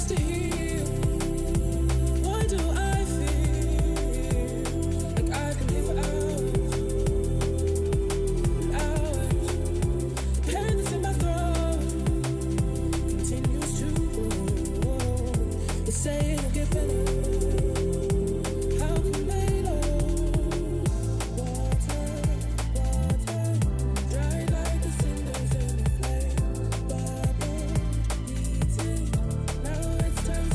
supposed to heal? Why do I feel like I can live hours? Pain that's in my throat continues to grow. They say it'll get better. How can they know? Water, dry like the cinders in the flame. Bubble, beating. Now it's time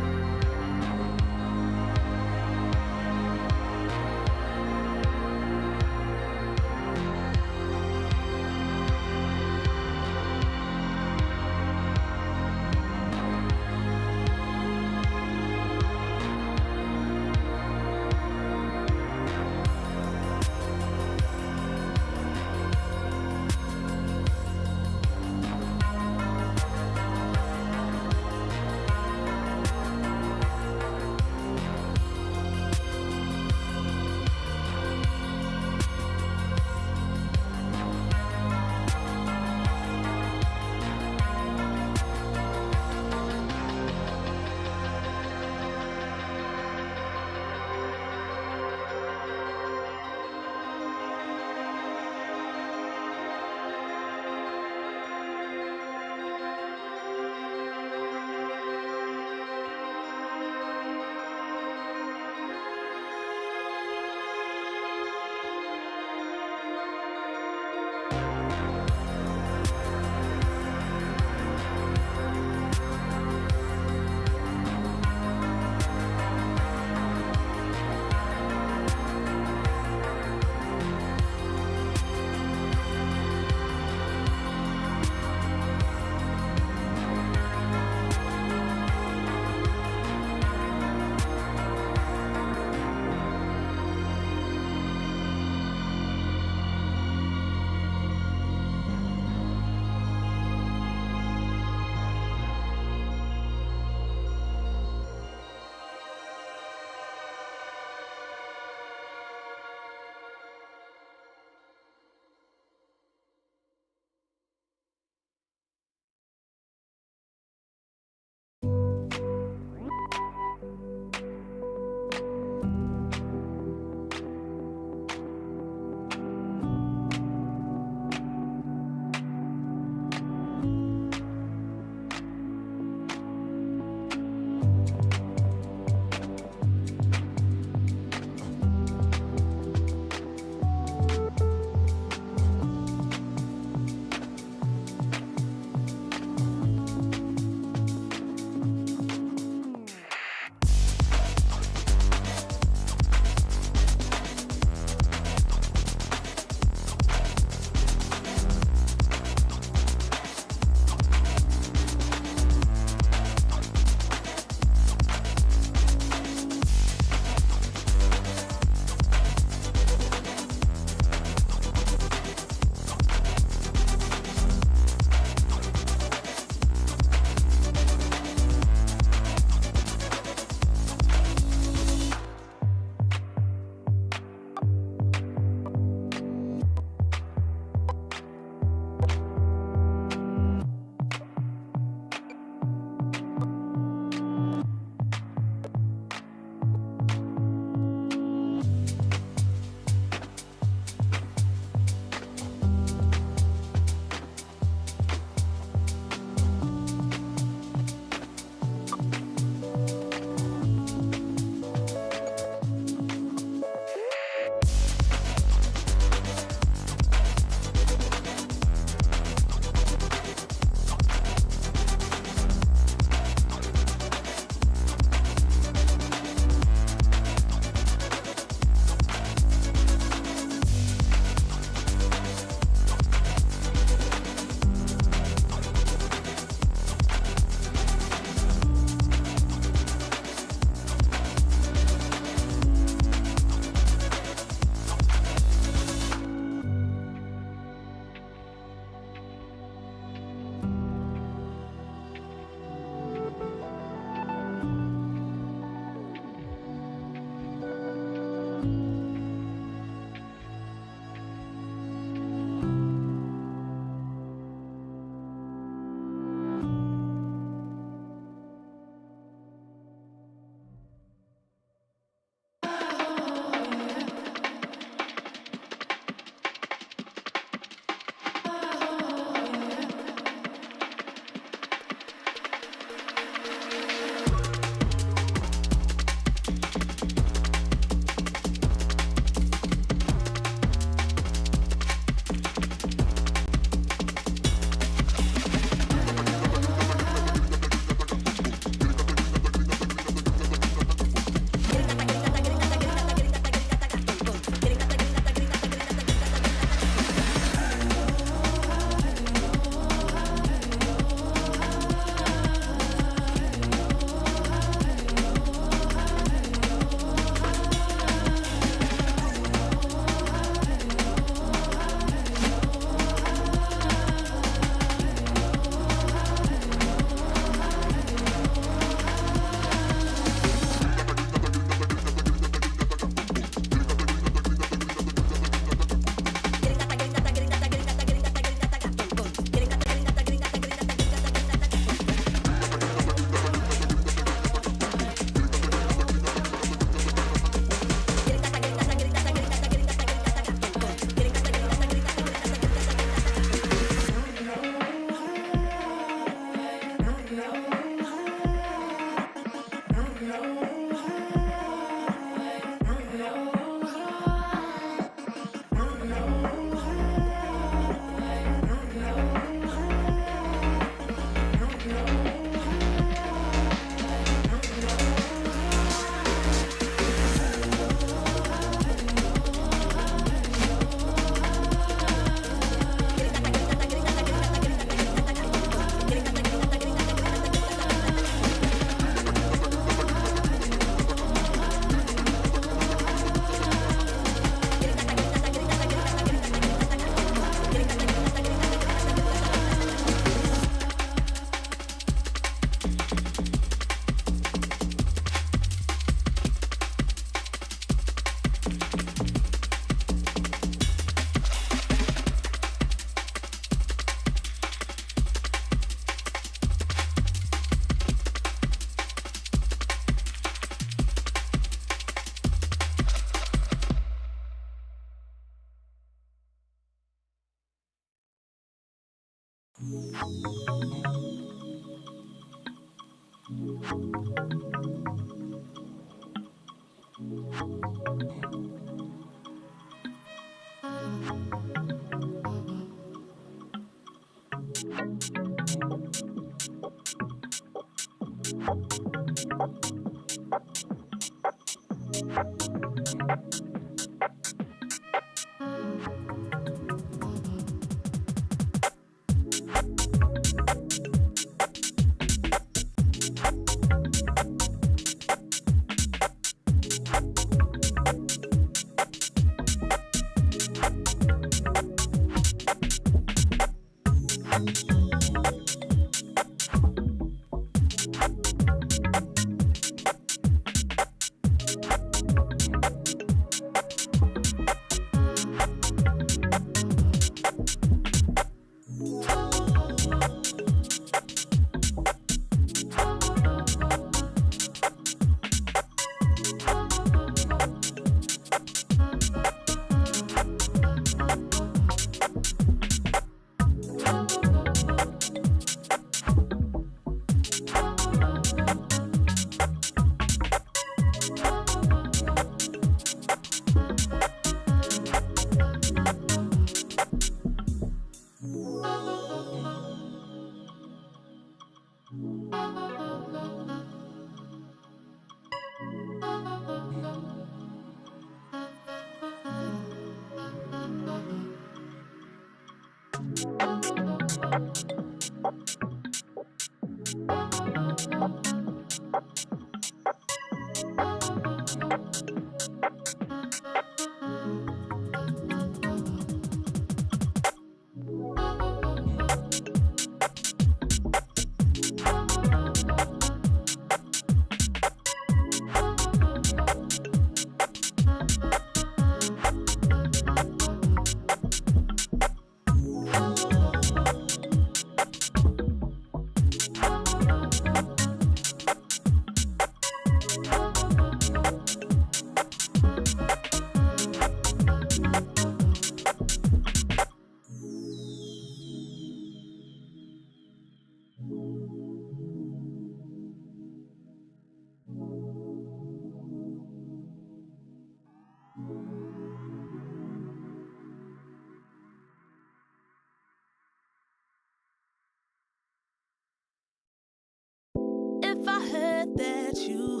If I heard that you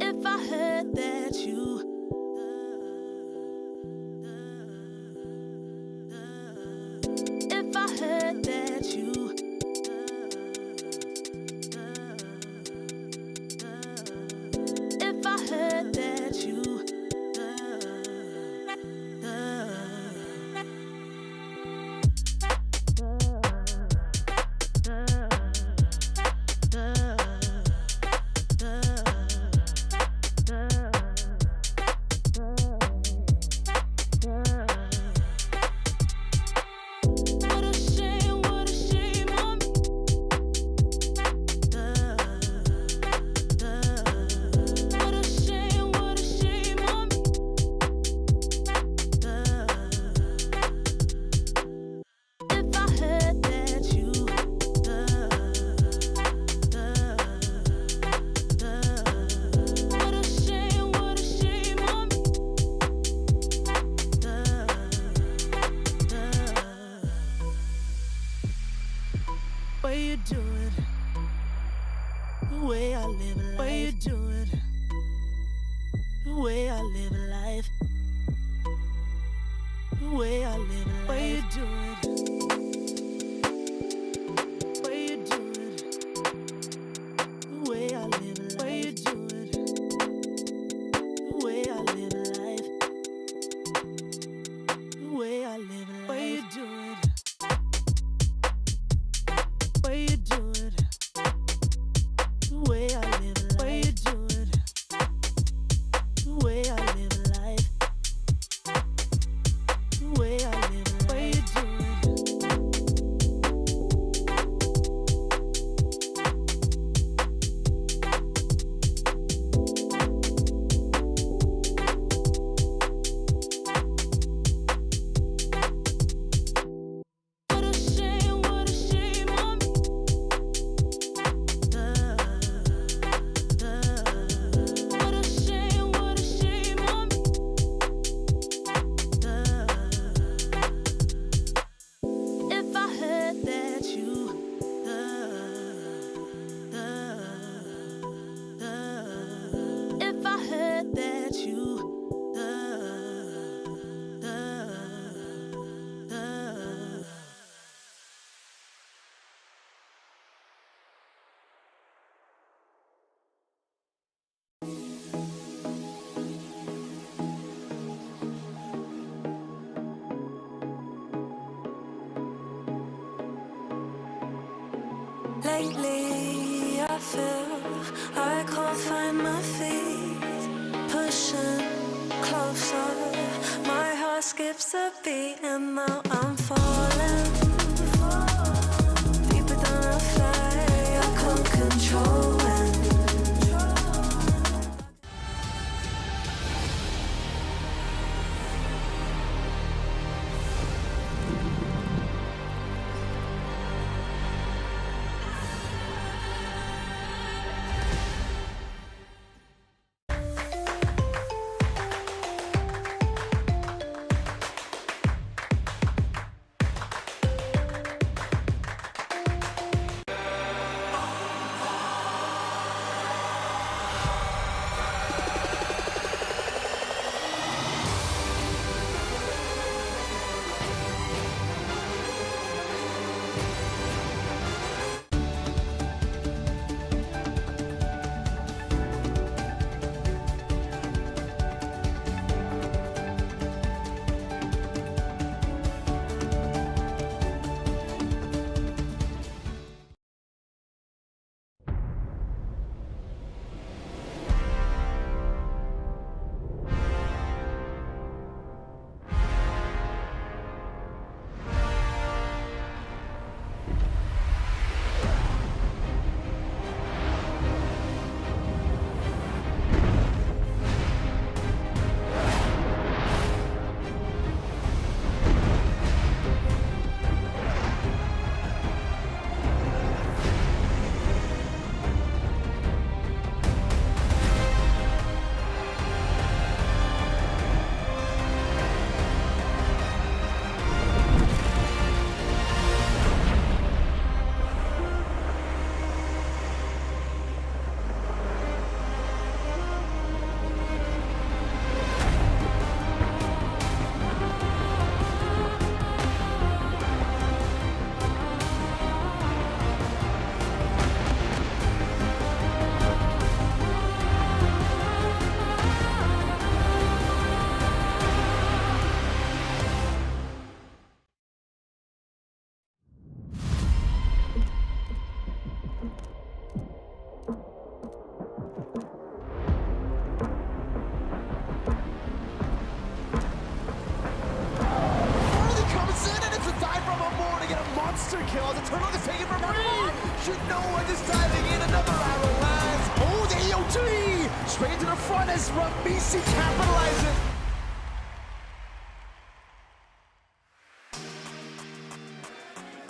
If I heard that you If I heard that you If I heard that you way I live life. Lately, I feel I can't find my feet. Pushing closer, my heart skips a beat, and now I'm falling deeper than a fly. I can't control it. Kill. The turtle is taken from everyone. Should know what is diving in. Another arrow lands. Oh, the EOG straight to the front as Ramisi capitalizes.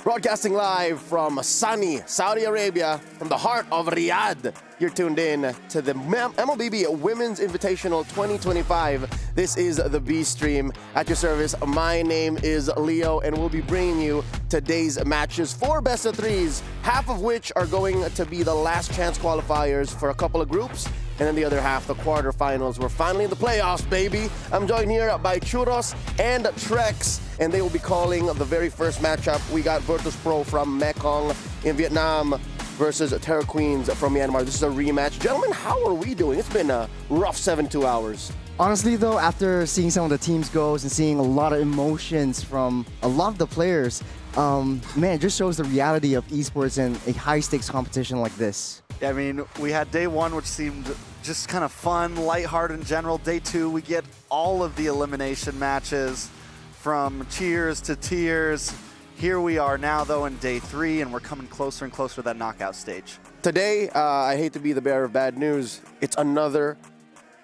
Broadcasting live from sunny Saudi Arabia, from the heart of Riyadh. You're tuned in to the MLBB Women's Invitational 2025. This is the B Stream at your service. My name is Leo, and we'll be bringing you today's matches, 4 best of 3s, half of which are going to be the last chance qualifiers for a couple of groups, and then the other half, the quarterfinals. We're finally in the playoffs, baby. I'm joined here by Churros and Trex, and they will be calling the very first matchup. We got Virtus Pro from Mekong in Vietnam versus Terror Queens from Myanmar. This is a rematch. Gentlemen, how are we doing? It's been a rough 72 hours. Honestly, though, after seeing some of the teams goes and seeing a lot of emotions from a lot of the players, man, it just shows the reality of esports and a high-stakes competition like this. I mean, we had day 1, which seemed just kind of fun, lighthearted in general. Day 2, we get all of the elimination matches from cheers to tears. Here we are now, though, in day 3, and we're coming closer and closer to that knockout stage. Today, I hate to be the bearer of bad news. It's another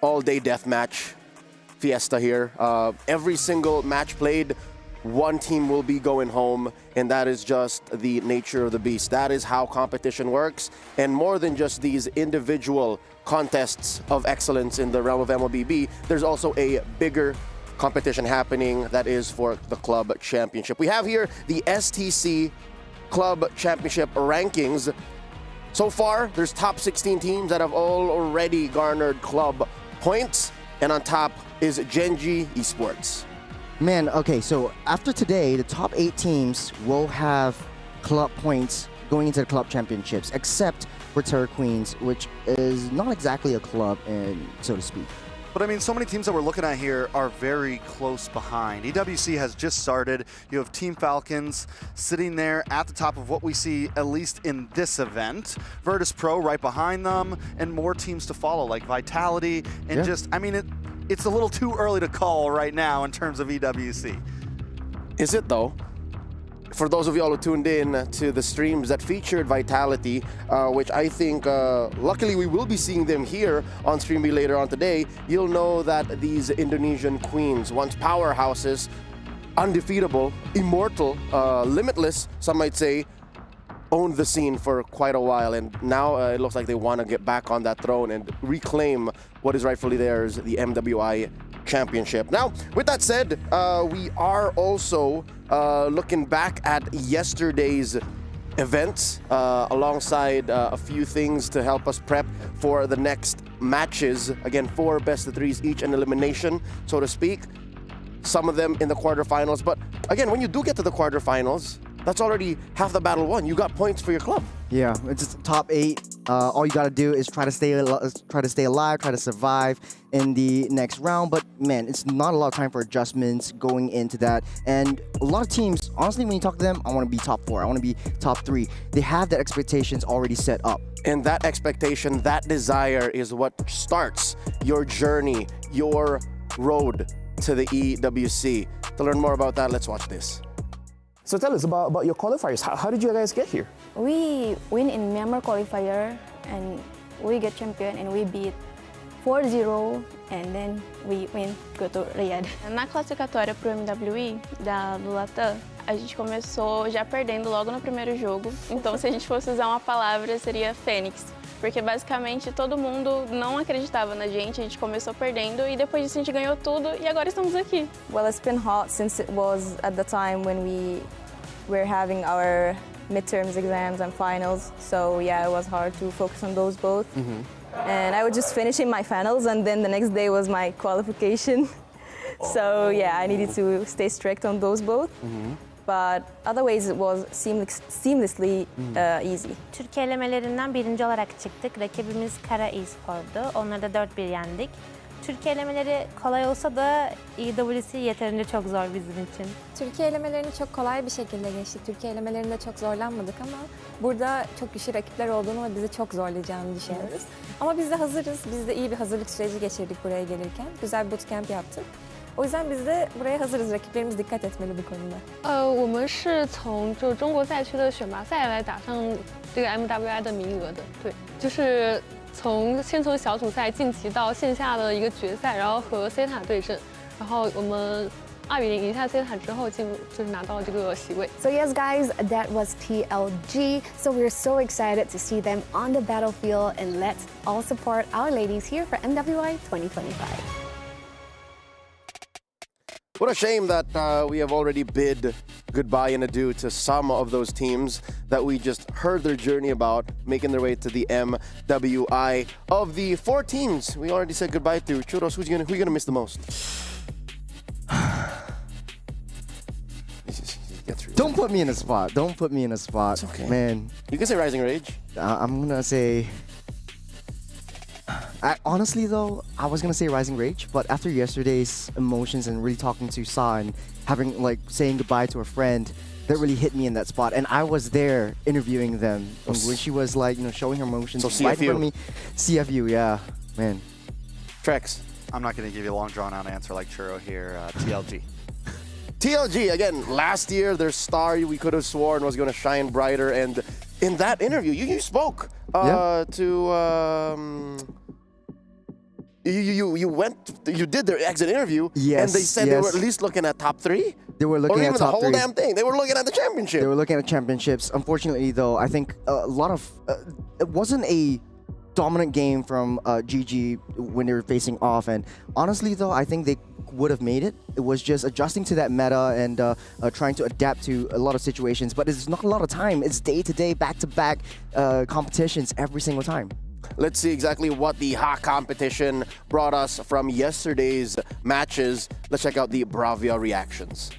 all-day deathmatch fiesta here. Every single match played, one team will be going home, and that is just the nature of the beast. That is how competition works, and more than just these individual contests of excellence in the realm of MLBB, there's also a bigger competition happening that is for the club championship. We have here the STC Club Championship rankings. So far, there's top 16 teams that have all already garnered club points, and on top is Genji Esports. Man, okay, so after today, the top 8 teams will have club points going into the club championships, except for Terror Queens, which is not exactly a club, so to speak. But I mean, so many teams that we're looking at here are very close behind. EWC has just started. You have Team Falcons sitting there at the top of what we see, at least in this event. Virtus Pro right behind them, and more teams to follow, like Vitality, and just, I mean, it's a little too early to call right now in terms of EWC. Is it though? For those of y'all who tuned in to the streams that featured Vitality, which I think, luckily we will be seeing them here on StreamB later on today, you'll know that these Indonesian queens, once powerhouses, undefeatable, immortal, limitless, some might say, owned the scene for quite a while, and now it looks like they want to get back on that throne and reclaim what is rightfully theirs, the MWI Championship. Now, with that said, we are also looking back at yesterday's events alongside a few things to help us prep for the next matches. Again, 4 best-of-3s each, an elimination, so to speak. Some of them in the quarterfinals. But again, when you do get to the quarterfinals, that's already half the battle won. You got points for your club. Yeah, it's just top 8. All you gotta do is try to stay alive, try to survive in the next round. But man, it's not a lot of time for adjustments going into that. And a lot of teams, honestly, when you talk to them, I want to be top 4. I want to be top 3. They have that expectations already set up. And that expectation, that desire is what starts your journey, your road to the EWC. To learn more about that, let's watch this. So tell us about your qualifiers. How did you guys get here? We win in Myanmar qualifier and we get champion and we beat 4-0 and then we win, go to Riyadh. Na classificatória pro MWI do Latam, a gente começou já perdendo logo no primeiro jogo. Então se a gente fosse usar uma palavra seria Fênix. Porque basicamente todo mundo não acreditava na gente, a gente começou perdendo e depois disso a gente ganhou tudo e agora estamos aqui. Well, it's been hot since it was at the time when we were having our midterms exams and finals. So yeah, it was hard to focus on those both. And I was just finishing my finals and then the next day was my qualification. So yeah, I needed to stay strict on those both. But otherwise it was seamlessly easy. Türkiye elemelerinden birinci olarak çıktık. Rakibimiz Kara Espor'du. Onları da 4-1 yendik. Türkiye elemeleri kolay olsa da EWC yeterince çok zor bizim için. Türkiye elemelerini çok kolay bir şekilde geçtik. Türkiye elemelerinde çok zorlanmadık ama burada çok güçlü rakipler olduğunu ve bizi çok zorlayacağını düşünüyoruz. Ama biz de hazırız. Biz de iyi bir hazırlık süreci geçirdik buraya gelirken. Güzel bir bootcamp yaptık. O yüzden biz de buraya hazırız. Rakiplerimiz dikkat etmeli bu konuda. 我们是从中国赛区的选拔赛来打上这个 MWI 的名额的，对，就是先从小组赛晋级到线下的一个决赛，然后和 C 塔对阵，然后我们2-0赢下 C 塔之后就是拿到了这个席位。 So yes, guys, that was TLG. So we're so excited to see them on the battlefield, and let's all support our ladies here for MWI 2025. What a shame that we have already bid goodbye and adieu to some of those teams that we just heard their journey about, making their way to the MWI. Of the 4 teams we already said goodbye to, Churros, who you gonna miss the most? Don't put me in a spot. Don't put me in a spot. It's okay. Man. You can say Rising Rage. I'm gonna say... honestly though, I was gonna say Rising Rage, but after yesterday's emotions and really talking to Sa and having saying goodbye to a friend, that really hit me in that spot. And I was there interviewing them when she was showing her emotions. So right in front of CFU. me. CFU, yeah, man. Trex. I'm not going to give you a long drawn-out answer like Churro here. TLG. TLG, again, last year, their star we could have sworn was going to shine brighter. And in that interview, you spoke to... You did their exit interview, and they said they were at least looking at top 3. They were looking at top 3. Or even the whole damn thing. They were looking at the championship. They were looking at championships. Unfortunately, though, I think a lot of it wasn't a dominant game from GG when they were facing off. And honestly, though, I think they would have made it. It was just adjusting to that meta and trying to adapt to a lot of situations. But it's not a lot of time. It's day-to-day, back-to-back competitions every single time. Let's see exactly what the hot competition brought us from yesterday's matches. Let's check out the Bravia reactions.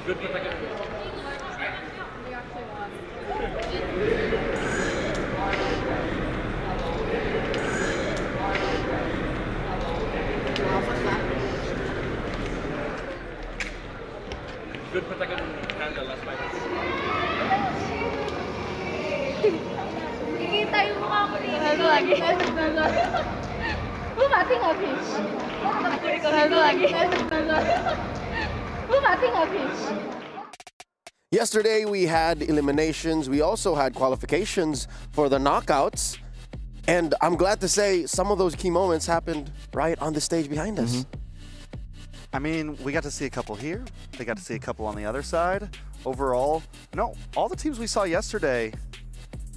Good Yesterday we had eliminations. We also had qualifications for the knockouts. And I'm glad to say some of those key moments happened right on the stage behind us. I mean, we got to see a couple here. They got to see a couple on the other side. Overall, no, all the teams we saw yesterday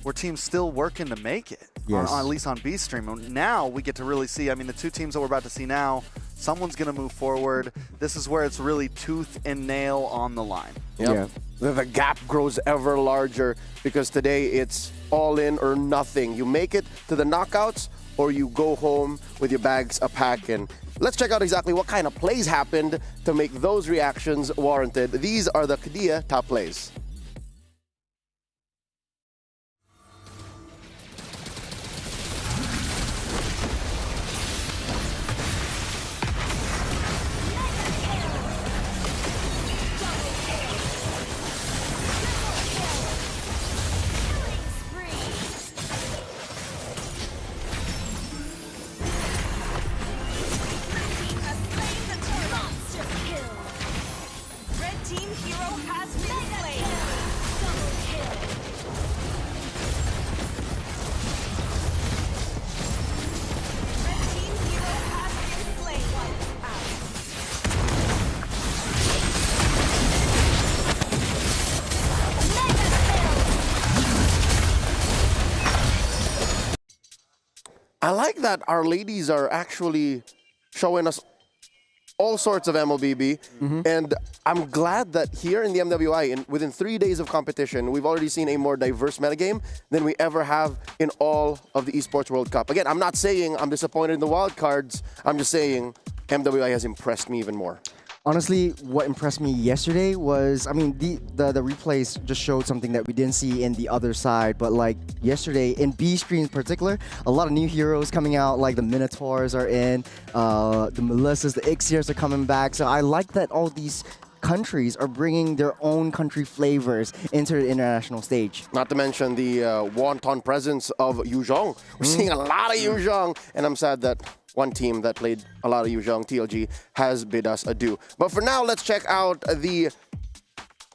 were teams still working to make it, Yes. at least on B Stream. And now we get to really see, I mean, the two teams that we're about to see now, someone's going to move forward. This is where it's really tooth and nail on the line. Yep. The gap grows ever larger because today it's all in or nothing. You make it to the knockouts or you go home with your bags a-packing. Let's check out exactly what kind of plays happened to make those reactions warranted. These are the Kadia top plays. I like that our ladies are actually showing us all sorts of MLBB, and I'm glad that here in the MWI, within 3 days of competition, we've already seen a more diverse metagame than we ever have in all of the Esports World Cup. Again, I'm not saying I'm disappointed in the wildcards, I'm just saying MWI has impressed me even more. Honestly, what impressed me yesterday was, I mean, the replays just showed something that we didn't see in the other side. But like yesterday, in B Stream in particular, a lot of new heroes coming out, like the Minotaurs are in, the Melissas, the Ixiers are coming back. So I like that all these countries are bringing their own country flavors into the international stage. Not to mention the wanton presence of Yuzhong. We're seeing a lot of Yuzhong, and I'm sad that one team that played a lot of Yuzhong, TLG, has bid us adieu. But for now, let's check out the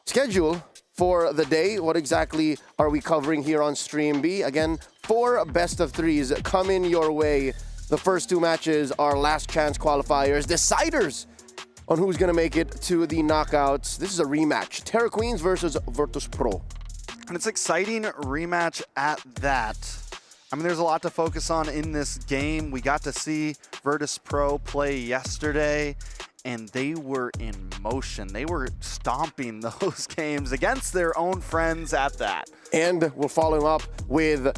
schedule for the day. What exactly are we covering here on Stream B? Again, 4 best of 3s coming your way. The first 2 matches are last chance qualifiers, deciders on who's going to make it to the knockouts. This is a rematch. Terra Queens versus Virtus Pro. And it's exciting rematch at that. I mean, there's a lot to focus on in this game. We got to see Virtus Pro play yesterday, and they were in motion. They were stomping those games against their own friends at that. And we're following up with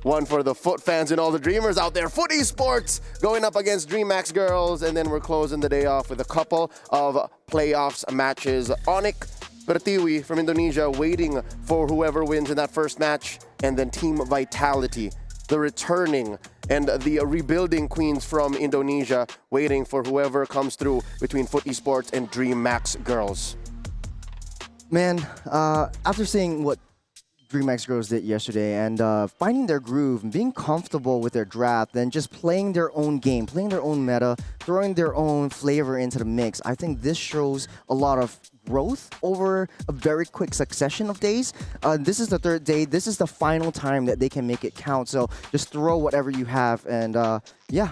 one for the Foot fans and all the dreamers out there. Foot Esports going up against DreamHack Girls, and then we're closing the day off with a couple of playoffs matches. Onyx Pertiwi from Indonesia waiting for whoever wins in that first match, and then Team Vitality, the returning and the rebuilding queens from Indonesia, waiting for whoever comes through between Foot Esports and DreamHack Girls. Man, after seeing what DreamHack Girls did yesterday and finding their groove and being comfortable with their draft and just playing their own game, playing their own meta, throwing their own flavor into the mix, I think this shows a lot of growth over a very quick succession of days. This is the 3rd day. This is the final time that they can make it count. So just throw whatever you have and yeah.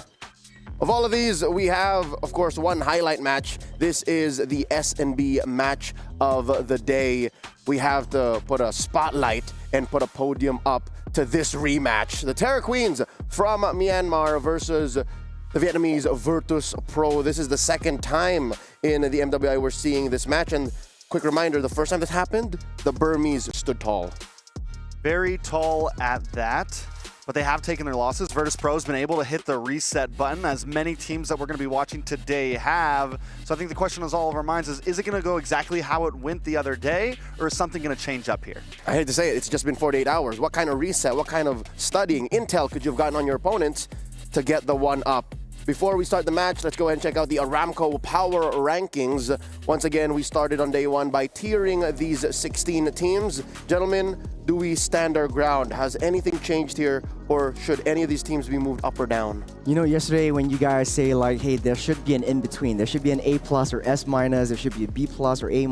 Of all of these, we have, of course, one highlight match. This is the S&B match of the day. We have to put a spotlight and put a podium up to this rematch. The Terra Queens from Myanmar versus the Vietnamese Virtus Pro. This is the 2nd time in the MWI we're seeing this match. And quick reminder, the first time this happened, the Burmese stood tall. Very tall at that. but they have taken their losses. Virtus Pro has been able to hit the reset button, as many teams that we're going to be watching today have. So I think the question is all of our minds is it going to go exactly how it went the other day, or is something going to change up here? I hate to say it, it's just been 48 hours. What kind of reset, what kind of studying, intel could you have gotten on your opponents to get the one up? Before we start the match, let's go ahead and check out the Aramco Power Rankings. Once again, we started on day one by tiering these 16 teams. Gentlemen, do we stand our ground? Has anything changed here, or should any of these teams be moved up or down? You know, yesterday when you guys say like, hey, there should be an in-between. There should be an A+ or S-, there should be a B+ or A-.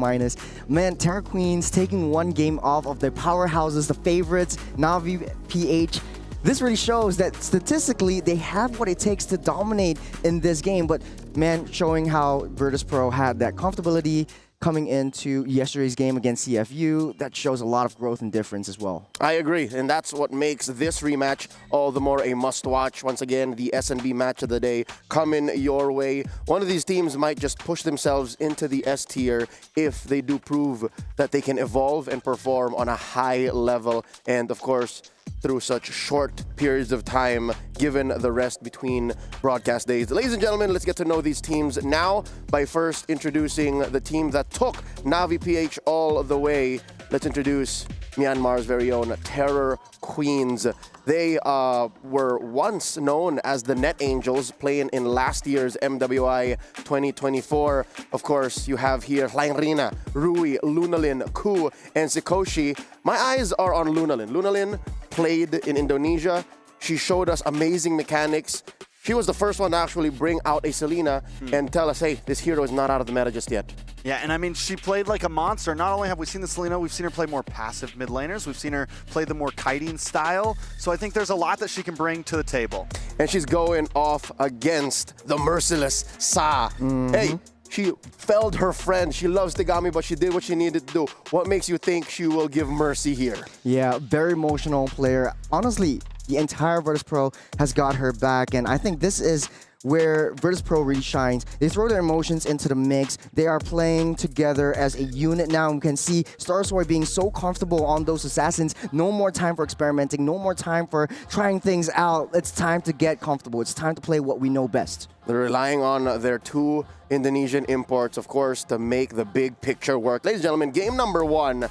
Man, Terra Queens taking one game off of their powerhouses, the favorites, Navi, PH. This really shows that statistically they have what it takes to dominate in this game, but man, showing how Virtus Pro had that comfortability coming into yesterday's game against CFU, that shows a lot of growth and difference as well. I agree, and that's what makes this rematch all the more a must-watch. Once again, the S&B match of the day coming your way. One of these teams might just push themselves into the S tier if they do prove that they can evolve and perform on a high level, and of course, through such short periods of time, given the rest between broadcast days. Ladies and gentlemen, let's get to know these teams now by first introducing the team that took Navi PH all the way. Let's introduce Myanmar's very own Terror Queens. They were once known as the Net Angels, playing in last year's MWI 2024. Of course, you have here Hlainrina, Rui, Lunalin, Ku, and Sikoshi. My eyes are on Lunalin. Lunalin played in Indonesia. She showed us amazing mechanics. She was the first one to actually bring out a Selena and tell us, hey, this hero is not out of the meta just yet. Yeah, and I mean, she played like a monster. Not only have we seen the Selena, we've seen her play more passive mid laners. We've seen her play the more kiting style. So I think there's a lot that she can bring to the table. And she's going off against the merciless Sa. Hey, she felled her friend. She loves Tegami, but she did what she needed to do. What makes you think she will give mercy here? Yeah, very emotional player. Honestly, the entire Virtus Pro has got her back, and I think this is where Virtus Pro really shines. They throw their emotions into the mix. They are playing together as a unit now. We can see Starsoy being so comfortable on those assassins. No more time for experimenting. No more time for trying things out. It's time to get comfortable. It's time to play what we know best. They're relying on their two Indonesian imports, of course, to make the big picture work. Ladies and gentlemen, game number one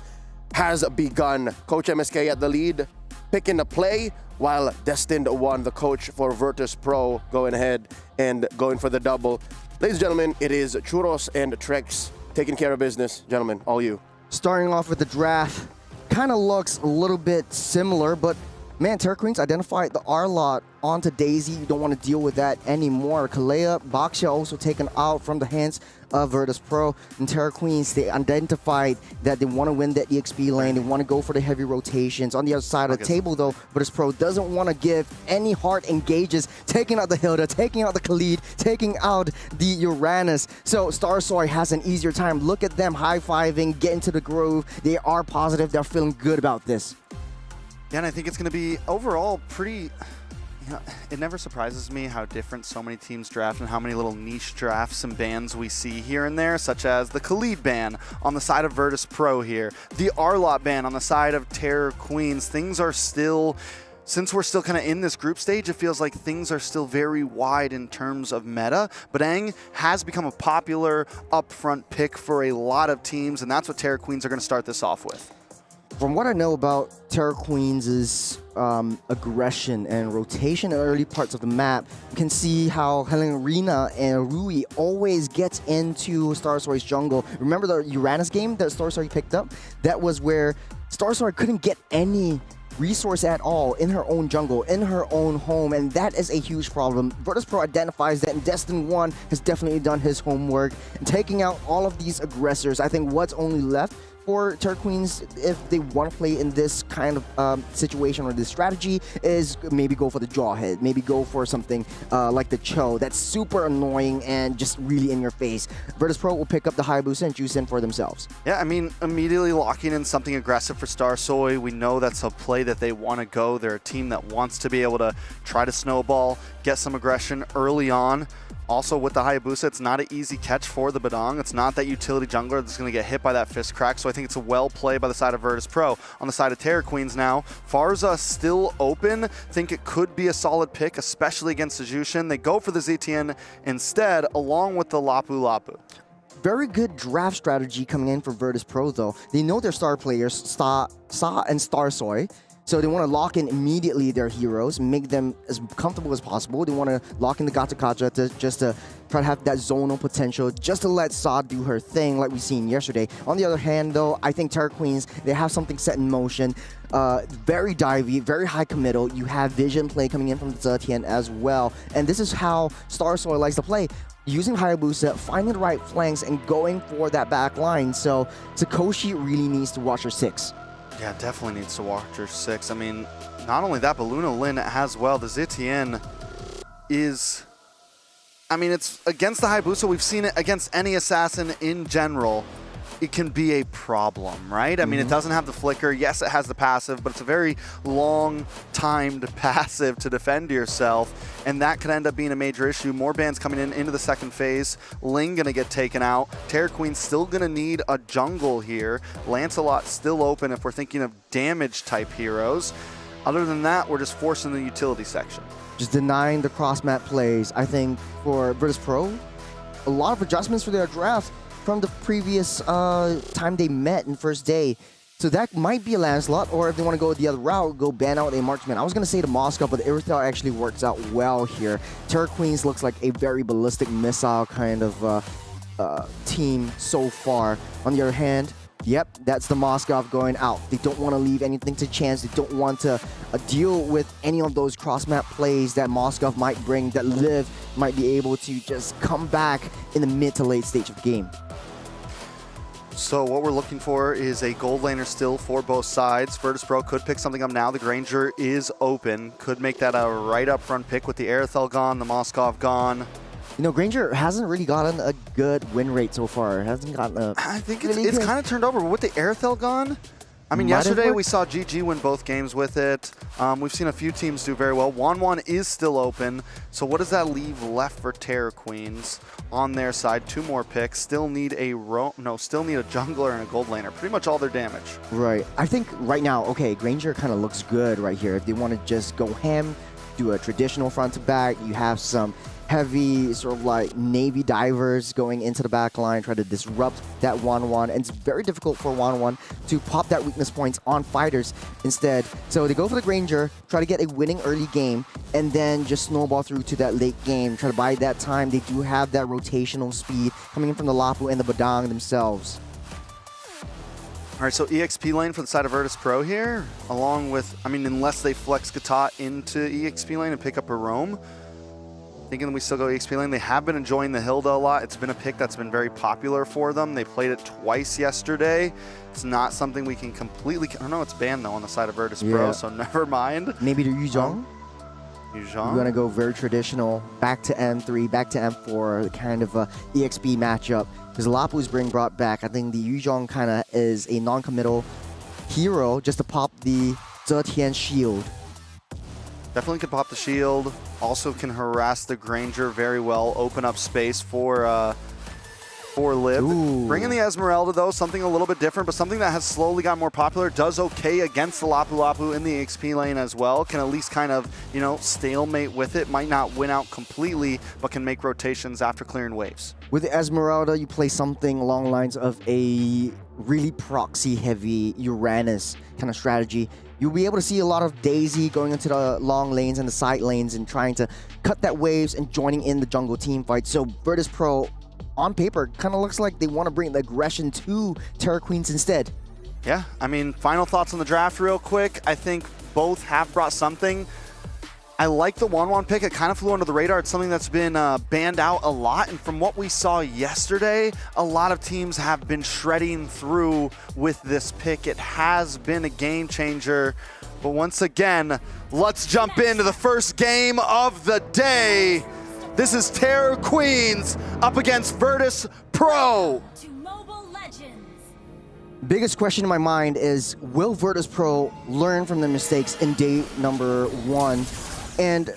has begun. Coach MSK at the lead, picking the play, while Destined One, the coach for Virtus Pro, going ahead and going for the double. Ladies and gentlemen, it is Churros and Trex taking care of business. Gentlemen, all you. Starting off with the draft, kind of looks a little bit similar, but man, Terra Queens identified the R-Lot onto Daisy. You don't want to deal with that anymore. Kalea, Baksha also taken out from the hands of Virtus Pro. And Terra Queens, they identified that they want to win that EXP lane. They want to go for the heavy rotations. On the other side of the table, though, Virtus Pro doesn't want to give any hard engages, taking out the Hilda, taking out the Khalid, taking out the Uranus. So Starsoy has an easier time. Look at them high-fiving, get into the groove. They are positive. They're feeling good about this. Yeah, and I think it's going to be overall pretty... You know, it never surprises me how different so many teams draft and how many little niche drafts and bans we see here and there, such as the Khalid ban on the side of Virtus Pro here, the R-Lot ban on the side of Terror Queens. Things are still... Since we're still kind of in this group stage, it feels like things are still very wide in terms of meta, but ENG has become a popular upfront pick for a lot of teams, and that's what Terror Queens are going to start this off with. From what I know about Terra Queens' aggression and rotation in early parts of the map, you can see how Hlainrina and Rui always gets into Starsoy's jungle. Remember the Uranus game that Starsoy picked up? That was where Starsoy couldn't get any resource at all in her own jungle, in her own home, and that is a huge problem. Virtus Pro identifies that, and Destin 1 has definitely done his homework and taking out all of these aggressors. I think what's only left for Terra Queens, if they want to play in this kind of situation or this strategy, is maybe go for the Jawhead, maybe go for something like the Cho. That's super annoying and just really in your face. Virtus Pro will pick up the Hayabusa and juice in for themselves. Yeah, I mean, immediately locking in something aggressive for Starsoy. We know that's a play that they want to go. They're a team that wants to be able to try to snowball, get some aggression early on. Also, with the Hayabusa, it's not an easy catch for the Badang. It's not that utility jungler that's going to get hit by that fist crack, so I think it's a well play by the side of Virtus Pro. On the side of Terror Queens now, Farza still open. Think it could be a solid pick, especially against the Jushin. They go for the ZTN instead, along with the Lapu Lapu. Very good draft strategy coming in for Virtus Pro, though. They know their star players, Sa and Starsoy, so they want to lock in immediately their heroes, make them as comfortable as possible. They want to lock in the Gata Kacha just to try to have that zonal potential, just to let Sa do her thing like we seen yesterday. On the other hand, though, I think Terror Queens, they have something set in motion. Very divey, very high committal. You have vision play coming in from the Zetian as well. And this is how Starsoy likes to play. Using Hayabusa, finding the right flanks, and going for that back line. So Sakoshi really needs to watch her 6. Yeah, definitely needs to watch her 6. I mean, not only that, but Luna Lin as well. The Zitian is... I mean, it's against the Hayabusa. We've seen it against any assassin in general. It can be a problem, right? I mean, it doesn't have the flicker. Yes, it has the passive, but it's a very long-timed passive to defend yourself, and that could end up being a major issue. More bans coming in into the second phase. Ling gonna get taken out. Terror Queen's still gonna need a jungle here. Lancelot still open if we're thinking of damage-type heroes. Other than that, we're just forcing the utility section. Just denying the cross-map plays. I think for Virtus Pro, a lot of adjustments for their draft from the previous time they met in first day. So that might be a Lancelot, or if they want to go the other route, go ban out a marksman. I was going to say the Moscow, but the Irithel actually works out well here. Terror Queens looks like a very ballistic missile kind of team so far. On the other hand, yep, that's the Moscow going out. They don't want to leave anything to chance. They don't want to deal with any of those cross-map plays that Moscow might bring, that Liv might be able to just come back in the mid to late stage of the game. So what we're looking for is a gold laner still for both sides. Virtus Pro could pick something up now. The Granger is open. Could make that a right up front pick with the Arethel gone, the Moskov gone. You know, Granger hasn't really gotten a good win rate so far. Hasn't gotten a... I think it's kind of turned over. But with the Arethel gone, I mean, yesterday we saw GG win both games with it. We've seen a few teams do very well. 1-1 is still open. So what does that leave left for Terror Queens on their side? 2 more picks. Still need a jungler and a gold laner. Pretty much all their damage. Right. I think right now, okay, Granger kind of looks good right here. If they want to just go ham, do a traditional front to back, you have some heavy sort of like Navy divers going into the back line, try to disrupt that 1-1, and it's very difficult for 1-1 to pop that weakness points on fighters instead. So they go for the Granger, try to get a winning early game, and then just snowball through to that late game, try to buy that time. They do have that rotational speed coming in from the Lapu and the Badang themselves. All right, so EXP lane for the side of Virtus Pro here, along with, I mean, unless they flex Kata into EXP lane and pick up a roam, thinking we still go EXP lane. They have been enjoying the Hilda a lot. It's been a pick that's been very popular for them. They played it twice yesterday. It's not something we can completely... Oh, no, it's banned, though, on the side of Virtus Pro, so never mind. Maybe the Yuzhong? Yuzhong? We're going to go very traditional, back to M3, back to M4, kind of a EXP matchup. Because Lapu's being brought back. I think the Yuzhong kind of is a non-committal hero just to pop the Zetian shield. Definitely can pop the shield. Also can harass the Granger very well. Open up space for Liv. Ooh. Bringing the Esmeralda, though, something a little bit different, but something that has slowly got more popular. Does okay against the Lapu Lapu in the XP lane as well. Can at least kind of, you know, stalemate with it. Might not win out completely, but can make rotations after clearing waves. With the Esmeralda, you play something along the lines of a really proxy-heavy Uranus kind of strategy. You'll be able to see a lot of Daisy going into the long lanes and the side lanes and trying to cut that waves and joining in the jungle team fight. So Virtus Pro, on paper, kind of looks like they want to bring the aggression to Terror Queens instead. Yeah, I mean, final thoughts on the draft real quick. I think both have brought something. I like the 1-1 pick. It kind of flew under the radar. It's something that's been banned out a lot. And from what we saw yesterday, a lot of teams have been shredding through with this pick. It has been a game changer. But once again, let's jump into the first game of the day. This is Terror Queens up against Virtus Pro. Biggest question in my mind is, will Virtus Pro learn from their mistakes in day number 1? And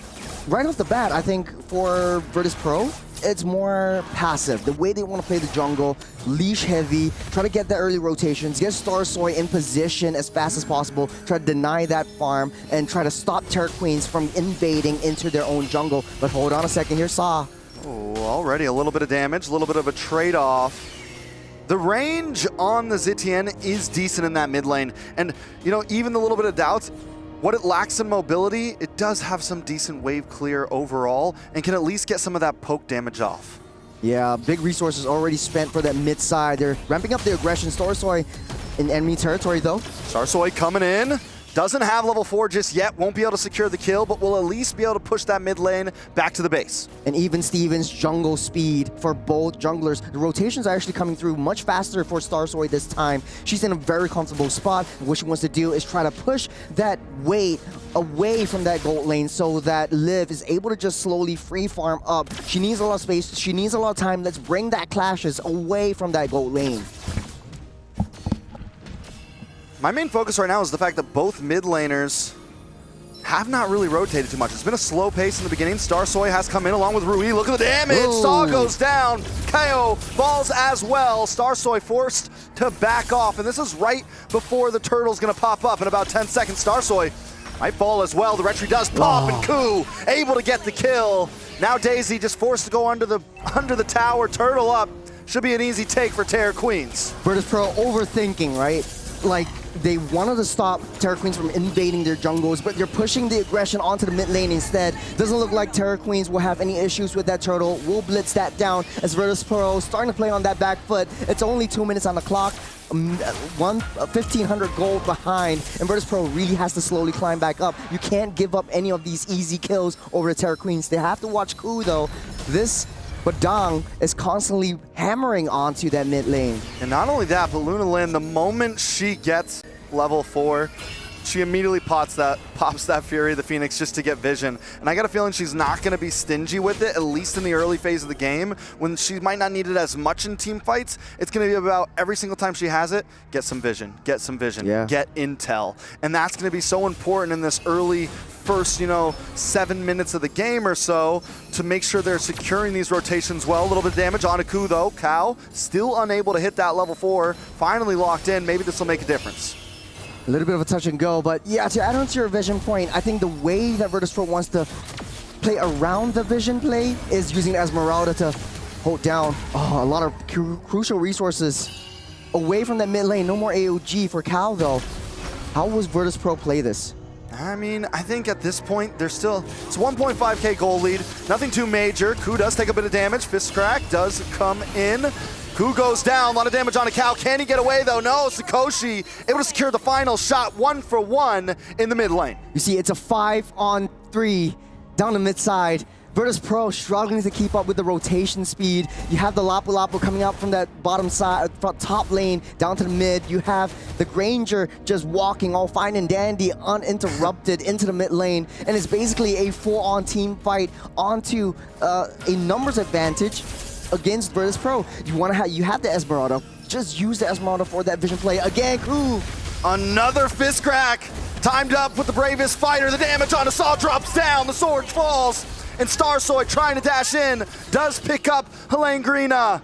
right off the bat, I think for Virtus Pro, it's more passive. The way they want to play the jungle, leash heavy, try to get the early rotations, get Starsoy in position as fast as possible, try to deny that farm, and try to stop Terror Queens from invading into their own jungle. But hold on a second here, Saw. Oh, already a little bit of damage, a little bit of a trade-off. The range on the Zitian is decent in that mid lane. And, you know, even the little bit of doubts, what it lacks in mobility, it does have some decent wave clear overall and can at least get some of that poke damage off. Yeah, big resources already spent for that mid side. They're ramping up their aggression. Starsoy in enemy territory, though. Starsoy coming in. Doesn't have level 4 just yet, won't be able to secure the kill, but will at least be able to push that mid lane back to the base. And even Stevens jungle speed for both junglers. The rotations are actually coming through much faster for Starsoy this time. She's in a very comfortable spot. What she wants to do is try to push that weight away from that gold lane so that Liv is able to just slowly free farm up. She needs a lot of space, she needs a lot of time. Let's bring that clashes away from that gold lane. My main focus right now is the fact that both mid laners have not really rotated too much. It's been a slow pace in the beginning. Starsoy has come in along with Rui. Look at the damage. Saw goes down. KO falls as well. Starsoy forced to back off. And this is right before the turtle's going to pop up in about 10 seconds. Starsoy might fall as well. The retry does pop and Ku able to get the kill. Now Daisy just forced to go under the tower. Turtle up. Should be an easy take for Terror Queens. Virtus Pro overthinking, right? Like, they wanted to stop Terror Queens from invading their jungles, but they're pushing the aggression onto the mid lane instead. Doesn't look like Terror Queens will have any issues with that turtle. We'll blitz that down as Virtus Pro starting to play on that back foot. It's only 2 minutes on the clock. 1,500 gold behind, and Virtus Pro really has to slowly climb back up. You can't give up any of these easy kills over the Terror Queens. They have to watch Ku, though. But Dong is constantly hammering onto that mid lane. And not only that, but Luna Lin, the moment she gets level 4, she immediately pops that Fury of the Phoenix just to get vision. And I got a feeling she's not going to be stingy with it, at least in the early phase of the game, when she might not need it as much in team fights. It's going to be about every single time she has it, get some vision, get intel. And that's going to be so important in this early first, 7 minutes of the game or so to make sure they're securing these rotations well. A little bit of damage on Ku though. Cow still unable to hit that level 4. Finally locked in. Maybe this will make a difference. A little bit of a touch and go, but yeah, to add on to your vision point, I think the way that Virtus Pro wants to play around the vision play is using Esmeralda to hold down a lot of crucial resources away from that mid lane. No more AOG for Cal though. How will Virtus Pro play this? I mean, I think at this point, it's 1.5k goal lead. Nothing too major. Ku does take a bit of damage. Fist Crack does come in. Ku goes down, a lot of damage on a Cow. Can he get away though? No, Sakoshi able to secure the final shot, 1-for-1 in the mid lane. You see, it's a 5-on-3 down the mid side. Virtus Pro struggling to keep up with the rotation speed. You have the Lapu Lapu coming out from that bottom side, from top lane down to the mid. You have the Granger just walking all fine and dandy, uninterrupted into the mid lane. And it's basically a full-on team fight onto a numbers advantage against Virtus Pro. You have the Esmeralda. Just use the Esmeralda for that vision play. Again, Ku. Another Fist Crack. Timed up with the bravest fighter. The damage on Assault drops down. The sword falls. And Starsoy trying to dash in, does pick up Helene Grina.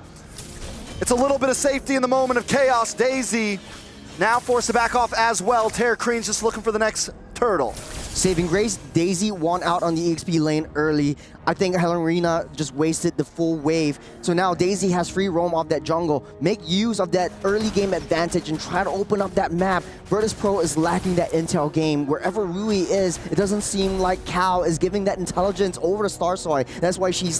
It's a little bit of safety in the moment of chaos. Daisy now forced to back off as well. Terror Queens just looking for the next turtle. Saving grace, Daisy won out on the EXP lane early. I think Helene Grina just wasted the full wave. So now Daisy has free roam off that jungle. Make use of that early game advantage and try to open up that map. Virtus Pro is lacking that intel game. Wherever Rui is, it doesn't seem like Cal is giving that intelligence over to Starsoy. That's why she's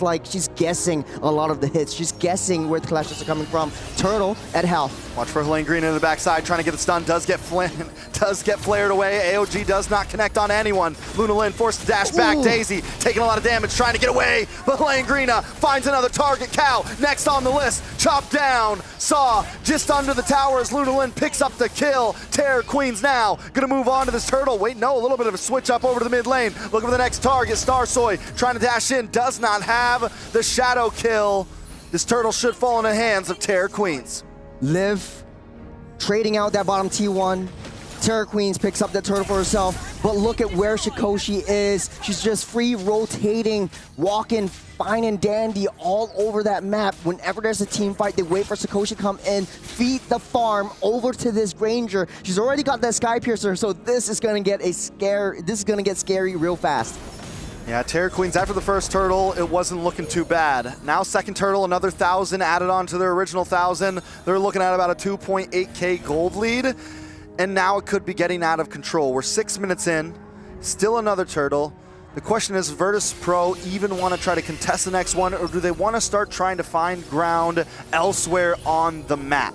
guessing a lot of the hits. She's guessing where the clashes are coming from. Turtle at health. Watch for Helene Grina in the backside, trying to get the stun. Does get flared away. AOG does not connect on anyone. Luna Lin forced to dash back. Daisy taking a lot of damage, trying to get away. But Helene Grina finds another target. Cow next on the list. Chopped down. Saw just under the tower as Luna Lin picks up the kill. Terror Queens now gonna move on to this turtle. Wait, no, a little bit of a switch up over to the mid lane. Looking for the next target. Starsoy trying to dash in. Does not have the shadow kill. This turtle should fall in the hands of Terror Queens. Liv trading out that bottom T1. Terra Queens picks up the turtle for herself, but look at where Sakoshi is. She's just free rotating, walking fine and dandy all over that map. Whenever there's a team fight, they wait for Sakoshi to come in, feed the farm over to this Ranger. She's already got that Sky Piercer, so this is gonna get scary real fast. Yeah, Terra Queens, after the first turtle, it wasn't looking too bad. Now second turtle, another 1,000 added on to their original 1,000. They're looking at about a 2.8K gold lead, and now it could be getting out of control. We're 6 minutes in, still another turtle. The question is, Virtus Pro even want to try to contest the next one, or do they want to start trying to find ground elsewhere on the map?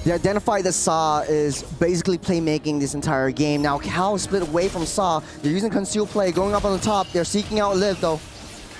They identify that Saw is basically playmaking this entire game. Now Cal is split away from Saw. They're using conceal play, going up on the top. They're seeking out Liv though.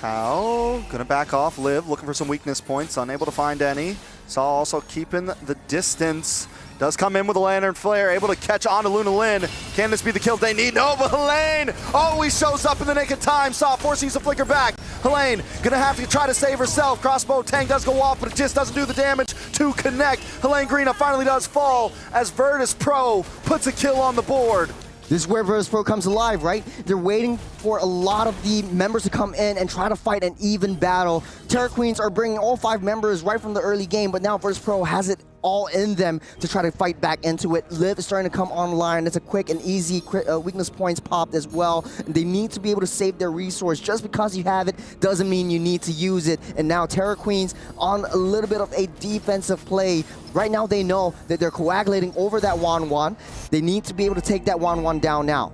Cal gonna back off. Liv looking for some weakness points, unable to find any. Saw also keeping the distance. Does come in with a Lantern Flare, able to catch on to Luna Lin. Can this be the kill they need? No, but Helene always shows up in the nick of time. Saw forcing the flicker back. Helene gonna have to try to save herself. Crossbow tank does go off, but it just doesn't do the damage to connect. Helene Greena finally does fall as Virtus Pro puts a kill on the board. This is where Virtus Pro comes alive, right? They're waiting for a lot of the members to come in and try to fight an even battle. Terra Queens are bringing all 5 members right from the early game, but now Virtus Pro has it all in them to try to fight back into it. Liv is starting to come online. It's a quick and easy weakness points popped as well. They need to be able to save their resource. Just because you have it doesn't mean you need to use it. And now Terra Queens on a little bit of a defensive play. Right now they know that they're coagulating over that 1-1. They need to be able to take that 1-1 down now.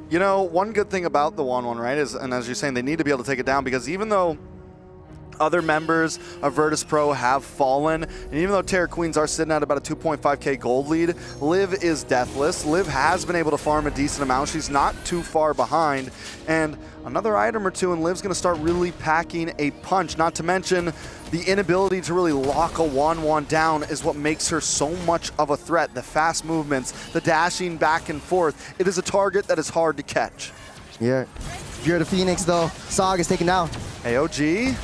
You know, one good thing about the 1-1, right, is, and as you're saying, they need to be able to take it down, because even though other members of Virtus Pro have fallen, and even though Terra Queens are sitting at about a 2.5K gold lead, Liv is deathless. Liv has been able to farm a decent amount. She's not too far behind, and another item or two, and Liv's gonna start really packing a punch, not to mention the inability to really lock a 1-1 down is what makes her so much of a threat. The fast movements, the dashing back and forth. It is a target that is hard to catch. Yeah, if you're the Phoenix though, Sog is taken down. AOG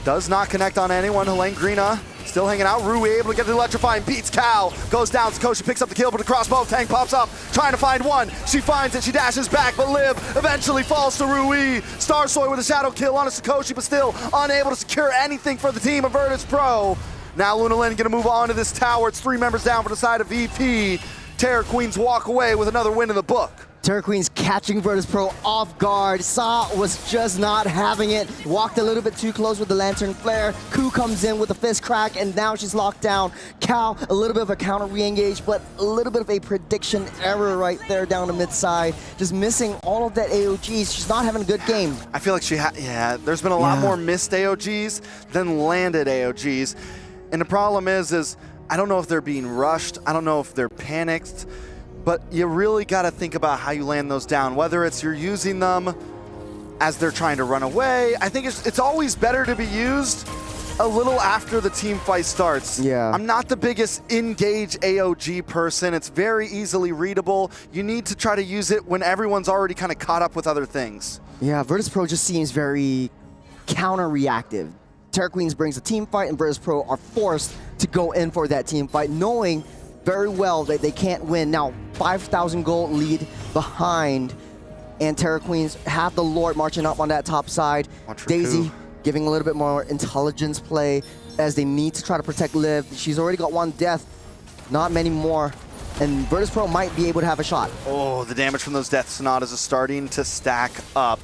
does not connect on anyone. Helene Greena still hanging out. Rui able to get the electrifying, beats Cal, goes down. Sakoshi picks up the kill, but the crossbow tank pops up, trying to find one. She finds it, she dashes back, but Liv eventually falls to Rui. Starsoy with a shadow kill on a Sakoshi, but still unable to secure anything for the team of Virtus Pro. Now Luna Lin gonna move on to this tower. It's 3 members down for the side of VP. Terra Queens walk away with another win in the book. Terra Queens catching Virtus Pro off guard. Saw was just not having it. Walked a little bit too close with the Lantern Flare. Ku comes in with a fist crack, and now she's locked down. Cal, a little bit of a counter re-engage, but a little bit of a prediction error right there down the mid-side. Just missing all of that AOGs. She's not having a good game. I feel like there's been a lot more missed AOGs than landed AOGs. And the problem is I don't know if they're being rushed. I don't know if they're panicked. But you really got to think about how you land those down, whether it's you're using them as they're trying to run away. I think it's always better to be used a little after the team fight starts. Yeah. I'm not the biggest engage AOG person. It's very easily readable. You need to try to use it when everyone's already kind of caught up with other things. Yeah, Virtus Pro just seems very counter-reactive. Terra Queens brings a team fight, and Virtus Pro are forced to go in for that team fight, knowing very well that they can't win. Now, 5,000 gold lead behind, and Terra Queens have the Lord marching up on that top side. Daisy giving a little bit more intelligence play as they need to try to protect Liv. She's already got 1 death, not many more, and Virtus Pro might be able to have a shot. Oh, the damage from those Death Sonatas is starting to stack up.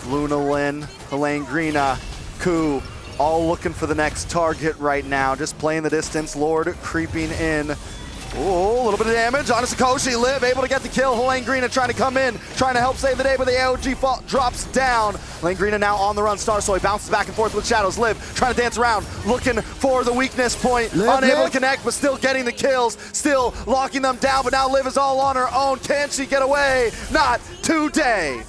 Luna Lin, Helene Greena, Ku, all looking for the next target right now, just playing the distance. Lord creeping in. Oh, a little bit of damage on Sakoshi. Liv able to get the kill. Helene Greena trying to come in, trying to help save the day, but the AOG fault drops down. Helene Greena now on the run. Starsoy bounces back and forth with shadows. Liv trying to dance around, looking for the weakness point. Unable to connect, but still getting the kills, still locking them down, but now Liv is all on her own. Can she get away? Not today.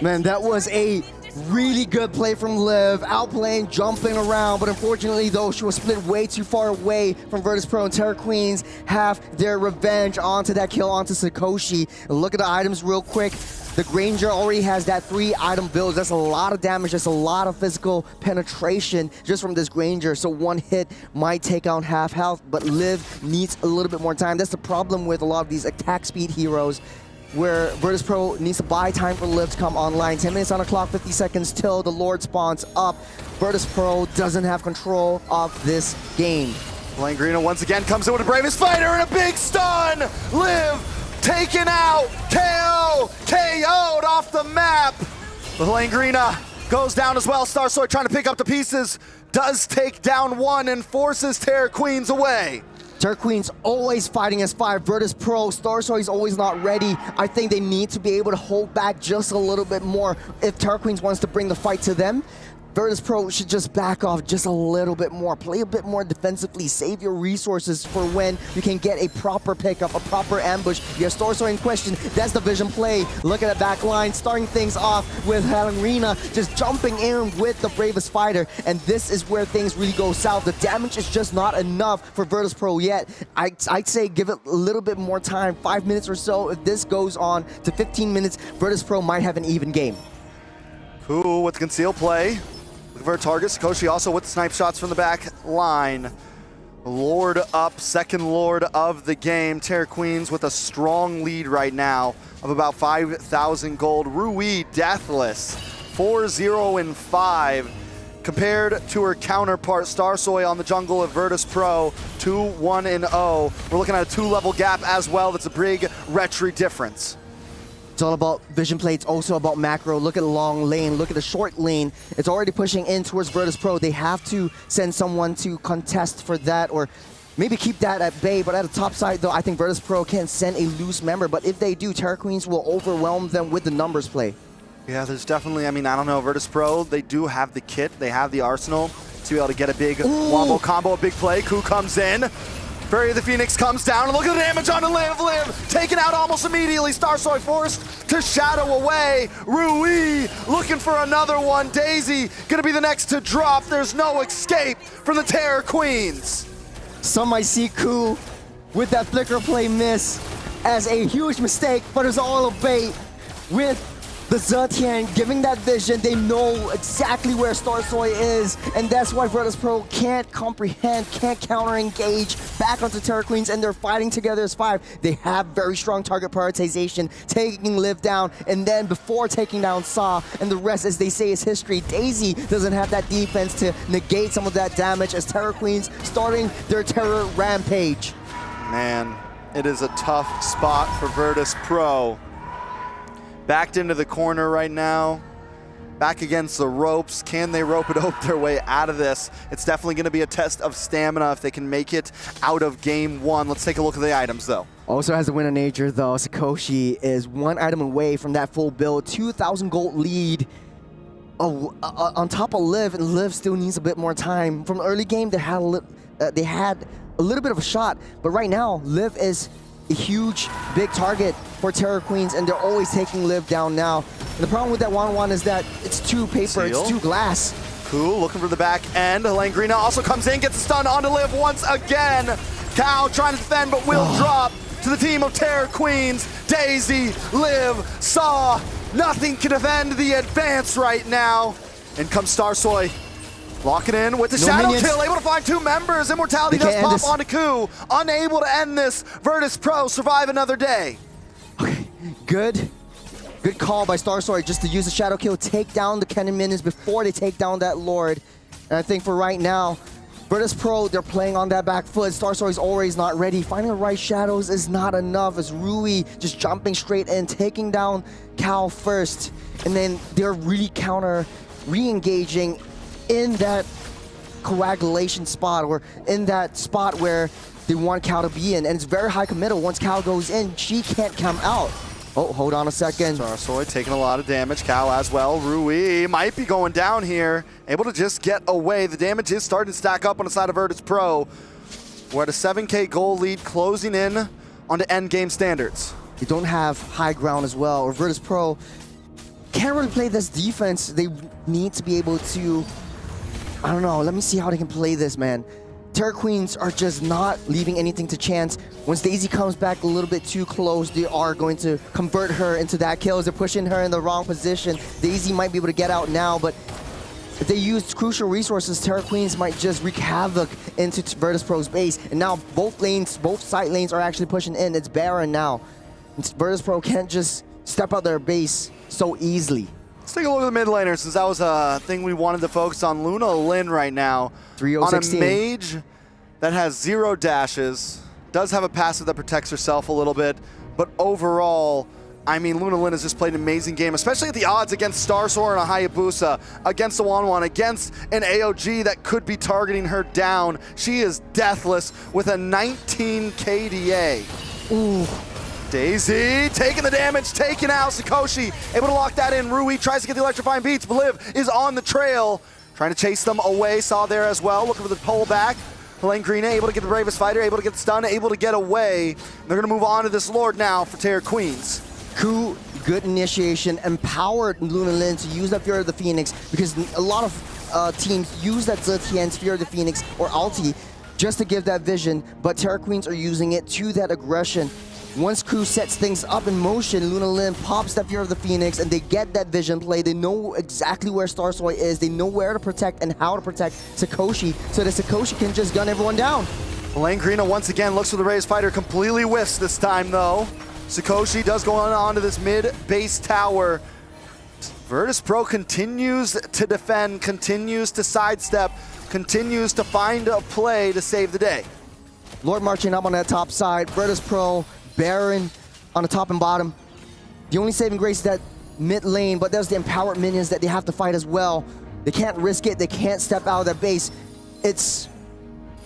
Man, that was a really good play from Liv, outplaying, jumping around, but unfortunately though, she was split way too far away from Virtus Pro, and Terra Queens have their revenge onto that kill onto Sakoshi. Look at the items real quick. The Granger already has that 3-item build. That's a lot of damage. That's a lot of physical penetration just from this Granger. So one hit might take out half health, but Liv needs a little bit more time. That's the problem with a lot of these attack speed heroes, where Virtus.pro needs to buy time for Liv to come online. 10 minutes on the clock, 50 seconds till the Lord spawns up. Virtus.pro doesn't have control of this game. Langrina once again comes in with the bravest fighter and a big stun. Liv taken out, KO'd off the map. The Langrina goes down as well. Starsoy trying to pick up the pieces, does take down one and forces Terror Queens away. Terror Queens always fighting as 5. Virtus.pro, Starsoy is always not ready. I think they need to be able to hold back just a little bit more. If Terror Queens wants to bring the fight to them, Virtus.pro should just back off just a little bit more. Play a bit more defensively. Save your resources for when you can get a proper pickup, a proper ambush. You have Starsoy in question. That's the vision play. Look at the back line, starting things off with Langrina just jumping in with the bravest fighter. And this is where things really go south. The damage is just not enough for Virtus.pro yet. I'd say give it a little bit more time, 5 minutes or so. If this goes on to 15 minutes, Virtus.pro might have an even game. Cool with the conceal play. For target, Sakoshi also with the snipe shots from the back line. Lord up, second Lord of the game. Terror Queens with a strong lead right now of about 5,000 gold. Rui deathless, 4-0-5. Compared to her counterpart, Starsoy on the jungle of Virtus.pro, 2-1-0. We're looking at a 2-level gap as well. That's a big retry difference. It's all about vision play. It's also about macro. Look at the long lane. Look at the short lane. It's already pushing in towards Virtus.pro. They have to send someone to contest for that, or maybe keep that at bay. But at the top side, though, I think Virtus.pro can send a loose member. But if they do, Terror Queens will overwhelm them with the numbers play. Yeah, there's definitely, I mean, I don't know, Virtus.pro, they do have the kit. They have the arsenal to be able to get a big wombo combo, a big play. Ku comes in. Fury of the Phoenix comes down, and look at the damage on the Liv, taken out almost immediately. Starsoy forced to shadow away. Rui looking for another one. Daisy gonna be the next to drop. There's no escape from the Terror Queens. Some might see Ku with that flicker play miss as a huge mistake, but it's all a bait. With the Zetian giving that vision, they know exactly where Starsoy is, and that's why Virtus.pro can't comprehend, can't counter-engage back onto Terror Queens, and they're fighting together as 5. They have very strong target prioritization, taking Liv down, and then before taking down Saw, and the rest, as they say, is history. Daisy doesn't have that defense to negate some of that damage as Terror Queens starting their terror rampage. Man, it is a tough spot for Virtus.pro. Backed into the corner right now, back against the ropes. Can they rope their way out of this? It's definitely going to be a test of stamina if they can make it out of game 1. Let's take a look at the items, though. Also has the win of nature, though. Sakoshi is 1 item away from that full build. 2,000 gold lead on top of Liv, and Liv still needs a bit more time. From the early game, they had a little bit of a shot, but right now, Liv is a huge, big target for Terror Queens, and they're always taking Liv down now. And the problem with that 1-1 is that it's too paper, it's too glass. Cool, looking for the back end. Langrina also comes in, gets a stun onto Liv once again. Cal trying to defend, but will drop to the team of Terror Queens. Daisy, Liv, Saw, nothing can defend the advance right now. And comes Starsoy. Locking in with the shadow kill, able to find 2 members. Immortality does pop onto Ku. Unable to end this. Virtus.pro survive another day. Okay, good call by Starsoy just to use the shadow kill, take down the Kennen minions before they take down that Lord. And I think for right now, Virtus.pro, they're playing on that back foot. Starsoy is always not ready. Finding the right shadows is not enough as Rui just jumping straight in, taking down Cal first. And then they're really re-engaging in that coagulation spot, or in that spot where they want Cal to be in, and it's very high committal. Once Cal goes in, she can't come out. Oh, hold on a second. Starsoy taking a lot of damage, Cal as well. Rui might be going down here, able to just get away. The damage is starting to stack up on the side of Virtus.pro. We're at a 7K goal lead, closing in onto end game standards. They don't have high ground as well, or Virtus.pro can't really play this defense. They need to be able to, I don't know, let me see how they can play this, man. Terror Queens are just not leaving anything to chance. Once Daisy comes back a little bit too close, they are going to convert her into that kill. They're pushing her in the wrong position. Daisy might be able to get out now, but if they use crucial resources, Terror Queens might just wreak havoc into Virtus.pro's base. And now both lanes, both side lanes are actually pushing in. It's Baron now. Virtus.pro can't just step out their base so easily. Let's take a look at the mid laner, since that was a thing we wanted to focus on. Luna Lin right now 3-0-16. on a mage that has 0 dashes, does have a passive that protects herself a little bit, but overall, I mean, Luna Lin has just played an amazing game, especially at the odds against Starsor and a Hayabusa, against a Wanwan, against an AOG that could be targeting her down. She is deathless with a 19 KDA. Ooh. Daisy taking the damage, taking out Sakoshi, able to lock that in. Rui tries to get the electrifying beats, but Liv is on the trail, trying to chase them away. Saw there as well, looking for the pull back. Helene Green able to get the bravest fighter, able to get the stun, able to get away. They're gonna move on to this Lord now for Terror Queens. Coup, good initiation, empowered Luna Lin to use that Fury of the Phoenix, because a lot of teams use that Zetian's Fury of the Phoenix or ulti just to give that vision, but Terror Queens are using it to that aggression. Once Crew sets things up in motion, Luna Lin pops that Fury of the Phoenix and they get that vision play. They know exactly where Starsoy is. They know where to protect and how to protect Sakoshi so that Sakoshi can just gun everyone down. Helene Green once again looks for the raised fighter, completely whiffs this time though. Sakoshi does go on to this mid base tower. Virtus.pro continues to defend, continues to sidestep, continues to find a play to save the day. Lord marching up on that top side. Virtus.pro, Baron on the top and bottom. The only saving grace is that mid lane, but there's the empowered minions that they have to fight as well. They can't risk it. They can't step out of that base. It's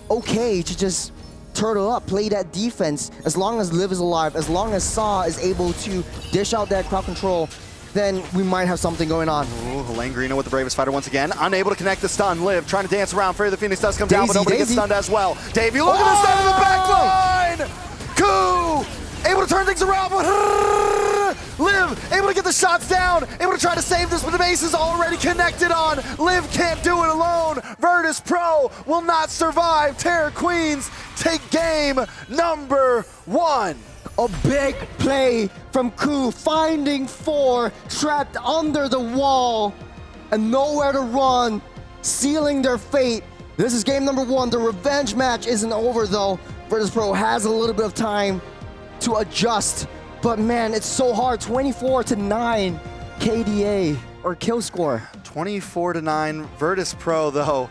okay to just turtle up, play that defense. As long as Liv is alive, as long as Saw is able to dish out that crowd control, then we might have something going on. Ooh, Helene Green with the bravest fighter once again. Unable to connect the stun. Liv trying to dance around. Fury of the Phoenix does come down, but nobody gets stunned as well. Davey, look at the stun in the back line! Coup! Able to turn things around, but Liv able to get the shots down, able to try to save this, but the base is already connected on. Liv can't do it alone. Virtus.pro will not survive. Terror Queens take game number 1. A big play from Coup, finding 4 trapped under the wall and nowhere to run, sealing their fate. This is game number 1. The revenge match isn't over though. Virtus.pro has a little bit of time to adjust, but man, it's so hard. 24-9 KDA or kill score. 24-9. Virtus.pro though,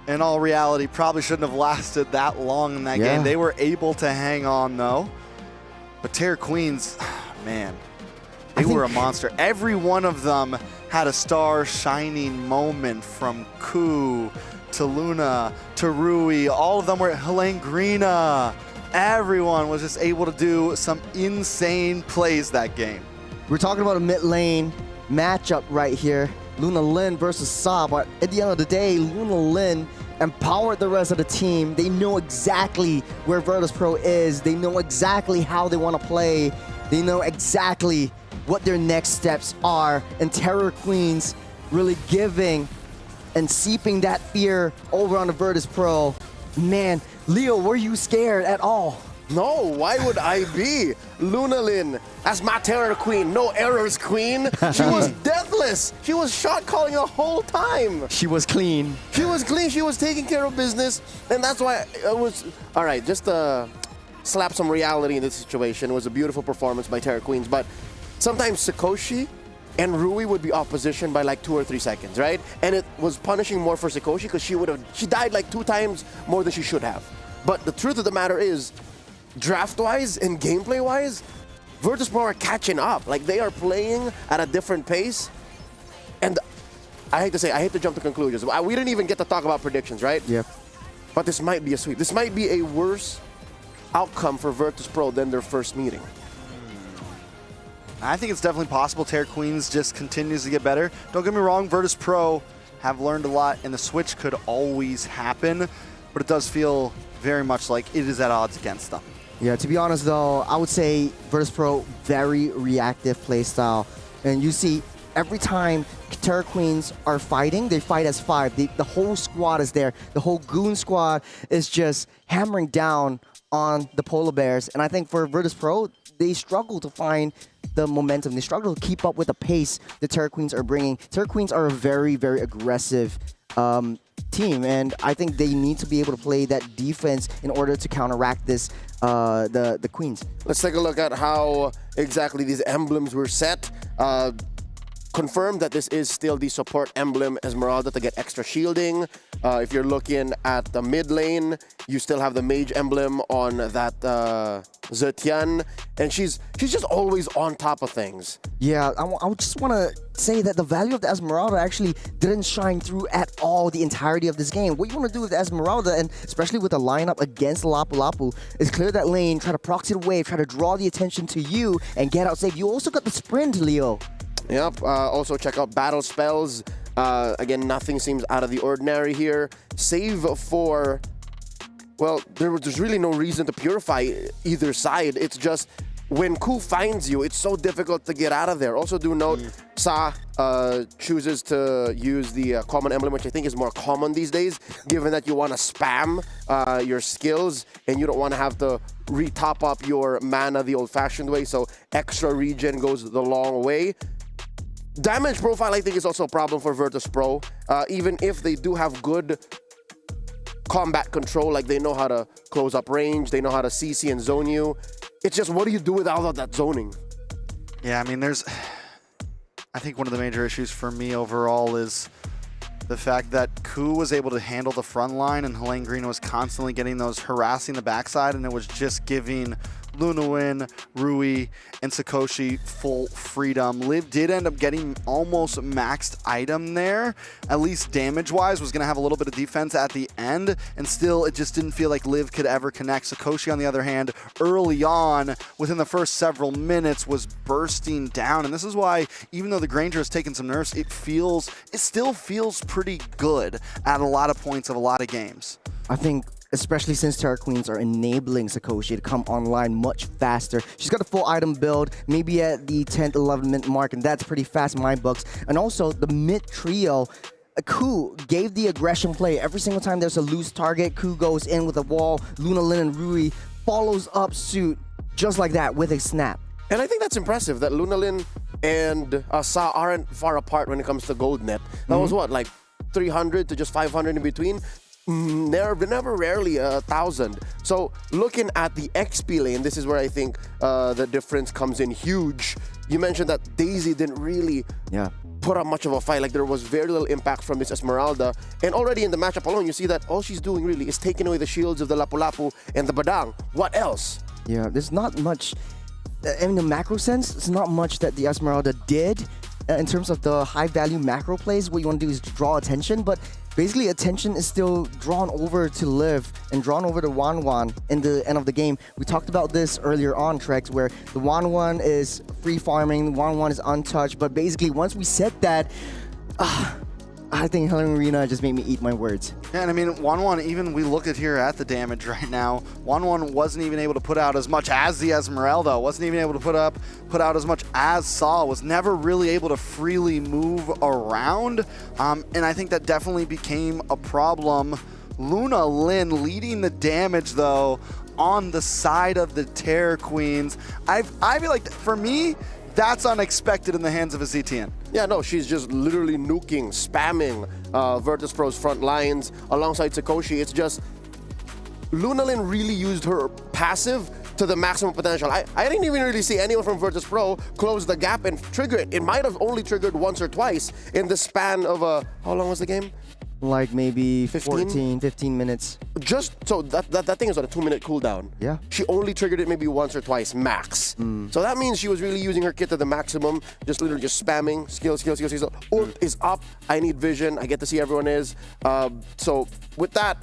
in all reality, probably shouldn't have lasted that long in that game. They were able to hang on though. But Terror Queens, man, they were a monster. Every one of them had a star shining moment, from Coup to Luna to Rui. All of them were Helene Greena. Everyone was just able to do some insane plays that game. We're talking about a mid lane matchup right here. Luna Lin versus Sa, but at the end of the day, Luna Lin empowered the rest of the team. They know exactly where Virtus.pro is. They know exactly how they want to play. They know exactly what their next steps are. And Terror Queens really giving and seeping that fear over on the Virtus.pro. Man, Leo, were you scared at all? No, why would I be? Luna Lin, that's my Terror Queen, no errors queen. She was deathless. She was shot calling the whole time. She was clean. She was clean, she was taking care of business, and that's why it was, all right, just to slap some reality in this situation. It was a beautiful performance by Terror Queens, but sometimes Sakoshi and Rui would be opposition by like 2 or 3 seconds, right? And it was punishing more for Sakoshi because she died like 2 times more than she should have. But the truth of the matter is, draft-wise and gameplay-wise, Virtus.pro are catching up. Like, they are playing at a different pace. And I hate to say, I hate to jump to conclusions. We didn't even get to talk about predictions, right? Yep. But this might be a sweep. This might be a worse outcome for Virtus.pro than their first meeting. I think it's definitely possible. Terror Queens just continues to get better. Don't get me wrong, Virtus.pro have learned a lot, and the switch could always happen, but it does feel very much like it is at odds against them. Yeah, to be honest though, I would say Virtus.pro, very reactive playstyle. And you see, every time Terror Queens are fighting, they fight as 5. The whole squad is there. The whole Goon squad is just hammering down on the Polar Bears. And I think for Virtus Pro, they struggle to find the momentum. They struggle to keep up with the pace the Terror Queens are bringing. Terror Queens are a very, very aggressive team, and I think they need to be able to play that defense in order to counteract this, the Queens. Let's take a look at how exactly these emblems were set. Confirmed that this is still the support emblem Esmeralda to get extra shielding. If you're looking at the mid lane, you still have the mage emblem on that Zetian, and she's just always on top of things. Yeah, I would just want to say that the value of the Esmeralda actually didn't shine through at all the entirety of this game. What you want to do with the Esmeralda, and especially with the lineup against Lapu Lapu, is clear that lane, try to proxy the wave, try to draw the attention to you, and get out safe. You also got the sprint, Leo. Yep, also check out battle spells. Again, nothing seems out of the ordinary here. Save for, well, there's really no reason to purify either side. It's just when Ku finds you, it's so difficult to get out of there. Also do note, Sa chooses to use the common emblem, which I think is more common these days, given that you want to spam your skills and you don't want to have to re-top up your mana the old-fashioned way, so extra regen goes the long way. Damage profile, I think, is also a problem for Virtus Pro. Even if they do have good combat control, like they know how to close up range, they know how to CC and zone you. It's just, what do you do with all of that zoning? Yeah, I mean, I think one of the major issues for me overall is the fact that Ku was able to handle the front line and Helene Green was constantly getting those harassing the backside, and it was just giving Lunawin, Rui, and Sakoshi full freedom. Liv did end up getting almost maxed item there, at least damage-wise, was going to have a little bit of defense at the end, and still it just didn't feel like Liv could ever connect. Sakoshi, on the other hand, early on, within the first several minutes, was bursting down, and this is why, even though the Granger has taken some nerfs, it still feels pretty good at a lot of points of a lot of games. I think, especially since Terror Queens are enabling Sakoshi to come online much faster. She's got a full item build, maybe at the 10th, 11th minute mark, and that's pretty fast in my books. And also, the mid trio, Ku gave the aggression play. Every single time there's a loose target, Ku goes in with a wall. Luna, Lin, and Rui follows up suit just like that with a snap. And I think that's impressive that Lunalin and Sa aren't far apart when it comes to gold net. That was what, like 300 to just 500 in between? Never rarely 1,000. So looking at the XP lane, this is where I think the difference comes in huge. You mentioned that Daisy didn't really put up much of a fight. Like, there was very little impact from this Esmeralda. And already in the matchup alone, you see that all she's doing really is taking away the shields of the Lapu Lapu and the Badang. What else? Yeah, there's not much, in the macro sense, it's not much that the Esmeralda did in terms of the high-value macro plays. What you want to do is draw attention, but basically attention is still drawn over to Liv and drawn over to Wanwan in the end of the game. We talked about this earlier on, Trex, where the Wanwan is free farming, Wanwan is untouched, but basically once we said that, I think Helen Marina just made me eat my words. Yeah, and I mean, Wanwan, even we look at here at the damage right now, Wanwan wasn't even able to put out as much as the Esmeralda, wasn't even able to put out as much as Saw, was never really able to freely move around, and I think that definitely became a problem. Luna Lin leading the damage, though, on the side of the Terror Queens. I feel like, for me, that's unexpected in the hands of a ZTN. Yeah, no, she's just literally nuking, spamming Virtus Pro's front lines alongside Sakoshi. It's just Lunalin really used her passive to the maximum potential. I didn't even really see anyone from Virtus Pro close the gap and trigger it. It might have only triggered once or twice in the span of how long was the game? Like maybe 15 minutes. Just so that thing is on a 2-minute cooldown. Yeah. She only triggered it maybe once or twice max. So that means she was really using her kit to the maximum, just literally just spamming skill. Ult is up. I need vision. I get to see everyone is. So with that,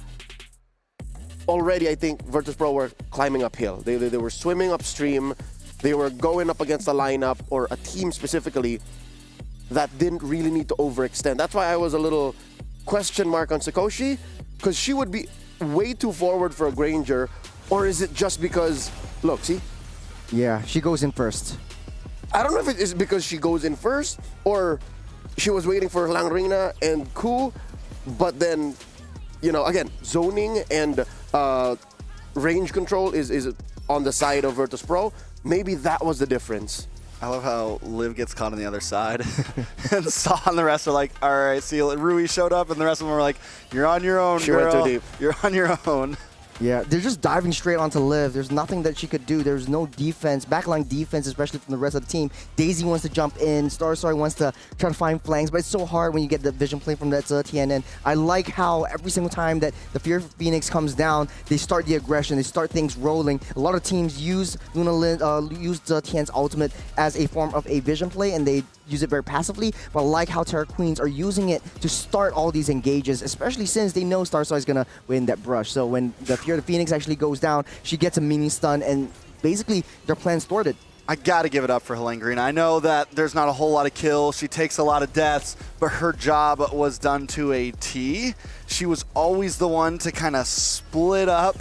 already I think Virtus Pro were climbing uphill. They were swimming upstream. They were going up against a lineup or a team specifically that didn't really need to overextend. That's why I was a little question mark on Sakoshi, because she would be way too forward for a Granger, or is it just because, look, see? Yeah, she goes in first. I don't know if it is because she goes in first, or she was waiting for Langrina and Ku, but then, you know, again, zoning and range control is on the side of Virtus Pro. Maybe that was the difference. I love how Liv gets caught on the other side and Saw and the rest are like, all right, see, Rui showed up and the rest of them were like, you're on your own, She girl. went too deep. You're on your own. Yeah, they're just diving straight onto Liv. There's nothing that she could do. There's no defense, backline defense, especially from the rest of the team. Daisy wants to jump in. Starsoi wants to try to find flanks, but it's so hard when you get the vision play from that Zetian. And I like how every single time that the Fear Phoenix comes down, they start the aggression, they start things rolling. A lot of teams use use Zetian's ultimate as a form of a vision play, and they use it very passively, but I like how Terra Queens are using it to start all these engages, especially since they know Starsoi is going to win that brush. So when the Fear of the Phoenix actually goes down, she gets a mini stun, and basically their plan's thwarted. I gotta give it up for Helene Green. I know that there's not a whole lot of kills, she takes a lot of deaths, but her job was done to a T. She was always the one to kind of split up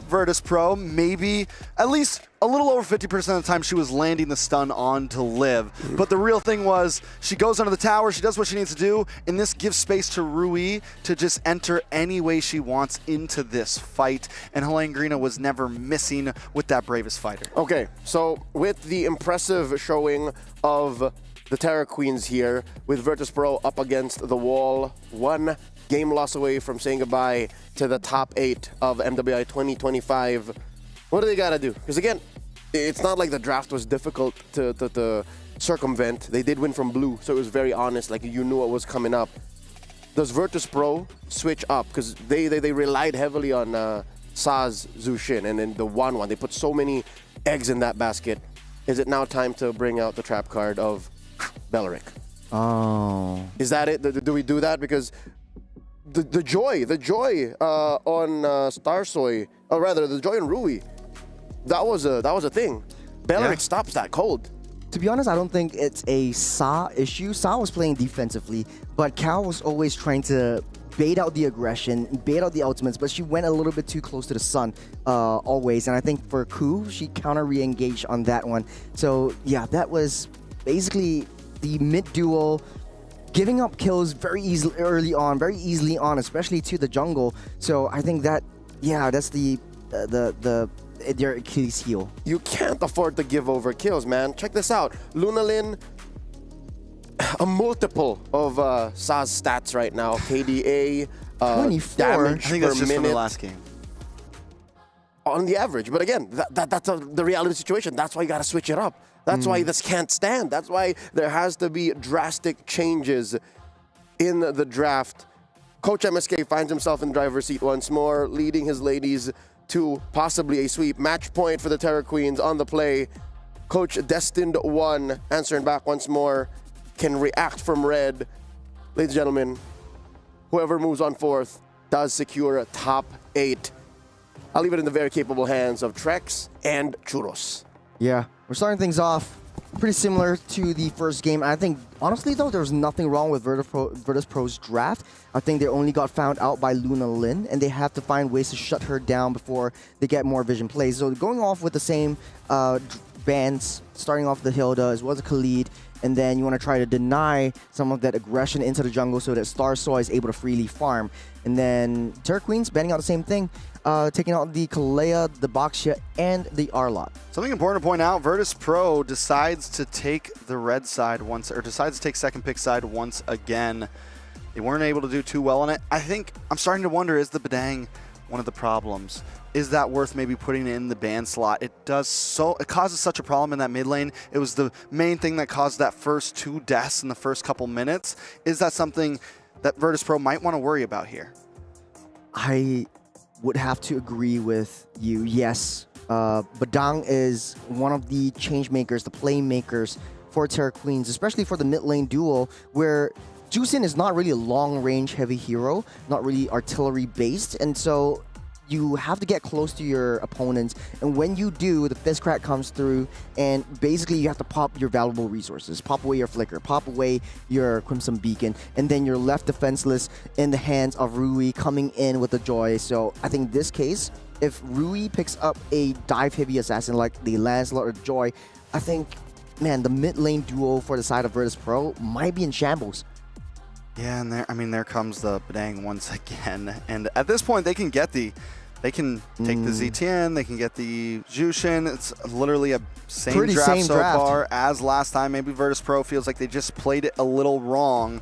Virtus Pro. Maybe at least a little over 50% of the time she was landing the stun on to Liv. But the real thing was she goes under the tower, she does what she needs to do, and this gives space to Rui to just enter any way she wants into this fight. And Helene Green was never missing with that bravest fighter. Okay, so with the impressive showing of the Terra Queens here, with Virtus Pro up against the wall, one game loss away from saying goodbye to the top 8 of MWI 2025. What do they gotta do? Because again, it's not like the draft was difficult to circumvent. They did win from blue, so it was very honest, like you knew what was coming up. Does Virtus Pro switch up? Because they relied heavily on Saz Zushin and then the 1-1. They put so many eggs in that basket. Is it now time to bring out the trap card of Belleric? Oh. Is that it? Do we do that? Because the joy on Starsoi, or rather the joy on Rui, that was a thing. Belleric stops that cold. To be honest, I don't think it's a Sa issue. Sa was playing defensively, but Cal was always trying to bait out the aggression, bait out the ultimates, but she went a little bit too close to the sun always. And I think for Ku, she counter re-engaged on that one. So yeah, that was basically the mid-duel, giving up kills very easily early on, very easily on, especially to the jungle. So I think that, yeah, that's their Achilles heel. You can't afford to give over kills, man. Check this out. Lunalin, a multiple of Saz stats right now. KDA, 24. damage I think per that's just minute from the last game. on the average. But again, that's the reality situation. That's why you got to switch it up. That's why this can't stand. That's why there has to be drastic changes in the draft. Coach MSK finds himself in the driver's seat once more, leading his ladies to possibly a sweep. Match point for the Terra Queens on the play. Coach Destined One answering back once more. Can react from red. Ladies and gentlemen, whoever moves on fourth does secure a top 8. I'll leave it in the very capable hands of Trex and Churros. Yeah, we're starting things off pretty similar to the first game. I think, honestly, though, there was nothing wrong with Virtus Pro's draft. I think they only got found out by Luna Lin, and they have to find ways to shut her down before they get more vision plays. So going off with the same bands, starting off the Hilda as well as Khalid, and then you want to try to deny some of that aggression into the jungle so that Starsoi is able to freely farm. And then Terra Queens banning out the same thing, taking out the Kalea, the Boxia, and the Arlot. Something important to point out, Virtus Pro decides to take the red side once, or decides to take second pick side once again. They weren't able to do too well on it. I think I'm starting to wonder, is the Badang one of the problems? Is that worth maybe putting it in the ban slot? It causes such a problem in that mid lane. It was the main thing that caused that first 2 deaths in the first couple minutes. Is that something that Virtus Pro might want to worry about here? I would have to agree with you, yes. Badang is one of the change makers, the play makers for Terra Queens, especially for the mid lane duel, where Jusin is not really a long-range heavy hero, not really artillery-based, and so you have to get close to your opponents, and when you do, the Fist Crack comes through, and basically you have to pop your valuable resources, pop away your Flicker, pop away your Crimson Beacon, and then you're left defenseless in the hands of Rui coming in with the Joy. So I think this case, if Rui picks up a dive-heavy assassin like the Lancelot or Joy, I think man, the mid lane duo for the side of Virtus Pro might be in shambles. Yeah, and there comes the Badang once again. And at this point, they can take the ZTN, they can get the Jushin. It's literally a same draft so far as last time. Maybe Virtus Pro feels like they just played it a little wrong.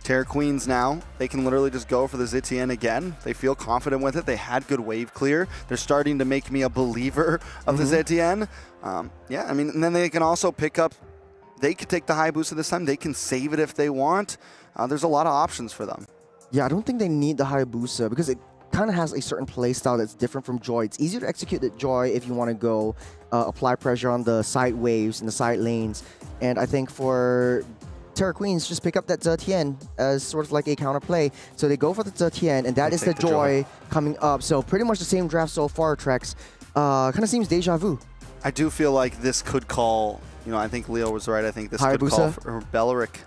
Terra Queens now, they can literally just go for the ZTN again. They feel confident with it. They had good wave clear. They're starting to make me a believer of the ZTN. Yeah, I mean, and then they can also pick up, they could take the Hayabusa this time. They can save it if they want. There's a lot of options for them. Yeah, I don't think they need the Hayabusa because it kind of has a certain play style that's different from Joy. It's easier to execute the Joy if you want to go apply pressure on the side waves and the side lanes. And I think for Terra Queens, just pick up that Zetian as sort of like a counterplay. So they go for the Zetian, and that is the Joy coming up. So pretty much the same draft so far, Trex. Kind of seems deja vu. I do feel like this could call, you know, I think Leo was right. I think this could call for Beleric.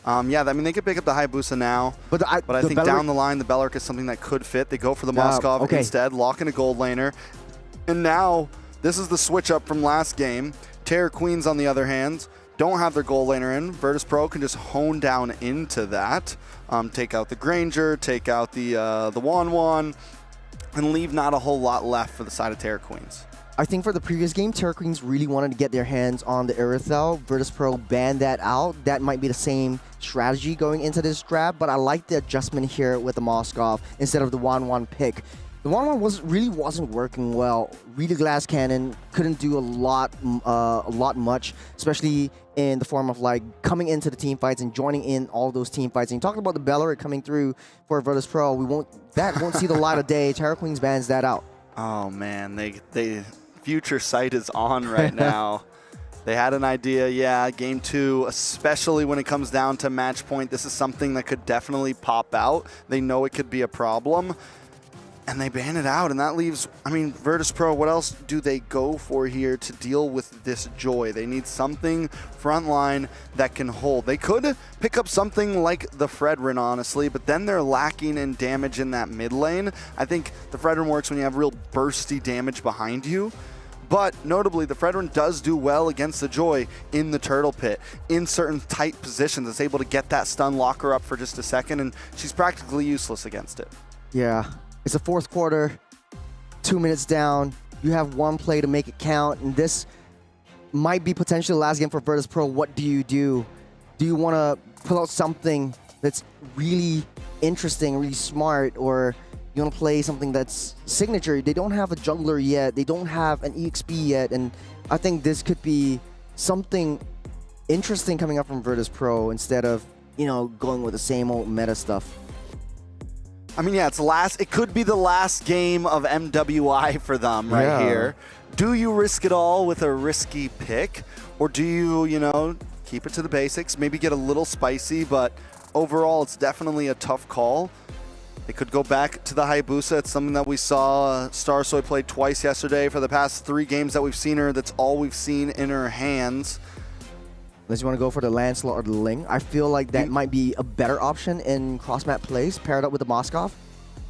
Yeah, I mean, they could pick up the Hayabusa now, but I think Beleric, down the line, the Beleric is something that could fit. They go for the Moskov instead, lock in a gold laner. And now, this is the switch up from last game. Terra Queens, on the other hand, don't have their gold laner in. Virtus Pro can just hone down into that. Take out the Granger, take out the Wan, and leave not a whole lot left for the side of Terra Queens. I think for the previous game, Terra Queens really wanted to get their hands on the Irithel. Virtus Pro banned that out. That might be the same strategy going into this draft, but I like the adjustment here with the Moskov instead of the Wan pick. The Wan really wasn't working well. Really Glass Cannon couldn't do a lot much, especially in the form of like coming into the team fights and joining in all those team fights. And talking about the Beleric coming through for Virtus Pro, won't see the light of day. Terra Queens bans that out. Oh man, they future sight is on right now. They had an idea, yeah, game 2, especially when it comes down to match point. This is something that could definitely pop out. They know it could be a problem, and they ban it out, and that leaves, I mean, Virtus Pro, what else do they go for here to deal with this Joy? They need something frontline that can hold. They could pick up something like the Fredrin, honestly, but then they're lacking in damage in that mid lane. I think the Fredrin works when you have real bursty damage behind you. But notably, the Fredrin does do well against the Joy in the Turtle Pit, in certain tight positions. It's able to get that stun, lock her up for just a second, and she's practically useless against it. Yeah, it's the fourth quarter, 2 minutes down. You have one play to make it count, and this might be potentially the last game for Virtus Pro. What do you do? Do you want to pull out something that's really interesting, really smart, or you want to play something that's signature? They don't have a jungler yet. They don't have an EXP yet. And I think this could be something interesting coming up from Virtus Pro instead of, you know, going with the same old meta stuff. I mean, yeah, it could be the last game of MWI for them here. Do you risk it all with a risky pick? Or do you, you know, keep it to the basics, maybe get a little spicy, but overall it's definitely a tough call. They could go back to the Hayabusa. It's something that we saw Starsoy played twice yesterday. For the past 3 games that we've seen her, that's all we've seen in her hands. Unless you want to go for the Lancelot or the Ling. I feel like that might be a better option in cross-map plays, paired up with the Moskov.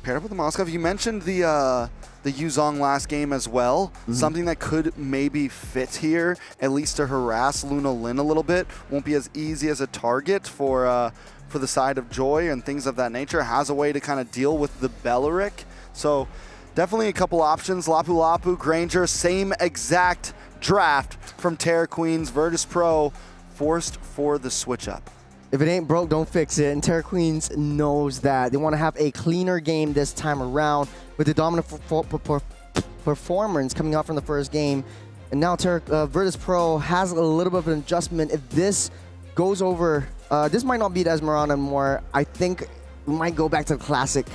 Paired up with the Moskov. You mentioned the Yuzong last game as well. Something that could maybe fit here, at least to harass Luna Lin a little bit. Won't be as easy as a target for the side of Joy and things of that nature. Has a way to kind of deal with the Beleric. So definitely a couple options. Lapu Lapu, Granger, same exact draft from Terra Queens. Virtus Pro forced for the switch up. If it ain't broke, don't fix it. And Terra Queens knows that. They want to have a cleaner game this time around with the dominant performance coming out from the first game. And now Virtus Pro has a little bit of an adjustment. If this goes over, this might not be Esmeralda anymore. I think we might go back to the classic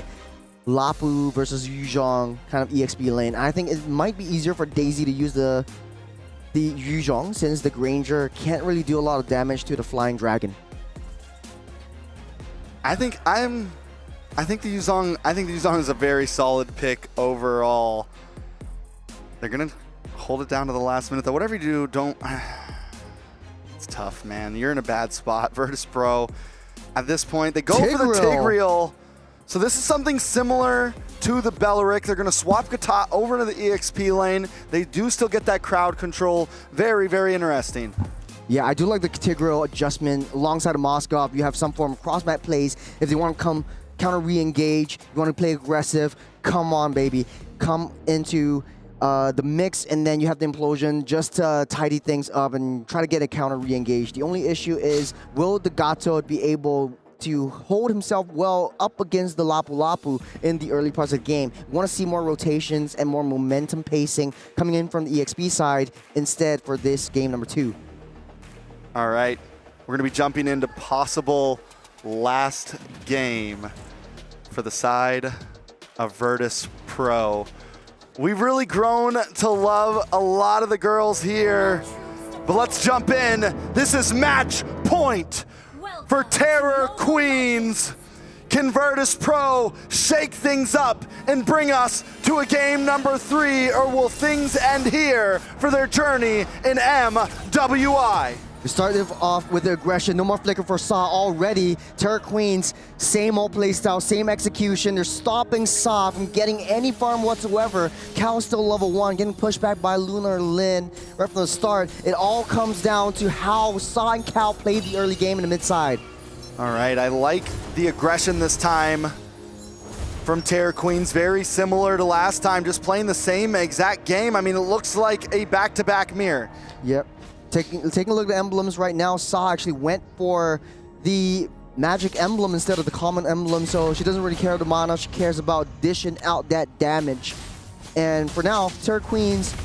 Lapu versus Yuzhong kind of EXP lane. I think it might be easier for Daisy to use the Yuzhong since the Granger can't really do a lot of damage to the Flying Dragon. I think the Yuzhong is a very solid pick overall. They're gonna hold it down to the last minute though. Whatever you do, don't. It's tough, man. You're in a bad spot. Virtus Pro, at this point, they go for the Tigreal. So this is something similar to the Beleric. They're going to swap Kata over to the EXP lane. They do still get that crowd control. Very, very interesting. Yeah, I do like the integral adjustment alongside of Moskov. You have some form of cross-mat plays. If they want to come counter re-engage, you want to play aggressive, come on, baby. Come into the mix, and then you have the implosion just to tidy things up and try to get a counter re-engage. The only issue is, will the Gato be able to hold himself well up against the Lapu Lapu in the early parts of the game? We want to see more rotations and more momentum pacing coming in from the EXP side instead for this game number 2. All right, we're going to be jumping into possible last game for the side of Virtus Pro. We've really grown to love a lot of the girls here, but let's jump in. This is match point for Terror Queens. Can Virtus Pro shake things up and bring us to a game number 3, or will things end here for their journey in MWI? We started off with the aggression, no more flicker for Sa already. Terror Queens, same old playstyle, same execution. They're stopping Sa from getting any farm whatsoever. Cal still level 1, getting pushed back by Lunar Lin right from the start. It all comes down to how Sa and Cal played the early game in the mid side. All right, I like the aggression this time from Terror Queens. Very similar to last time, just playing the same exact game. I mean, it looks like a back-to-back mirror. Yep. Taking a look at the emblems right now, Sa actually went for the magic emblem instead of the common emblem, so she doesn't really care about the mana, she cares about dishing out that damage. And for now, Terror Queens,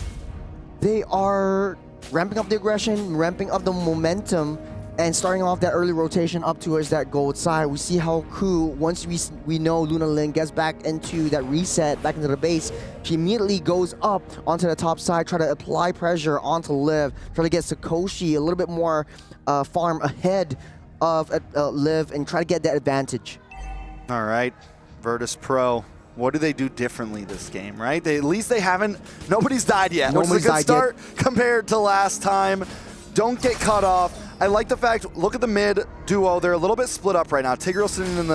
they are ramping up the aggression, ramping up the momentum, and starting off that early rotation up towards that gold side. We see how Ku, once we know Luna Lin gets back into that reset, back into the base, she immediately goes up onto the top side, try to apply pressure onto Liv, try to get Sakoshi a little bit more farm ahead of Liv and try to get that advantage. All right, Virtus Pro. What do they do differently this game, right? At least they haven't, nobody's died yet, which is a good start compared to last time. Don't get cut off. I like the fact, look at the mid duo. They're a little bit split up right now. Tigreal sitting in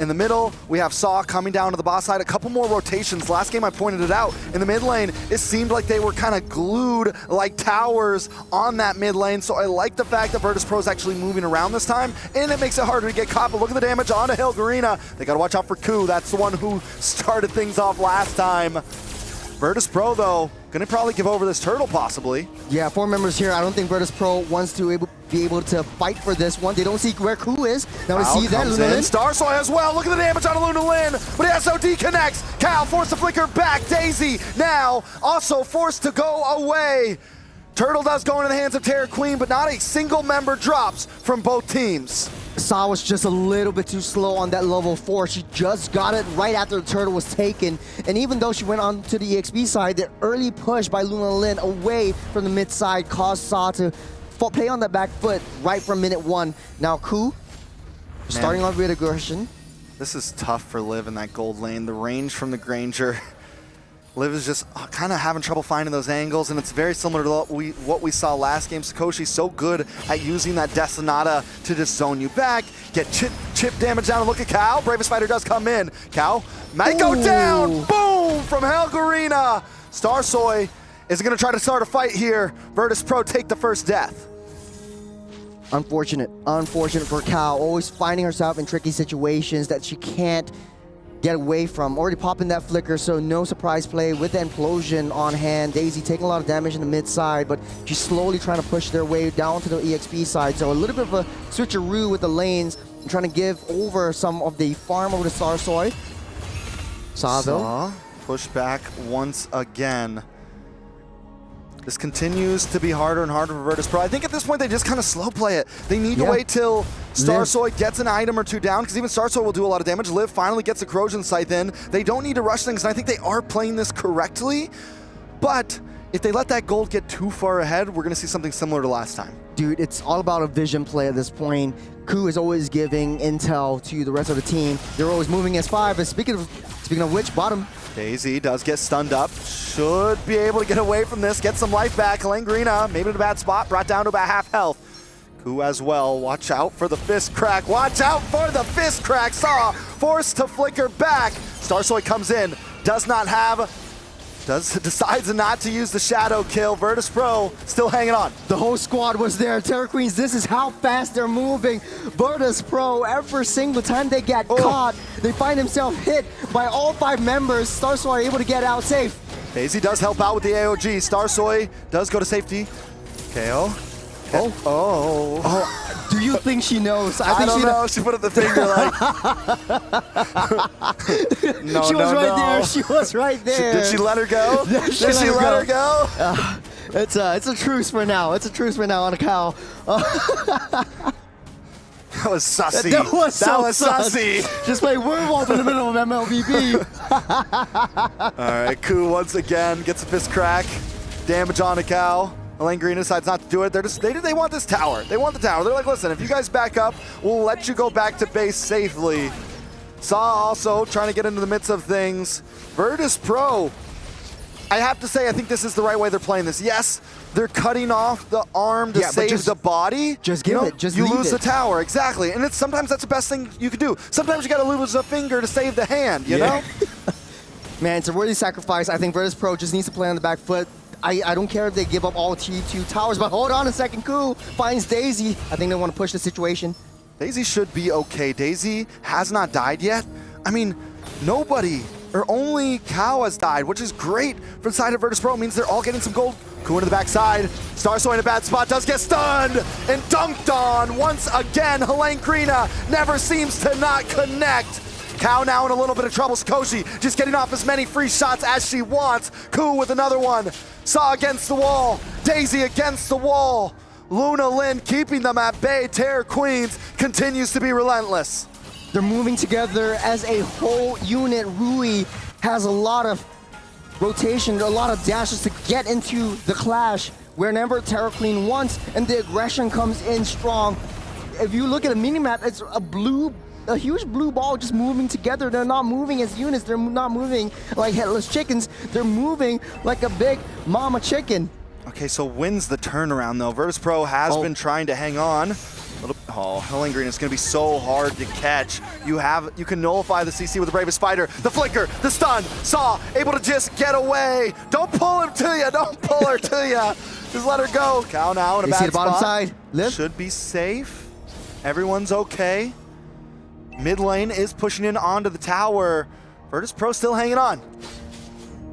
the middle. We have Saw coming down to the boss side. A couple more rotations. Last game I pointed it out. In the mid lane, it seemed like they were kind of glued like towers on that mid lane. So I like the fact that Virtus Pro is actually moving around this time, and it makes it harder to get caught. But look at the damage onto Helgarina. They got to watch out for Ku. That's the one who started things off last time. Virtus Pro, though, gonna probably give over this turtle, possibly. Yeah, 4 members here. I don't think Virtus Pro wants to be able to fight for this one. They don't see where Ku is. Now we see that Luna Lin. Starsoy as well. Look at the damage on Luna Lin, but he SOD connects. Cal forced to flicker back. Daisy now also forced to go away. Turtle does go into the hands of Terror Queen, but not a single member drops from both teams. Sa was just a little bit too slow on that level 4. She just got it right after the turtle was taken. And even though she went on to the EXP side, the early push by Luna Lin away from the mid side caused Sa to play on that back foot right from minute 1. Now Ku, starting off with aggression. This is tough for Liv in that gold lane. The range from the Granger. Liv is just kind of having trouble finding those angles, and it's very similar to what we saw last game. Sakoshi's so good at using that Detonata to just zone you back, get chip damage down, and look at Cal. Bravest Fighter does come in. Cal might go down. Boom from Helgarina. Starsoy is going to try to start a fight here. Virtus Pro take the first death. Unfortunate for Cal, always finding herself in tricky situations that she can't get away from. Already popping that flicker, so no surprise play with the implosion on hand. Daisy taking a lot of damage in the mid side, but she's slowly trying to push their way down to the EXP side. So a little bit of a switcheroo with the lanes and trying to give over some of the farm over to Starsoy. Saw push back once again. This continues to be harder and harder for Virtus Pro. I think at this point they just kind of slow play it. They need to wait till Starsoy gets an item or 2 down, because even Starsoy will do a lot of damage. Liv finally gets a Corrosion Scythe in. They don't need to rush things, and I think they are playing this correctly. But if they let that gold get too far ahead, we're going to see something similar to last time. Dude, it's all about a vision play at this point. Ku is always giving intel to the rest of the team. They're always moving as 5. And speaking of which, bottom. Daisy does get stunned up. Should be able to get away from this, get some life back. Helgarina, maybe in a bad spot, brought down to about half health. Ku as well, watch out for the fist crack. Watch out for the fist crack. Saw forced to flicker back. Starsoy comes in, does not have decides not to use the shadow kill. Virtus Pro still hanging on. The whole squad was there. Terror Queens, this is how fast they're moving. Virtus Pro, every single time they get caught, they find themselves hit by all 5 members. Starsoy are able to get out safe. Daisy does help out with the AOG. Starsoy does go to safety. KO. Do you think she knows? I don't know. She put up the finger like. No, she was right there. She was right there. Did she let her go? Did she let her go? It's a truce for now. It's a truce for now on a cow. That was sussy. That was sussy. Just play Werewolf in the middle of MLBB. All right, Ku once again gets a fist crack. Damage on a cow. Elaine Green decides not to do it. They want this tower. They want the tower. They're like, listen, if you guys back up, we'll let you go back to base safely. Saw also trying to get into the midst of things. Virtus Pro, I have to say, I think this is the right way they're playing this. Yes, they're cutting off the arm to save the body. Just give it. Just you leave lose it. the tower, exactly. And sometimes that's the best thing you could do. Sometimes you got to lose a finger to save the hand, you know? Man, it's a worthy sacrifice. I think Virtus Pro just needs to play on the back foot. I don't care if they give up all T2 towers, but hold on a second. Ku finds Daisy. I think they want to push the situation. Daisy should be okay. Daisy has not died yet. I mean, nobody or only Cow has died, which is great for the side of Virtus Pro. It means they're all getting some gold. Ku into the backside. Starsoy in a bad spot, does get stunned and dunked on once again. Helene Krina never seems to not connect. Cow now in a little bit of trouble. Sakoshi just getting off as many free shots as she wants. Ku with another one. Saw against the wall. Daisy against the wall. Luna Lin keeping them at bay. Terror Queens continues to be relentless. They're moving together as a whole unit. Rui has a lot of rotation, a lot of dashes to get into the clash whenever Terror Queen wants, and the aggression comes in strong. If you look at a minimap, it's a huge blue ball just moving together. They're not moving as units. They're not moving like headless chickens. They're moving like a big mama chicken. Okay, so wins the turnaround though. Virtus Pro has been trying to hang on. Helene Green is going to be so hard to catch. You can nullify the CC with the Bravest Spider. The flicker, the stun, Saw able to just get away. Don't pull him to you. Don't pull her to you. Just let her go. Cow now in a bad see the bottom spot. side. Liv should be safe. Everyone's okay. Mid lane is pushing in onto the tower. Virtus Pro still hanging on.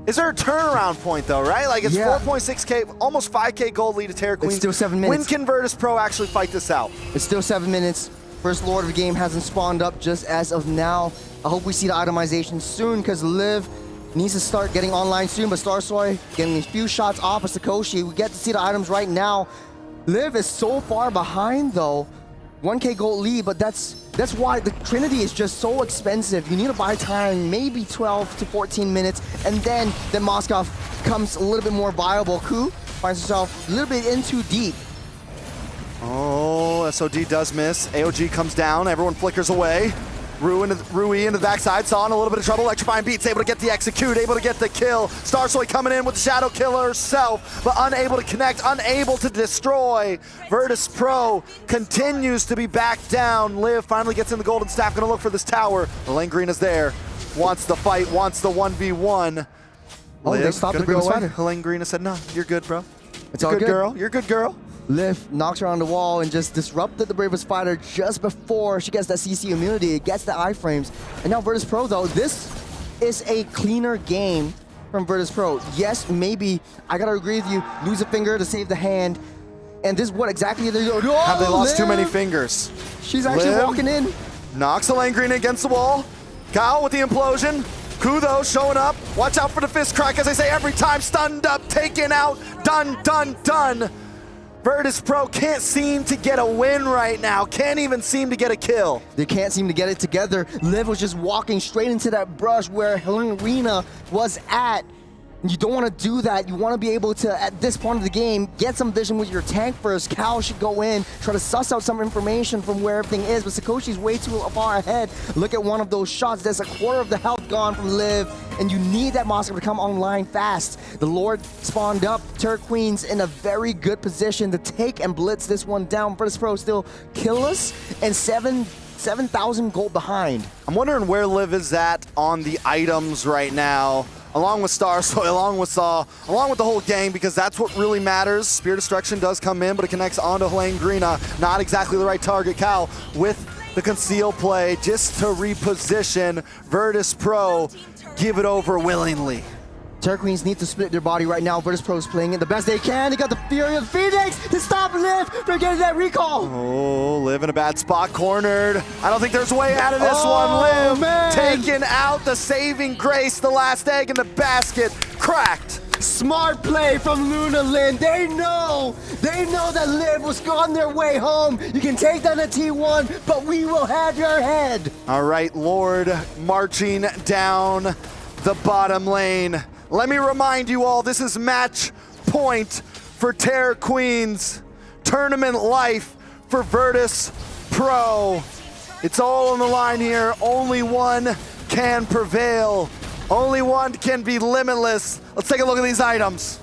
Is there a turnaround point though, right? Like it's 4.6K, almost 5K gold lead to Terror Queen. It's still 7 minutes. When can Virtus Pro actually fight this out? It's still 7 minutes. First Lord of the game hasn't spawned up just as of now. I hope we see the itemization soon because Liv needs to start getting online soon, but Starsoy getting a few shots off of Sakoshi. We get to see the items right now. Liv is so far behind though. 1K gold lead, but that's why the Trinity is just so expensive. You need to buy time, maybe 12 to 14 minutes, and then Moskov becomes a little bit more viable. Ku finds himself a little bit in too deep. Oh, SOD does miss. AOG comes down, everyone flickers away. Rui into the backside, Saw in a little bit of trouble. Electrifying Beats able to get the execute, able to get the kill. Starsoy coming in with the Shadow Killer herself, but unable to connect, unable to destroy. Virtus Pro continues to be back down. Liv finally gets in the golden staff, gonna look for this tower. Elaine Green is there, wants the fight, wants the 1v1. Liv, they stopped the Bravest Spider. Helene Green has said, no, you're good, bro. It's all good. Girl. You're a good girl. Liv knocks her on the wall and just disrupted the Bravest Spider just before she gets that CC immunity. It gets the iframes. And now Virtus Pro though, this is a cleaner game from Virtus Pro. Yes, maybe, I gotta agree with you, lose a finger to save the hand. And this is what exactly they're doing. Oh, have they lost Liv. too many fingers? She's actually walking in. Knocks Elaine Green against the wall. Kyle with the implosion. Ku though showing up. Watch out for the fist crack, as I say every time. Stunned up, taken out, done, done, done. Virtus Pro can't seem to get a win right now. Can't even seem to get a kill. They can't seem to get it together. Liv was just walking straight into that brush where Helene Rina was at. You don't want to do that. You want to be able to, at this point of the game, get some vision with your tank first. Cal should go in, try to suss out some information from where everything is, but Sakoshi's way too far ahead. Look at one of those shots. There's a quarter of the health gone from Liv, and you need that Moskov to come online fast. The Lord spawned up. Terror Queen's in a very good position to take and blitz this one down. Virtus Pro still killless and 7,000 gold behind. I'm wondering where Liv is at on the items right now. along with Starsoy, along with Saw, along with the whole gang, because that's what really matters. Spear Destruction does come in, but it connects onto Helengrina. Not exactly the right target. Cal with the conceal play just to reposition. Virtus Pro give it over willingly. Terror Queens need to split their body right now. Virtus Pro is playing it the best they can. They got the Fury of Phoenix to stop Liv from getting that recall. Oh, Liv in a bad spot, cornered. I don't think there's a way out of this one. Liv taking out the saving grace, the last egg in the basket, cracked. Smart play from Luna Lin. They know that Liv was on their way home. You can take down the T1, but we will have your head. All right, Lord marching down the bottom lane. Let me remind you all, this is match point for Terror Queens. Tournament life for Virtus Pro. It's all on the line here. Only one can prevail. Only one can be limitless. Let's take a look at these items.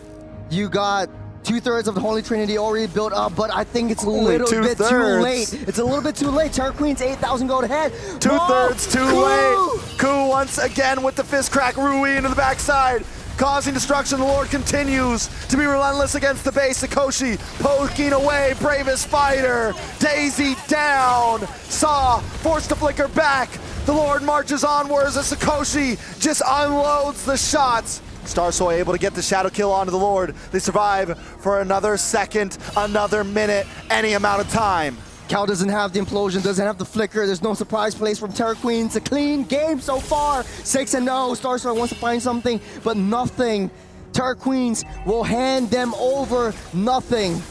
You got 2/3 of the Holy Trinity already built up, but I think it's a little bit too late. It's a little bit too late. Terror Queens 8,000 gold ahead. 2/3 too late. Ku once again with the fist crack. Rui into the backside, causing destruction. The Lord continues to be relentless against the base. Sakoshi poking away, bravest fighter. Daisy down. Saw forced to flicker back. The Lord marches onwards as Sakoshi just unloads the shots. Starsoy able to get the shadow kill onto the Lord. They survive for another second, another minute, any amount of time. Cal doesn't have the implosion, doesn't have the flicker. There's no surprise plays from Terror Queens. A clean game so far. 6-0. Starsoy wants to find something, but nothing. Terror Queens will hand them over nothing.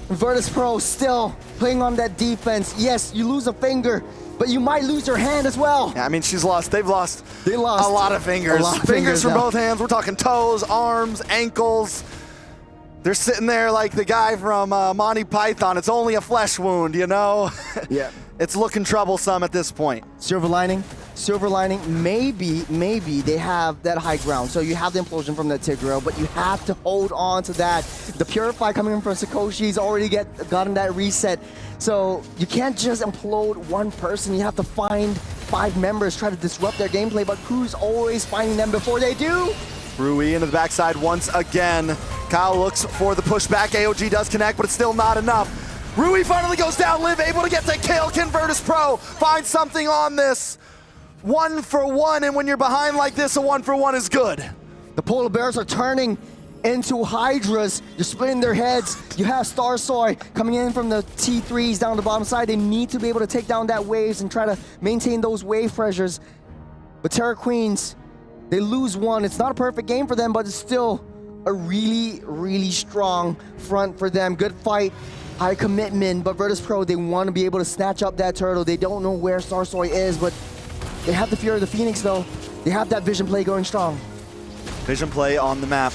Virtus Pro still playing on that defense. Yes, you lose a finger, but you might lose your hand as well. Yeah, I mean, they've lost a lot of fingers. Fingers from now. both hands. We're talking toes, arms, ankles. They're sitting there like the guy from Monty Python. It's only a flesh wound, you know? Yeah. It's looking troublesome at this point. Silver lining, maybe they have that high ground. So you have the implosion from that Tigreal, but you have to hold on to that. The Purify coming in from Sakoshi's already gotten that reset. So you can't just implode one person. You have to find 5 members, try to disrupt their gameplay, but Ku's always finding them before they do. Rui into the backside once again. Kyle looks for the pushback. AOG does connect, but it's still not enough. Rui finally goes down. Liv able to get the kill. Can Virtus Pro find something on this? 1 for 1, and when you're behind like this, a 1 for 1 is good. The Polar Bears are turning into Hydras. They're splitting their heads. You have Starsoy coming in from the T3s down the bottom side. They need to be able to take down that waves and try to maintain those wave pressures. But Terror Queens, they lose one. It's not a perfect game for them, but it's still a really, really strong front for them. Good fight, high commitment, but Virtus Pro, they want to be able to snatch up that turtle. They don't know where Starsoy is, but they have the Fury of the Phoenix though. They have that vision play going strong. Vision play on the map.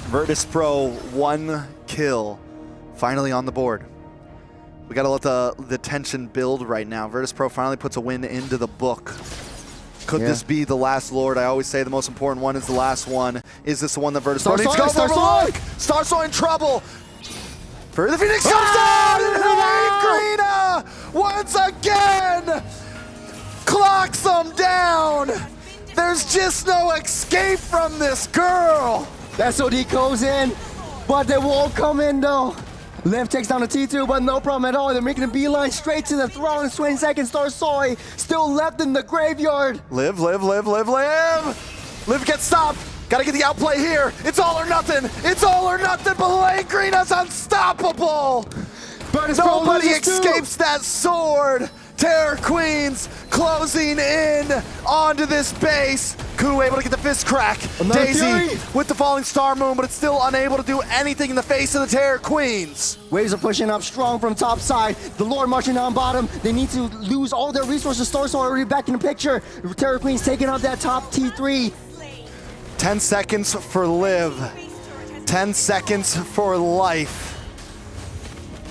Virtus Pro, 1 kill, finally on the board. We gotta let the tension build right now. Virtus Pro finally puts a win into the book. Could this be the last Lord? I always say the most important one is the last one. Is this the one that Virtus Pro needs to go for? Look! Starsoy in trouble! For the Phoenix comes down! And Helengrina once again clocks them down! There's just no escape from this girl! That SOD goes in, but they won't come in though. Liv takes down the T2, but no problem at all. They're making a beeline straight to the throne. 20 seconds, Starsoy still left in the graveyard. Liv. Liv gets stopped. Gotta get the outplay here. It's all or nothing. It's all or nothing, but Helengrina's unstoppable. Nobody escapes that sword. Terror Queens closing in onto this base. Ku able to get the fist crack. Daisy with the falling star moon, but it's still unable to do anything in the face of the Terror Queens. Waves are pushing up strong from top side. The Lord marching down bottom. They need to lose all their resources. Starsoy already back in the picture. Terror Queens taking out that top T3. 10 seconds for Liv. 10 seconds for life.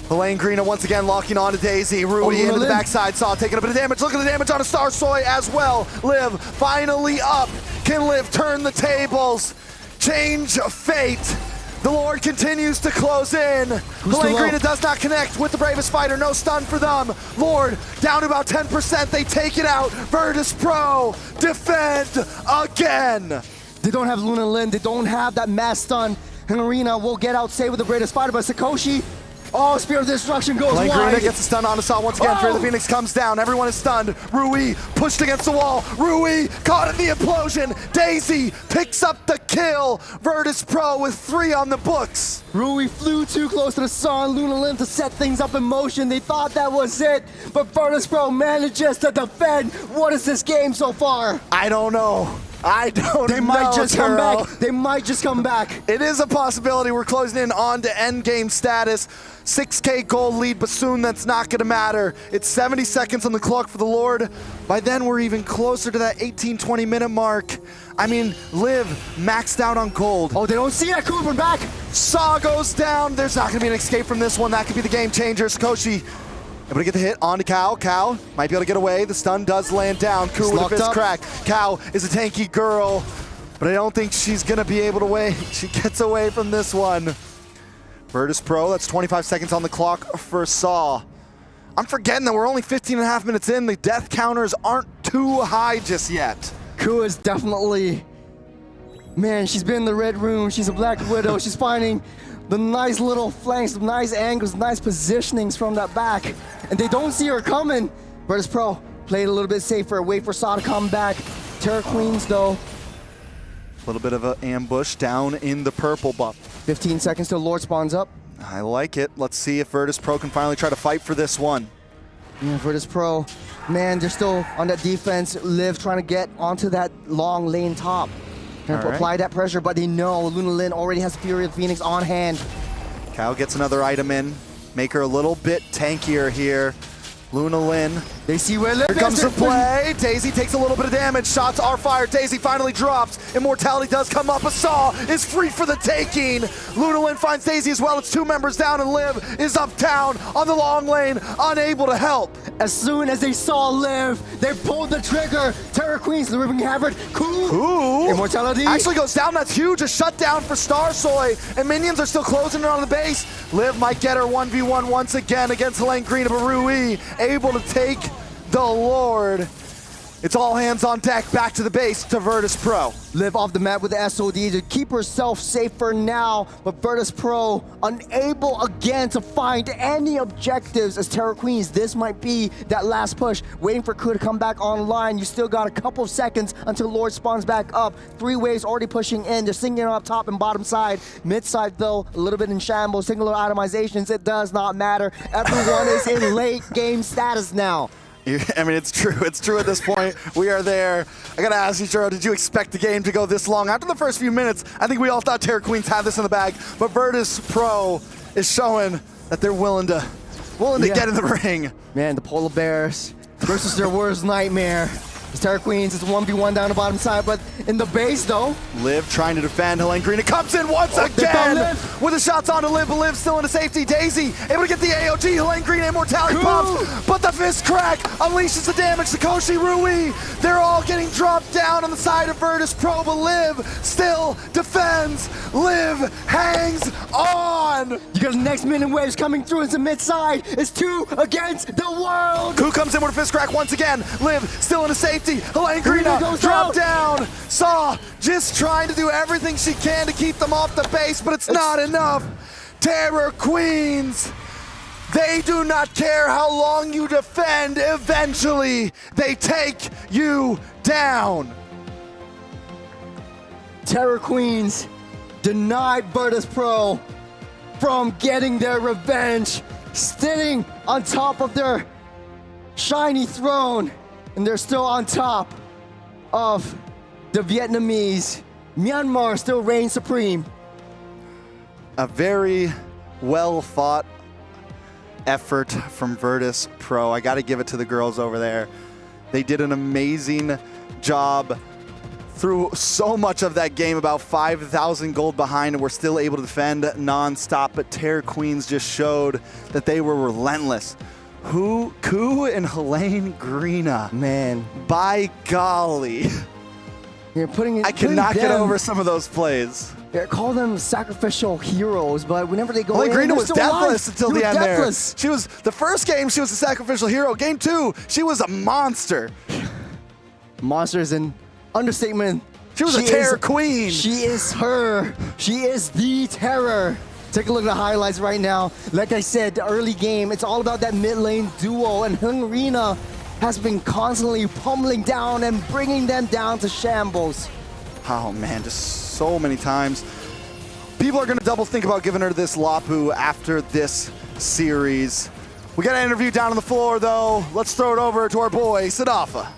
Helengrina once again locking on to Daisy. Rui into the backside. Saw taking a bit of damage. Look at the damage on a Starsoy as well. Liv finally up. Can Liv turn the tables? Change fate. The Lord continues to close in. Helengrina does not connect with the bravest fighter. No stun for them. Lord down to about 10%. They take it out. Virtus Pro defend again. They don't have Luna Lin. They don't have that mass stun. And Arena will get out safe with the greatest fighter, but Sakoshi, oh, Spear of Destruction goes Lane wide. Green gets the stun on Assault once again. Fear the Phoenix comes down. Everyone is stunned. Rui pushed against the wall. Rui caught in the implosion. Daisy picks up the kill. Virtus Pro with 3 on the books. Rui flew too close to the sun. Luna Lin to set things up in motion. They thought that was it, but Virtus Pro manages to defend. What is this game so far? I don't know. They might just come back. They might just come back. It is a possibility. We're closing in on to end game status. 6K gold lead, but soon that's not going to matter. It's 70 seconds on the clock for the Lord. By then, we're even closer to that 18-20 minute mark. I mean, Liv maxed out on gold. Oh, they don't see that Cooper back. Saw goes down. There's not going to be an escape from this one. That could be the game changer. Sakoshi able to get the hit onto Cow. Cow might be able to get away. The stun does land down. Ku with a fist crack. Cow is a tanky girl, but I don't think she's going to be able to wait. She gets away from this one. Virtus Pro, that's 25 seconds on the clock for Saw. I'm forgetting that we're only 15.5 minutes in. The death counters aren't too high just yet. Ku is definitely, man, she's been in the red room. She's a Black Widow. She's finding the nice little flanks, the nice angles, nice positionings from that back. And they don't see her coming. Virtus Pro played a little bit safer, wait for Saw to come back. Terror Queens, though. A little bit of an ambush down in the purple buff. 15 seconds till Lord spawns up. I like it. Let's see if Virtus Pro can finally try to fight for this one. Yeah, Virtus Pro, man, they're still on that defense. Liv trying to get onto that long lane top. Trying to apply that pressure, but they know Luna Lin already has Fury of the Phoenix on hand. Cow gets another item in. Make her a little bit tankier here. Luna Lin. They see where Liv is. Here comes the play. Daisy takes a little bit of damage. Shots are fired. Daisy finally drops. Immortality does come up. A Saw is free for the taking. Luna Lin finds Daisy as well. It's 2 members down, and Liv is uptown on the long lane, unable to help. As soon as they saw Liv, they pulled the trigger. Terror Queens, the Ripping Havoc. Cool. Immortality actually goes down. That's huge. A shutdown for Starsoy, and minions are still closing in on the base. Liv might get her 1v1 once again against Helene Green of Rui, able to take the Lord. It's all hands on deck, back to the base to Virtus Pro. Liv off the map with the SOD to keep herself safe for now, but Virtus Pro unable again to find any objectives as Terror Queens. This might be that last push, waiting for Ku to come back online. You still got a couple of seconds until Lord spawns back up. 3 waves already pushing in. They're singing up top and bottom side. Mid side though, a little bit in shambles. Singular itemizations, it does not matter. Everyone is in late game status now. I mean, it's true. It's true at this point. We are there. I gotta ask you, Juro, did you expect the game to go this long? After the first few minutes, I think we all thought Terror Queens had this in the bag, but Virtus Pro is showing that they're willing to get in the ring. Man, the Polar Bears versus their worst nightmare. Terror Queens is 1v1 down the bottom side, but in the base though. Liv trying to defend Helene Green. It comes in once again with the shots on to Liv, but Liv still into safety. Daisy able to get the AOG. Helene Green immortality pops, but the fist crack unleashes the damage. Sakoshi, Rui, they're all getting dropped down on the side of Virtus Pro, but Liv still defends. Liv hangs on. You got the next minion waves coming through into mid side. It's 2 against the world. Ku comes in with a fist crack once again. Liv still into safety. Helene Green drop down. Saw just trying to do everything she can to keep them off the base, but it's not enough. Terror Queens, they do not care how long you defend. Eventually, they take you down. Terror Queens denied Virtus Pro from getting their revenge, sitting on top of their shiny throne. And they're still on top of the Vietnamese. Myanmar still reigns supreme. A very well fought effort from Virtus Pro. I got to give it to the girls over there. They did an amazing job through so much of that game, about 5,000 gold behind, and we're still able to defend non-stop. But Terror Queens just showed that they were relentless. Ku and Helene Greena. Man. By golly. You're I cannot get over some of those plays. Yeah, call them sacrificial heroes, but whenever they go Helene in, Greena was deathless until the end there. She was, the first game, she was a sacrificial hero. Game 2, she was a monster. Monster is an understatement She was a terror queen. She is her. She is the terror. Take a look at the highlights right now. Like I said, the early game, it's all about that mid lane duo, and Hungrina has been constantly pummeling down and bringing them down to shambles. Oh man, just so many times. People are gonna double think about giving her this Lapu after this series. We got an interview down on the floor though. Let's throw it over to our boy, Sadafa.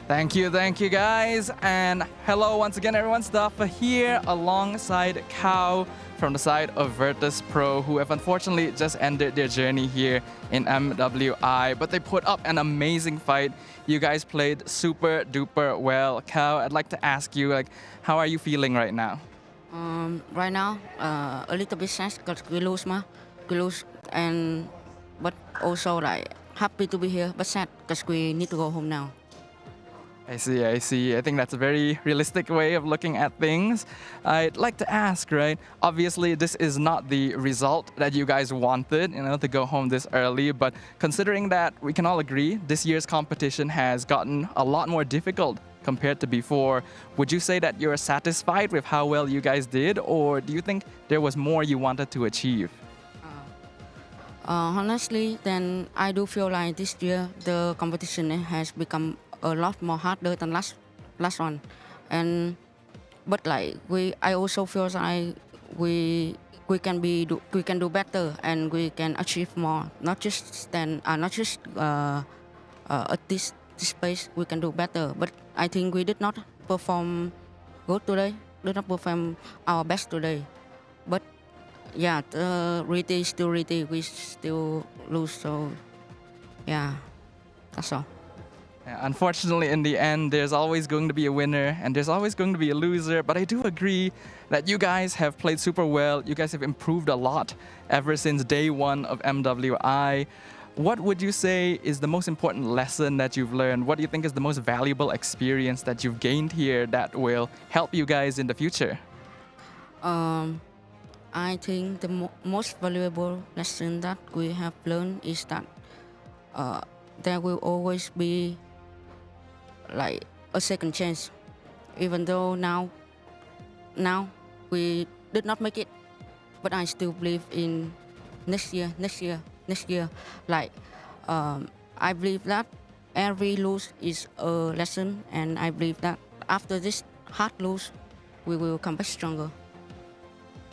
Thank you guys, and hello once again everyone. Sadafa here alongside Kao from the side of Virtus Pro, who have unfortunately just ended their journey here in MWI, but they put up an amazing fight. You guys played super duper well. Kao, I'd like to ask you, like, how are you feeling right now? Right now, a little bit sad because we lose, and but also like happy to be here, but sad because we need to go home now. I see. I think that's a very realistic way of looking at things. I'd like to ask, right? Obviously, this is not the result that you guys wanted, to go home this early. But considering that we can all agree this year's competition has gotten a lot more difficult compared to before, would you say that you're satisfied with how well you guys did, or do you think there was more you wanted to achieve? Honestly, then I do feel like this year the competition has become a lot more harder than last one, but like I also feel like we can do better and we can achieve more. Not just at this space we can do better, but I think we did not perform good today. Did not perform our best today, but yeah, reality is still reality. We still lose, so yeah, that's all. Yeah, unfortunately, in the end, there's always going to be a winner and there's always going to be a loser. But I do agree that you guys have played super well. You guys have improved a lot ever since day one of MWI. What would you say is the most important lesson that you've learned? What do you think is the most valuable experience that you've gained here that will help you guys in the future? I think the most valuable lesson that we have learned is that there will always be like a second chance, even though now we did not make it, but I still believe in next year. Like I believe that every lose is a lesson, and I believe that after this hard lose, we will come back stronger.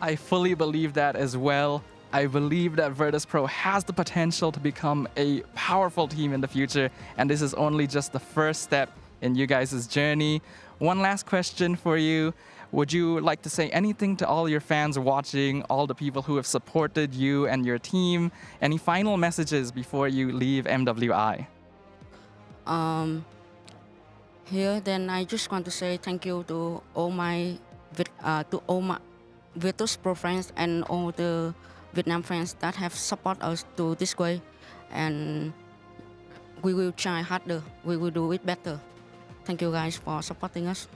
I fully believe that as well. I believe that Virtus Pro has the potential to become a powerful team in the future, and this is only just the first step in you guys' journey. One last question for you. Would you like to say anything to all your fans watching, all the people who have supported you and your team? Any final messages before you leave MWI? Here, then I just want to say thank you to all my Virtus Pro friends and all the Vietnam friends that have supported us to this way, and we will try harder. We will do it better. Thank you guys for supporting us.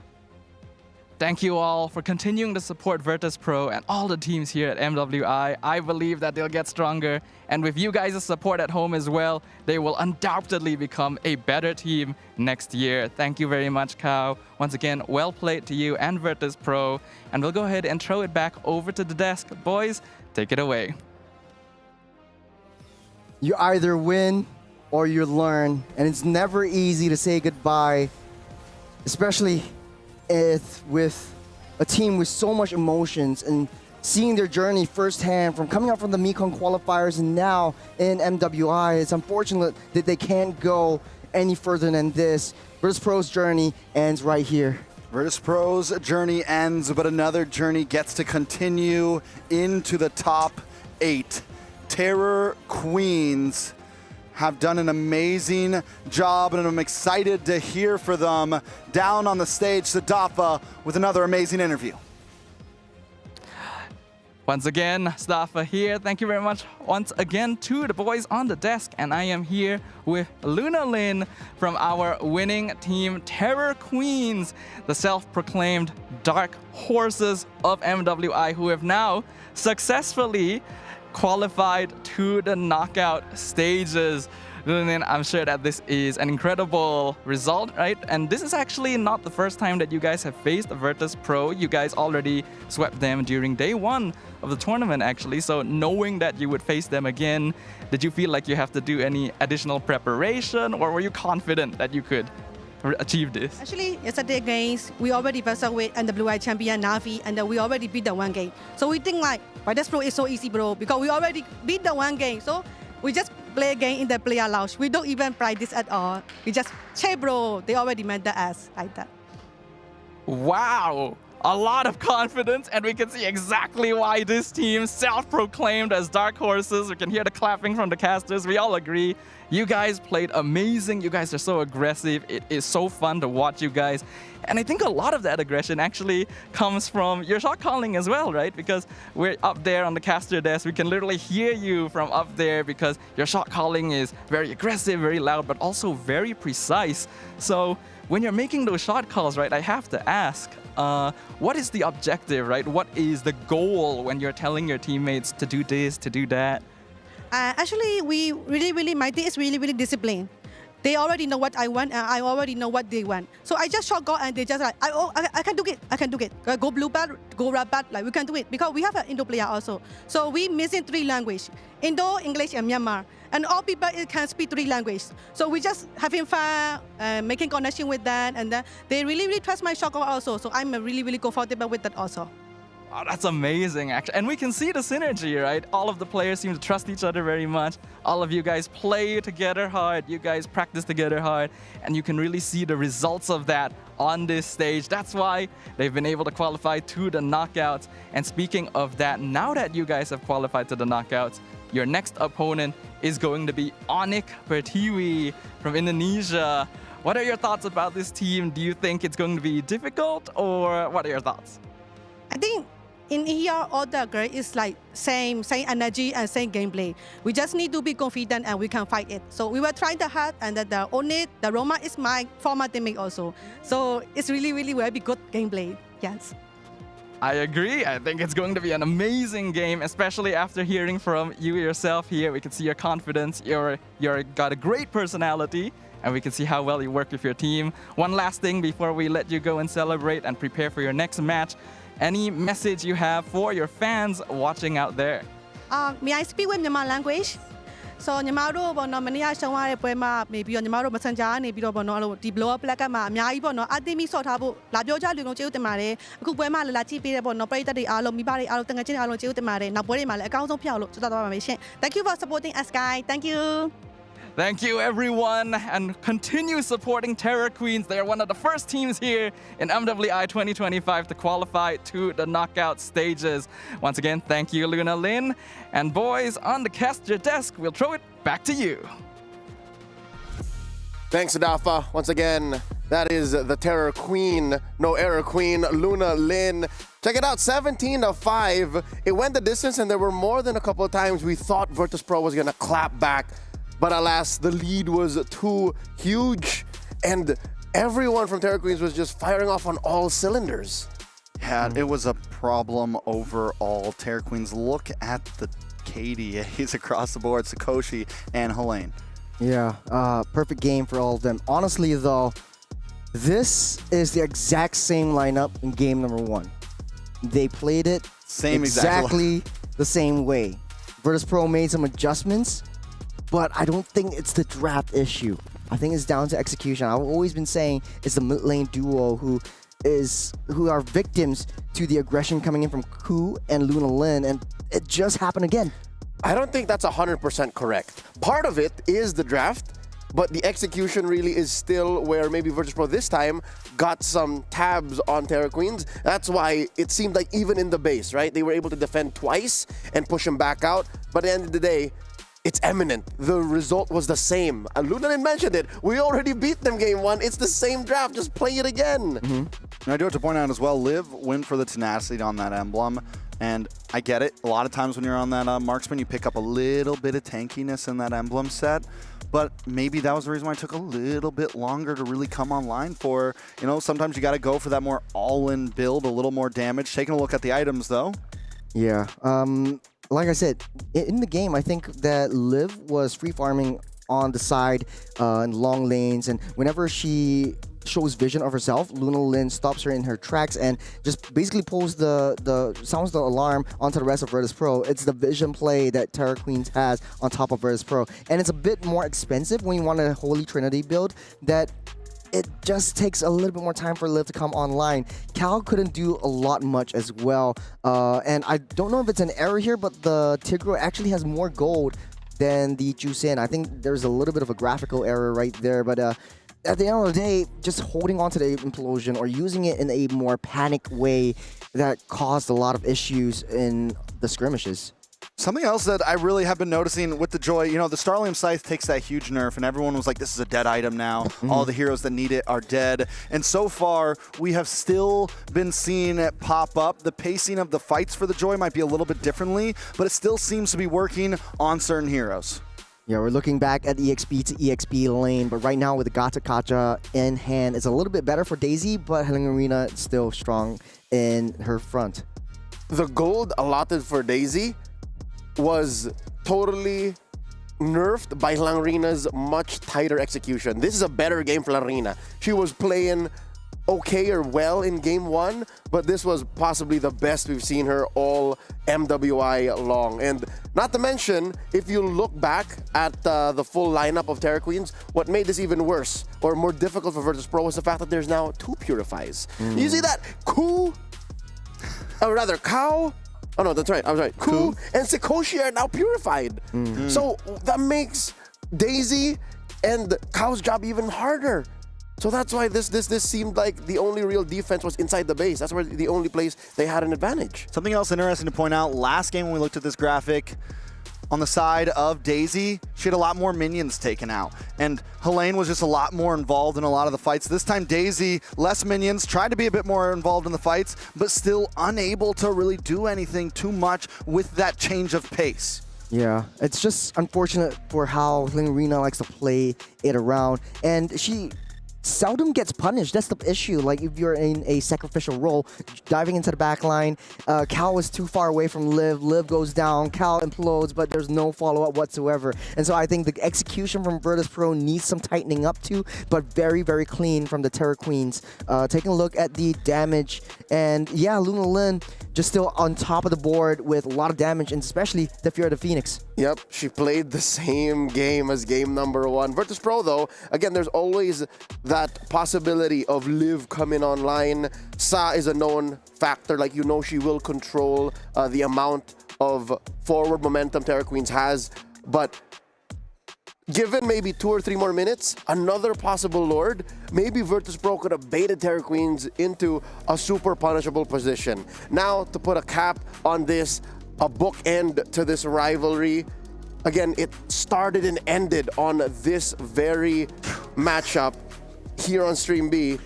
Thank you all for continuing to support Virtus Pro and all the teams here at MWI. I believe that they'll get stronger, and with you guys' support at home as well, they will undoubtedly become a better team next year. Thank you very much, Kao. Once again, well played to you and Virtus Pro, and we'll go ahead and throw it back over to the desk. Boys, take it away. You either win or you learn, and it's never easy to say goodbye, especially with a team with so much emotions and seeing their journey firsthand from coming up from the Mekong qualifiers and now in MWI. It's unfortunate that they can't go any further than this. Virtus Pro's journey ends right here. Virtus Pro's journey ends, but another journey gets to continue into the top 8. Terror Queens have done an amazing job, and I'm excited to hear for them down on the stage. Sadafa with another amazing interview. Once again, Sadafa here. Thank you very much once again to the boys on the desk. And I am here with Luna Lin from our winning team, Terror Queens, the self-proclaimed dark horses of MWI, who have now successfully qualified to the knockout stages. Luna, I'm sure that this is an incredible result, right? And this is actually not the first time that you guys have faced Virtus Pro. You guys already swept them during day one of the tournament, actually. So knowing that you would face them again, did you feel like you have to do any additional preparation, or were you confident that you could achieve this? Actually, yesterday games, we already versus with MWI champion Navi, and we already beat the one game. So we think like, Virtus Pro is so easy, bro, because we already beat the one game. So we just play a game in the player lounge. We don't even practice at all. We just, hey, bro, they already met the ass like that. Wow. A lot of confidence, and we can see exactly why this team, self-proclaimed as dark horses. We can hear the clapping from the casters. We all agree. You guys played amazing. You guys are so aggressive. It is so fun to watch you guys. And I think a lot of that aggression actually comes from your shot calling as well, right? Because we're up there on the caster desk. We can literally hear you from up there because your shot calling is very aggressive, very loud, but also very precise. So when you're making those shot calls, right, I have to ask, what is the objective, right? What is the goal when you're telling your teammates to do this, to do that? Actually, my team is really disciplined. They already know what I want, and I already know what they want. So I just shot go, and they just like, I can do it, I can do it. Go blue bat, go red bat, like we can do it. Because we have an Indo player also. So we missing 3 languages, Indo, English, and Myanmar. And all people can speak 3 languages. So we just having fun, making connection with that, and they really trust my shot go also. So I'm really comfortable with that also. Oh, that's amazing, actually. And we can see the synergy, right? All of the players seem to trust each other very much. All of you guys play together hard. You guys practice together hard. And you can really see the results of that on this stage. That's why they've been able to qualify to the knockouts. And speaking of that, now that you guys have qualified to the knockouts, your next opponent is going to be Onyx Pertiwi from Indonesia. What are your thoughts about this team? Do you think it's going to be difficult, or what are your thoughts? I think in here, all the girls is like same energy and same gameplay. We just need to be confident and we can fight it. So we were trying to hard, and the Onyx, the Roma is my former teammate also. So it's really very good gameplay. Yes. I agree. I think it's going to be an amazing game, especially after hearing from you yourself here. We can see your confidence. You're got a great personality, and we can see how well you work with your team. One last thing before we let you go and celebrate and prepare for your next match. Any message you have for your fans watching out there? May I speak with Myanmar language? So Nyamaro bono mania shaware poema maybe Nyamaro messenger ne biro bono di blow up plaka ma amyai bono ademi so tha bo la pyo ja lu long cheu timare aku poema la chi pi de bono praita de alo mi ba de alo tanga chin alo cheu timare na boy de ma le akaung song phyaw lo chota tawa ma shin. Thank you for supporting us, guys. Thank you. Thank you, everyone, and continue supporting Terror Queens. They are one of the first teams here in MWI 2025 to qualify to the knockout stages. Once again, thank you, Luna Lin. And boys, on the caster desk, we'll throw it back to you. Thanks, Adafa. Once again, that is the Terror Queen, no error queen, Luna Lin. Check it out, 17-5. It went the distance, and there were more than a couple of times we thought Virtus Pro was going to clap back. But alas, the lead was too huge, and everyone from Terror Queens was just firing off on all cylinders. Yeah, it was a problem overall. Terror Queens, look at the KDAs across the board, Sakoshi and Helene. Yeah, perfect game for all of them. Honestly, though, this is the exact same lineup in game number 1. They played it exactly the same way. Virtus Pro made some adjustments, but I don't think it's the draft issue. I think it's down to execution. I've always been saying it's the mid lane duo who are victims to the aggression coming in from Ku and Luna Lin, and it just happened again. I don't think that's 100% correct. Part of it is the draft, but the execution really is still where maybe Virtus Pro this time got some tabs on Terror Queens. That's why it seemed like even in the base, right? They were able to defend twice and push them back out, but at the end of the day, it's eminent. The result was the same. Lunanin mentioned it. We already beat them game 1. It's the same draft. Just play it again. And I do have to point out as well, Liv went for the tenacity on that emblem. And I get it. A lot of times when you're on that marksman, you pick up a little bit of tankiness in that emblem set. But maybe that was the reason why it took a little bit longer to really come online for, you know, sometimes you got to go for that more all-in build, a little more damage. Taking a look at the items, though. Yeah. Like I said, in the game, I think that Liv was free farming on the side in long lanes, and whenever she shows vision of herself, Luna Lin stops her in her tracks and just basically pulls sounds the alarm onto the rest of Virtus Pro. It's the vision play that Terra Queens has on top of Virtus Pro, and it's a bit more expensive when you want a Holy Trinity build that it just takes a little bit more time for Liv to come online. Cal couldn't do a lot much as well, and I don't know if it's an error here, but the Tigro actually has more gold than the Jusin. I think there's a little bit of a graphical error right there, but at the end of the day, just holding on to the implosion or using it in a more panic way that caused a lot of issues in the skirmishes. Something else that I really have been noticing with the Joy, you know, the Starlium Scythe takes that huge nerf, and everyone was like, this is a dead item now. All the heroes that need it are dead. And so far, we have still been seeing it pop up. The pacing of the fights for the Joy might be a little bit differently, but it still seems to be working on certain heroes. Yeah, we're looking back at EXP to EXP lane, but right now with the Gata Kacha in hand, it's a little bit better for Daisy, but Helengarina is still strong in her front. The gold allotted for Daisy was totally nerfed by Langrina's much tighter execution. This is a better game for Langrina. She was playing okay or well in game 1, but this was possibly the best we've seen her all MWI long. And not to mention, if you look back at the full lineup of Terra Queens, what made this even worse or more difficult for Virtus Pro was the fact that there's now 2 Purifies. You see that? Ku, or rather Cow, oh no, that's right, I was right. Ku and Sikoshi are now purified. So that makes Daisy and Cow's job even harder. So that's why this seemed like the only real defense was inside the base. That's where the only place they had an advantage. Something else interesting to point out, last game when we looked at this graphic, on the side of Daisy, she had a lot more minions taken out. And Helene was just a lot more involved in a lot of the fights. This time Daisy, less minions, tried to be a bit more involved in the fights, but still unable to really do anything too much with that change of pace. Yeah, it's just unfortunate for how Helengarina likes to play it around. And she seldom gets punished. That's the issue. Like if you're in a sacrificial role, diving into the back line, Cal is too far away from Liv. Liv goes down, Cal implodes, but there's no follow-up whatsoever. And so I think the execution from Virtus Pro needs some tightening up to, but very, very clean from the Terra Queens. Taking a look at the damage, and yeah, Luna Lin just still on top of the board with a lot of damage, and especially the Fear of the Phoenix. Yep, she played the same game as game number 1. Virtus Pro, though, again, there's always that possibility of Liv coming online. Sa is a known factor. Like, you know, she will control the amount of forward momentum Terra Queens has. But given maybe 2 or 3 more minutes, another possible Lord, maybe Virtus Pro could have baited Terra Queens into a super punishable position. Now, to put a cap on this, a bookend to this rivalry. Again, it started and ended on this very matchup here on Stream B.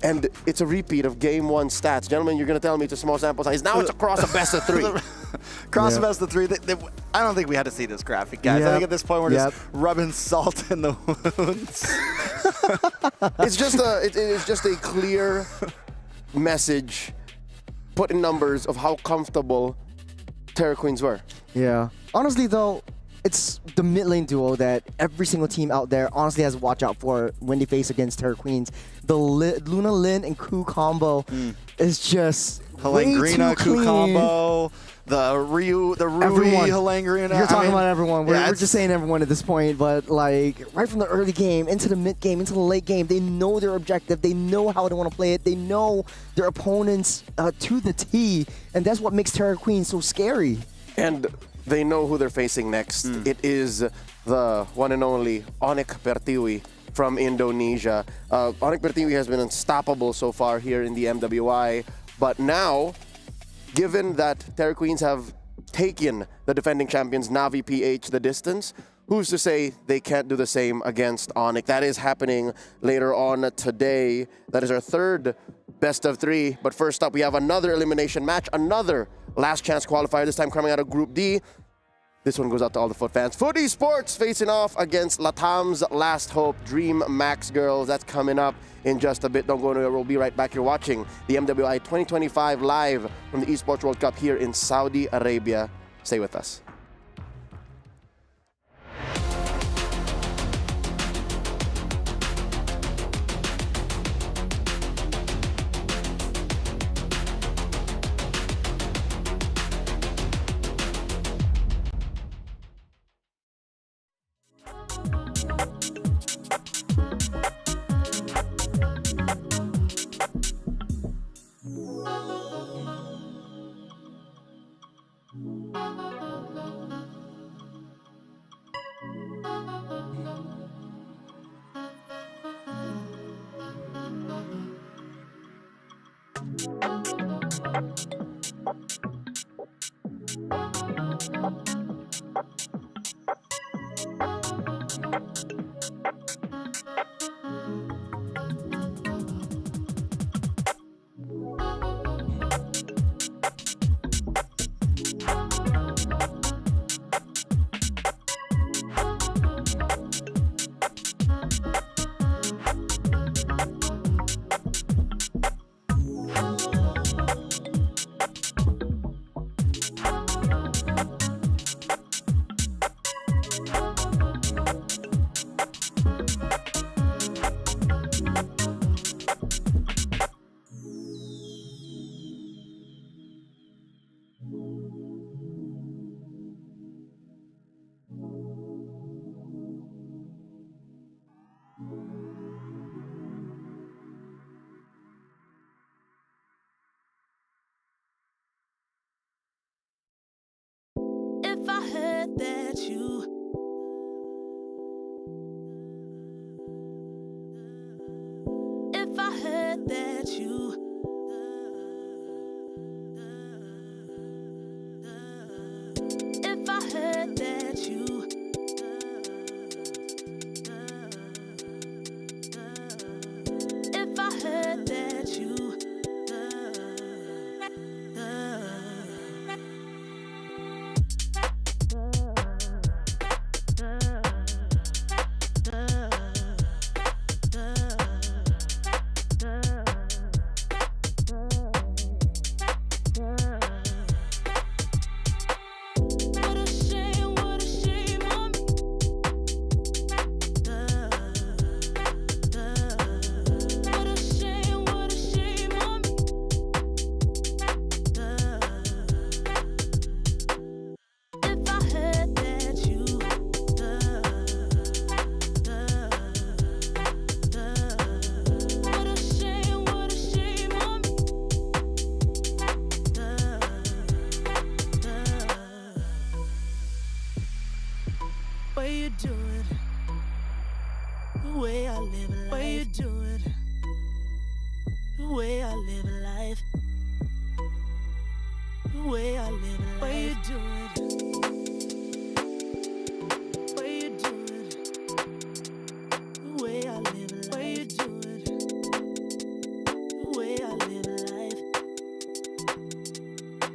And it's a repeat of game 1 stats. Gentlemen, you're going to tell me it's a small sample size. Now it's across a best of 3. Cross of best of 3. I don't think we had to see this graphic, guys. I think at this point we're just rubbing salt in the wounds. It's just a clear message put in numbers of how comfortable Terra Queens were. Yeah. Honestly, though, it's the mid lane duo that every single team out there honestly has to watch out for when they face against Terra Queens. The Luna Lin and Ku combo is just Helengarina, Ku combo, the Rui Helengarina. You're talking about everyone. We're just saying everyone at this point, but like right from the early game into the mid game, into the late game, they know their objective. They know how they want to play it. They know their opponents to the T, and that's what makes Terra Queens so scary. And they know who they're facing next. It is the one and only Onyx Pertiwi from Indonesia. Onyx Pertiwi has been unstoppable so far here in the MWI, but now, given that Terra Queens have taken the defending champions Navi PH the distance, who's to say they can't do the same against Onyx? That is happening later on today. That is our 3rd best of 3. But first up, we have another elimination match, another last chance qualifier, this time coming out of Group D. This one goes out to all the Foot fans. Foot Esports facing off against Latam's Last Hope, Dream Max Girls. That's coming up in just a bit. Don't go anywhere. We'll be right back. You're watching the MWI 2025 live from the Esports World Cup here in Saudi Arabia. Stay with us. heard that you if I heard that you if I heard that you if I heard that you What you doing? The way I live life. What you doing? The way I live life. The way I live life. What you doing? What you doing? The way I live life. What you doing? The way I live life.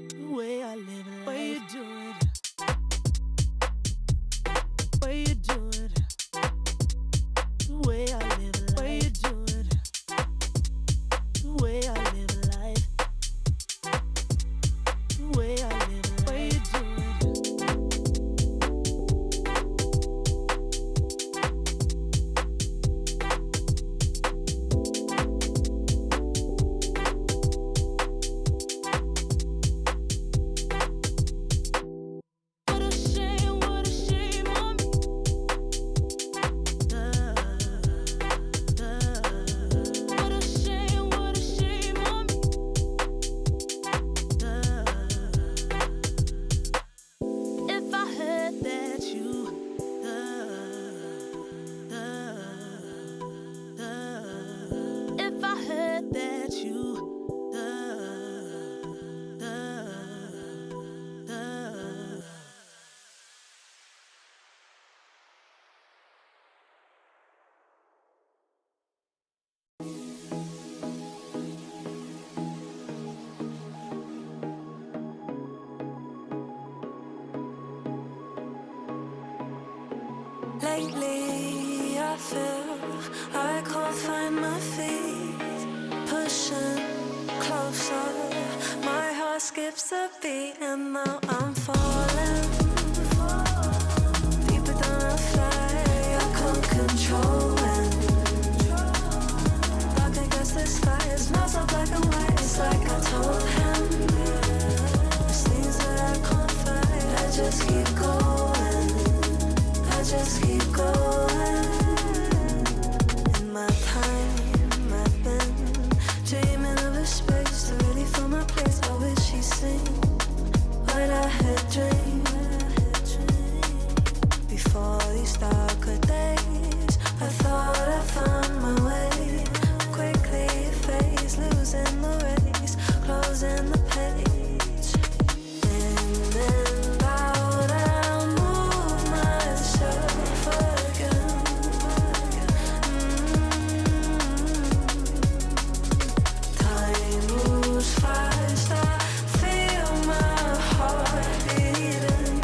The way I live life. What you doing? What you doing? The way I live life. What you doing? The way I live life. The way I live life. What you doing? What a shame on me. What a shame on me. If I heard that you if I heard that you Lately, I feel I can't find my feet. Pushing closer, my heart skips a beat, and now I'm falling deeper than I fly. I can't control it. Dark against the sky, it's not so black and white. It's like I told him, there's things that I can't fight. I just keep going. I just keep going. In my time, I've been dreaming of a space to really fill my place. I wish she'd sing what I had dreamed. Before these darker days, I thought I found my way. Quickly fades, losing the race, closing the page. And out, I'll move myself again. Time moves fast, I feel my heart beating.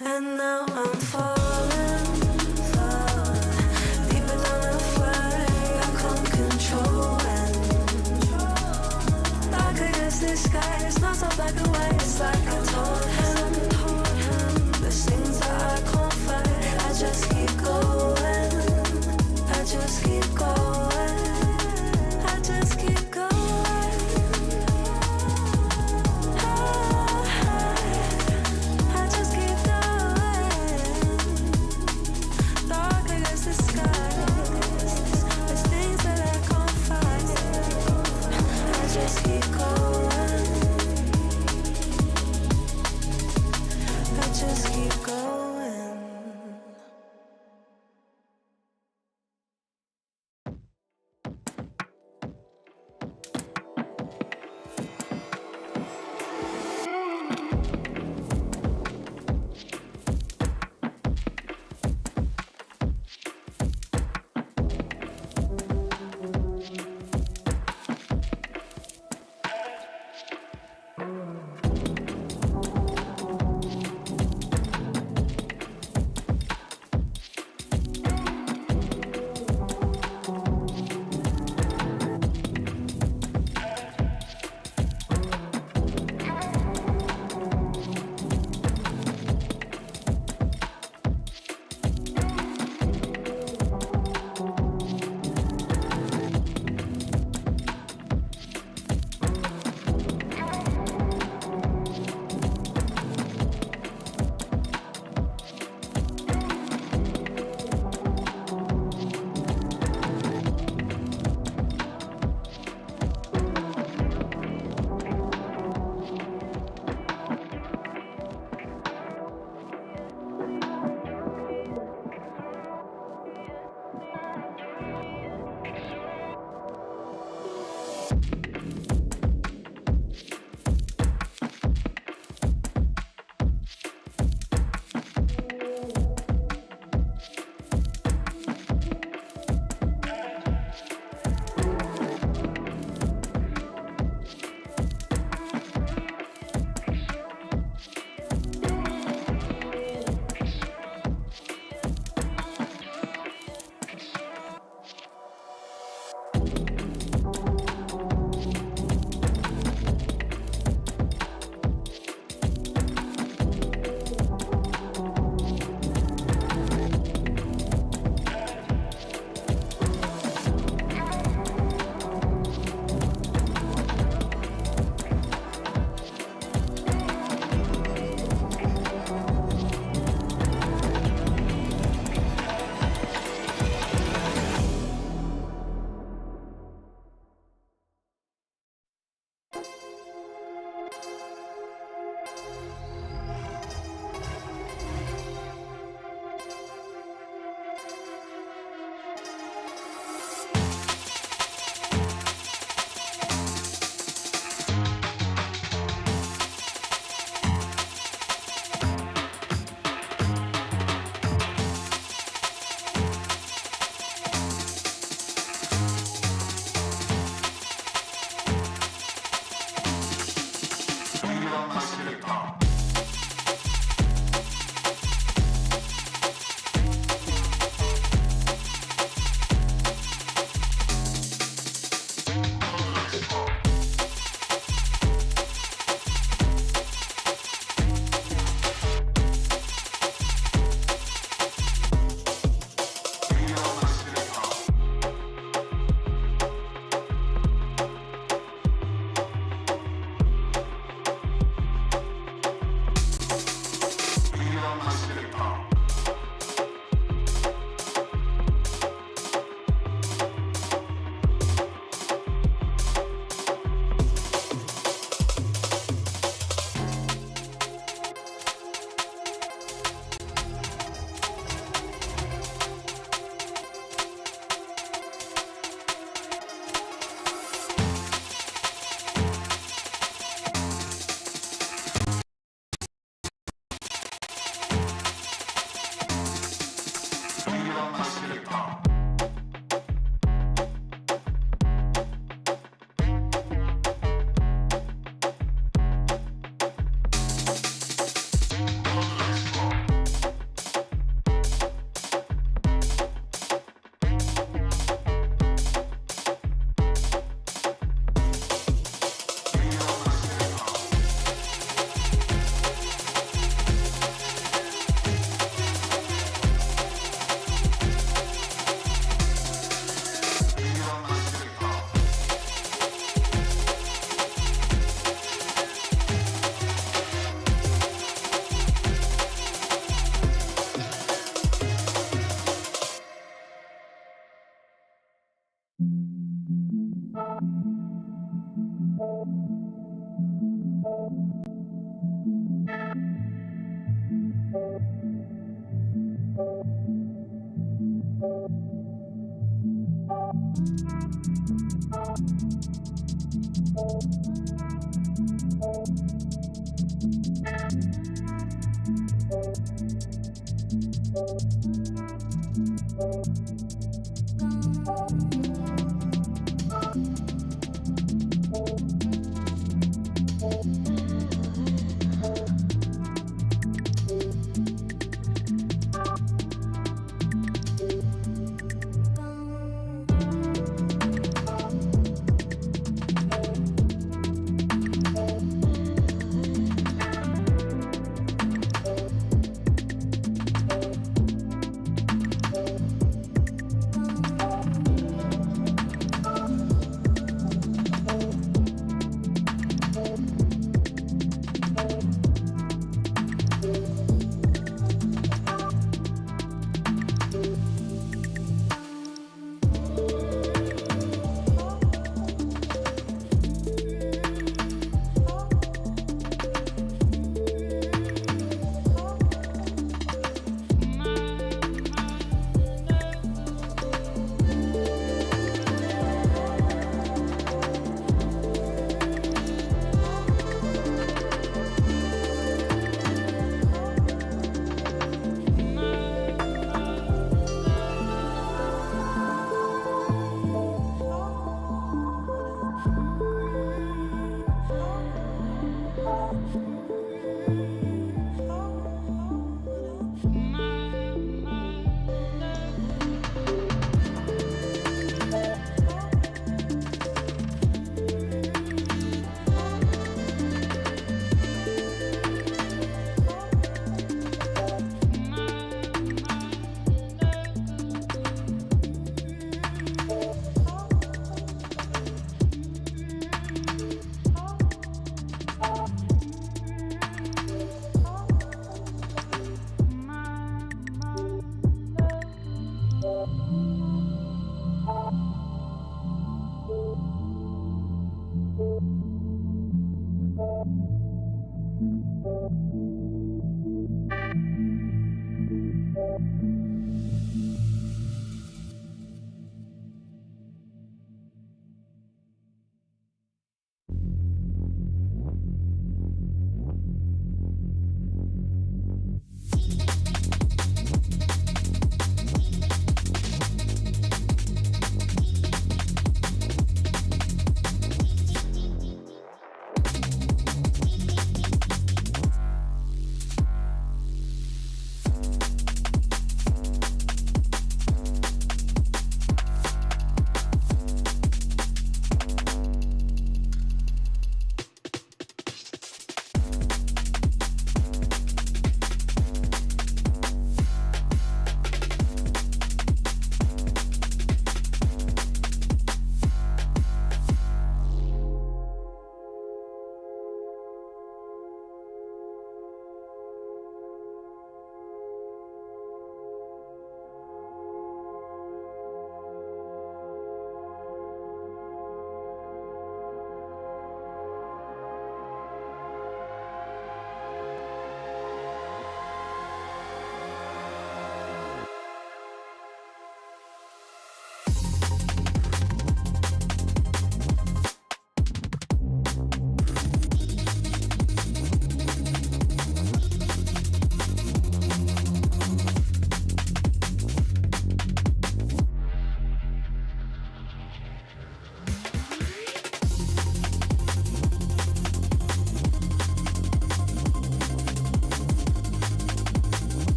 And now I'm falling deeper than I fly. I can't control it. Dark against the sky, it's not so black and white. It's like I told him, there's things that I can't fight. I just keep going. I just keep going.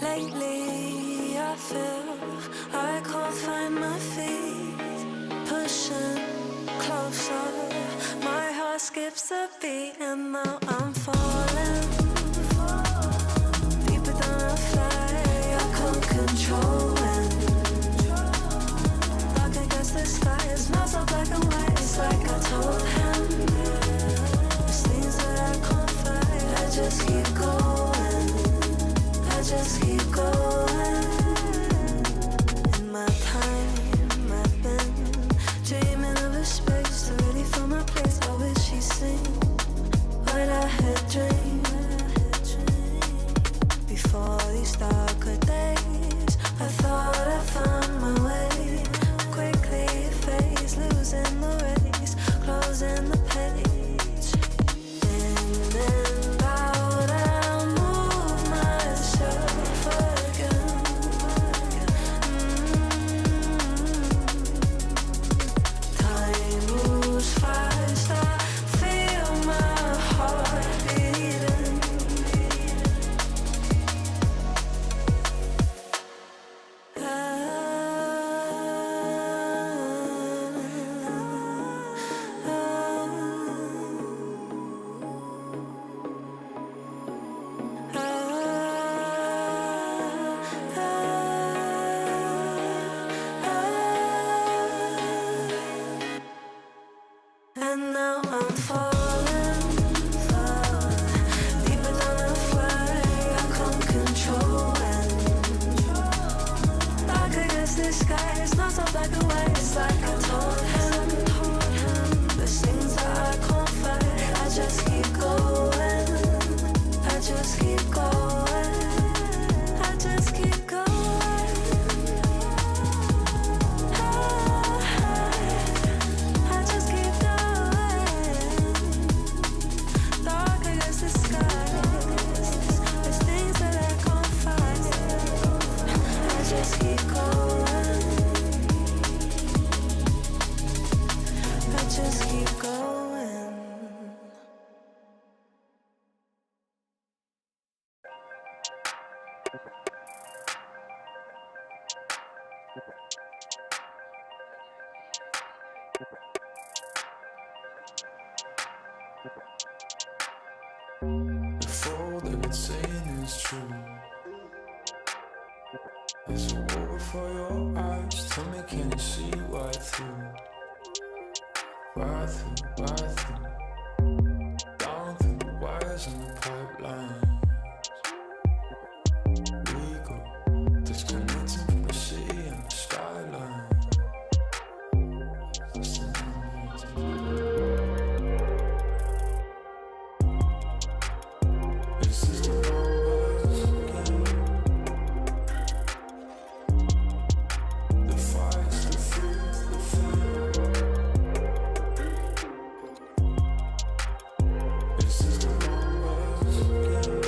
Lately, I feel I can't find my feet. Pushing closer, my heart skips a beat, and now I'm falling deeper than I fly. I can't control it. Dark against the sky, it's not so black and white. It's like I told him, there's things that I can't fight. I just keep going. I just keep going. In my time, I've been dreaming of a space to really fill my place. I wish she'd seen what I had dreamed. Before these darker days, I thought I found my way. Quickly it fades, losing the race, closing the page. In and out, I'll move myself again. Time moves fast, I feel my heart beating. And now I'm falling, deeper than I fly. I can't control it. Dark against the sky, it's not so black and white. It's like I told him, there's things that I can't fight. I just keep going. I just keep going. I just keep going. I just keep going. Dark against the sky. There's things that I can't fight. I just keep going. I just keep going. If all they've been saying is true, there's a war before your eyes. Tell me, can you see right through? Right through, right through. Down through the wires and the pipelines. We go disconnecting from the city and the skyline. This is the numbers again. The fights, the fear, the fear. This is the numbers again.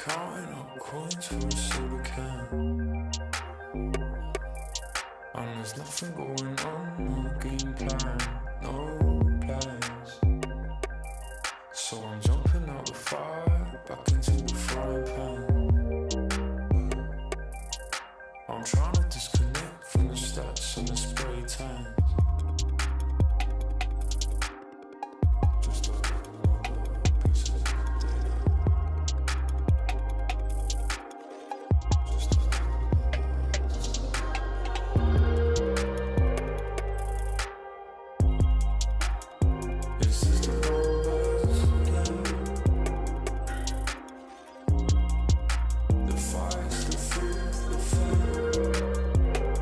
Counting up coins for a soda can. And there's nothing going on, no game plan, no plans. So I'm jumping out the fire, back into the frying pan. I'm trying to disconnect from the stats and the spray tans. Just another piece of data. Just This is the numbers again. The fights, the fear, the fear.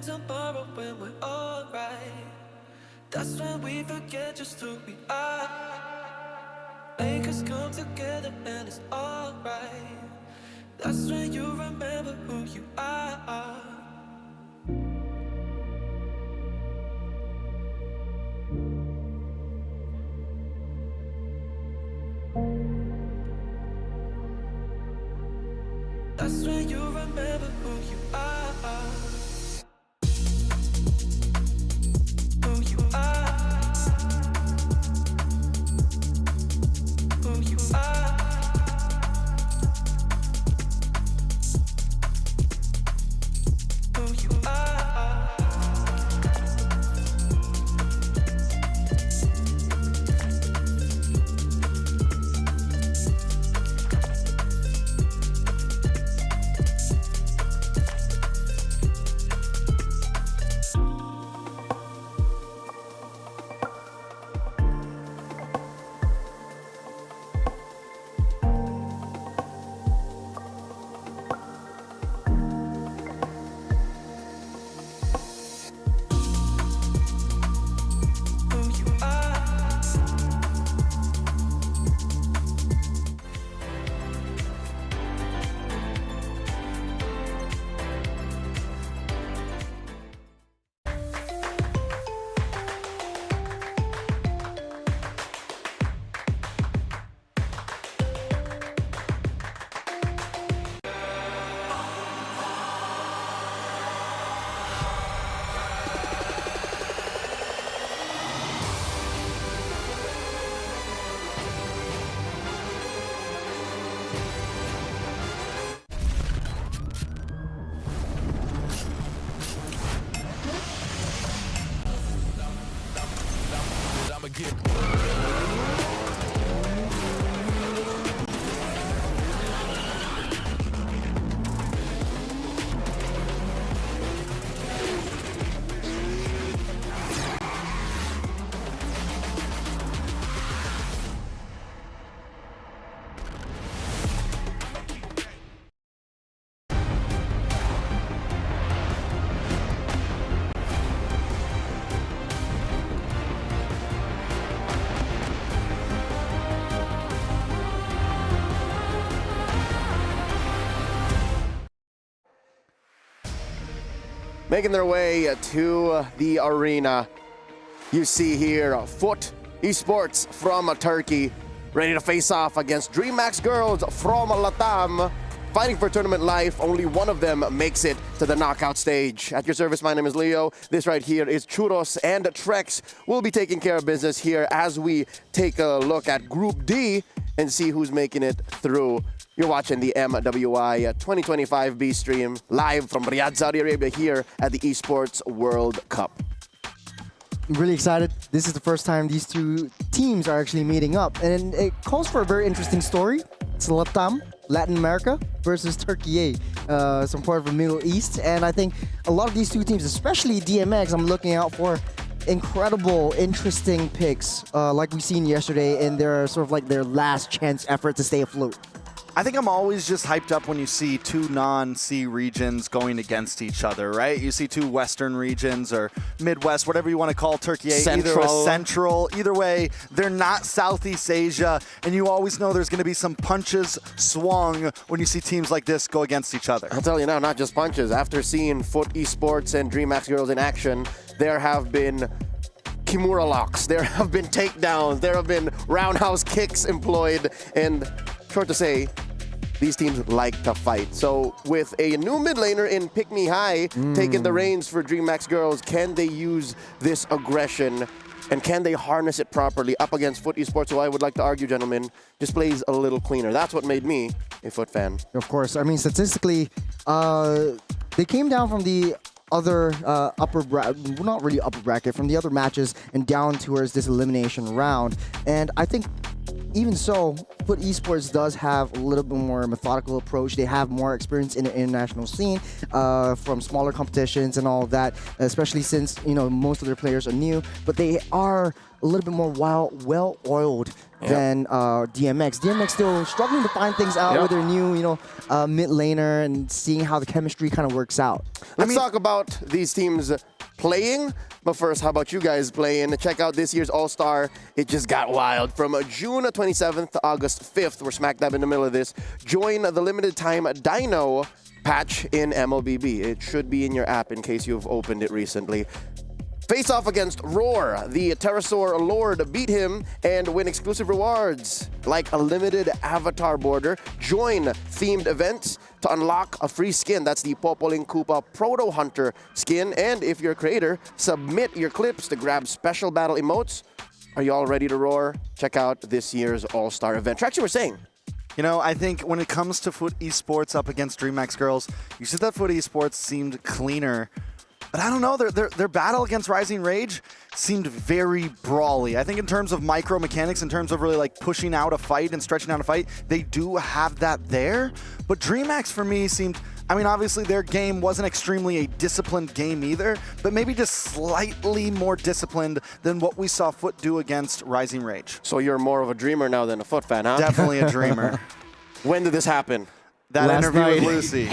tomorrow when we're alright. That's when we forget just who we are. Make us come together and it's alright. That's when you remember who you are. That's when you remember who you are. Who you are. Who you are. Who you are. making their way to the arena. You see here, Foot Esports from Turkey, ready to face off against DreamHack Girls from Latam. Fighting for tournament life, only one of them makes it to the knockout stage. At your service, my name is Leo. This right here is Churros, and Trex will be taking care of business here as we take a look at Group D and see who's making it through. You're watching the MWI 2025 B stream live from Riyadh, Saudi Arabia here at the Esports World Cup. I'm really excited. This is the first time these two teams are actually meeting up, and it calls for a very interesting story. It's Latam, Latin America versus Turkey, some part of the Middle East, and I think a lot of these two teams, especially DMX, I'm looking out for incredible, interesting picks, like we seen yesterday in their sort of like their last chance effort to stay afloat. I think I'm always just hyped up when you see two non-C regions going against each other, right? You see two Western regions or Midwest, whatever you want to call Turkey, either a central, either way, they're not Southeast Asia, and you always know there's going to be some punches swung when you see teams like this go against each other. I'll tell you now, not just punches. After seeing Foot Esports and DreamHack Girls in action, there have been Kimura locks, there have been takedowns, there have been roundhouse kicks employed, and short to say, these teams like to fight. So with a new mid laner in Pick Me High taking the reins for DreamHack Girls, can they use this aggression and can they harness it properly up against Foot Esports, who I would like to argue, gentlemen, just plays a little cleaner. That's what made me a Foot fan. Of course. I mean, statistically, they came down from the other upper bracket, not really upper bracket, from the other matches and down towards this elimination round. And I think even so, Foot Esports does have a little bit more methodical approach. They have more experience in the international scene from smaller competitions and all of that, especially since, you know, most of their players are new, but they are a little bit more well-oiled than DMX. DMX still struggling to find things out with their new, you know, mid laner and seeing how the chemistry kind of works out. Let's talk about these teams playing. But first, how about you guys playing? Check out this year's All-Star. It just got wild. From June 27th to August 5th, we're smack dab in the middle of this. Join the limited time Dino patch in MLBB. It should be in your app in case you've opened it recently. Face off against Roar. The Pterosaur Lord, beat him and win exclusive rewards like a limited avatar border. Join themed events to unlock a free skin. That's the Popoling Koopa Proto Hunter skin. And if you're a creator, submit your clips to grab special battle emotes. Are you all ready to roar? Check out this year's All-Star event. Trax, you were saying. You know, I think when it comes to Foot Esports up against DreamHack Girls, you said that Foot Esports seemed cleaner. But I don't know, their battle against Rising Rage seemed very brawly. I think in terms of micro mechanics, in terms of really like pushing out a fight and stretching out a fight, they do have that there. But DreamHack's for me seemed, I mean, obviously their game wasn't extremely a disciplined game either, but maybe just slightly more disciplined than what we saw Foot do against Rising Rage. So you're more of a dreamer now than a Foot fan, huh? Definitely a dreamer. When did this happen? That Last interview night. with Lucy.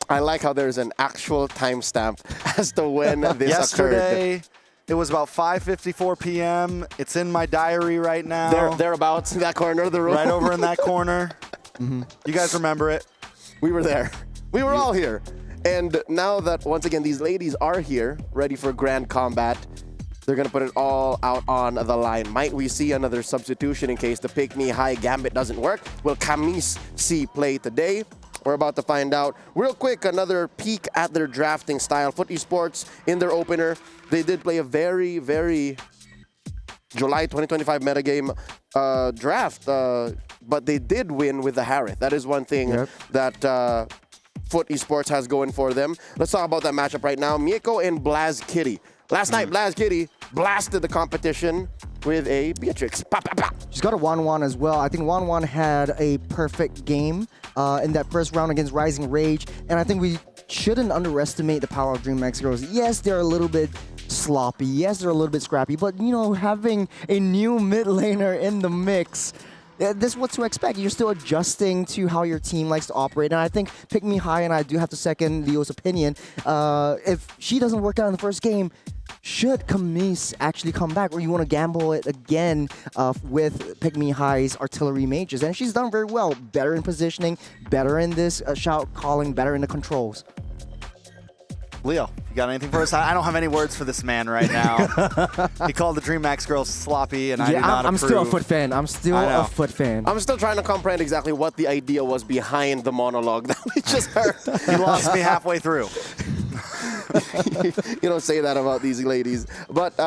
I like how there's an actual timestamp as to when this Yesterday, occurred. it was about 5:54 p.m. It's in my diary right now. Thereabouts in that corner of the room. Right over in that corner. You guys remember it? We were there. We were all here. And now that, once again, these ladies are here, ready for grand combat, they're going to put it all out on the line. Might we see another substitution in case the Pick Me High Gambit doesn't work? Will Camis see play today? We're about to find out. Real quick, another peek at their drafting style. Foot Esports, in their opener, they did play a very, very July 2025 metagame draft, but they did win with the Harith. That is one thing that Foot Esports has going for them. Let's talk about that matchup right now. Mieko and Blaz Kitty. Last night, Blaz Kitty blasted the competition with a Beatrix. Pop, pop, pop. She's got a 1-1 as well. I think 1-1 had a perfect game in that first round against Rising Rage, and I think we shouldn't underestimate the power of DreamHack Girls. Yes, they're a little bit sloppy. Yes, they're a little bit scrappy, but, you know, having a new mid laner in the mix, this is what to expect. You're still adjusting to how your team likes to operate, and I think Pick Me High, and I do have to second Leo's opinion, if she doesn't work out in the first game, should Camis actually come back, or you want to gamble it again with Pick Me High's artillery mages? And she's done very well. Better in positioning, better in this shout calling, better in the controls. Leo, you got anything for us? I don't have any words for this man right now. He called the DreamHack girls sloppy, and I do not I'm approve. still a Foot fan. I'm still a Foot fan. I'm still trying to comprehend exactly what the idea was behind the monologue that we just heard. You lost me halfway through. You don't say that about these ladies. But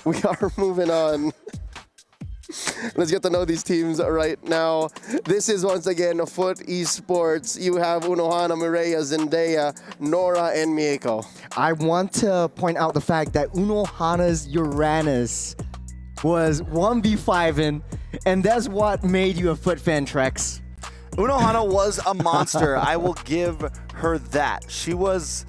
we are moving on. Let's get to know these teams right now. This is once again Foot Esports. You have Unohana, Mireya, Zendaya, Nora, and Mieko. I want to point out the fact that Unohana's Uranus was 1v5-ing, and that's what made you a Foot fan, Trex. Unohana was a monster. I will give her that. She was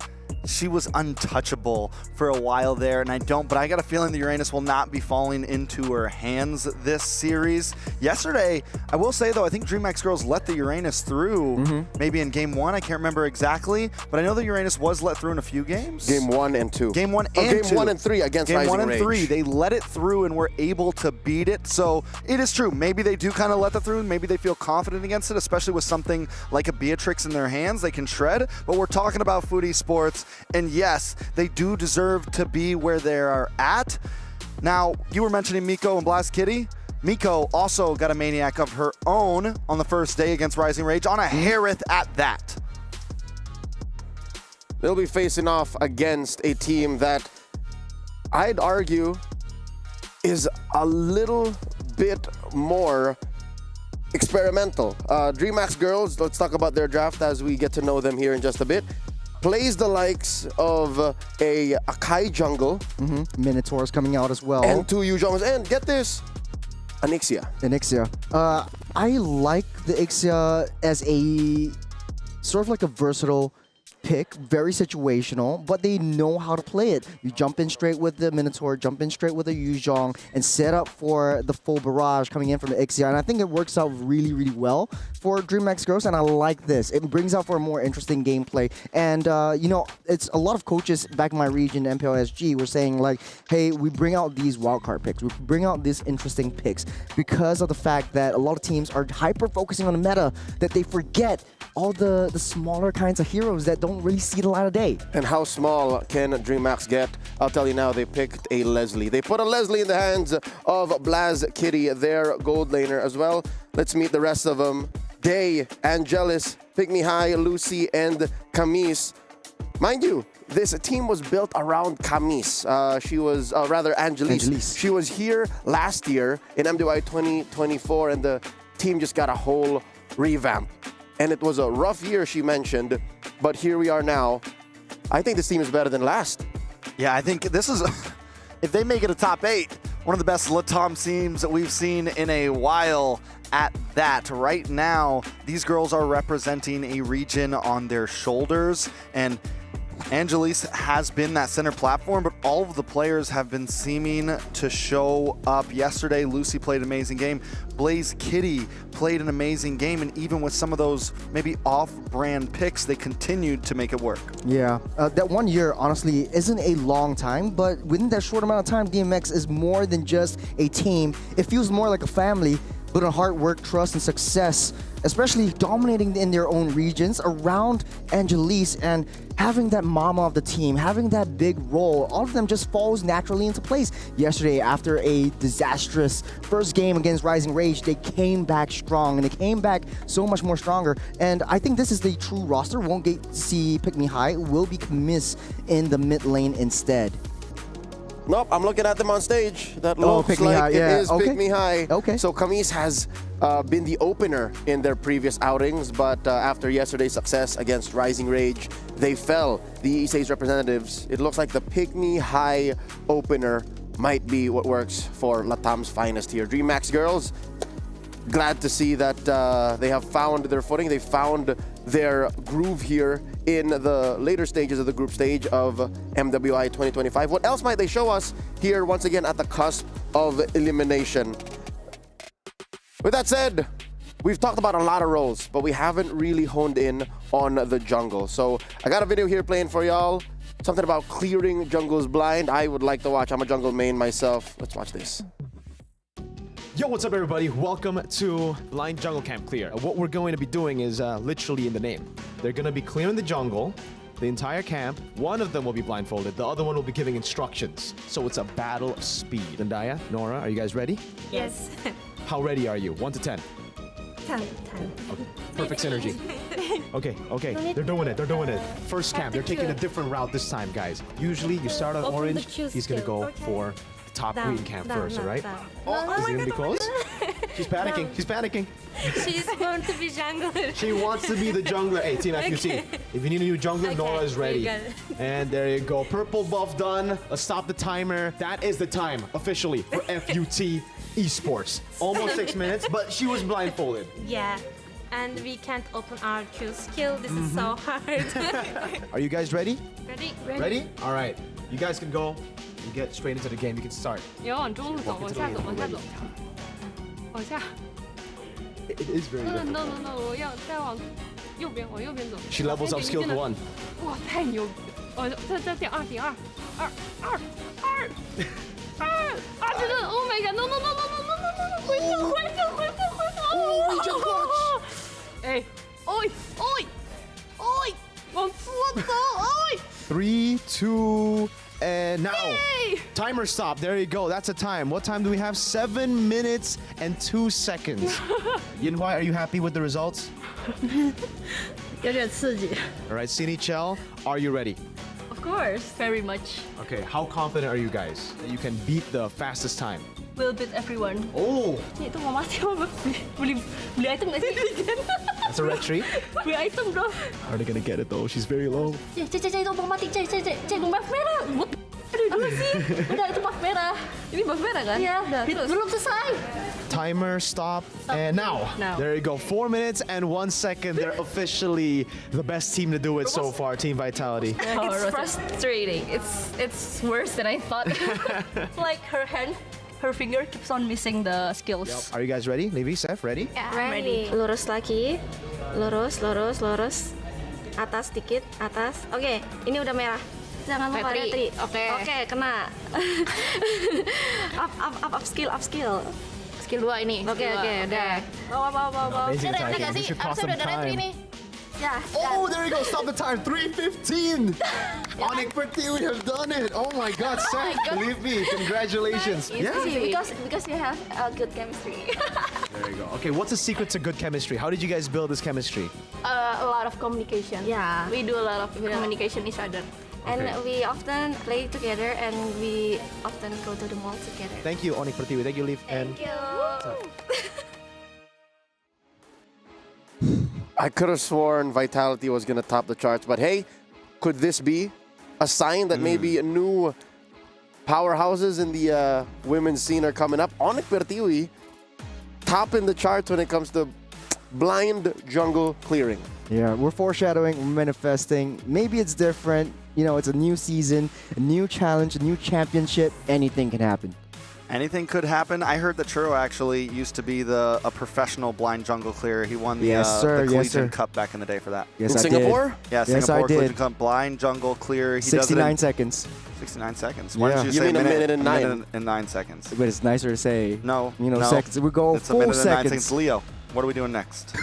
untouchable for a while there, and but I got a feeling the Uranus will not be falling into her hands this series. Yesterday, I will say though, I think DreamHack girls let the Uranus through, maybe in game 1, I can't remember exactly, but I know the Uranus was let through in a few games. Game 1 and 2. Game 1 and 2. Game 1 and 3 against Rising Rage. Game 1 and 3, they let it through and were able to beat it, so it is true. Maybe they do kind of let that through, maybe they feel confident against it, especially with something like a Beatrix in their hands, they can shred, but we're talking about Foot Esports. And yes, they do deserve to be where they are at. Now, you were mentioning Miko and Blast Kitty. Miko also got a Maniac of her own on the first day against Rising Rage, on a Harith at that. They'll be facing off against a team that I'd argue is a little bit more experimental. DreamHack girls, let's talk about their draft as we get to know them here in just a bit. Plays the likes of a Akai jungle. Minotaurs coming out as well. And 2 Yu jungles. And get this, an Ixia. I like the Ixia as a sort of like a versatile pick, very situational, but they know how to play it. You jump in straight with the Minotaur, jump in straight with the Yuzhong, and set up for the full barrage coming in from the Ixia. And I think it works out really, really well for DreamHack girls, and I like this. It brings out for a more interesting gameplay. And, you know, it's a lot of coaches back in my region, MPLSG, were saying, like, hey, we bring out these wildcard picks. We bring out these interesting picks because of the fact that a lot of teams are hyper-focusing on the meta, that they forget all the smaller kinds of heroes that don't really see the light of day. And how small can DreamHack get? I'll tell you now, they picked a Leslie. They put a Leslie in the hands of Blaz Kitty, their gold laner as well. Let's meet the rest of them. Day, Angelus, Pick Me High, Lucy, and Camise. Mind you, this team was built around Camise. She was, rather, Angelise. She was here last year in MWI 2024, and the team just got a whole revamp. And it was a rough year, she mentioned, but here we are now. I think this team is better than last. Yeah, I think this is, if they make it a top 8, one of the best Latam teams that we've seen in a while at that. Right now, these girls are representing a region on their shoulders, and Angelise has been that center platform, but all of the players have been seeming to show up. Yesterday, Lucy played an amazing game. Blaze Kitty played an amazing game, and even with some of those maybe off-brand picks, they continued to make it work. Yeah, that 1 year, honestly, isn't a long time, but within that short amount of time, DMX is more than just a team. It feels more like a family, built on hard work, trust, and success, especially dominating in their own regions around Angelise and having that mama of the team, having that big role. All of them just falls naturally into place. Yesterday, after a disastrous first game against Rising Rage, they came back strong, and they came back so much more stronger. And I think this is the true roster. Won't get to see Pick Me High. Will be Camise in the mid lane instead. Nope, I'm looking at them on stage. That looks like it is Pick Me High. Okay. So Camise has been the opener in their previous outings, but after yesterday's success against Rising Rage, they fell. The ESA's representatives, it looks like the Pick Me High opener might be what works for Latam's finest here. DreamHack girls, glad to see that they have found their footing. They found their groove here in the later stages of the group stage of MWI 2025. What else might they show us here once again at the cusp of elimination? With that said, we've talked about a lot of roles, but we haven't really honed in on the jungle. So I got a video here playing for y'all. Something about clearing jungles blind. I would like to watch. I'm a jungle main myself. Let's watch this. Yo, what's up everybody? Welcome to Blind Jungle Camp Clear. What we're going to be doing is literally in the name. They're going to be clearing the jungle the entire camp. One of them will be blindfolded. The other one will be giving instructions. So it's a battle of speed. Zendaya, Nora, are you guys ready? Yes. How ready are you? 1 to 10. 10. Okay. Perfect synergy. Okay. They're doing it. First camp, they're taking a different route this time, guys. Usually you start on orange, he's gonna go for the top green camp first, all right? Oh, is it gonna be close? She's panicking. She's going to be jungler. She wants to be the jungler. Hey, Team FUT, if you need a new jungler, Nora is ready. And there you go. Purple buff done. Let's stop the timer. That is the time, officially, for FUT Esports. Almost 6 minutes, but she was blindfolded. Yeah. And we can't open our Q skill. This is so hard. Are you guys ready? Ready? Ready? All right. You guys can go and get straight into the game. You can start. 你要往中路走，往下走，往下走，往下。 It is very No, difficult. no, no, no！ 我要再往右边，往右边走。 She levels up skill to 1. 哇，太牛逼！这点2，点2，这个 Oh my God！ No no no no no no no no！ 回走！ Oh, we just watched. 哎，往左走， 3, 2, and now. Timer stop. There you go. That's a time. What time do we have? 7 minutes and 2 seconds. Yinhua, are you happy with the results? 有点刺激。 All right, Sini Chell, are you ready? Of course, very much. Okay, how confident are you guys that you can beat the fastest time? We'll beat everyone. Oh, Itu mau mati mau beli item nggak sih? that's a red tree. Beli item bro. Are they gonna get it though? She's very low. Cek itu mau mati cek buff merah. Aduh sih. Udah itu buff merah. Ini buff merah kan? Iya. Belum selesai. Timer stop. And now. There you go. 4 minutes and 1 second. They're officially the best team to do it so far. Team Vitality. It's frustrating. It's worse than I thought. Like her finger keeps on missing the skills. Are you guys ready? Levi, Seth, ready? Yeah, I'm ready. Lurus lagi. Lurus. Atas dikit, atas. Oke, ini udah merah. Jangan lupa retri. Oke, kena. up skill. Skill 2 ini. Oke, udah. Bawa. Amazing Udah timing. nggak This sih? should cost Harusnya them udah retri time. nih. Ya. Oh, there you go. Stop the time. 3:15. Onyx Pertiwi have done it. Oh my God, Seth. Believe me. Congratulations. Easy, because you have a good chemistry. There you go. Okay, what's the secret to good chemistry? How did you guys build this chemistry? A lot of communication. Yeah. We do a lot of communication each other. And Okay. we often play together and we often go to the mall together. Thank you, Onyx Pertiwi. Thank you, Leaf. And Thank you. I could have sworn Vitality was going to top the charts, but hey, could this be a sign that maybe new powerhouses in the women's scene are coming up? Onyx Pertiwi topping the charts when it comes to blind jungle clearing. Yeah, we're foreshadowing, we're manifesting. Maybe it's different. You know, it's a new season, a new challenge, a new championship. Anything can happen. Anything could happen. I heard that Churro actually used to be a professional blind jungle clearer. He won the, the Collegian Cup back in the day for that. Yes, in I Singapore? Did. Yeah, Yes, Singapore I did. Collegian Cup blind jungle clearer. He 69 does it in seconds. 69 seconds. Why don't you You say mean a minute and 9? minute and 9 seconds? But it's nicer to say, No, you know, no. seconds. We go It's a full minute and 9 seconds. seconds. Leo, what are we doing next?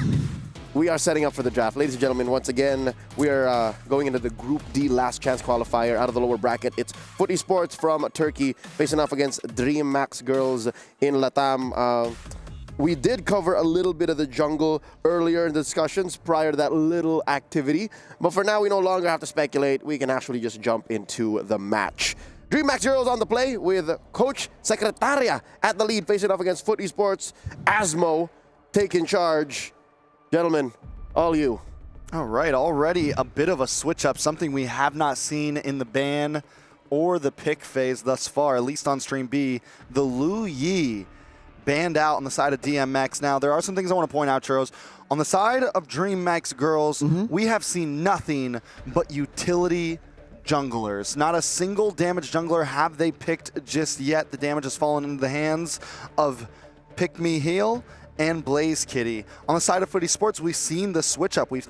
We are setting up for the draft. Ladies and gentlemen, once again, we are going into the Group D last chance qualifier out of the lower bracket. It's FUT Esports from Turkey facing off against Dream Max Girls in Latam. We did cover a little bit of the jungle earlier in the discussions prior to that little activity. But for now, we no longer have to speculate. We can actually just jump into the match. Dream Max Girls on the play with Coach Secretaria at the lead facing off against FUT Esports. Asmo taking charge. Gentlemen, all you. All right, already a bit of a switch up, something we have not seen in the ban or the pick phase thus far, at least on Stream B. The Lu Yi banned out on the side of DMX. Now, there are some things I want to point out, Churros. On the side of Dream Max Girls, we have seen nothing but utility junglers. Not a single damage jungler have they picked just yet. The damage has fallen into the hands of Pick Me Heal and Blaze Kitty. On the side of FUT Esports, we've seen the switch up. We've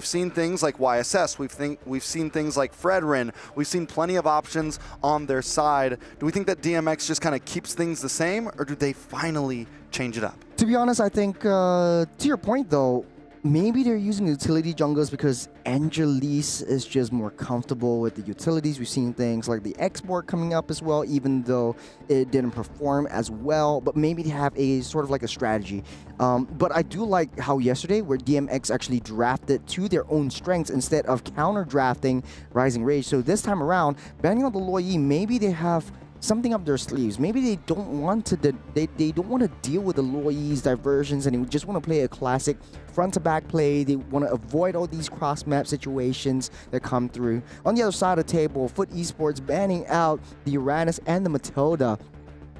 seen things like YSS. We've seen things like Fredrin. We've seen plenty of options on their side. Do we think that DMX just kind of keeps things the same, or do they finally change it up? To be honest, I think, to your point though, maybe they're using utility junglers because Angelise is just more comfortable with the utilities. We've seen things like the export coming up as well, even though it didn't perform as well. But maybe they have a sort of like a strategy. But I do like how yesterday, where DMX actually drafted to their own strengths instead of counter drafting Rising Rage. So this time around, banning out the Luo Yi, maybe they have something up their sleeves. Maybe they don't want to they don't want to deal with the Luo Yi's diversions, and they just want to play a classic front to back play. They want to avoid all these cross map situations that come through. On the other side of the table, Foot Esports banning out the Uranus and the Matilda.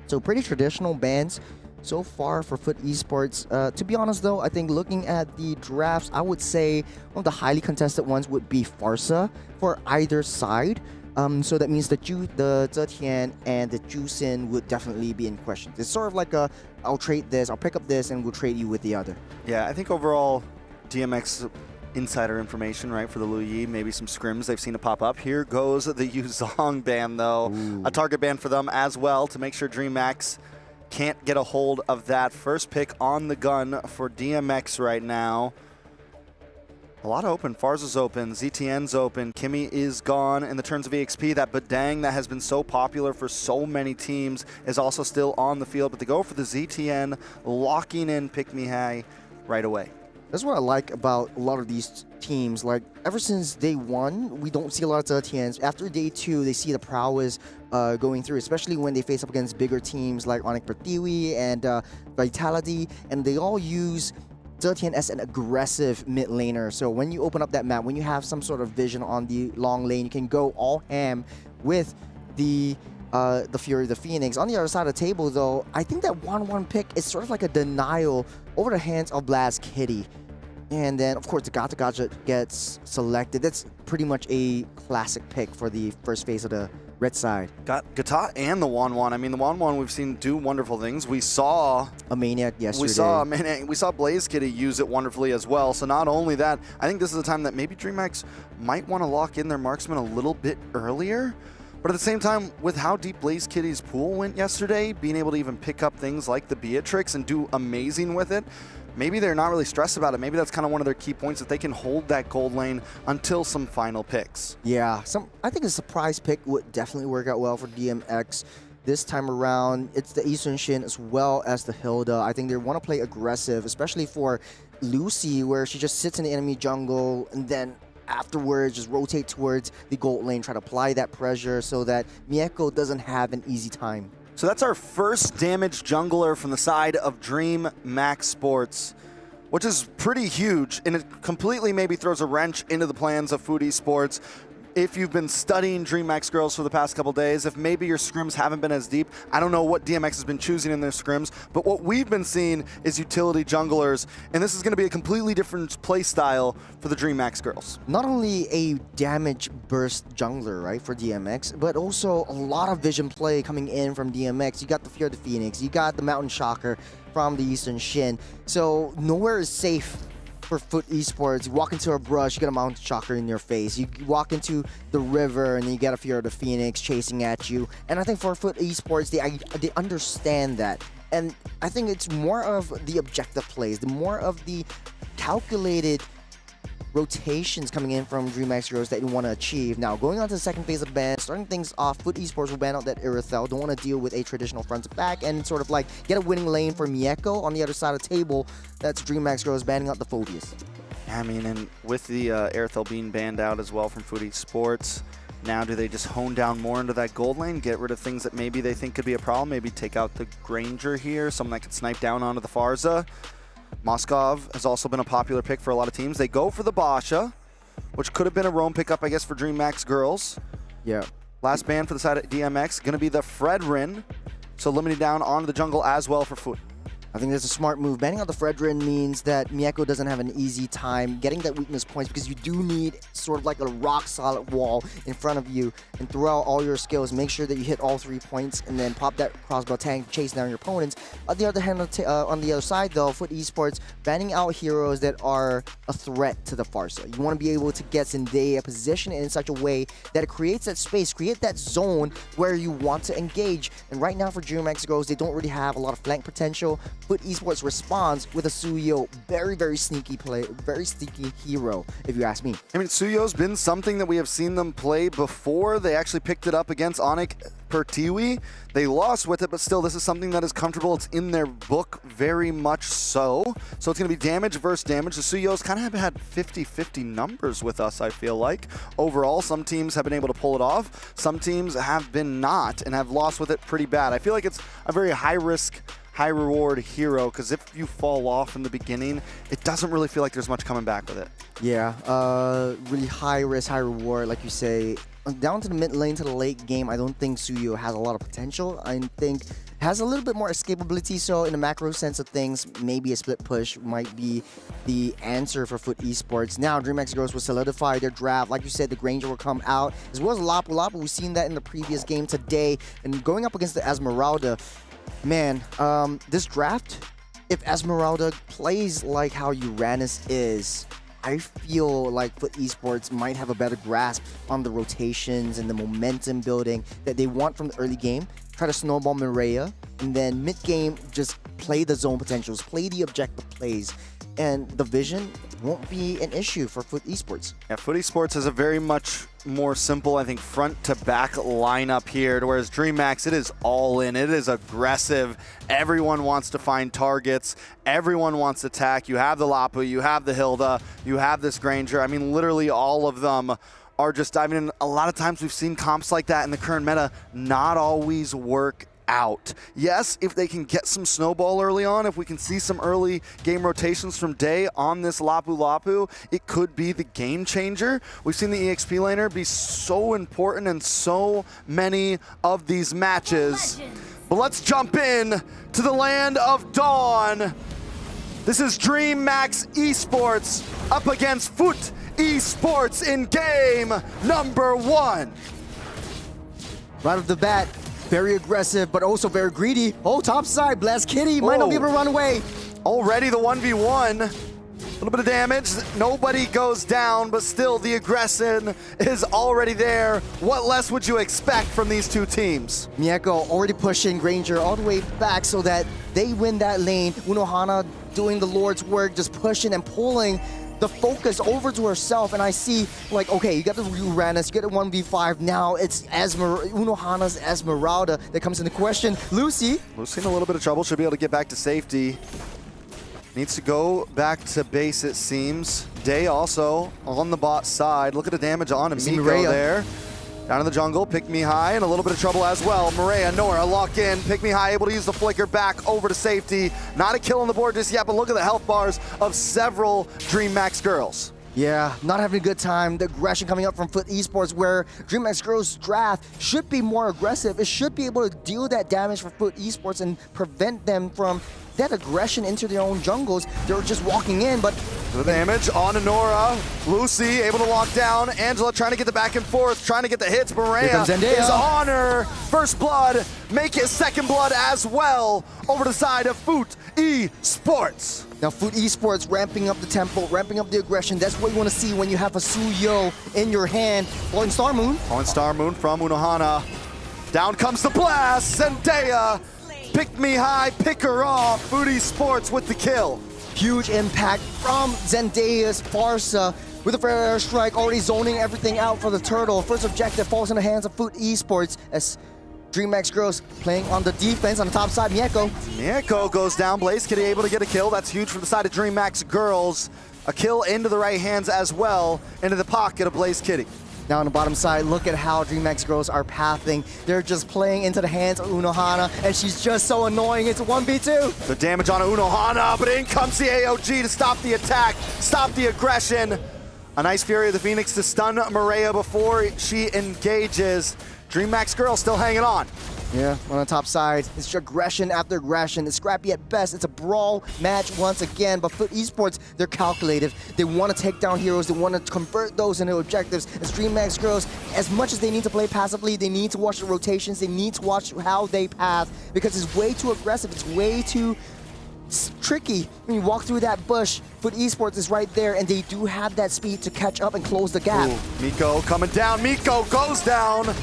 So pretty traditional bans so far for Foot Esports. To be honest though, I think looking at the drafts, I would say one of the highly contested ones would be Farsa for either side. So that means the Zetian and the Jusin would definitely be in question. It's sort of like a, I'll trade this, I'll pick up this, and we'll trade you with the other. Yeah, I think overall, DMX insider information, right, for the Luo Yi, maybe some scrims they've seen it pop up. Here goes the Yuzong ban, though. Ooh. A target ban for them as well to make sure DreamHack can't get a hold of that. First pick on the gun for DMX right now. A lot open. Farza's open. ZTN's open. Kimmy is gone. In the terms of EXP, that Badang that has been so popular for so many teams is also still on the field. But they go for the ZTN, locking in Pick Me High right away. That's what I like about a lot of these teams. Like, ever since day one, we don't see a lot of Zetians. After day two, they see the prowess going through, especially when they face up against bigger teams like Onyx Pertiwi and Vitality. And they all use Zetian as an aggressive mid laner. So when you open up that map, when you have some sort of vision on the long lane, you can go all ham with the Fury of the Phoenix. On the other side of the table, though, I think that 1-1 pick is sort of like a denial over the hands of Blast Kitty. And then, of course, the Gata Gotcha gets selected. That's pretty much a classic pick for the first phase of the red side. Got Gata and the 1-1. I mean, the 1-1 we've seen do wonderful things. We saw a Maniac yesterday. We saw Blaze Kitty use it wonderfully as well. So not only that, I think this is a time that maybe DreamHack might want to lock in their marksman a little bit earlier. But at the same time, with how deep Blaze Kitty's pool went yesterday, being able to even pick up things like the Beatrix and do amazing with it, maybe they're not really stressed about it. Maybe that's kind of one of their key points, that they can hold that gold lane until some final picks. Yeah, I think a surprise pick would definitely work out well for DMX this time around. It's the Eastern Shin as well as the Hilda. I think they want to play aggressive, especially for Lucy, where she just sits in the enemy jungle and then afterwards just rotate towards the gold lane, try to apply that pressure so that Mieko doesn't have an easy time. So that's our first damaged jungler from the side of DreamHack Sports, which is pretty huge, and it completely maybe throws a wrench into the plans of Food Esports. If you've been studying DreamHack girls for the past couple days, if maybe your scrims haven't been as deep, I don't know what DMX has been choosing in their scrims, but what we've been seeing is utility junglers, and this is going to be a completely different play style for the DreamHack girls. Not only a damage burst jungler, right, for DMX, but also a lot of vision play coming in from DMX. You got the Fear of the Phoenix, you got the Mountain Shocker from the Eastern Shin, so nowhere is safe for Foot Esports. You walk into a brush, you get a Mountain Shocker in your face. You walk into the river and you get a Fear of the Phoenix chasing at you. And I think for Foot Esports, they understand that. And I think it's more of the objective plays, the more of the calculated rotations coming in from DreamHack Heroes that you want to achieve. Now, going on to the second phase of the ban, starting things off, Foot Esports will ban out that Irithel. Don't want to deal with a traditional front to back and sort of like get a winning lane for Mieko. On the other side of the table, that's DreamHack Heroes banning out the Phobias. I mean, and with the Irithel being banned out as well from Food Esports, now do they just hone down more into that gold lane, get rid of things that maybe they think could be a problem, maybe take out the Granger here, someone that could snipe down onto the Farza? Moskov has also been a popular pick for a lot of teams. They go for the Basha, which could have been a roam pickup, I guess, for DreamHack girls. Yeah. Last ban for the side of DMX, going to be the Fredrin. So limiting down onto the jungle as well for Foot. I think that's a smart move. Banning out the Fredrin means that Mieko doesn't have an easy time getting that weakness points, because you do need sort of like a rock-solid wall in front of you, and throw out all your skills. Make sure that you hit all 3 points and then pop that crossbow tank, chase down your opponents. On the other hand, on the other side though, Foot Esports banning out heroes that are a threat to the Farsa. You want to be able to get Zendaya positioned in such a way that it creates that space, create that zone where you want to engage. And right now for DreamHack girls, they don't really have a lot of flank potential, Foot Esports responds with a Suyo very sneaky play, very sneaky hero, if you ask me. I mean, Suyo's been something that we have seen them play before. They actually picked it up against Onyx Pertiwi. They lost with it, but still, this is something that is comfortable. It's in their book very much so. So it's going to be damage versus damage. The Suyos kind of have had 50-50 numbers with us, I feel like. Overall, some teams have been able to pull it off. Some teams have been not and have lost with it pretty bad. I feel like it's a very high-risk, high-reward hero, because if you fall off in the beginning, it doesn't really feel like there's much coming back with it. Yeah, really high risk, high reward, like you say. Down to the mid lane, to the late game, I don't think Suyo has a lot of potential. I think has a little bit more escapability, so in the macro sense of things, maybe a split push might be the answer for Foot Esports. Now, DreamHack Girls will solidify their draft. Like you said, the Granger will come out, as well as Lapu Lapu. We've seen that in the previous game today. And going up against the Esmeralda, man, this draft, if Esmeralda plays like how Uranus is, I feel like Foot Esports might have a better grasp on the rotations and the momentum building that they want from the early game. Try to snowball Mireia, and then mid-game, just play the zone potentials, play the objective plays, and the vision won't be an issue for Foot Esports. Yeah, Foot Esports is a very much more simple, I think, front-to-back lineup here, whereas DreamHack, it is all in. It is aggressive. Everyone wants to find targets. Everyone wants to attack. You have the Lapu, you have the Hilda, you have this Granger. I mean, literally all of them are just diving in. A lot of times we've seen comps like that in the current meta not always work out. Yes, if they can get some snowball early on, if we can see some early game rotations from Day on this Lapu Lapu, it could be the game changer. We've seen the EXP laner be so important in so many of these matches. But let's jump in to the land of Dawn. This is DreamHack Esports up against Foot Esports in game number 1. Right off the bat, very aggressive, but also very greedy. Oh, top side, Blast Kitty might not be able to run away. Already the 1v1. A little bit of damage. Nobody goes down, but still the aggression is already there. What less would you expect from these two teams? Mieko already pushing Granger all the way back so that they win that lane. Unohana doing the Lord's work, just pushing and pulling the focus over to herself, and I see, like, okay, you got the Uranus, you get a 1v5, now it's Unohana's Esmeralda that comes into question. Lucy in a little bit of trouble, should be able to get back to safety. Needs to go back to base, it seems. Day also on the bot side. Look at the damage on him. Miko there. Down in the jungle, Pick Me High in a little bit of trouble as well. Mireia, Nora lock in. Pick Me High able to use the flicker back over to safety. Not a kill on the board just yet, but look at the health bars of several DreamHack girls. Yeah, not having a good time. The aggression coming up from Foot Esports, where DreamHack Girls' draft should be more aggressive. It should be able to deal that damage for Foot Esports and prevent them from that aggression into their own jungles. They're just walking in, but the damage on Nora. Lucy able to lock down. Angela trying to get the back and forth, trying to get the hits. Mireia is on her. First blood, make it second blood as well. Over to the side of Foot Esports. Now Foot Esports ramping up the tempo, ramping up the aggression. That's what you want to see when you have a Suyo in your hand. On Star Moon. On Star Moon from Unohana. Down comes the blast. Zendaya. Pick Me High, pick her off. Foot Esports with the kill. Huge impact from Zendaya's Farsa with a fair air strike, already zoning everything out for the turtle. First objective falls in the hands of Foot Esports as DreamHack Girls playing on the defense on the top side. Mieko goes down. Blaze Kitty able to get a kill. That's huge for the side of DreamHack Girls. A kill into the right hands as well, into the pocket of Blaze Kitty. Now on the bottom side, look at how DreamHack Girls are pathing. They're just playing into the hands of Unohana, and she's just so annoying. It's a 1v2. The damage on Unohana, but in comes the AOG to stop the attack, stop the aggression. A nice Fury of the Phoenix to stun Mireia before she engages. DreamHack Girls still hanging on. Yeah, on the top side, it's aggression after aggression. It's scrappy at best. It's a brawl match once again, but Foot Esports, they're calculative. They want to take down heroes. They want to convert those into objectives. As DreamHack Girls, as much as they need to play passively, they need to watch the rotations. They need to watch how they path because it's way too aggressive. It's way too tricky. When you walk through that bush, Foot Esports is right there, and they do have that speed to catch up and close the gap. Ooh, Miko coming down. Miko goes down.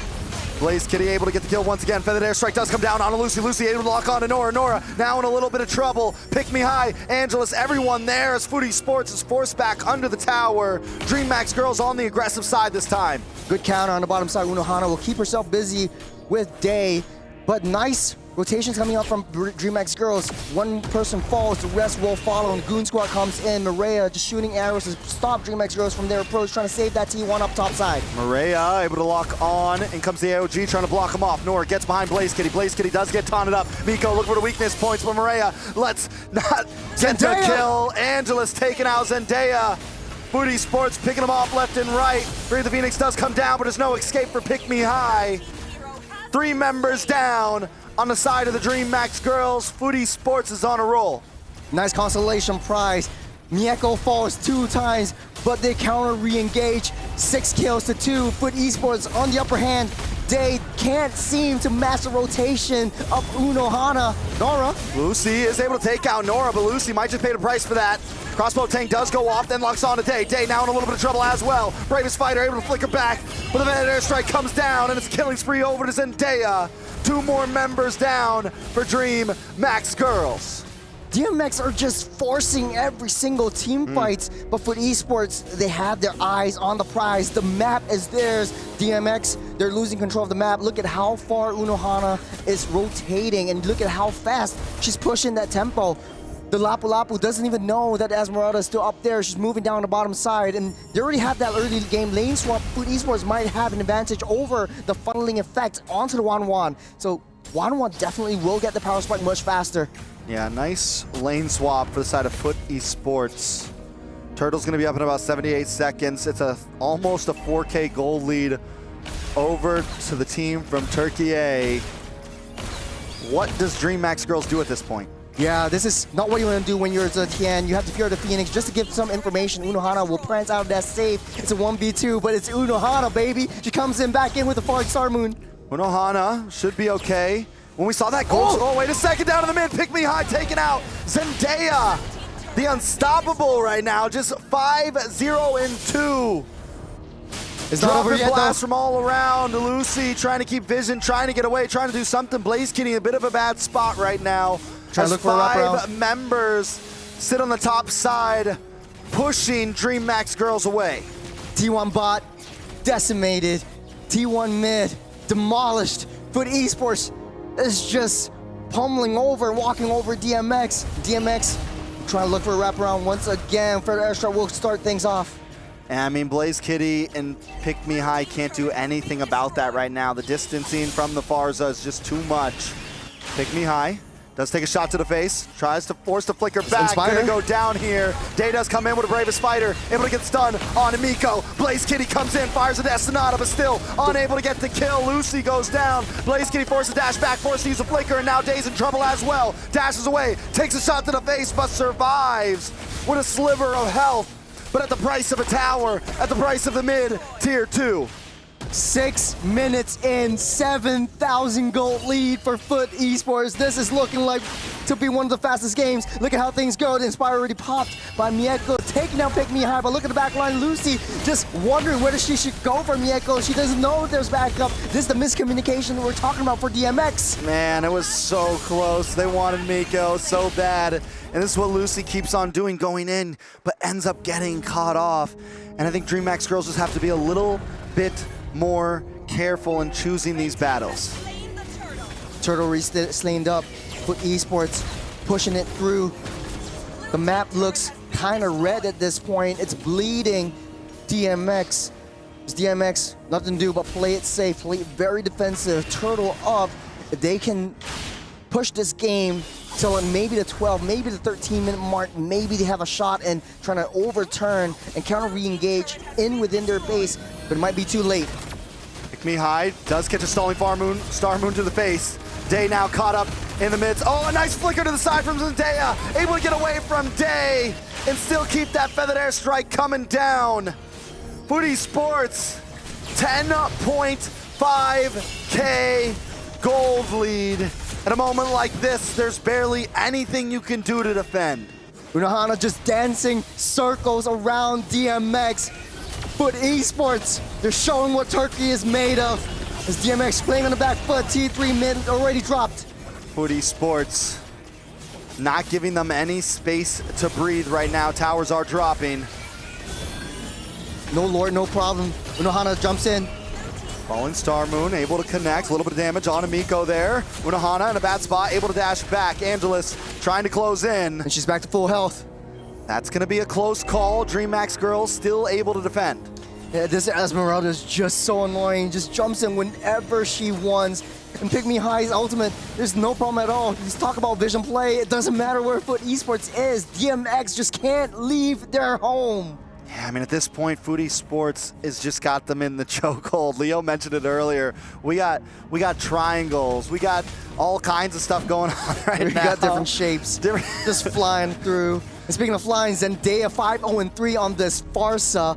Blaze Kitty able to get the kill once again. Feathered Airstrike does come down onto Lucy. Lucy able to lock on to Nora. Nora now in a little bit of trouble. Pick Me High, Angelus, everyone there as Food Esports is forced back under the tower. DreamHack girls on the aggressive side this time. Good counter on the bottom side. Unohana will keep herself busy with Day, but nice rotations coming up from DreamHack girls. One person falls, the rest will follow, and Goon Squad comes in. Maria just shooting arrows to stop DreamHack girls from their approach, trying to save that T1 up top side. Maria able to lock on, and comes the AOG trying to block him off. Nora gets behind Blaze Kitty. Blaze Kitty does get taunted up. Miko look for the weakness points, but Maria let's not get the kill. Angelus taking out Zendaya. Food Esports picking them off left and right. Breathe the Phoenix does come down, but there's no escape for Pick Me High. 3 members down on the side of the DreamHack girls. Food Esports is on a roll. Nice consolation prize. Mieko falls 2 times, but they counter re-engage. 6 kills to 2. Food Esports on the upper hand. They can't seem to master rotation of Unohana. Nora. Lucy is able to take out Nora, but Lucy might just pay the price for that. Crossbow tank does go off, then locks on to Day. Day now in a little bit of trouble as well. Bravest fighter able to flicker back, but the Feathered Airstrike comes down, and it's a killing spree over to Zendaya. 2 more members down for DreamHack girls. DMX are just forcing every single team fights, but for Esports, they have their eyes on the prize. The map is theirs. DMX, they're losing control of the map. Look at how far Unohana is rotating, and look at how fast she's pushing that tempo. The Lapu Lapu doesn't even know that Esmeralda is still up there. She's moving down the bottom side, and they already have that early game lane swap. Food Esports might have an advantage over the funneling effect onto the 1-1. So 1-1 definitely will get the power spike much faster. Yeah, nice lane swap for the side of Foot Esports. Turtle's gonna be up in about 78 seconds. It's almost a 4K gold lead over to the team from Turkey A. What does DreamHack girls do at this point? Yeah, this is not what you want to do when you're a Tien. You have to fear the Phoenix. Just to give some information, Unohana will prance out of that safe. It's a 1v2, but it's Unohana, baby. She comes in back in with the Far Star Moon. Unohana should be okay. When we saw that goal, oh, wait a second, down to the mid, Pick Me High taken out. Zendaya, the unstoppable right now, just 5-0-2. It's not over yet, blast though. from all around. Lucy trying to keep vision, trying to get away, trying to do something. Blaze Kitty in a bit of a bad spot right now. Trying to look for a wraparound. 5 members sit on the top side, pushing DreamHack girls away. T1 bot decimated. T1 mid demolished. Foot Esports is just pummeling over, walking over DMX. DMX trying to look for a wraparound once again. Feathered Airstrike will start things off. And I mean, Blaze Kitty and Pick Me High can't do anything about that right now. The distancing from the Farza is just too much. Pick Me High does take a shot to the face, tries to force the flicker back. Gonna go down here. Day does come in with a Bravest Fighter, able to get stun on Miko. Blaze Kitty comes in, fires a Destinata, but still unable to get the kill. Lucy goes down. Blaze Kitty forces a dash back, forces to use a flicker, and now Day's in trouble as well. Dashes away, takes a shot to the face, but survives with a sliver of health, but at the price of a tower, at the price of the mid tier 2. 6 minutes in, 7,000 gold lead for Foot Esports. This is looking like to be one of the fastest games. Look at how things go. The Inspire already popped by Mieko, taking out Pick Me High. But look at the back line. Lucy just wondering whether she should go for Mieko. She doesn't know if there's backup. This is the miscommunication that we're talking about for DMX. Man, it was so close. They wanted Miko so bad. And this is what Lucy keeps on doing, going in, but ends up getting caught off. And I think DreamHack girls just have to be a little bit more careful in choosing these battles. Turtle re-slaned up. Foot Esports pushing it through. The map looks kind of red at this point. It's bleeding. DMX. It's DMX, nothing to do but play it safe, play it very defensive. Turtle up. If they can push this game till maybe the 12, maybe the 13-minute mark, maybe they have a shot in trying to overturn and counter re-engage within their base, but it might be too late. Pick Me High does catch a stalling Star Moon to the face. Day now caught up in the midst. Oh, a nice flicker to the side from Zendaya. Able to get away from Day and still keep that Feathered Airstrike coming down. Food Esports, 10.5K gold lead. At a moment like this, there's barely anything you can do to defend. Unohana just dancing circles around DMX. Foot Esports, they're showing what Turkey is made of. As DMX playing on the back foot, T3 mid already dropped. Foot Esports not giving them any space to breathe right now. Towers are dropping. No Lord, no problem. Unohana jumps in. Falling Star Moon able to connect. A little bit of damage on Amiko there. Unohana in a bad spot, able to dash back. Angelus trying to close in. And she's back to full health. That's going to be a close call. DreamHack's girls still able to defend. Yeah, this Esmeralda is just so annoying. Just jumps in whenever she wants. And Pick Me High's ultimate, there's no problem at all. Just talk about vision play. It doesn't matter where Foot Esports is. DMX just can't leave their home. Yeah, I mean, at this point, Foot Esports has just got them in the chokehold. Leo mentioned it earlier. We got triangles. We got all kinds of stuff going on right now. We got different shapes. Just flying through. And speaking of flying, Zendaya 5-0-3 on this Farsa.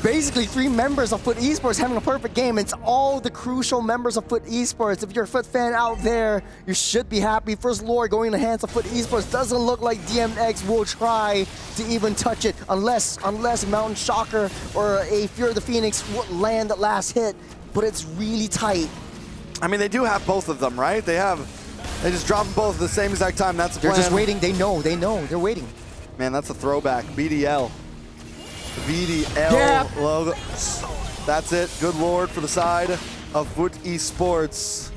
Basically, 3 members of Foot Esports having a perfect game. It's all the crucial members of Foot Esports. If you're a Foot fan out there, you should be happy. First Lord going in the hands of Foot Esports. Doesn't look like DMX will try to even touch it unless Mountain Shocker or a Fear of the Phoenix would land the last hit. But it's really tight. I mean, they do have both of them, right? They just drop them both at the same exact time. That's the They're plan. just waiting. They know. They're waiting. Man, that's a throwback. BDL. VDL Yep. logo. That's it. Good Lord for the side of Foot Esports.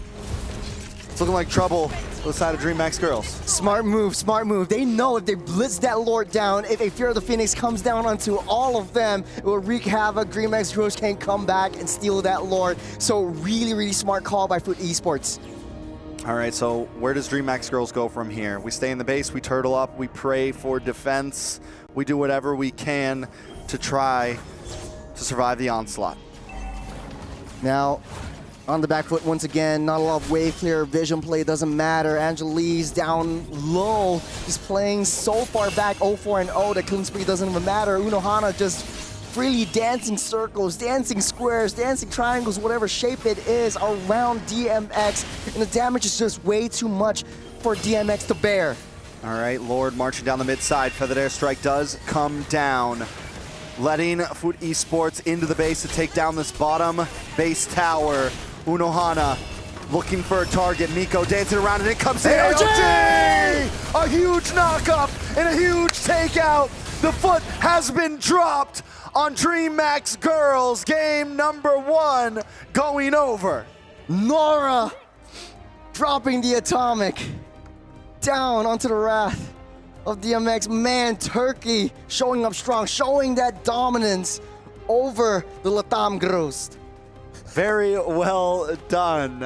It's looking like trouble for the side of DreamHack's girls. Smart move, smart move. They know if they blitz that Lord down, if a Fear of the Phoenix comes down onto all of them, it will wreak havoc. DreamHack's girls can come back and steal that Lord. So really, really smart call by Foot Esports. All right, so where does DreamHack's girls go from here? We stay in the base, we turtle up, we pray for defense, we do whatever we can to try to survive the onslaught. Now, on the back foot once again, not a lot of wave clear, vision play doesn't matter. Angelise down low, just playing so far back, 0-4-0, that killing spree doesn't even matter. Unohana just freely dancing circles, dancing squares, dancing triangles, whatever shape it is around DMX, and the damage is just way too much for DMX to bear. All right, Lord marching down the mid side. Feathered Airstrike does come down, letting Foot Esports into the base to take down this bottom base tower. Unohana looking for a target. Miko dancing around, and it comes in. AOT! A huge knock-up and a huge takeout. The foot has been dropped on DreamHack's girls. Game number 1 going over. Nora dropping the atomic down onto the wrath of DMX. Man, Turkey showing up strong, showing that dominance over the Latam girls. Very well done.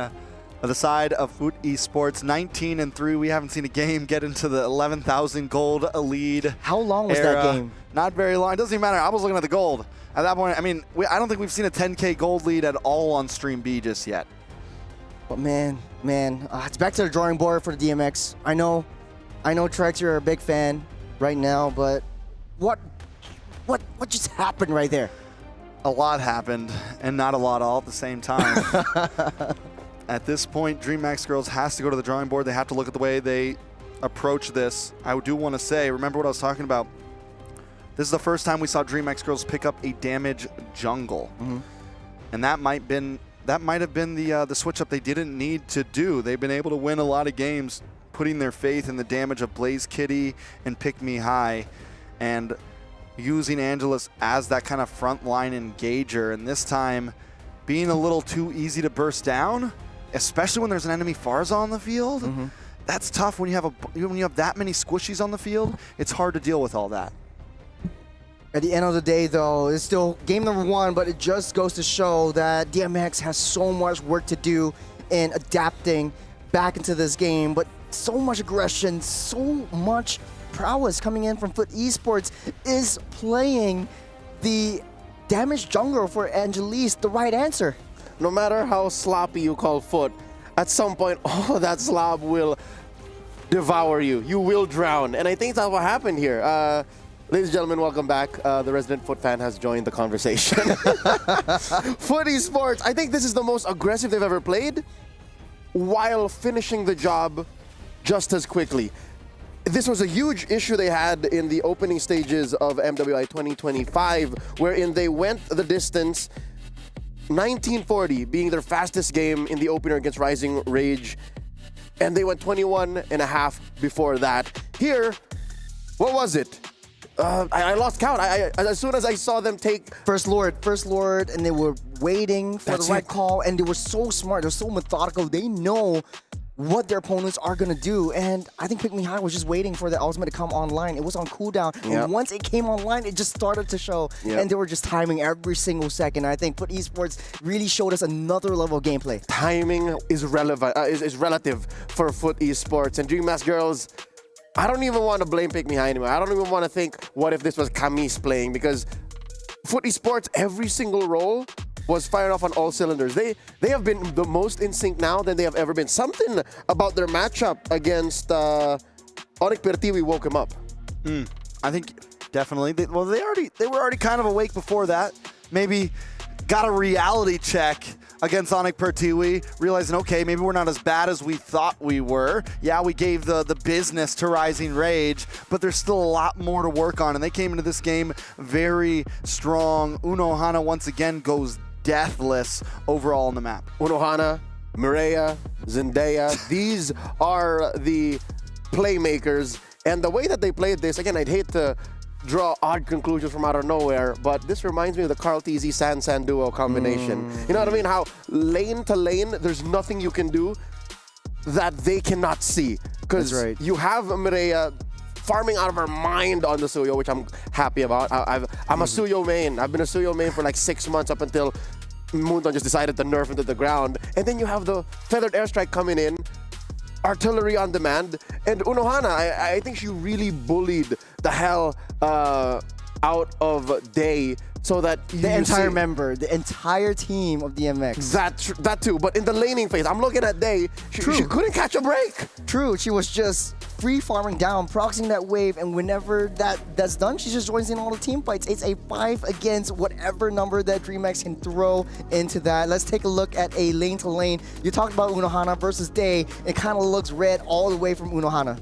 On the side of Foot Esports, 19-3. We haven't seen a game get into the 11,000 gold lead. How long was that game? Not very long. It doesn't even matter. I was looking at the gold. At that point, I mean, I don't think we've seen a 10K gold lead at all on Stream B just yet. But man, it's back to the drawing board for the DMX. I know, Trex, you're a big fan right now, but what just happened right there? A lot happened, and not a lot all at the same time. At this point, DreamHack's girls has to go to the drawing board. They have to look at the way they approach this. I do want to say, remember what I was talking about? This is the first time we saw DreamHack's girls pick up a damage jungle. And that might have been the switch up they didn't need to do. They've been able to win a lot of games putting their faith in the damage of Blaze Kitty and Pick Me High, and using Angelus as that kind of frontline engager, and this time being a little too easy to burst down, especially when there's an enemy Farza on the field. That's tough when you have that many squishies on the field. It's hard to deal with all that. At the end of the day, though, it's still game number 1, but it just goes to show that DMX has so much work to do in adapting back into this game, but so much aggression, so much prowess coming in from Foot Esports is playing the damage jungler for Angelise the right answer. No matter how sloppy you call Foot, at some point, all of that slob will devour you. You will drown. And I think that's what happened here. Ladies and gentlemen, welcome back. The resident Foot fan has joined the conversation. Foot Esports, I think this is the most aggressive they've ever played while finishing the job just as quickly. This was a huge issue they had in the opening stages of MWI 2025, wherein they went the distance 1940 being their fastest game in the opener against Rising Rage, and they went 21 and a half before that. Here, what was it? I lost count. As soon as I saw them take First Lord, and they were waiting for That's the right it. call, and they were so smart. They're so methodical. They know what their opponents are gonna do, and I think Pick Me High was just waiting for the ultimate to come online. It was on cooldown, Yep. and once it came online, it just started to show, Yep. and they were just timing every single second. I think Foot Esports really showed us another level of gameplay. timing is relevant, is relative for Foot Esports. And DreamHack Girls, I don't even want to blame Pick Me High anymore. I don't even want to think, what if this was Camis playing? Because Foot Esports, every single role was firing off on all cylinders. They have been the most in sync now than they have ever been. Something about their matchup against Onyx Pertiwi woke him up. I think definitely. They were already kind of awake before that. Maybe got a reality check against Onyx Pertiwi, realizing, okay, maybe we're not as bad as we thought we were. Yeah, we gave the business to Rising Rage, but there's still a lot more to work on, and they came into this game very strong. Unohana once again goes deathless overall on the map. Unohana, Mireia, Zendaya, these are the playmakers. And the way that they played this, again, I'd hate to draw odd conclusions from out of nowhere, but this reminds me of the Carl TZ San duo combination. You know what I mean? How lane to lane, there's nothing you can do that they cannot see. Because That's right. you have Mireia farming out of her mind on the Suyo, which I'm happy about. I'm a Suyo main. I've been a Suyo main for like 6 months up until Moonton just decided to nerf into the ground. And then you have the Feathered Airstrike coming in, artillery on demand, and Unohana, I think she really bullied the hell out of Day so that The entire team of DMX. that too, but in the laning phase, I'm looking at Day, she couldn't catch a break. True, she was just free farming down, proxying that wave, and whenever that's done, she just joins in all the team fights. It's a 5 against whatever number that DreamHack can throw into that. Let's take a look at a lane to lane. You talked about Unohana versus Day. It kind of looks red all the way from Unohana.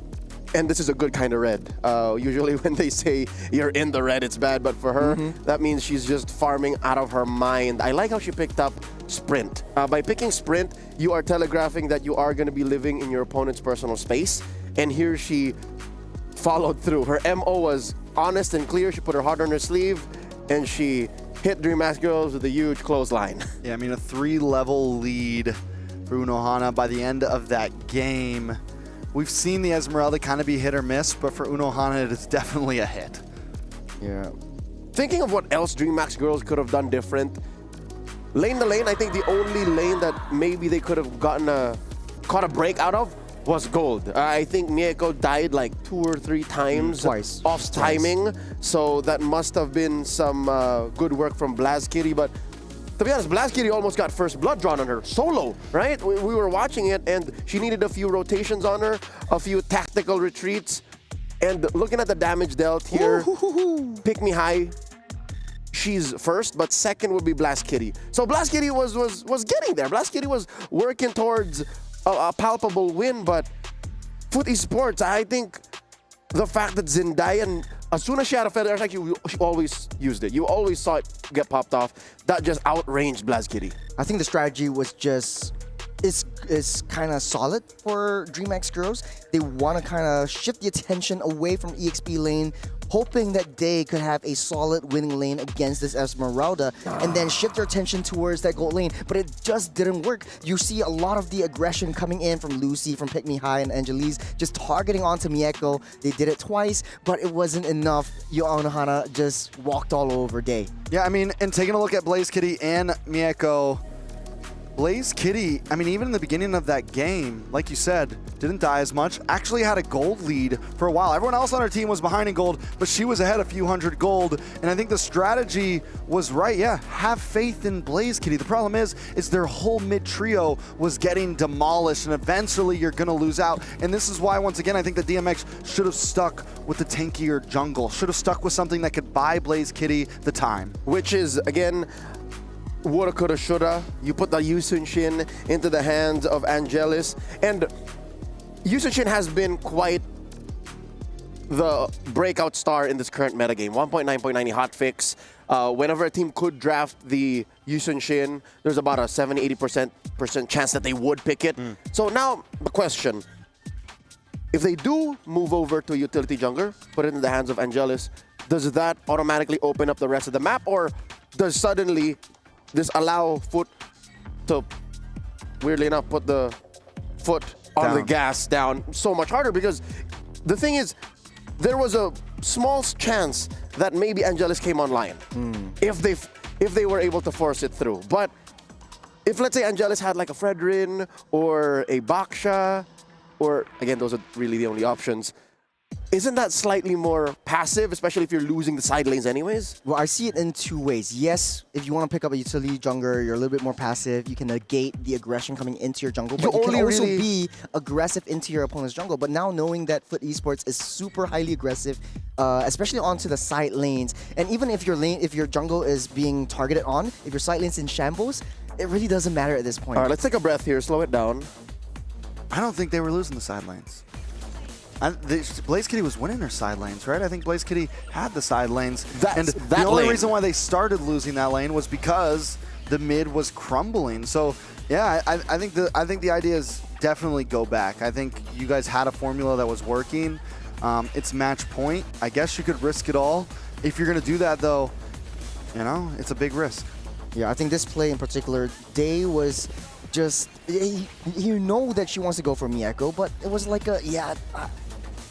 And this is a good kind of red. Usually when they say you're in the red, it's bad, but for her, that means she's just farming out of her mind. I like how she picked up Sprint. By picking Sprint, you are telegraphing that you are going to be living in your opponent's personal space. And here she followed through. Her MO was honest and clear. She put her heart on her sleeve, and she hit DreamHack Girls with a huge clothesline. Yeah, I mean, a 3-level lead for Unohana by the end of that game. We've seen the Esmeralda kind of be hit or miss, but for Unohana, it is definitely a hit. Yeah. Thinking of what else DreamHack Girls could have done different, lane to lane, I think the only lane that maybe they could have caught a break out of was gold. I think Mieko died like 2 or 3 times Twice. off timing, so that must have been some good work from Blazkitty, but to be honest, Blazkitty almost got first blood drawn on her solo, right? We were watching it, and she needed a few rotations on her, a few tactical retreats, and looking at the damage dealt here, Pick Me High, she's first, but second would be Blazkitty. So Blazkitty was getting there. Blazkitty was working towards a palpable win, but Foot Esports, I think the fact that Zendaya, as soon as she had a feather attack, she always used it. You always saw it get popped off. That just outranged Blazkitty. I think the strategy was just is kind of solid for DreamHack Girls. They want to kind of shift the attention away from EXP lane, hoping that they could have a solid winning lane against this Esmeralda, and then shift their attention towards that gold lane. But it just didn't work. You see a lot of the aggression coming in from Lucy, from Pick Me High, and Angelise, just targeting onto Mieko. They did it twice, but it wasn't enough. Unohana just walked all over Day. Yeah, I mean, and taking a look at Blazkitty and Mieko, Blazkitty, I mean, even in the beginning of that game, like you said, didn't die as much. Actually had a gold lead for a while. Everyone else on her team was behind in gold, but she was ahead a few hundred gold. And I think the strategy was right. Yeah, have faith in Blazkitty. The problem is their whole mid trio was getting demolished, and eventually you're going to lose out. And this is why, once again, I think that DMX should have stuck with the tankier jungle. Should have stuck with something that could buy Blazkitty the time. Which is, again, woulda, coulda, shoulda. You put the Yusun Shin into the hands of Angelus, and Yusun Shin has been quite the breakout star in this current metagame. 1.9.90 hotfix. Whenever a team could draft the Yusun Shin, there's about a 70-80% chance that they would pick it. So now the question, if they do move over to utility jungler, put it in the hands of Angelus, does that automatically open up the rest of the map, or does suddenly this allow Foot to, weirdly enough, put the foot on the gas down so much harder? Because the thing is, there was a small chance that maybe Angelus came online if they were able to force it through. But if, let's say, Angelus had like a Fredrin or a Baksha, or again, those are really the only options, isn't that slightly more passive, especially if you're losing the side lanes anyways? Well, I see it in two ways. Yes, if you want to pick up a utility jungler, you're a little bit more passive. You can negate the aggression coming into your jungle, but you can also be aggressive into your opponent's jungle. But now knowing that Foot Esports is super highly aggressive, especially onto the side lanes, and even if your jungle is being targeted on, if your side lane's in shambles, it really doesn't matter at this point. All right, let's take a breath here, slow it down. I don't think they were losing the side lanes. Blaze Kitty was winning her side lanes, right? I think Blaze Kitty had the side lanes. The only reason why they started losing that lane was because the mid was crumbling. So yeah, I think the idea is definitely go back. I think you guys had a formula that was working. It's match point. I guess you could risk it all. If you're gonna do that though, you know, it's a big risk. Yeah, I think this play in particular, Day was just, you know that she wants to go for Miyako, but it was like a,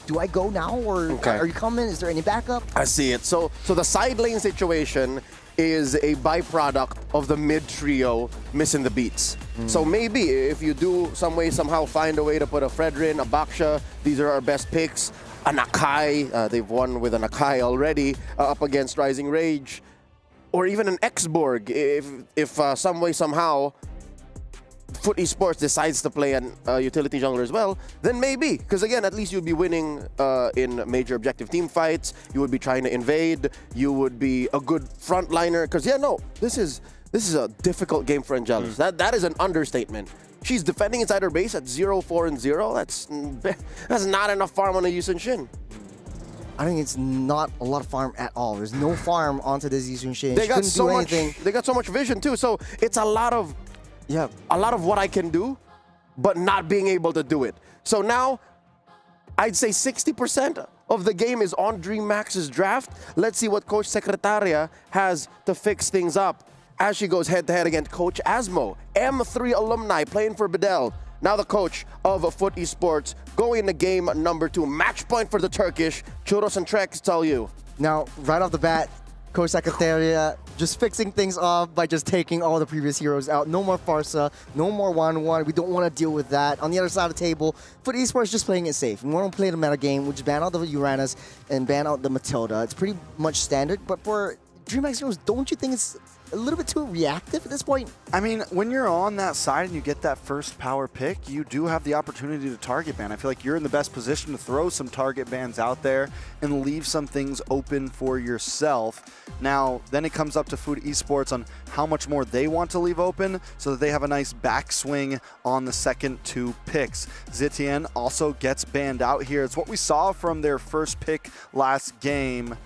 do I go now, or are you coming? Is there any backup? I see it. So the side lane situation is a byproduct of the mid trio missing the beats. So maybe if you do some way, somehow find a way to put a Fredrin, a Baksha, these are our best picks. A Nakai, they've won with a Nakai already, up against Rising Rage. Or even an X-Borg, if some way, somehow, Foot Esports decides to play a utility jungler as well, then maybe. Because again, at least you'd be winning in major objective team fights. You would be trying to invade. You would be a good frontliner. Because this is a difficult game for Angelus. That is an understatement. She's defending inside her base at 0-4-0. That's not enough farm on a Yusun Shin. I think it's not a lot of farm at all. There's no farm onto this Yusun Shin. They got so much vision too. So it's a lot of what I can do, but not being able to do it. So now, I'd say 60% of the game is on DreamMax's draft. Let's see what Coach Secretaria has to fix things up as she goes head-to-head against Coach Asmo, M3 alumni playing for Bedell. Now the coach of Foot Esports going into game number 2. Match point for the Turkish. Churros and Treks tell you. Now, right off the bat, Coach Secretaria just fixing things off by just taking all the previous heroes out. No more Farsa, no more 1-1. We don't want to deal with that. On the other side of the table, Foot Esports just playing it safe. We want to play the meta game, which ban out the Uranus and ban out the Matilda. It's pretty much standard, but for DreamHack Heroes, don't you think it's a little bit too reactive at this point? I mean, when you're on that side and you get that first power pick, you do have the opportunity to target ban. I feel like you're in the best position to throw some target bans out there and leave some things open for yourself. Now, then it comes up to Foot Esports on how much more they want to leave open so that they have a nice backswing on the second 2 picks. Zitian also gets banned out here. It's what we saw from their first pick last game.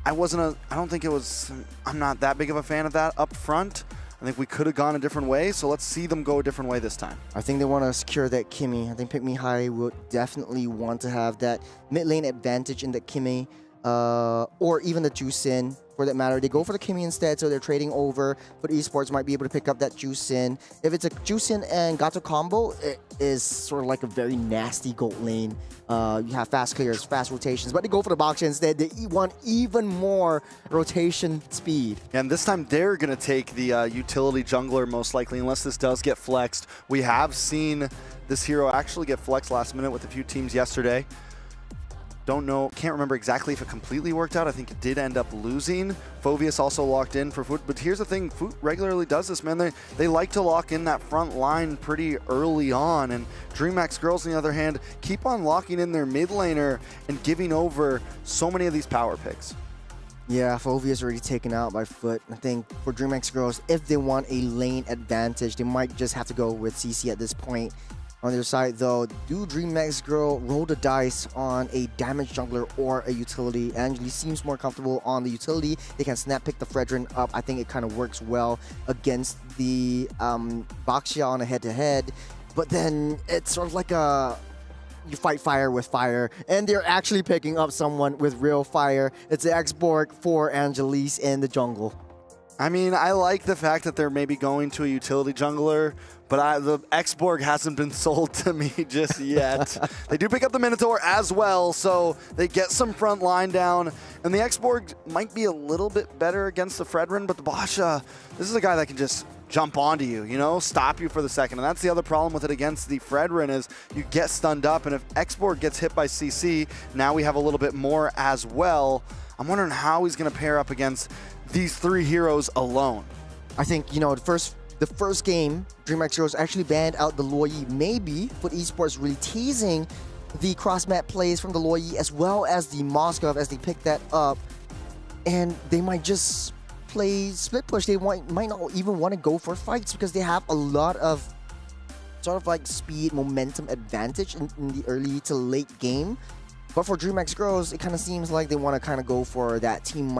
I'm not that big of a fan of that up front. I think we could have gone a different way, so let's see them go a different way this time. I think they want to secure that Kimmy. I think Pick Me High would definitely want to have that mid lane advantage in the Kimmy, or even the Juicin for that matter. They go for the Kimmy instead, so they're trading over, but Esports might be able to pick up that Juicin. If it's a Juicin and Gato combo, it is sort of like a very nasty gold lane. You have fast clears, fast rotations, but they go for the Baksha instead. They want even more rotation speed. And this time they're going to take the utility jungler most likely, unless this does get flexed. We have seen this hero actually get flexed last minute with a few teams yesterday. Don't know, can't remember exactly if it completely worked out. I think it did end up losing. Phoveus also locked in for Foot, but here's the thing, Foot regularly does this, man. They like to lock in that front line pretty early on, and DreamHack Girls, on the other hand, keep on locking in their mid laner and giving over so many of these power picks. Yeah, Phoveus already taken out by Foot. I think for DreamHack Girls, if they want a lane advantage, they might just have to go with CC at this point. On the other side, though, do DreamX Girl roll the dice on a damage jungler or a utility? Angeli seems more comfortable on the utility. They can snap pick the Fredrin up. I think it kind of works well against the Baxia on a head-to-head. But then it's sort of like you fight fire with fire, and they're actually picking up someone with real fire. It's the X-Borg for Angelis in the jungle. I mean, I like the fact that they're maybe going to a utility jungler, but the X-Borg hasn't been sold to me just yet. They do pick up the Minotaur as well, so they get some front line down. And the X-Borg might be a little bit better against the Fredrin, but the Basha, this is a guy that can just jump onto you, you know, stop you for the second. And that's the other problem with it against the Fredrin is you get stunned up, and if X-Borg gets hit by CC, now we have a little bit more as well. I'm wondering how he's going to pair up against these three heroes alone. I think, you know, the first game, DreamX Girls actually banned out the Luoyi. Maybe Foot Esports really teasing the cross-map plays from the Luoyi as well as the Moskov as they pick that up. And they might just play split push. They might not even want to go for fights because they have a lot of sort of like speed, momentum advantage in the early to late game. But for DreamX Girls, it kind of seems like they want to kind of go for that team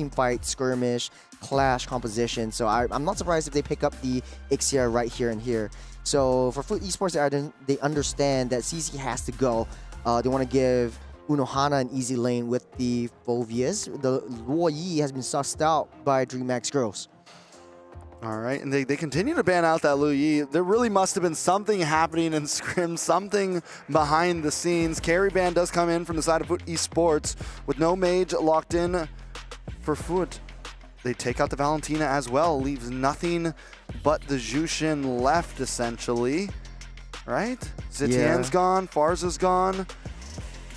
fight, skirmish, clash composition. So I'm not surprised if they pick up the Ixia right here and here. So for Foot Esports, they understand that CC has to go. They want to give Unohana an easy lane with the Phovias. The Luoyi has been sussed out by DreamX Girls. All right, and they continue to ban out that Lu Yi. There really must have been something happening in Scrim, something behind the scenes. Carry ban does come in from the side of Foot Esports with no mage locked in for Foot. They take out the Valentina as well, leaves nothing but the Jushin left, essentially. Right? Zitian's gone, Farza's gone.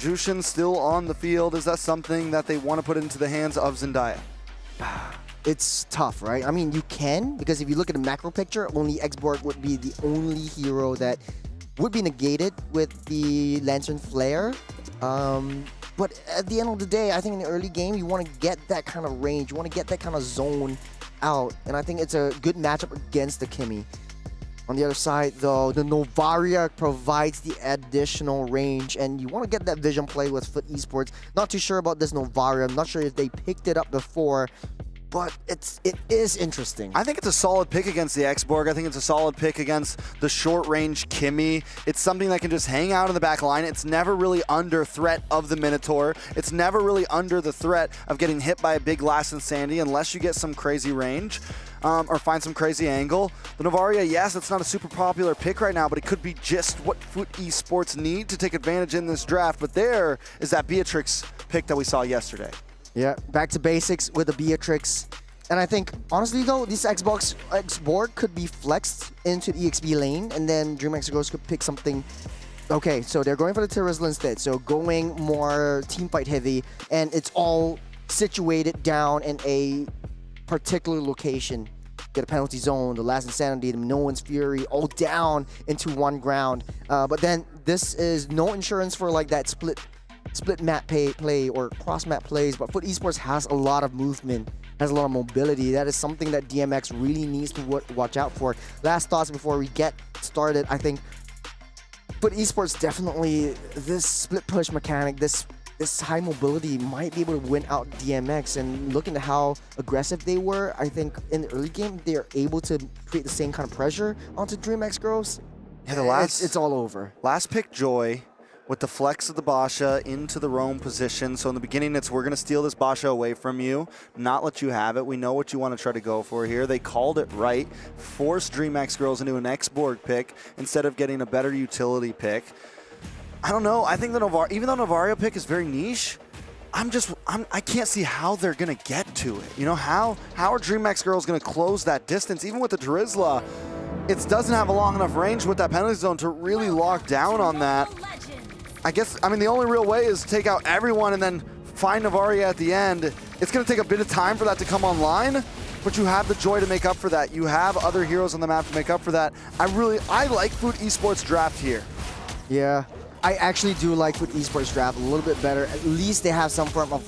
Jushin still on the field. Is that something that they want to put into the hands of Zendaya? It's tough, right? I mean, you can, because if you look at the macro picture, only X-Borg would be the only hero that would be negated with the Lantern Flare. But at the end of the day, I think in the early game, you want to get that kind of range. You want to get that kind of zone out. And I think it's a good matchup against the Kimi. On the other side, though, the Novaria provides the additional range, and you want to get that vision play with Foot Esports. Not too sure about this Novaria. I'm not sure if they picked it up before, but it is interesting. I think it's a solid pick against the X-Borg. I think it's a solid pick against the short-range Kimi. It's something that can just hang out in the back line. It's never really under threat of the Minotaur. It's never really under the threat of getting hit by a big Last and Sandy unless you get some crazy range. Or find some crazy angle. The Novaria, yes, it's not a super popular pick right now, but it could be just what Foot Esports need to take advantage in this draft. But there is that Beatrix pick that we saw yesterday. Yeah, back to basics with the Beatrix. And I think, honestly though, this X-Borg could be flexed into the EXP lane, and then DreamX Girls could pick something. Okay, so they're going for the Terizla instead, so going more teamfight heavy, and it's all situated down in a particular location. Get a penalty zone, the Last Insanity, the No One's Fury, all down into one ground. But then this is no insurance for like that split map play or cross map plays. But Foot Esports has a lot of movement, has a lot of mobility. That is something that DMX really needs to watch out for. Last thoughts before we get started. I think Foot Esports definitely, this split push mechanic, this high mobility might be able to win out DMX. And looking at how aggressive they were, I think in the early game, they're able to create the same kind of pressure onto DreamX Girls. Yeah, it's all over. Last pick, Joy, with the flex of the Basha into the roam position. So in the beginning, it's we're going to steal this Basha away from you, not let you have it. We know what you want to try to go for here. They called it right, forced DreamX Girls into an X-Borg pick instead of getting a better utility pick. I don't know. I think the even though Novaria pick is very niche, I can't see how they're gonna get to it. You know, how are DreamX Girls gonna close that distance? Even with the Terizla, it doesn't have a long enough range with that penalty zone to really lock down on that. I mean, the only real way is take out everyone and then find Novaria at the end. It's gonna take a bit of time for that to come online, but you have the Joy to make up for that. You have other heroes on the map to make up for that. I like Foot Esports draft here. Yeah. I actually do like Foot Esports draft a little bit better. At least they have some form of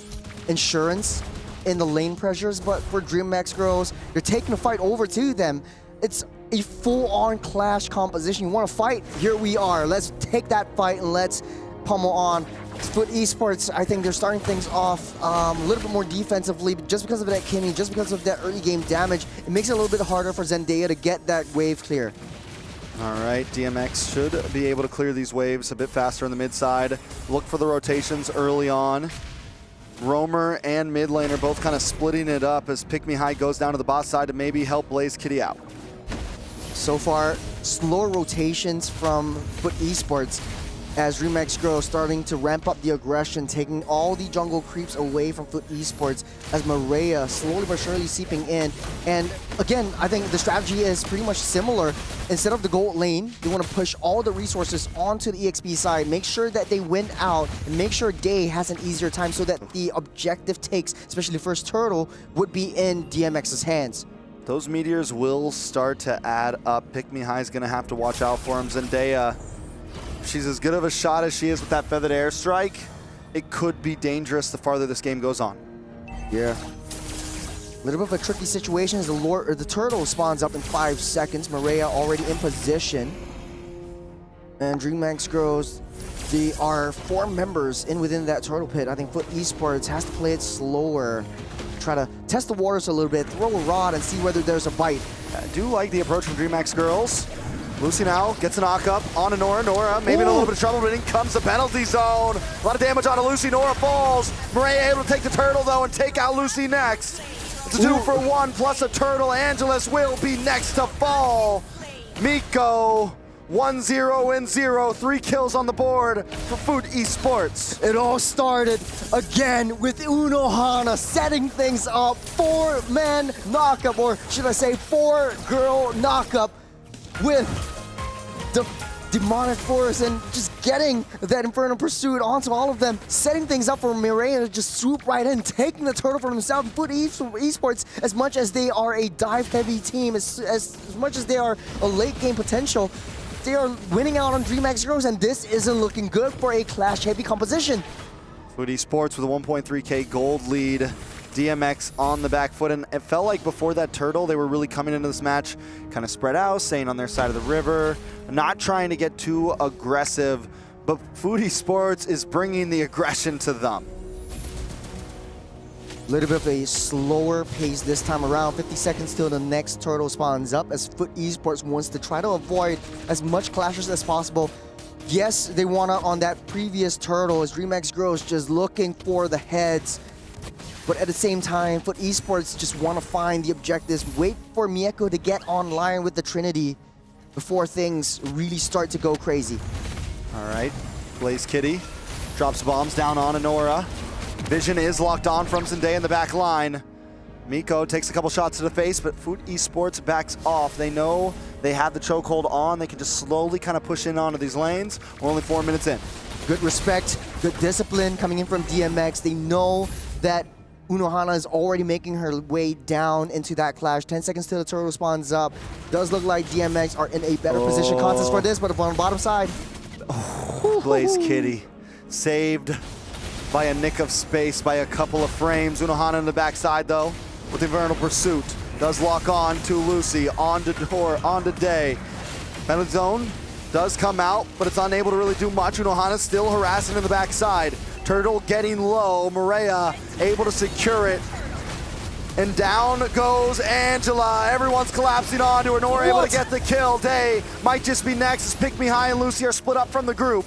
insurance in the lane pressures, but for DreamX Girls, you're taking the fight over to them. It's a full-on clash composition. You want to fight? Here we are. Let's take that fight and let's pummel on. Foot Esports, I think they're starting things off a little bit more defensively, just because of that Kimmy, just because of that early game damage. It makes it a little bit harder for Zendaya to get that wave clear. All right, DMX should be able to clear these waves a bit faster on the mid side. Look for the rotations early on. Roamer and mid lane are both kind of splitting it up as Pick Me High goes down to the bot side to maybe help Blaze Kitty out. So far, slower rotations from Foot Esports as Remix Girl starting to ramp up the aggression, taking all the jungle creeps away from Foot Esports as Maria slowly but surely seeping in. And again, I think the strategy is pretty much similar. Instead of the gold lane, they want to push all the resources onto the EXP side, make sure that they win out, and make sure Day has an easier time so that the objective takes, especially the first turtle, would be in DMX's hands. Those meteors will start to add up. Pick Me High is going to have to watch out for him. Zendaya, she's as good of a shot as she is with that feathered airstrike. It could be dangerous the farther this game goes on. Yeah. A little bit of a tricky situation as the turtle spawns up in 5 seconds. Maria already in position. And DreamHack Girls, they are 4 members within that turtle pit. I think Foot Esports has to play it slower. Try to test the waters a little bit, throw a rod and see whether there's a bite. I do like the approach from DreamHack Girls. Lucy now gets a knock up on Nora. Nora maybe in a little bit of trouble, but in comes the penalty zone. A lot of damage on Lucy. Nora falls. Maria able to take the turtle though and take out Lucy next. It's a 2-for-1 plus a turtle. Angelus will be next to fall. Miko 1-0-0, 3 kills on the board for Foot Esports. It all started again with Unohana setting things up. 4-man knockup, or should I say 4-girl knockup with the Demonic Force and just getting that Infernal Pursuit onto all of them, setting things up for Mireia to just swoop right in, taking the turtle for himself. And Foot Esports, as much as they are a dive-heavy team, as much as they are a late-game potential, they are winning out on DreamHack Girls, and this isn't looking good for a clash-heavy composition. Foot Esports with a 1.3k gold lead. DMX on the back foot, and it felt like before that turtle, they were really coming into this match kind of spread out, staying on their side of the river, not trying to get too aggressive, but Foot Esports is bringing the aggression to them. A little bit of a slower pace this time around. 50 seconds till the next turtle spawns up as Foot Esports wants to try to avoid as much clashes as possible. Yes, they won out on that previous turtle as DreamHack Girls just looking for the heads. But at the same time, Foot Esports just want to find the objectives, wait for Mieko to get online with the Trinity before things really start to go crazy. All right, Blaze Kitty drops bombs down on Nora. Vision is locked on from Zendaya in the back line. Miko takes a couple shots to the face, but Foot Esports backs off. They know they have the chokehold on. They can just slowly kind of push in onto these lanes. We're only 4 minutes in. Good respect, good discipline coming in from DMX. They know that Unohana is already making her way down into that clash. 10 seconds till the turtle spawns up. Does look like DMX are in a better position contest for this, but on the bottom side. Blaze Kitty saved by a nick of space, by a couple of frames. Unohana in the backside though, with Infernal Pursuit. Does lock on to Lucy, on to Dor, on to Day. Penalty zone does come out, but it's unable to really do much. Unohana still harassing in the backside. Turtle getting low, Maria able to secure it. And down goes Angela. Everyone's collapsing onto her. Nora able to get the kill. Day might just be next as Pick Me High and Lucy are split up from the group.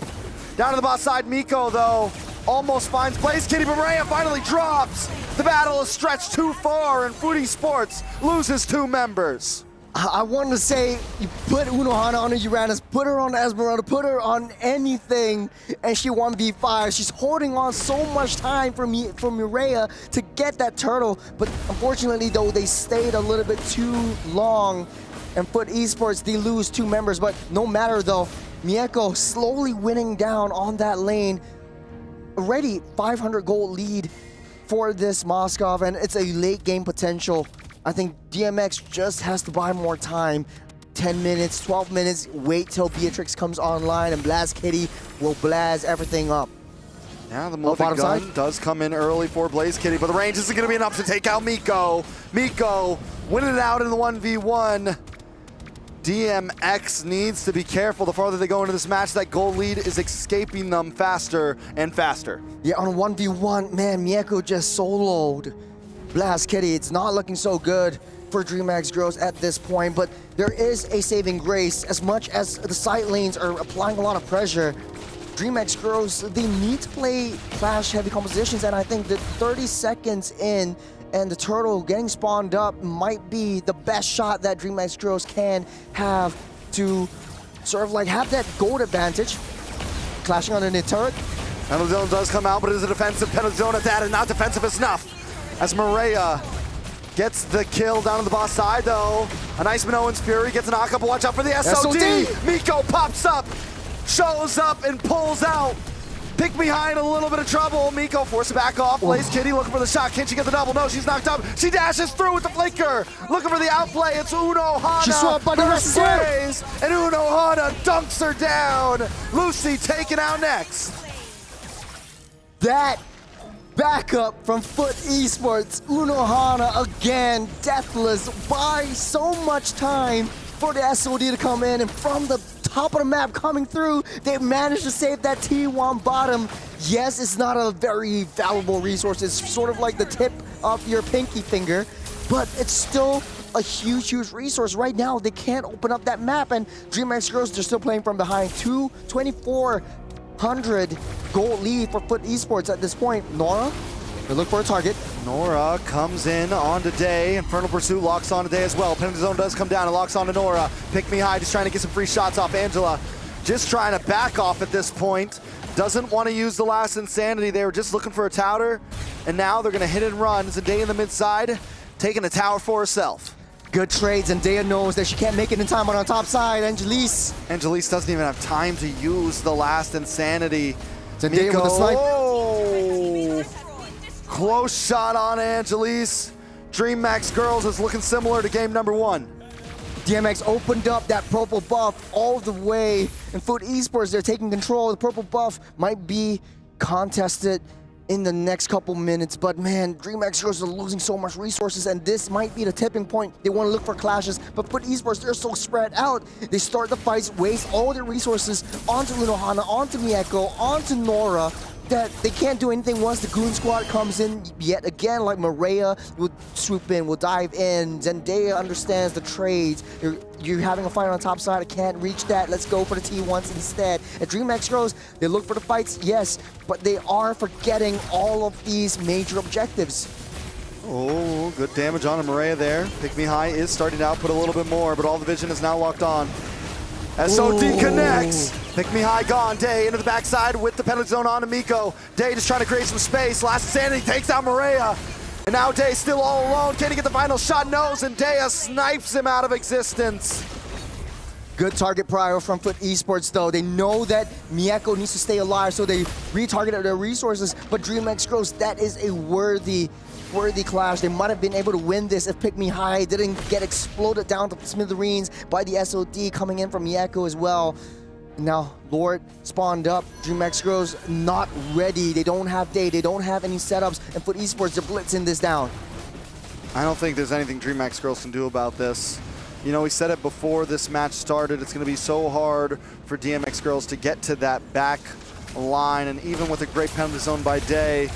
Down to the bot side, Miko though almost finds Blaze Kitty, but Maria finally drops. The battle is stretched too far and Foot Esports loses 2 members. I wanted to say, you put Unohana on Uranus, put her on Esmeralda, put her on anything, and she won V5. She's holding on so much time for Mireia to get that turtle, but unfortunately though, they stayed a little bit too long, and Foot Esports, they lose 2 members, but no matter though, Mieko slowly winning down on that lane. Already 500 gold lead for this Moskov, and it's a late game potential. I think DMX just has to buy more time. 10 minutes, 12 minutes, wait till Beatrix comes online and Blaze Kitty will blaze everything up. Yeah, the multi-gun does come in early for Blaze Kitty, but the range isn't going to be enough to take out Miko. Miko winning it out in the 1v1. DMX needs to be careful. The farther they go into this match, that goal lead is escaping them faster and faster. Yeah, on a 1v1, man, Mieko just soloed Blast Kitty. It's not looking so good for DreamHack Girls at this point, but there is a saving grace. As much as the side lanes are applying a lot of pressure, DreamHack Girls, they need to play Clash heavy compositions, and I think that 30 seconds in and the turtle getting spawned up might be the best shot that DreamHack Girls can have to sort of like have that gold advantage. Clashing on the turret. Penalty zone does come out, but it is a defensive penalty zone at that, and not defensive enough. As Maria gets the kill down on the boss side, though. A nice Minoan's Fury gets a knock up. Watch out for the SOD. Miko pops up, shows up, and pulls out. Pick behind, a little bit of trouble. Miko forced back off. Blaze Kitty looking for the shot. Can she get the double? No, she's knocked up. She dashes through with the flicker. Looking for the outplay. It's Uno Hana. She swapped by the rest of sprays, and Uno Hana dunks her down. Lucy taken out next. That backup from Foot Esports. Uno Hana again, deathless. By so much time for the SOD to come in, and from the top of the map coming through, they managed to save that T1 bottom. Yes, it's not a very valuable resource. It's sort of like the tip of your pinky finger, but it's still a huge, huge resource. Right now, they can't open up that map, and DreamHack Girls, they're still playing from behind. 2,400 goal lead for Foot Esports at this point. Nora, they look for a target. Nora comes in onto Day. Infernal Pursuit locks onto Day as well. Penalty zone does come down and locks onto Nora. Pick me high, just trying to get some free shots off Angela. Just trying to back off at this point. Doesn't want to use the last Insanity. They were just looking for a tower, and now they're going to hit and run. It's a Day in the mid side, taking the tower for herself. Good trades, and Dea knows that she can't make it in time on our top side. Angelise doesn't even have time to use the last Insanity. Dea with the snipe. Oh! Close shot on Angelise. DreamHack Girls is looking similar to game number 1. DMX opened up that purple buff all the way, and Foot Esports, they're taking control. The purple buff might be contested in the next couple minutes, but man, DreamHack Girls are losing so much resources, and this might be the tipping point. They want to look for clashes, but Foot Esports, they're so spread out. They start the fights, waste all their resources onto Unohana, onto Mieko, onto Nora, that they can't do anything once the Goon Squad comes in yet again. Like Maria will swoop in, will dive in. Zendaya understands the trades. You're having a fight on the top side. I can't reach that. Let's go for the T1s instead. At DreamHack Girls, they look for the fights, yes, but they are forgetting all of these major objectives. Oh, good damage on Maria there. Pick Me High is starting to output a little bit more, but all the vision is now locked on. SOD connects. Pick Me High gone. Day into the backside with the penalty zone on to Miko. Day just trying to create some space. Last Insanity takes out Maria. And now Day still all alone. Can he get the final shot? No, and Dea snipes him out of existence. Good target prior from Foot Esports, though. They know that Mieko needs to stay alive, so they retargeted their resources. But DreamHack Girls, that is a worthy clash. They might have been able to win this if Pick Me High didn't get exploded down to smithereens by the SOD coming in from Mieko as well. Now, Lord spawned up. DreamHack Girls not ready. They don't have Day. They don't have any setups. And Foot Esports, they're blitzing this down. I don't think there's anything DreamHack Girls can do about this. You know, we said it before this match started. It's going to be so hard for DMX Girls to get to that back line. And even with a great penalty zone by Day,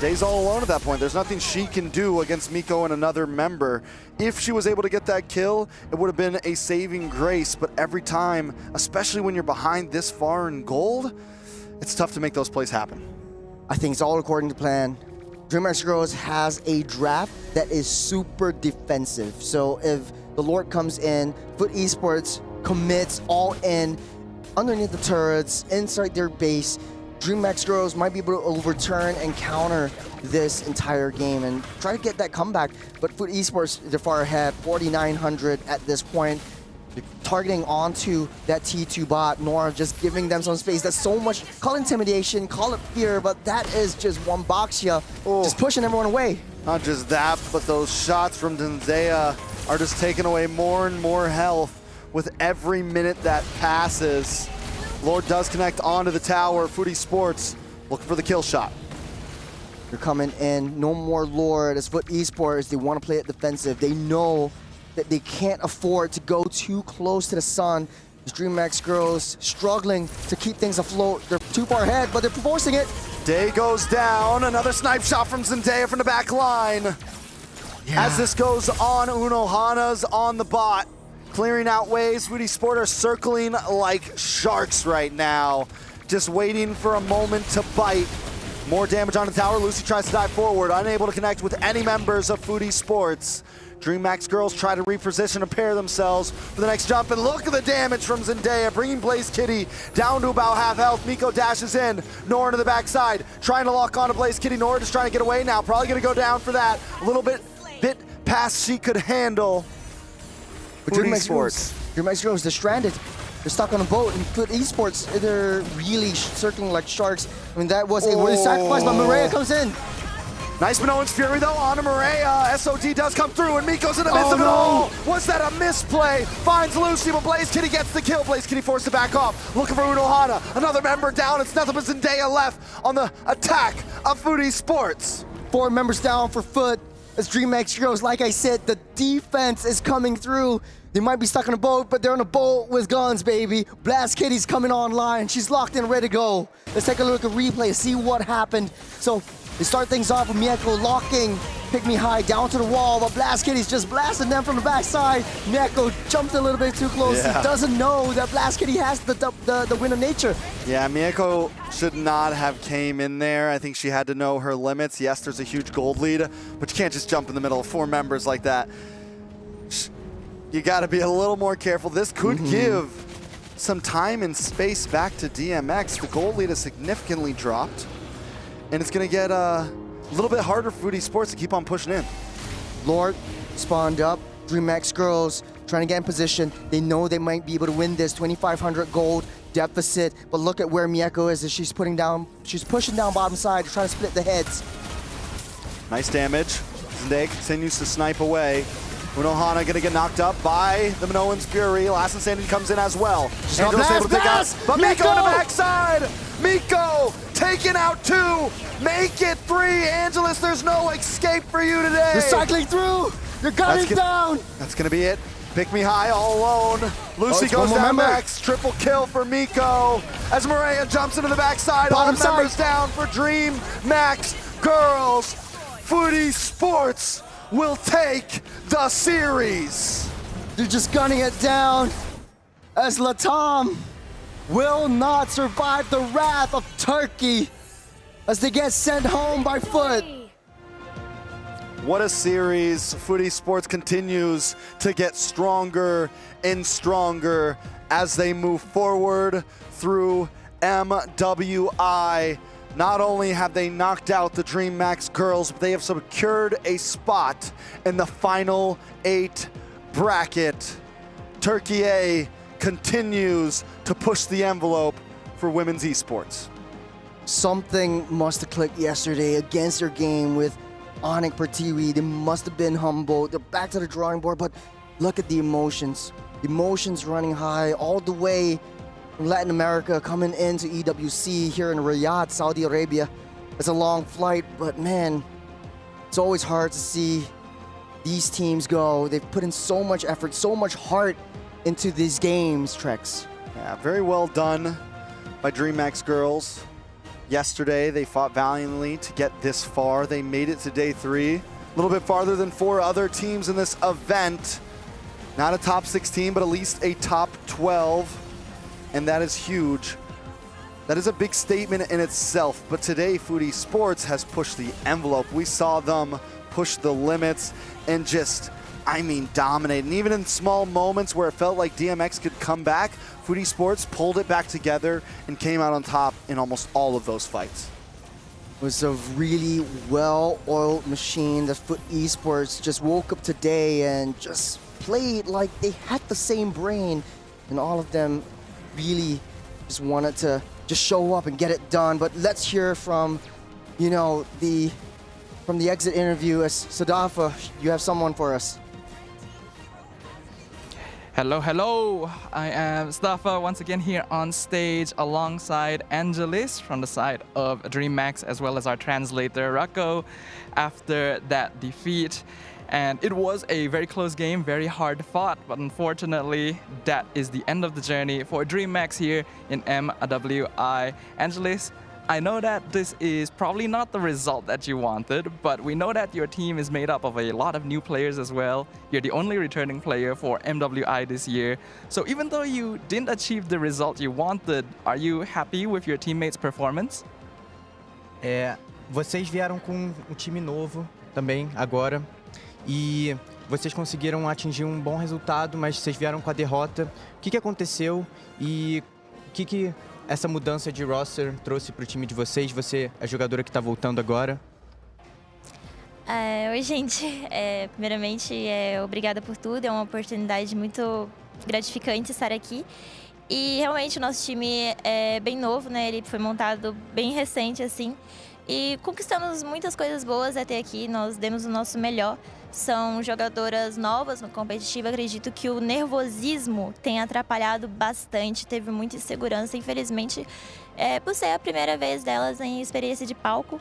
Day's all alone at that point. There's nothing she can do against Miko and another member. If she was able to get that kill, it would have been a saving grace. But every time, especially when you're behind this far in gold, it's tough to make those plays happen. I think it's all according to plan. DreamHack Girls has a draft that is super defensive. So if the Lord comes in, Foot Esports commits all in underneath the turrets, inside their base, DreamHack Girls might be able to overturn and counter this entire game and try to get that comeback. But Foot Esports, they're far ahead, 4,900 at this point. They're targeting onto that T2 bot. Nora just giving them some space. That's so much, call it intimidation, call it fear, but that is just one boxia, just pushing everyone away. Not just that, but those shots from Denzea are just taking away more and more health with every minute that passes. Lord does connect onto the tower. Foot Esports looking for the kill shot. They're coming in, no more Lord. As Foot Esports, they want to play it defensive. They know that they can't afford to go too close to the sun. The DreamHack girls struggling to keep things afloat. They're too far ahead, but they're forcing it. Day goes down. Another snipe shot from Zendaya from the back line. As this goes on, Uno Hana's on the bot, clearing out waves. Foodie Sport are circling like sharks right now, just waiting for a moment to bite. More damage on the tower. Lucy tries to dive forward, unable to connect with any members of Foodie Sports. DreamHack girls try to reposition and pair themselves for the next jump, and look at the damage from Zendaya, bringing Blaze Kitty down to about half health. Miko dashes in, Nora to the backside, trying to lock onto Blaze Kitty. Nora just trying to get away now, probably gonna go down for that. A little bit past she could handle. But DreamHack girls, they're stranded. They're stuck on a boat, and Food Esports, they're really circling like sharks. I mean, that was a worthy sacrifice, but Maria comes in. Nice Minoan's Fury though onto Maria. SOD does come through, and Miko's in the midst of it all. Was that a misplay? Finds Lucy, but Blaze Kitty gets the kill. Blaze Kitty forced to back off. Looking for Uno Hana. Another member down. It's nothing but Zendaya left on the attack of Foodie Sports. 4 members down for Foot. As DreamHack girls, like I said, the defense is coming through. They might be stuck on a boat, but they're on a boat with guns, baby. Blast Kitty's coming online. She's locked in, ready to go. Let's take a look at replay, see what happened. So they start things off with Mieko locking Pick Me High down to the wall, but Blast Kitty's just blasting them from the backside. Mieko jumped a little bit too close. Yeah. He doesn't know that Blast Kitty has the win of nature. Yeah, Mieko should not have came in there. I think she had to know her limits. Yes, there's a huge gold lead, but you can't just jump in the middle of 4 members like that. You got to be a little more careful. This could give some time and space back to DMX. The gold lead has significantly dropped, and it's going to get a little bit harder for Foodie Sports to keep on pushing in. Lord spawned up. DreamHack girls trying to get in position. They know they might be able to win this 2,500 gold deficit, but look at where Mieko is as she's pushing down bottom side, trying to split the heads. Nice damage. Zendaya continues to snipe away. Uno Hana gonna get knocked up by the Minoan's Fury. Last Insanity comes in as well. Angel's able to take out, but Miko on the backside! Miko taking out 2, make it 3. Angelus, there's no escape for you today. You're cycling through. Your gun is down. That's gonna be it. Pick Me High all alone. Lucy goes down next. Triple kill for Miko as Maria jumps into the backside. All members down for DreamHack girls. Foodie Sports will take the series. They're just gunning it down as Latam will not survive the wrath of Turkey as they get sent home by Foot. What a series. Foodie Sports continues to get stronger and stronger as they move forward through MWI. Not only have they knocked out the DreamHack girls, but they have secured a spot in the final 8 bracket. Turkey A continues to push the envelope for women's esports. Something must have clicked yesterday against their game with Onyx Pertiwi. They must have been humbled. They're back to the drawing board, but look at the emotions. Emotions running high all the way from Latin America coming into EWC here in Riyadh, Saudi Arabia. It's a long flight, but man, it's always hard to see these teams go. They've put in so much effort, so much heart into these games, Trex. Yeah, very well done by DreamHack girls. Yesterday, they fought valiantly to get this far. They made it to day 3, a little bit farther than 4 other teams in this event. Not a top 16, but at least a top 12. And that is huge. That is a big statement in itself. But today, Foodie Sports has pushed the envelope. We saw them push the limits and just, dominate. And even in small moments where it felt like DMX could come back, Foodie Sports pulled it back together and came out on top in almost all of those fights. It was a really well-oiled machine. The Foot Esports just woke up today and just played like they had the same brain, and all of them really just wanted to just show up and get it done. But let's hear from, the exit interview as Sadafa, you have someone for us. Hello. I am Stafa once again here on stage alongside Angelis from the side of DreamHack, as well as our translator Rocco after that defeat. And it was a very close game, very hard fought, but unfortunately, that is the end of the journey for DreamMax here in MWI. Angelis, I know that this is probably not the result that you wanted, but we know that your team is made up of a lot of new players as well. You're the only returning player for MWI this year. So even though you didn't achieve the result you wanted, are you happy with your teammates' performance? Vocês vieram com um time novo também agora e vocês conseguiram atingir um bom resultado, mas vocês vieram com a derrota. O que aconteceu e o que essa mudança de roster trouxe para o time de vocês? Você é a jogadora que está voltando agora. Oi, gente. Primeiramente, obrigada por tudo. É uma oportunidade muito gratificante estar aqui. E realmente o nosso time é bem novo, né? Ele foi montado bem recente, assim. E conquistamos muitas coisas boas até aqui. Nós demos o nosso melhor. São jogadoras novas no competitivo. Acredito que o nervosismo tem atrapalhado bastante. Teve muita insegurança, infelizmente, por ser a primeira vez delas em experiência de palco.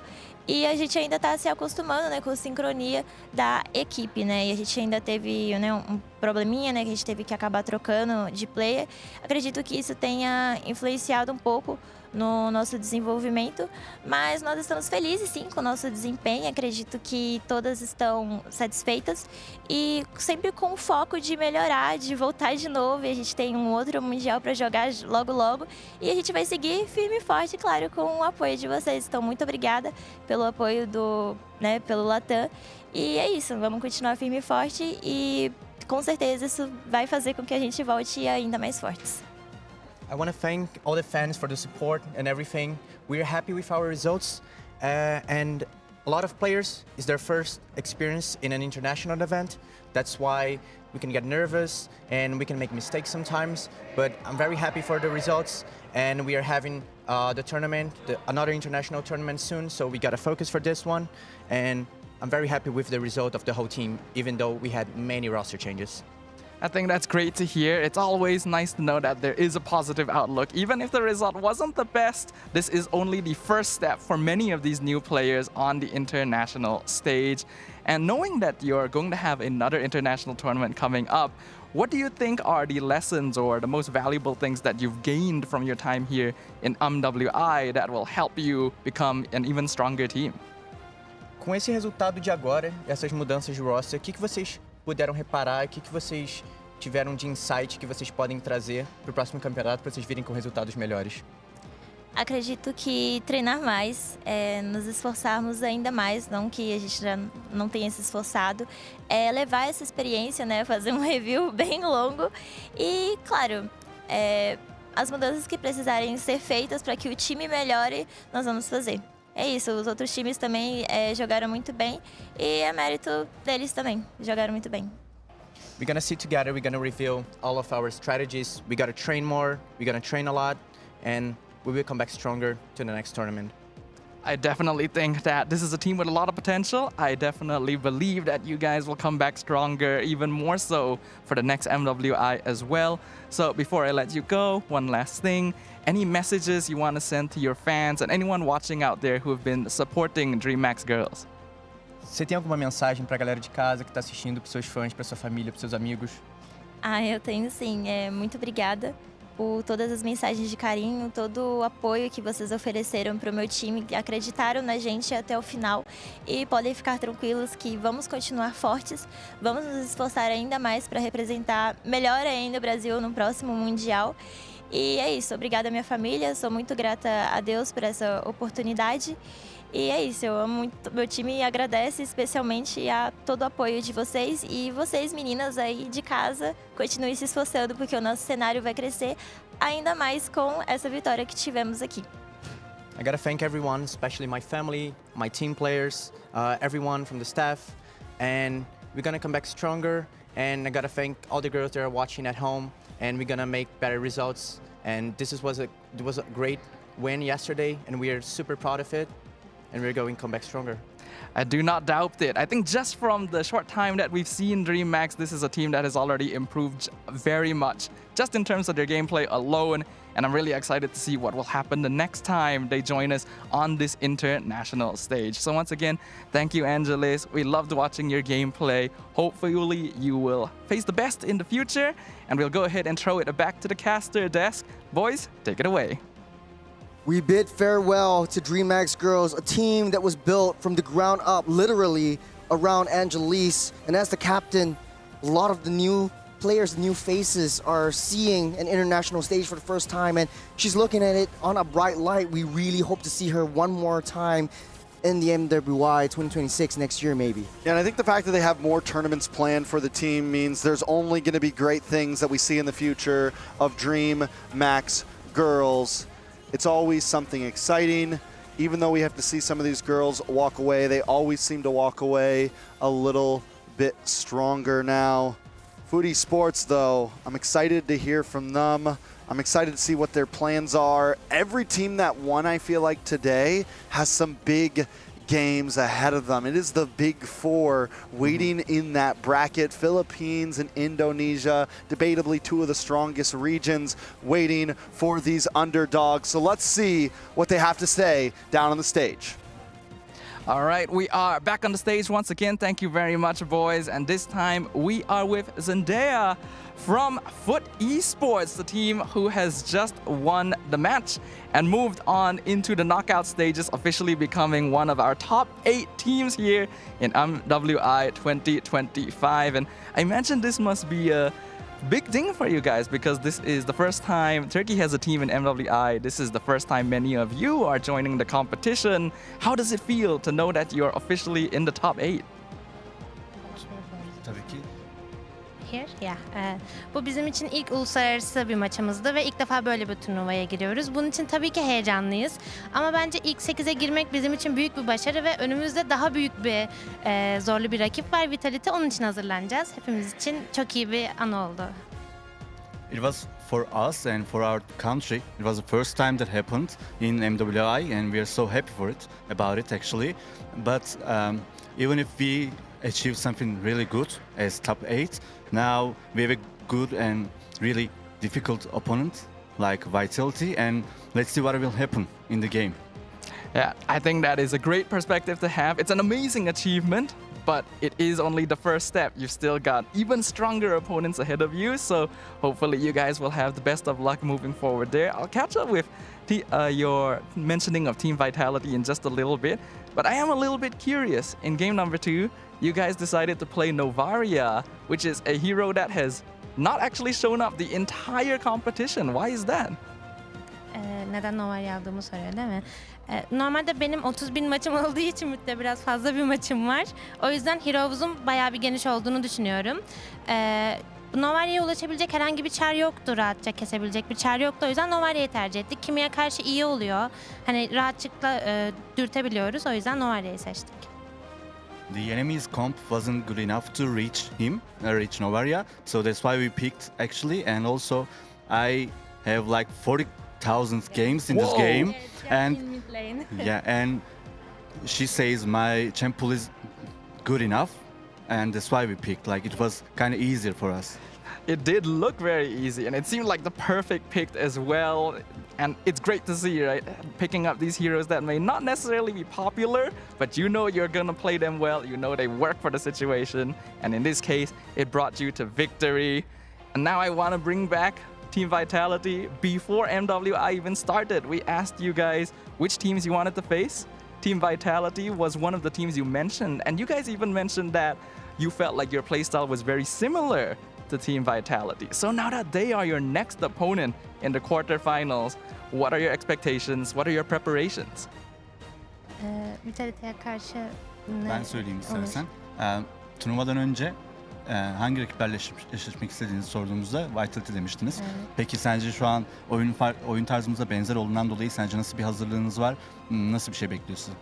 E a gente ainda está se acostumando, né, com a sincronia da equipe, né? E a gente ainda teve, né, um probleminha, né, que a gente teve que acabar trocando de player. Acredito que isso tenha influenciado um pouco no nosso desenvolvimento, mas nós estamos felizes sim com o nosso desempenho. Acredito que todas estão satisfeitas e sempre com o foco de melhorar, de voltar de novo. E a gente tem um outro mundial para jogar logo logo e a gente vai seguir firme e forte, claro, com o apoio de vocês. Então, muito obrigada pelo apoio pelo Latam. E é isso, vamos continuar firme e forte e com certeza isso vai fazer com que a gente volte ainda mais fortes. I want to thank all the fans for the support and everything. We're happy with our results and a lot of players, it's their first experience in an international event. That's why we can get nervous and we can make mistakes sometimes, but I'm very happy for the results and we are having the tournament, another international tournament soon, so we got to focus for this one and I'm very happy with the result of the whole team, even though we had many roster changes. I think that's great to hear. It's always nice to know that there is a positive outlook. Even if the result wasn't the best, this is only the first step for many of these new players on the international stage. And knowing that you're going to have another international tournament coming up, what do you think are the lessons or the most valuable things that you've gained from your time here in MWI that will help you become an even stronger team? Com esse resultado de agora, essas mudanças de roster, o que vocês puderam reparar, o que vocês tiveram de insight que vocês podem trazer para o próximo campeonato para vocês virem com resultados melhores? Acredito que treinar mais, nos esforçarmos ainda mais, não que a gente já não tenha se esforçado, levar essa experiência, né, fazer um review bem longo e, claro, as mudanças que precisarem ser feitas para que o time melhore, nós vamos fazer. É isso, os outros times também jogaram muito bem e é mérito deles também, jogaram muito bem. We're gonna sit together, we're gonna reveal all of our strategies, we gotta train more, we're gonna train a lot, and we will come back stronger to the next tournament. I definitely think that this is a team with a lot of potential. I definitely believe that you guys will come back stronger, even more so for the next MWI as well. So before I let you go, one last thing. Any messages you want to send to your fans and anyone watching out there who have been supporting DreamMax Girls? Você tem alguma mensagem para a galera de casa que está assistindo, para os seus fãs, para sua família, para os seus amigos? Eu tenho sim. Muito obrigada por todas as mensagens de carinho, todo o apoio que vocês ofereceram para o meu time, que acreditaram na gente até o final e podem ficar tranquilos que vamos continuar fortes, vamos nos esforçar ainda mais para representar melhor ainda o Brasil no próximo Mundial. E é isso, obrigada à minha família, sou muito grata a Deus por essa oportunidade. E é isso, eu amo muito meu time e agradece especialmente a todo o apoio de vocês. E vocês, meninas aí de casa, continuem se esforçando porque o nosso cenário vai crescer ainda mais com essa vitória que tivemos aqui. I gotta thank everyone, especially my family, my team players, everyone from the staff. And we're gonna come back stronger. And I gotta thank all the girls that are watching at home. And we're gonna make better results. And this was a great win yesterday, and we are super proud of it. and we're going to come back stronger. I do not doubt it. I think just from the short time that we've seen DreamHack, this is a team that has already improved very much, just in terms of their gameplay alone. And I'm really excited to see what will happen the next time they join us on this international stage. So once again, thank you, Angelis. We loved watching your gameplay. Hopefully you will face the best in the future. And we'll go ahead and throw it back to the caster desk. Boys, take it away. We bid farewell to DreamHack Girls, a team that was built from the ground up, literally, around Angelis. And as the captain, a lot of the new players, new faces are seeing an international stage for the first time, and she's looking at it on a bright light. We really hope to see her one more time in the MWI 2026 next year, maybe. Yeah, and I think the fact that they have more tournaments planned for the team means there's only going to be great things that we see in the future of DreamHack Girls. It's always something exciting. Even though we have to see some of these girls walk away, they always seem to walk away a little bit stronger now. Food Esports, though, I'm excited to hear from them. I'm excited to see what their plans are. Every team that won, I feel like, today has some big games ahead of them. It is the big four waiting in that bracket. Philippines and Indonesia, debatably two of the strongest regions, waiting for these underdogs. So let's see what they have to say down on the stage. All right, we are back on the stage once again. Thank you very much, boys. And this time we are with Zendaya from Foot Esports, the team who has just won the match and moved on into the knockout stages, officially becoming one of our top 8 teams here in MWI 2025. And I mentioned this must be a big thing for you guys because this is the first time Turkey has a team in MWI. This is the first time many of you are joining the competition. How does it feel to know that you're officially in the top 8? Tabii ki. Here, yeah. Bu bizim için ilk uluslararası bir maçımızdı ve ilk defa böyle bir turnuvaya giriyoruz. Bunun için tabii ki heyecanlıyız. Ama bence ilk 8'e girmek bizim için büyük bir başarı ve önümüzde daha büyük bir zorlu bir rakip var, Vitality. Onun için hazırlanacağız. Hepimiz için çok iyi bir an oldu. It was for us and for our country. It was the first time that happened in MWI, and we are so happy for it, about it actually. But even if we achieve something really good as top 8, now we have a good and really difficult opponent like Vitality, and let's see what will happen in the game. Yeah, I think that is a great perspective to have. It's an amazing achievement, but it is only the first step. You've still got even stronger opponents ahead of you, so hopefully you guys will have the best of luck moving forward there. I'll catch up with your mentioning of Team Vitality in just a little bit, but I am a little bit curious. In game number 2, you guys decided to play Novaria, which is a hero that has not actually shown up the entire competition. Why is that? Neden Nova'yı aldığımı soruyor değil mi? Normalde benim 30.000 maçım olduğu için Müt'te biraz fazla bir maçım var. O yüzden Heroes'un bayağı bir geniş olduğunu düşünüyorum. Novaria'ya ulaşabilecek herhangi bir çar yoktu, rahatça kesebilecek bir çar yoktu. O yüzden Novaria'yı tercih ettik. Kimiye karşı iyi oluyor. Hani rahatlıkla dürtebiliyoruz. O yüzden Novaria'yı seçtik. The enemy's comp wasn't good enough to reach him, reach Novaria, so that's why we picked actually. And also, I have like 40,000 games in this game, and yeah, and she says my champ pool is good enough, and that's why we picked. Like it was kind of easier for us. It did look very easy, and it seemed like the perfect pick as well. And it's great to see, right? Picking up these heroes that may not necessarily be popular, but you know you're gonna play them well. You know they work for the situation. And in this case, it brought you to victory. And now I want to bring back Team Vitality. Before MWI even started, we asked you guys which teams you wanted to face. Team Vitality was one of the teams you mentioned, and you guys even mentioned that you felt like your playstyle was very similar to Team Vitality. So now that they are your next opponent in the quarterfinals, what are your expectations? What are your preparations? Vitality'ye karşı Ben söyleyeyim istersen. Turnuvadan önce hangi rakiplerle eşleşmek istediğinizi sorduğumuzda Vitality demiştiniz. Evet. Peki sence şu an oyun tarzımıza benzer olduğundan dolayı sence nasıl bir hazırlığınız var? Nasıl bir şey bekliyorsun?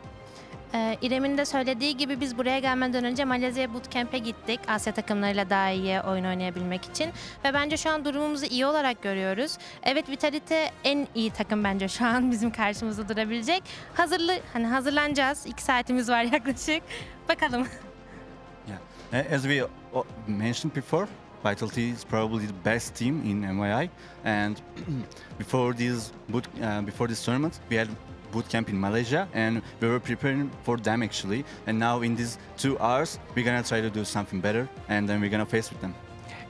İrem'in de söylediği gibi biz buraya gelmeden önce Malezya Bootcamp'e gittik. Asya takımlarıyla daha iyi oyun oynayabilmek için. Ve bence şu an durumumuzu iyi olarak görüyoruz. Evet, Vitality en iyi takım bence şu an bizim karşımızda durabilecek. Hazırlanacağız. 2 saatimiz var yaklaşık. Bakalım. Yeah. As we mentioned before, Vitality is probably the best team in MWI, and before this tournament, we had bootcamp in Malaysia, and we were preparing for them actually. And now in these 2 hours, we're gonna try to do something better, and then we're gonna face with them.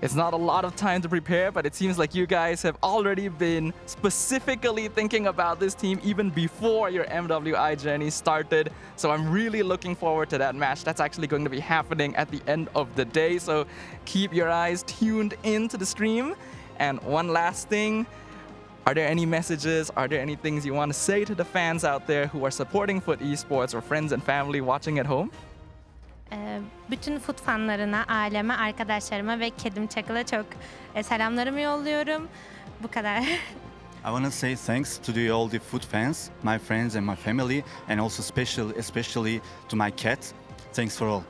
It's not a lot of time to prepare, but it seems like you guys have already been specifically thinking about this team even before your MWI journey started. So I'm really looking forward to that match. That's actually going to be happening at the end of the day. So keep your eyes tuned into the stream. And one last thing, are there any messages, are there any things you want to say to the fans out there who are supporting Foot Esports or friends and family watching at home? Bütün Foot fanlarına, aileme, arkadaşlarıma ve kedim Çakıl'a çok selamlarımı yolluyorum. Bu kadar. I want to say thanks to all the Foot fans, my friends and my family, and also especially to my cat. Thanks for all.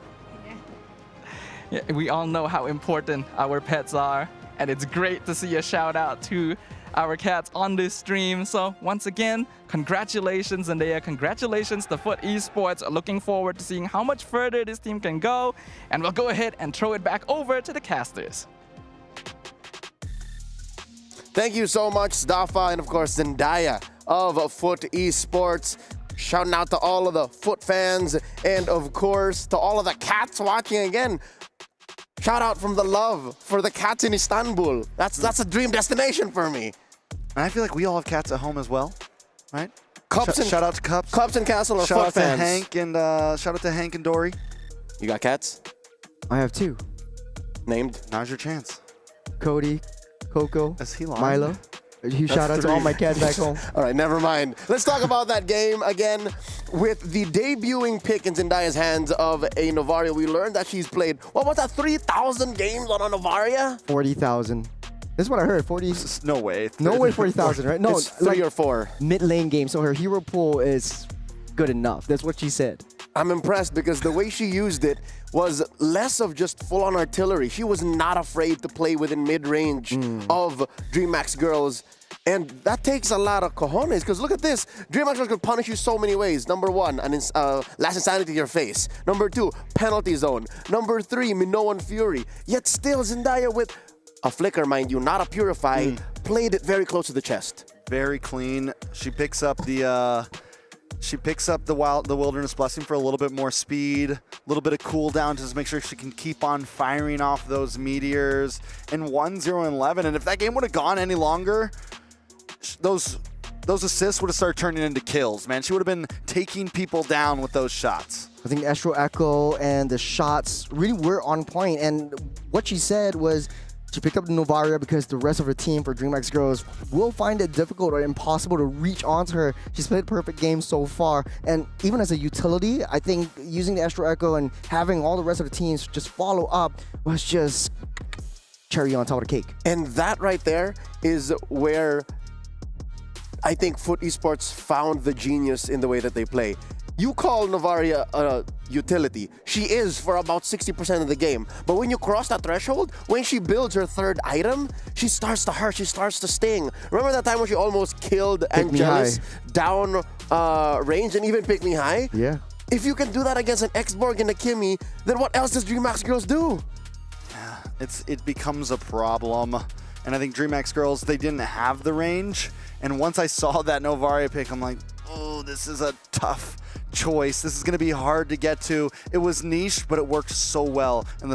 Yeah, we all know how important our pets are, and it's great to see a shout out to our cats on this stream. So once again, congratulations, Zendaya. Congratulations to Foot Esports. Looking forward to seeing how much further this team can go. And we'll go ahead and throw it back over to the casters. Thank you so much, Dafa, and of course, Zendaya of Foot Esports. Shouting out to all of the Foot fans, and of course, to all of the cats watching again. Shout out from the love for the cats in Istanbul. That's a dream destination for me. And I feel like we all have cats at home as well, right? Shout out to Cups. Cups and Castle are shout Foot fans. Shout out to Hank and Dory. You got cats? I have 2. Named? Now's your chance. Cody, Coco, Is he lying? Milo. Huge shout out to all my cats back home. All right, never mind. Let's talk about that game again. With the debuting pick in Zendaya's hands of a Novaria, we learned that she's played, what was that, 3,000 games on a Novaria? 40,000. This is what I heard. 40. No way. No way 40,000, right? No, it's 3 or 4. Mid-lane game, so her hero pool is good enough. That's what she said. I'm impressed because the way she used it was less of just full-on artillery. She was not afraid to play within mid-range of DreamHack Girls. And that takes a lot of cojones, because look at this. DreamHack Girls can punish you so many ways. Number 1, last insanity to your face. Number 2, penalty zone. Number 3, Minoan Fury. Yet still, Zendaya with a flicker, mind you, not a purify, played it very close to the chest. Very clean. She picks up the Wilderness Blessing for a little bit more speed, a little bit of cooldown to just make sure she can keep on firing off those meteors. And 1-0-11. And if that game would have gone any longer, those assists would have started turning into kills, man. She would have been taking people down with those shots. I think Astro Echo and the shots really were on point. And what she said was she picked up the Novaria because the rest of her team for DreamHack Girls will find it difficult or impossible to reach onto her. She's played a perfect game so far. And even as a utility, I think using the Astro Echo and having all the rest of the teams just follow up was just cherry on top of the cake. And that right there is where I think Foot Esports found the genius in the way that they play. You call Novaria a utility. She is for about 60% of the game. But when you cross that threshold, when she builds her 3rd item, she starts to hurt, she starts to sting. Remember that time when she almost killed Angelus down range and even Pick Me High? Yeah. If you can do that against an X-Borg and a Kimmy, then what else does DreamHack Girls do? Yeah, it becomes a problem. And I think DreamHack Girls, they didn't have the range. And once I saw that Novaria pick, I'm like, oh, this is a tough choice. This is going to be hard to get to. It was niche, but it worked so well in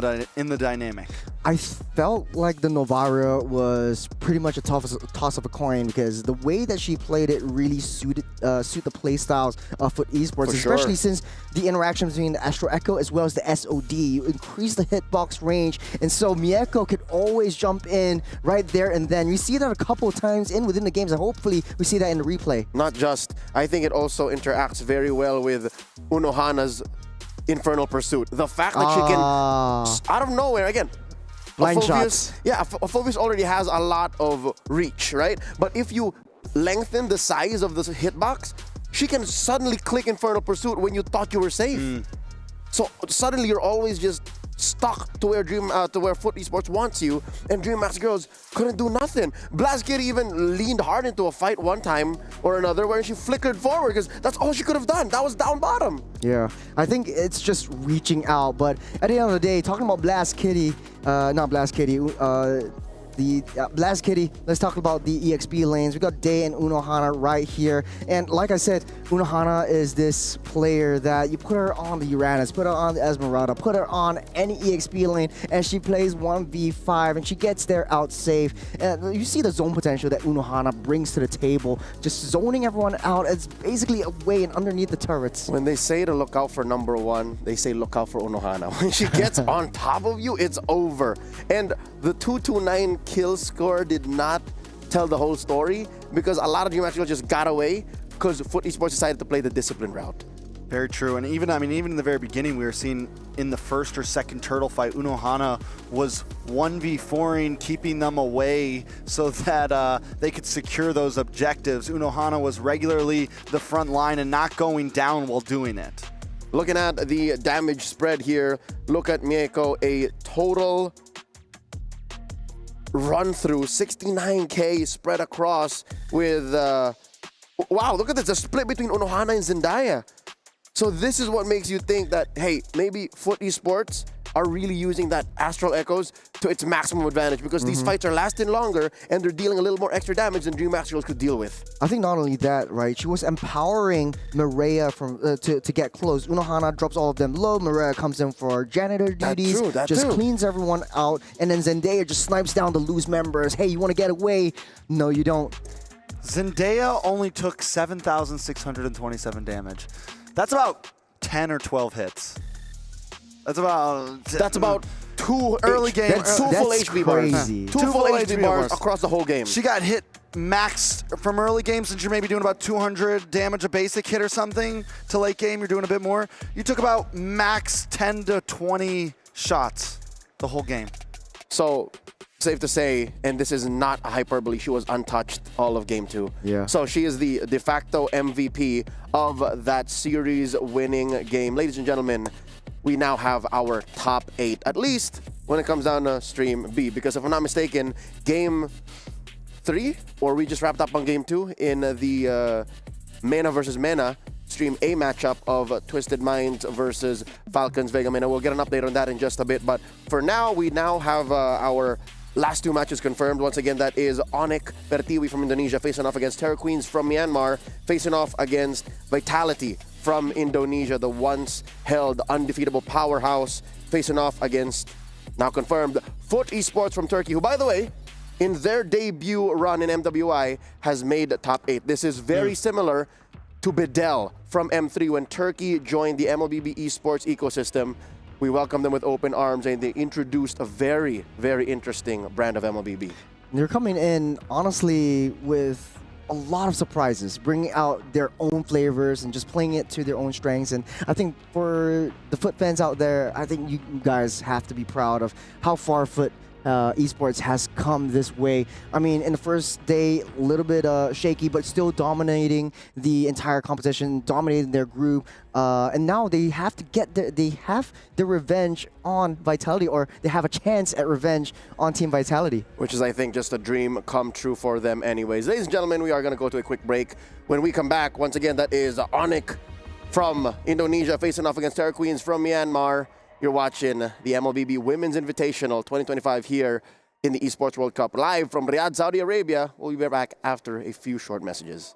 the dynamic. I felt like the Novaria was pretty much a toss of a coin because the way that she played it really suit the play styles of Foot Esports, especially since the interaction between the Astro Echo as well as the SOD. You increase the hitbox range, and so Mieko could always jump in right there and then. We see that a couple of times within the games, and hopefully we see that in the replay. Not just, I think it also interacts very well with Unohana's Infernal Pursuit. The fact that she can, out of nowhere, again, blind Phobius, shots. Yeah, Phobius already has a lot of reach, right? But if you lengthen the size of this hitbox, she can suddenly click Infernal Pursuit when you thought you were safe. So suddenly you're always just stuck to where Foot Esports wants you, and DreamHack Girls couldn't do nothing. Blast Kitty even leaned hard into a fight one time or another where she flickered forward because that's all she could have done. That was down bottom. Yeah, I think it's just reaching out. But at the end of the day, talking about Blast Kitty, not Blast Kitty, Blast Kitty, let's talk about the EXP lanes. We got Day and Unohana right here. And like I said, Unohana is this player that you put her on the Uranus, put her on the Esmeralda, put her on any EXP lane, and she plays 1v5, and she gets there out safe. And you see the zone potential that Unohana brings to the table, just zoning everyone out. It's basically away and underneath the turrets. When they say to look out for number one, they say look out for Unohana. When she gets on top of you, it's over. And the 229 kill score did not tell the whole story because a lot of DreamHack just got away because Foot Esports decided to play the discipline route. Very true. And even in the very beginning, we were seeing in the first or second turtle fight, Unohana was 1v4ing, keeping them away so that they could secure those objectives. Unohana was regularly the front line and not going down while doing it. Looking at the damage spread here, look at Mieko, a total run through 69k spread across with wow, look at this, the split between Unohana and Zendaya. So this is what makes you think that, hey, maybe Foot Esports are really using that Astral Echoes to its maximum advantage because these fights are lasting longer and they're dealing a little more extra damage than DreamHack Girls could deal with. I think not only that, right? She was empowering Mireya from to get close. Unohana drops all of them low. Mireya comes in for janitor duties, just cleans everyone out, and then Zendaya just snipes down the loose members. Hey, you want to get away? No, you don't. Zendaya only took 7,627 damage. That's about 10 or 12 hits. That's about two early game, two full HP bars. Two full HP bars across the whole game. She got hit max from early game since you're maybe doing about 200 damage a basic hit or something. To late game, you're doing a bit more. You took about max 10 to 20 shots the whole game. So safe to say, and this is not a hyperbole, she was untouched all of game 2. Yeah. So she is the de facto MVP of that series winning game. Ladies and gentlemen, we now have our top 8, at least when it comes down to Stream B. Because if I'm not mistaken, Game 3, or we just wrapped up on Game 2 in the Mena versus Mena Stream A matchup of Twisted Minds versus Falcons Vega Mena. We'll get an update on that in just a bit. But for now, we now have our last 2 matches confirmed. Once again, that is Onyx Pertiwi from Indonesia facing off against Terror Queens from Myanmar, facing off against Vitality from Indonesia, the once held undefeatable powerhouse, facing off against, now confirmed, Foot Esports from Turkey, who, by the way, in their debut run in MWI, has made top 8. This is very similar to Bedell from M3 when Turkey joined the MLBB Esports ecosystem. We welcomed them with open arms, and they introduced a very, very interesting brand of MLBB. They're coming in, honestly, with a lot of surprises, bringing out their own flavors and just playing it to their own strengths. And I think for the Foot fans out there, I think you guys have to be proud of how far Foot Esports has come this way. I mean, in the first day, a little bit shaky, but still dominating the entire competition, dominating their group. And now they have to get their revenge on Vitality, or they have a chance at revenge on Team Vitality. Which is, I think, just a dream come true for them anyways. Ladies and gentlemen, we are going to go to a quick break. When we come back, once again, that is Onyx from Indonesia facing off against Terror Queens from Myanmar. You're watching the MLBB Women's Invitational 2025 here in the Esports World Cup, live from Riyadh, Saudi Arabia. We'll be back after a few short messages.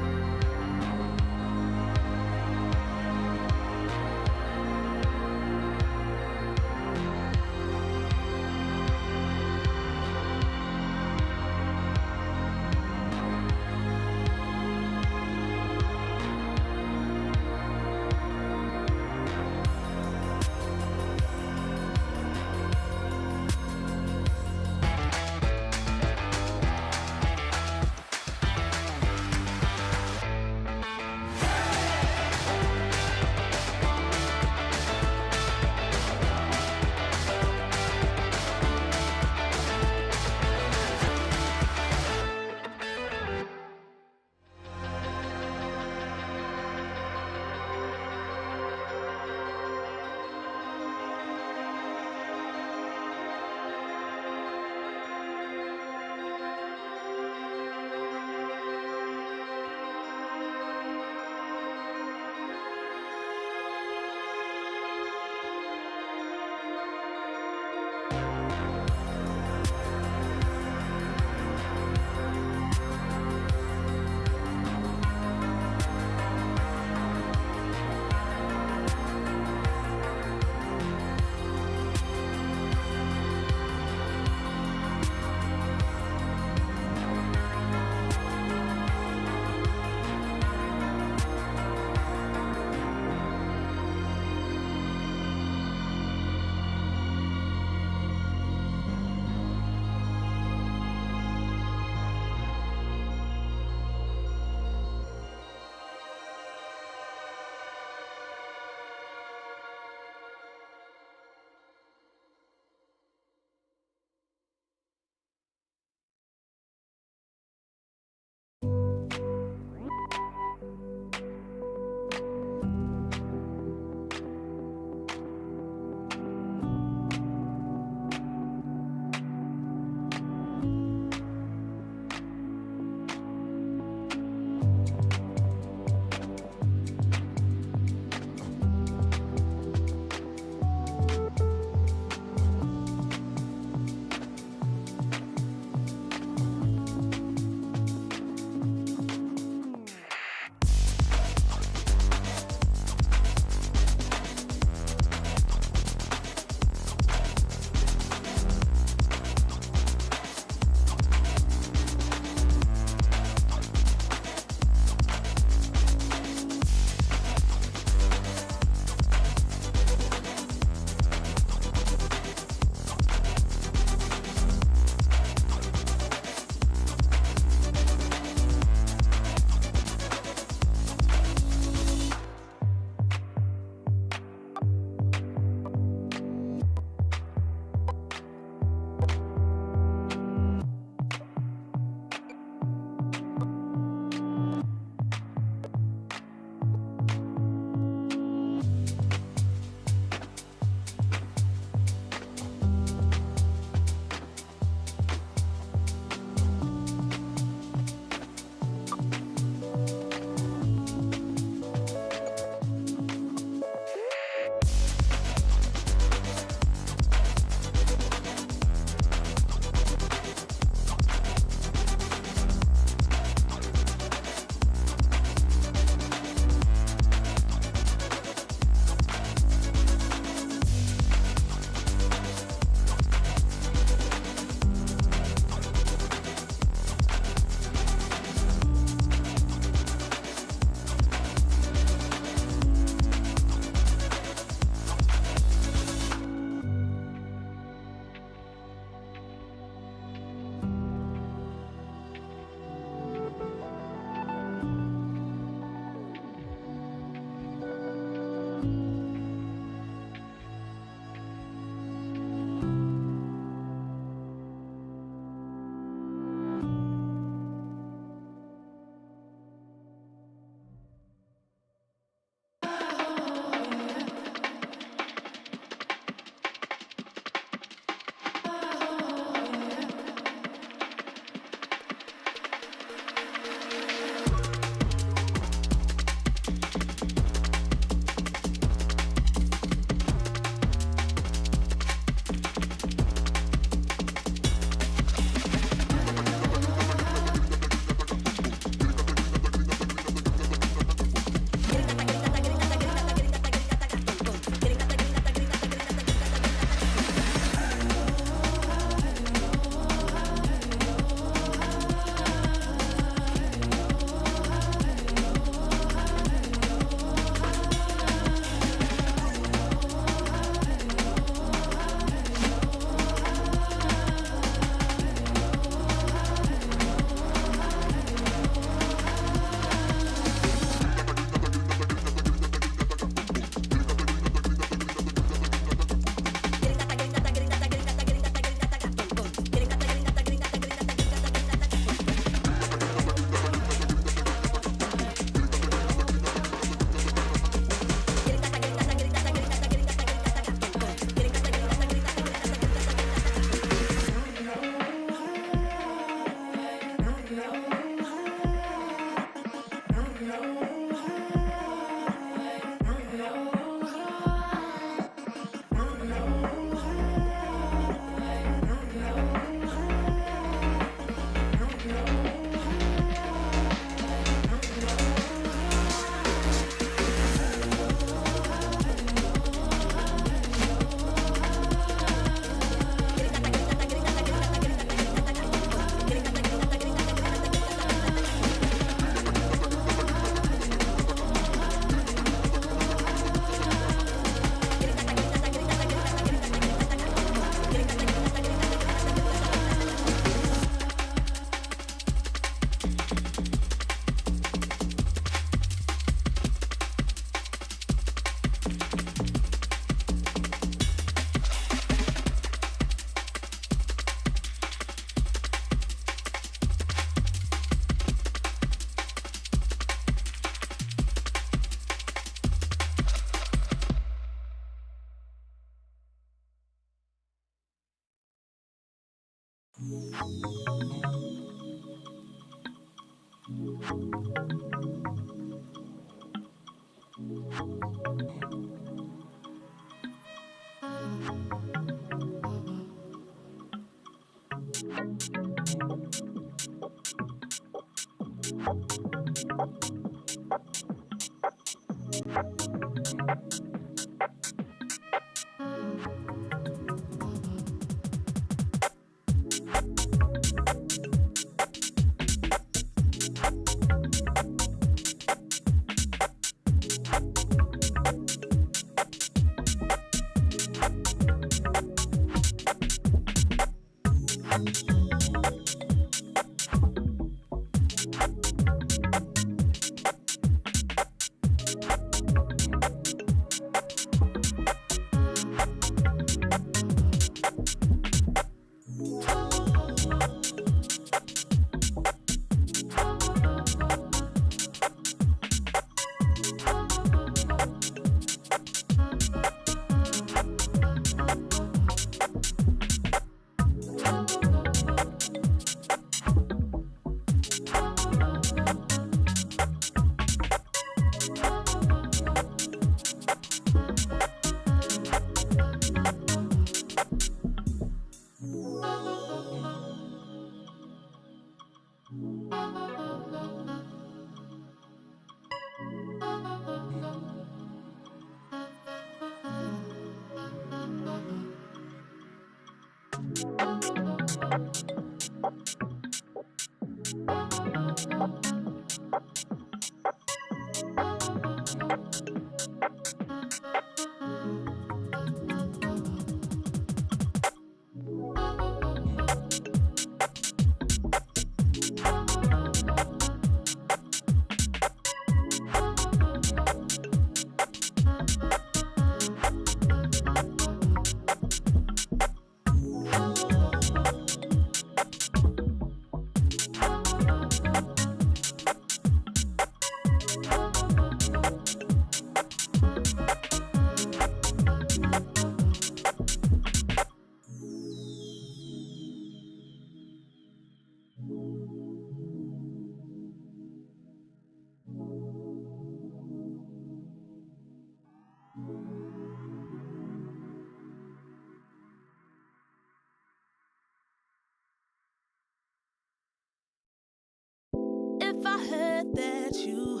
heard that you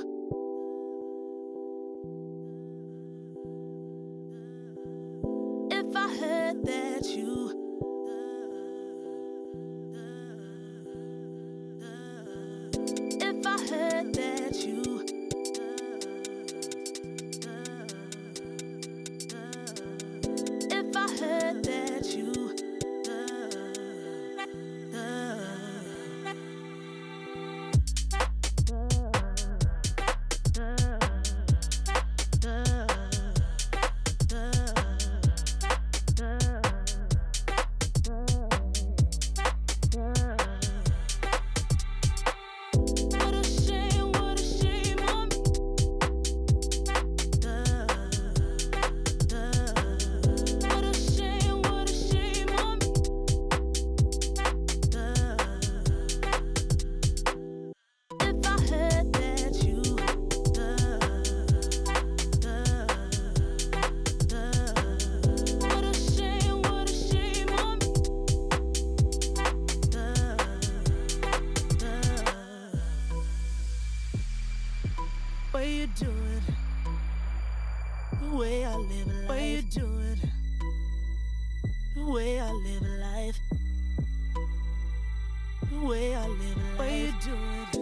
if I heard that you if I heard that you if I heard that you way you do it, the way I live a life. Way you do it, the way I live a life. The way I live a life. Way you do it,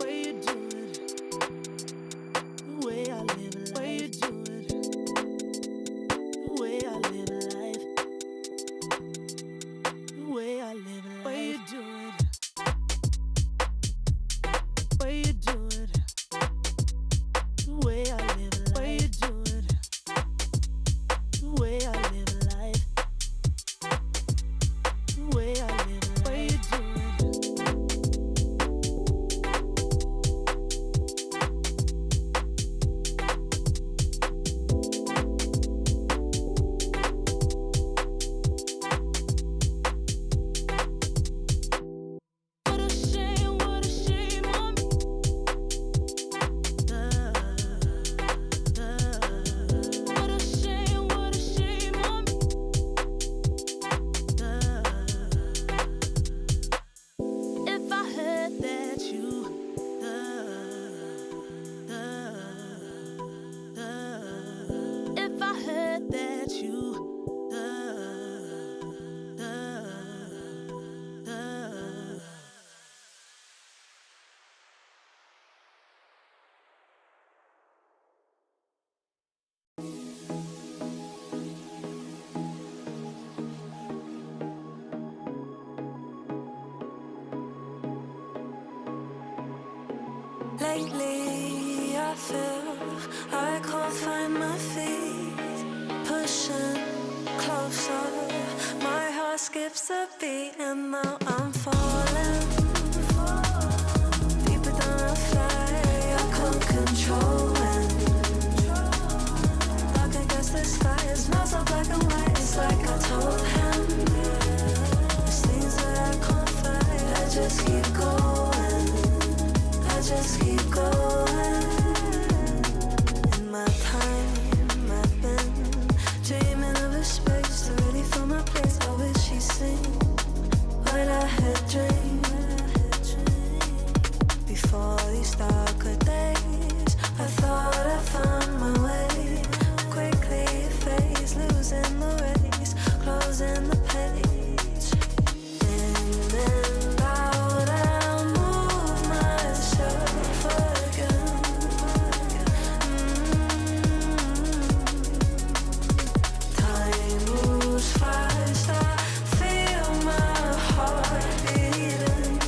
way you do it, the way I live a life. Way you do it, the way I live a life. The way I live a life. Way you do it. Way you do it, the way I live a life. Way you do it, the way I live a life. The way I live a life. Way you do Lately, I feel I can't find my feet. Pushing closer, my heart skips a beat, and now I'm falling. Deeper than a fly, I can't control it. Dark against the sky, it's not so black and white. It's like I told him, there's things that I can't fight. I just keep going. I just keep going. In my time, I've been dreaming of a space to really fill my place. I wish she'd sing what I had dreamed. Before these darker days, I thought I found my way. Quickly fades, losing the race, closing the page. In and out, I'll move myself again. Time moves fast, I feel my heart beating.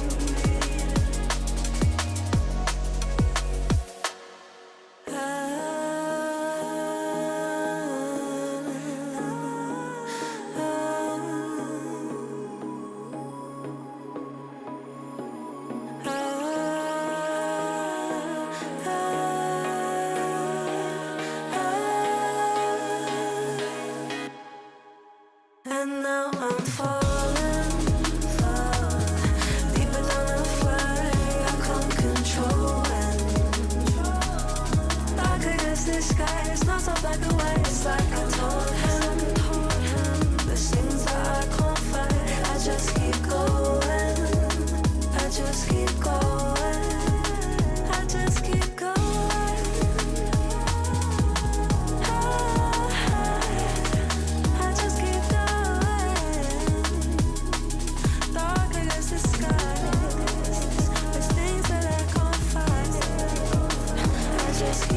And now I'm falling, deeper than a fly. I can't control it. Dark against the sky, it's not so black and white. It's like I told him, there's things that I can't fight. I just keep going. I just keep going.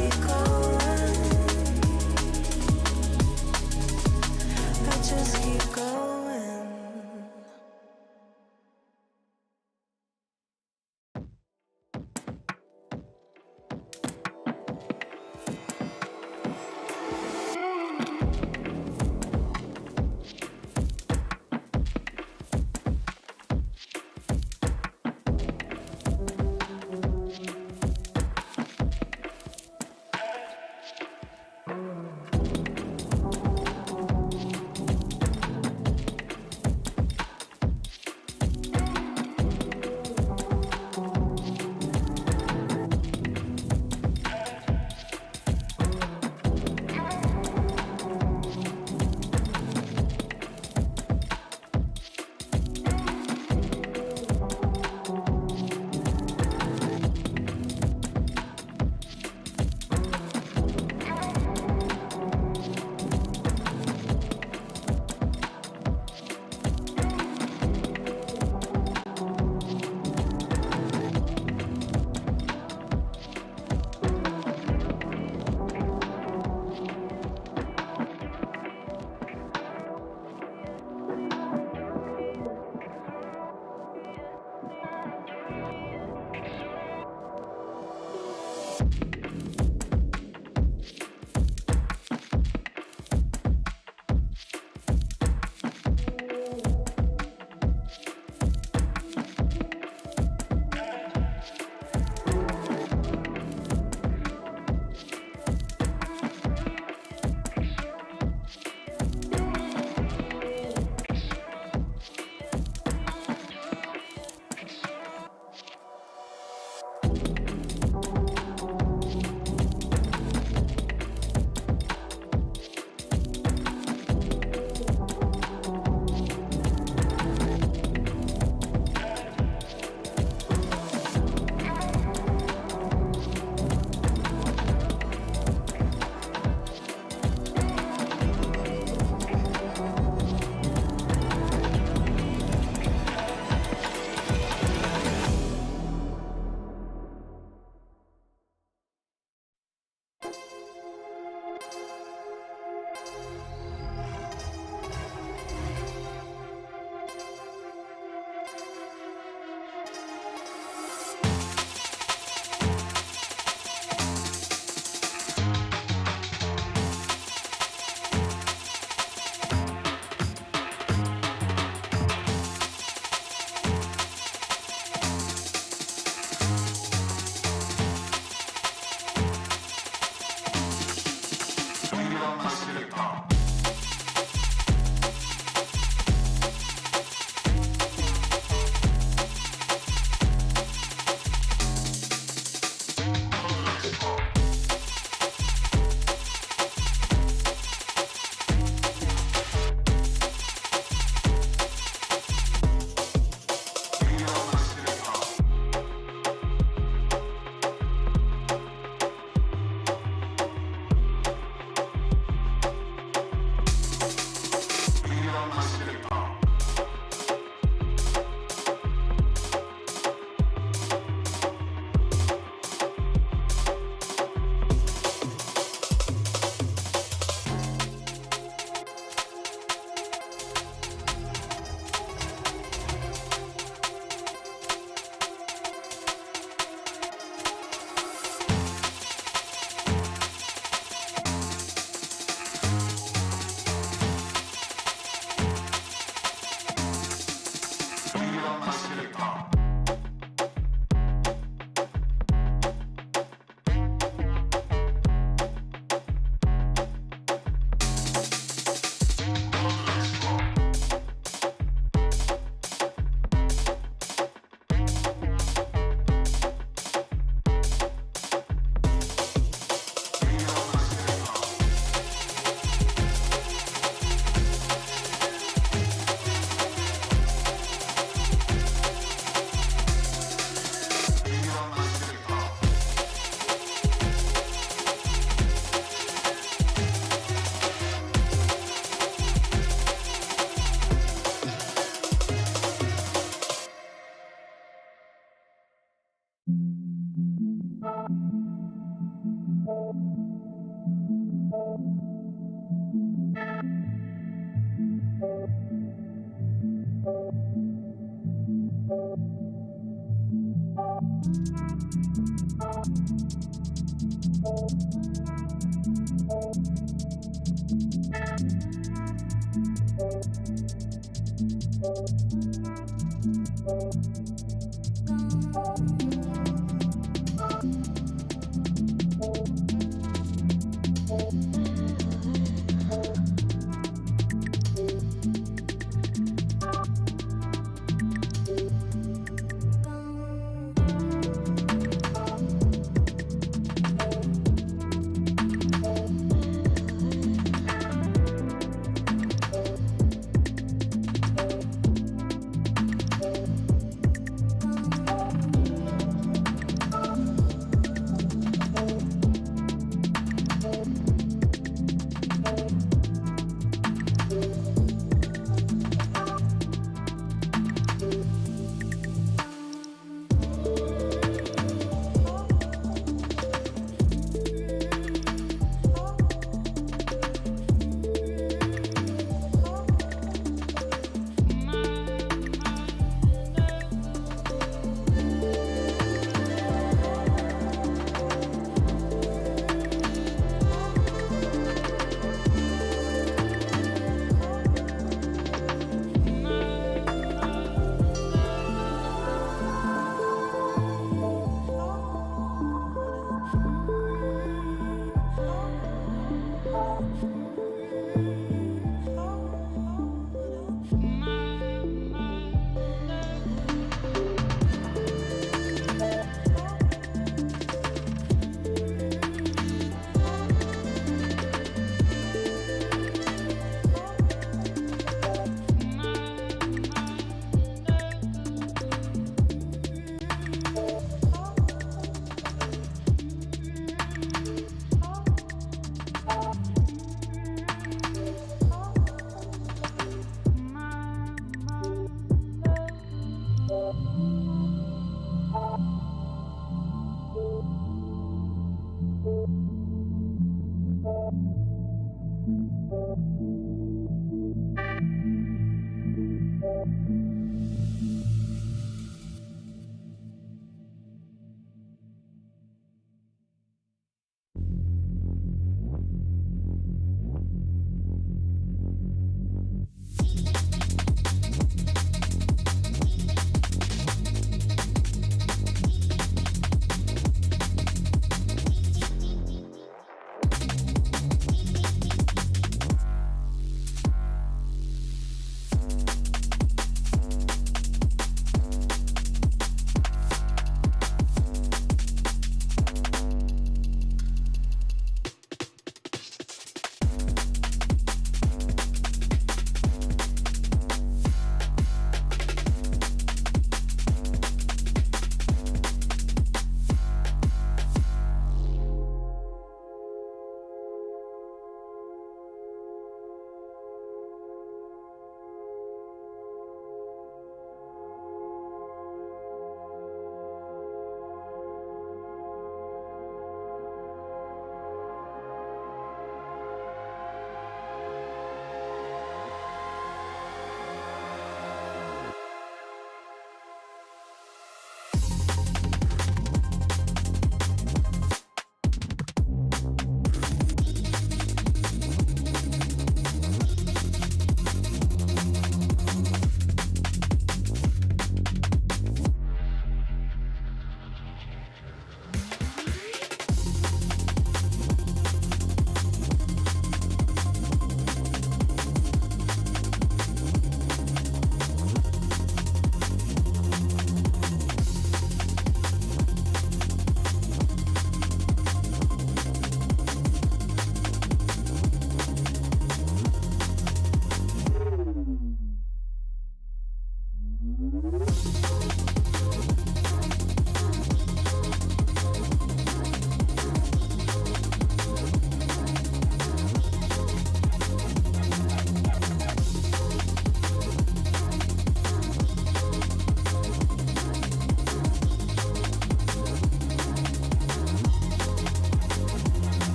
keep going. I just keep going.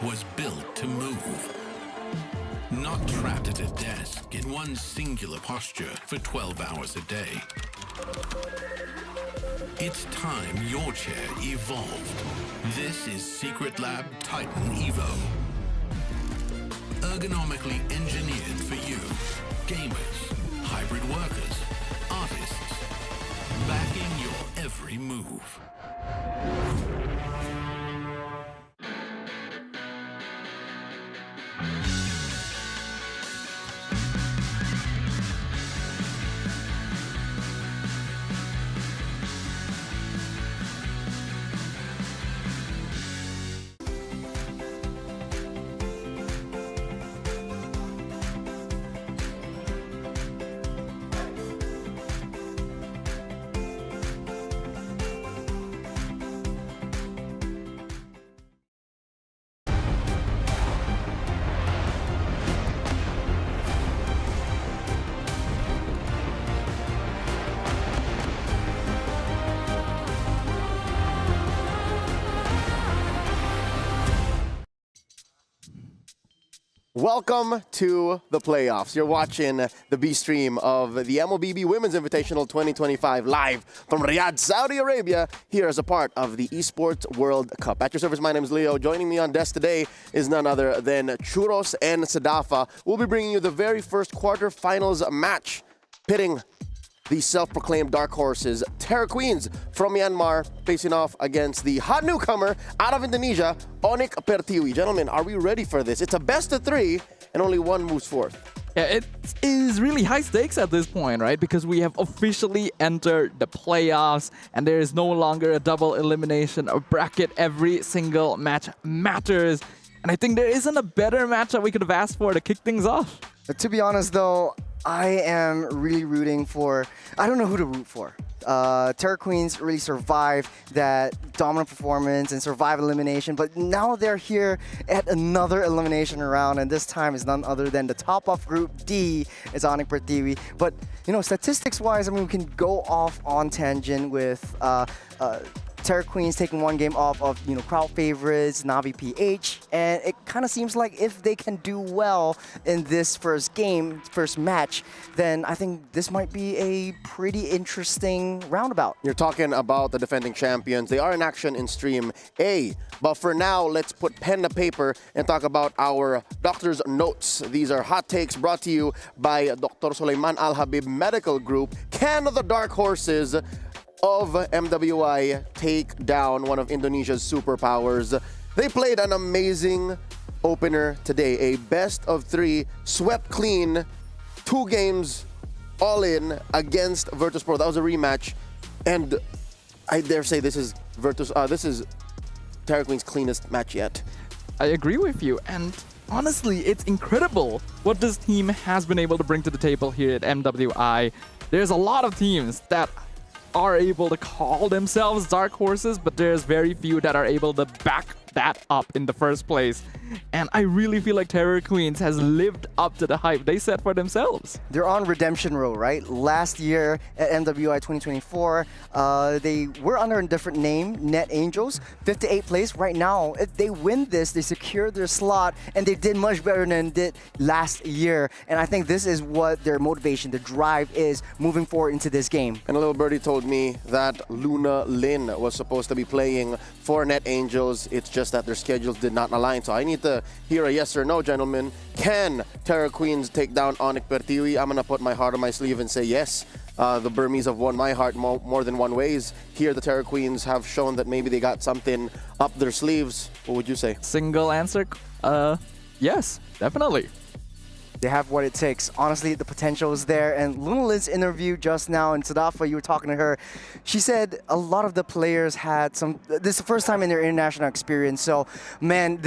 was built to move. Not trapped at a desk in one singular posture for 12 hours a day. It's time your chair evolved. This is Secret Lab Titan Evo. Ergonomically engineered for you, gamers, hybrid workers, artists, backing your every move. Welcome to the playoffs. You're watching the B stream of the MLBB Women's Invitational 2025 live from Riyadh, Saudi Arabia, here as a part of the Esports World Cup. At your service, my name is Leo. Joining me on desk today is none other than Churros and Sadafa. We'll be bringing you the very first quarterfinals match, pitting the self-proclaimed dark horses, Terra Queens from Myanmar, facing off against the hot newcomer out of Indonesia, Onyx Pertiwi. Gentlemen, are we ready for this? It's a best of three, and only one moves forth. Yeah, it is really high stakes at this point, right? Because we have officially entered the playoffs, and there is no longer a double elimination or bracket. Every single match matters. And I think there isn't a better match that we could have asked for to kick things off. To be honest, though, I am really rooting for, I don't know who to root for. Terra Queens really survived that dominant performance and survived elimination, but now they're here at another elimination round, and this time is none other than the top of Group D is Onyx Pertiwi. But, you know, statistics-wise, I mean, we can go off on tangent with Terra Queens taking one game off of, you know, crowd favorites, Navi PH, and it kind of seems like if they can do well in this first match, then I think this might be a pretty interesting roundabout. You're talking about the defending champions. They are in action in Stream A, but for now, let's put pen to paper and talk about our doctor's notes. These are hot takes brought to you by Dr. Sulaiman Al Habib Medical Group. Can the dark horses of MWI take down one of Indonesia's superpowers? They played an amazing opener today, a best of three, swept clean, 2 games all in against Virtus.pro. That was a rematch, and I dare say this is Terra Queen's cleanest match yet. I agree with you, and honestly, it's incredible what this team has been able to bring to the table here at MWI. There's a lot of teams that are able to call themselves dark horses, but there's very few that are able to back that up in the first place. And I really feel like Terra Queens has lived up to the hype they set for themselves. They're on redemption row, right? Last year at MWI 2024, they were under a different name, Net Angels, 58th place. Right now, if they win this, they secure their slot, and they did much better than did last year. And I think this is what their motivation, the drive is moving forward into this game. And a little birdie told me that Luna Lin was supposed to be playing for Net Angels. It's just that their schedules did not align. So I need to hear a yes or no, gentlemen. Can Terra Queens take down Onyx Pertiwi? I'm going to put my heart on my sleeve and say yes. The Burmese have won my heart more than one ways. Here, the Terra Queens have shown that maybe they got something up their sleeves. What would you say? Single answer, yes, definitely. They have what it takes. Honestly, the potential is there. And Luna Lin's interview just now, and Sadafa, you were talking to her, she said a lot of the players had this is the first time in their international experience. So, man,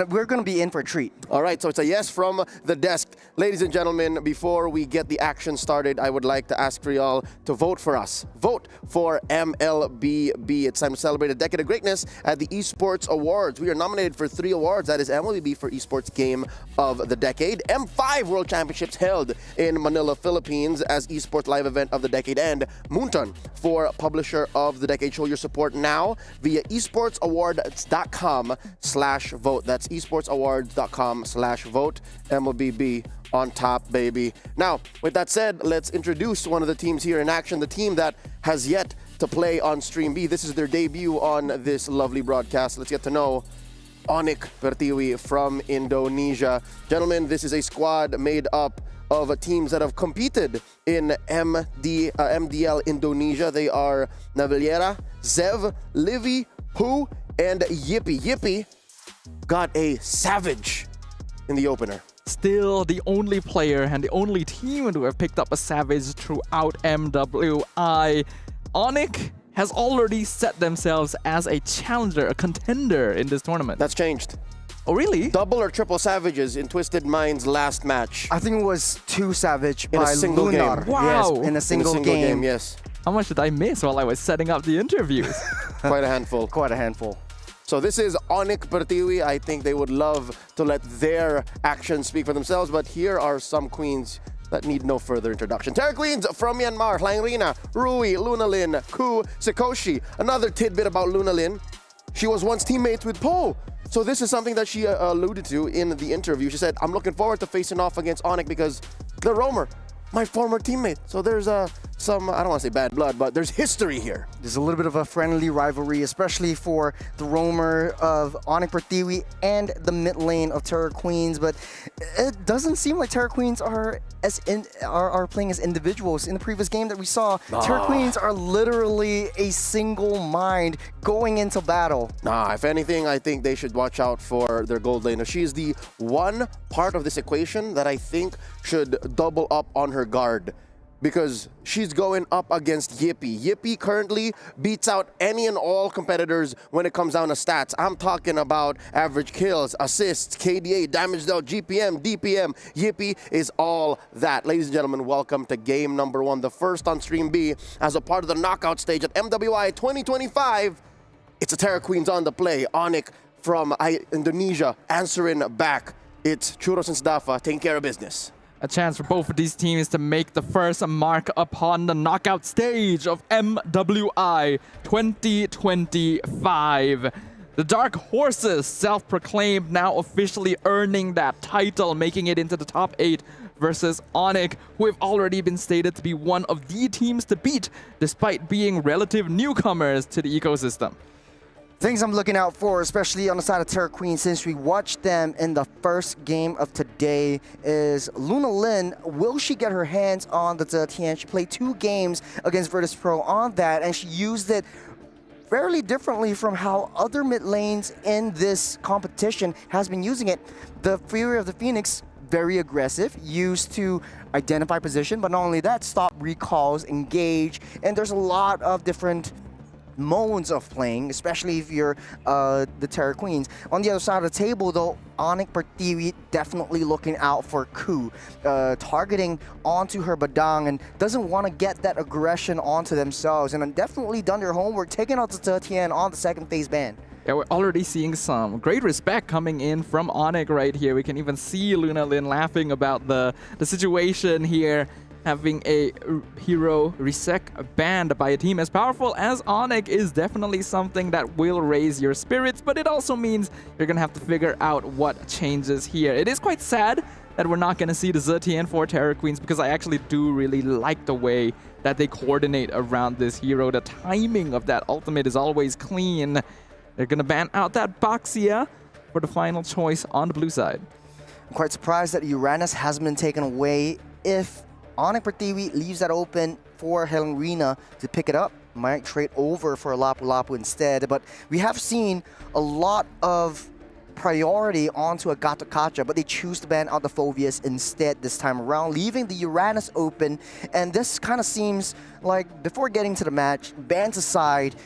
we're gonna be in for a treat. All right, so it's a yes from the desk. Ladies and gentlemen, before we get the action started, I would like to ask for y'all to vote for us. Vote for MLBB. It's time to celebrate a decade of greatness at the Esports Awards. We are nominated for 3 awards. That is MLBB for Esports Game of the Decade, M5 5 World Championships held in Manila, Philippines as Esports Live Event of the Decade, and Moonton for Publisher of the Decade. Show your support now via esportsawards.com/vote. That's esportsawards.com/vote. MLBB on top, baby. Now, with that said, let's introduce one of the teams here in action, the team that has yet to play on Stream B. This is their debut on this lovely broadcast. Let's get to know Onyx Pertiwi from Indonesia. Gentlemen, this is a squad made up of teams that have competed in MDL Indonesia. They are Navillera, Zev, Livy, Hu, and Yippee. Yippee got a savage in the opener. Still the only player and the only team to have picked up a savage throughout MWI. Onyx has already set themselves as a challenger, a contender in this tournament. That's changed. Oh, really? Double or triple savages in Twisted Mind's last match. I think it was 2 savage in by a single Lunar. game. Wow. Yes, in a single game. Yes. How much did I miss while I was setting up the interviews? Quite a handful. Quite a handful. So this is Onyx Pertiwi. I think they would love to let their actions speak for themselves, but here are some queens that need no further introduction. Terra Queens from Myanmar, Hlaingrina, Rui, Lunalin, Ku, Sikoshi. Another tidbit about Lunalin, she was once teammates with Po. So this is something that she alluded to in the interview. She said, I'm looking forward to facing off against Onyx because the Roamer, my former teammate. So there's some, I don't want to say bad blood, but there's history here. There's a little bit of a friendly rivalry, especially for the roamer of Onyx Pertiwi and the mid lane of Terra Queens, but it doesn't seem like Terra Queens are playing as individuals. In the previous game that we saw, Terra Queens are literally a single mind going into battle. If anything, I think they should watch out for their gold laner. She is the one part of this equation that I think should double up on her guard, because she's going up against Yippee. Yippee currently beats out any and all competitors when it comes down to stats. I'm talking about average kills, assists, KDA, damage dealt, GPM, DPM. Yippee is all that. Ladies and gentlemen, welcome to game number 1, the first on Stream B as a part of the knockout stage at MWI 2025. It's a Terra Queens on the play. Onyx from Indonesia answering back. It's Churros and Sdafa taking care of business. A chance for both of these teams to make the first mark upon the knockout stage of MWI 2025. The Dark Horses, self-proclaimed, now officially earning that title, making it into the top 8 versus Onyx, who have already been stated to be one of the teams to beat, despite being relative newcomers to the ecosystem. Things I'm looking out for, especially on the side of Terra Queen, since we watched them in the first game of today, is Lunalin. Will she get her hands on the Zetian? She played 2 games against Virtus Pro on that, and she used it fairly differently from how other mid lanes in this competition has been using it. The Fury of the Phoenix, very aggressive, used to identify position, but not only that, stop recalls, engage, and there's a lot of different modes of playing, especially if you're the Terra Queens. On the other side of the table, though, Onyx Pertiwi definitely looking out for Ku, targeting onto her Badang and doesn't want to get that aggression onto themselves, and definitely done their homework, taking out the Zetian on the second phase ban. Yeah, we're already seeing some great respect coming in from Onyx right here. We can even see Lunalin laughing about the situation here, having a hero resec banned by a team as powerful as Onyx is definitely something that will raise your spirits, but it also means you're gonna have to figure out what changes here. It is quite sad that we're not gonna see the Zetian for Terra Queens, because I actually do really like the way that they coordinate around this hero. The timing of that ultimate is always clean. They're gonna ban out that Boxia for the final choice on the blue side. I'm quite surprised that Uranus hasn't been taken away. If Onyx Pertiwi leaves that open for Hlaingrina to pick it up, might trade over for Lapu Lapu instead. But we have seen a lot of priority onto a Gato Kacha, but they choose to ban out the Phobius instead this time around, leaving the Uranus open. And this kind of seems like, before getting to the match, bans aside,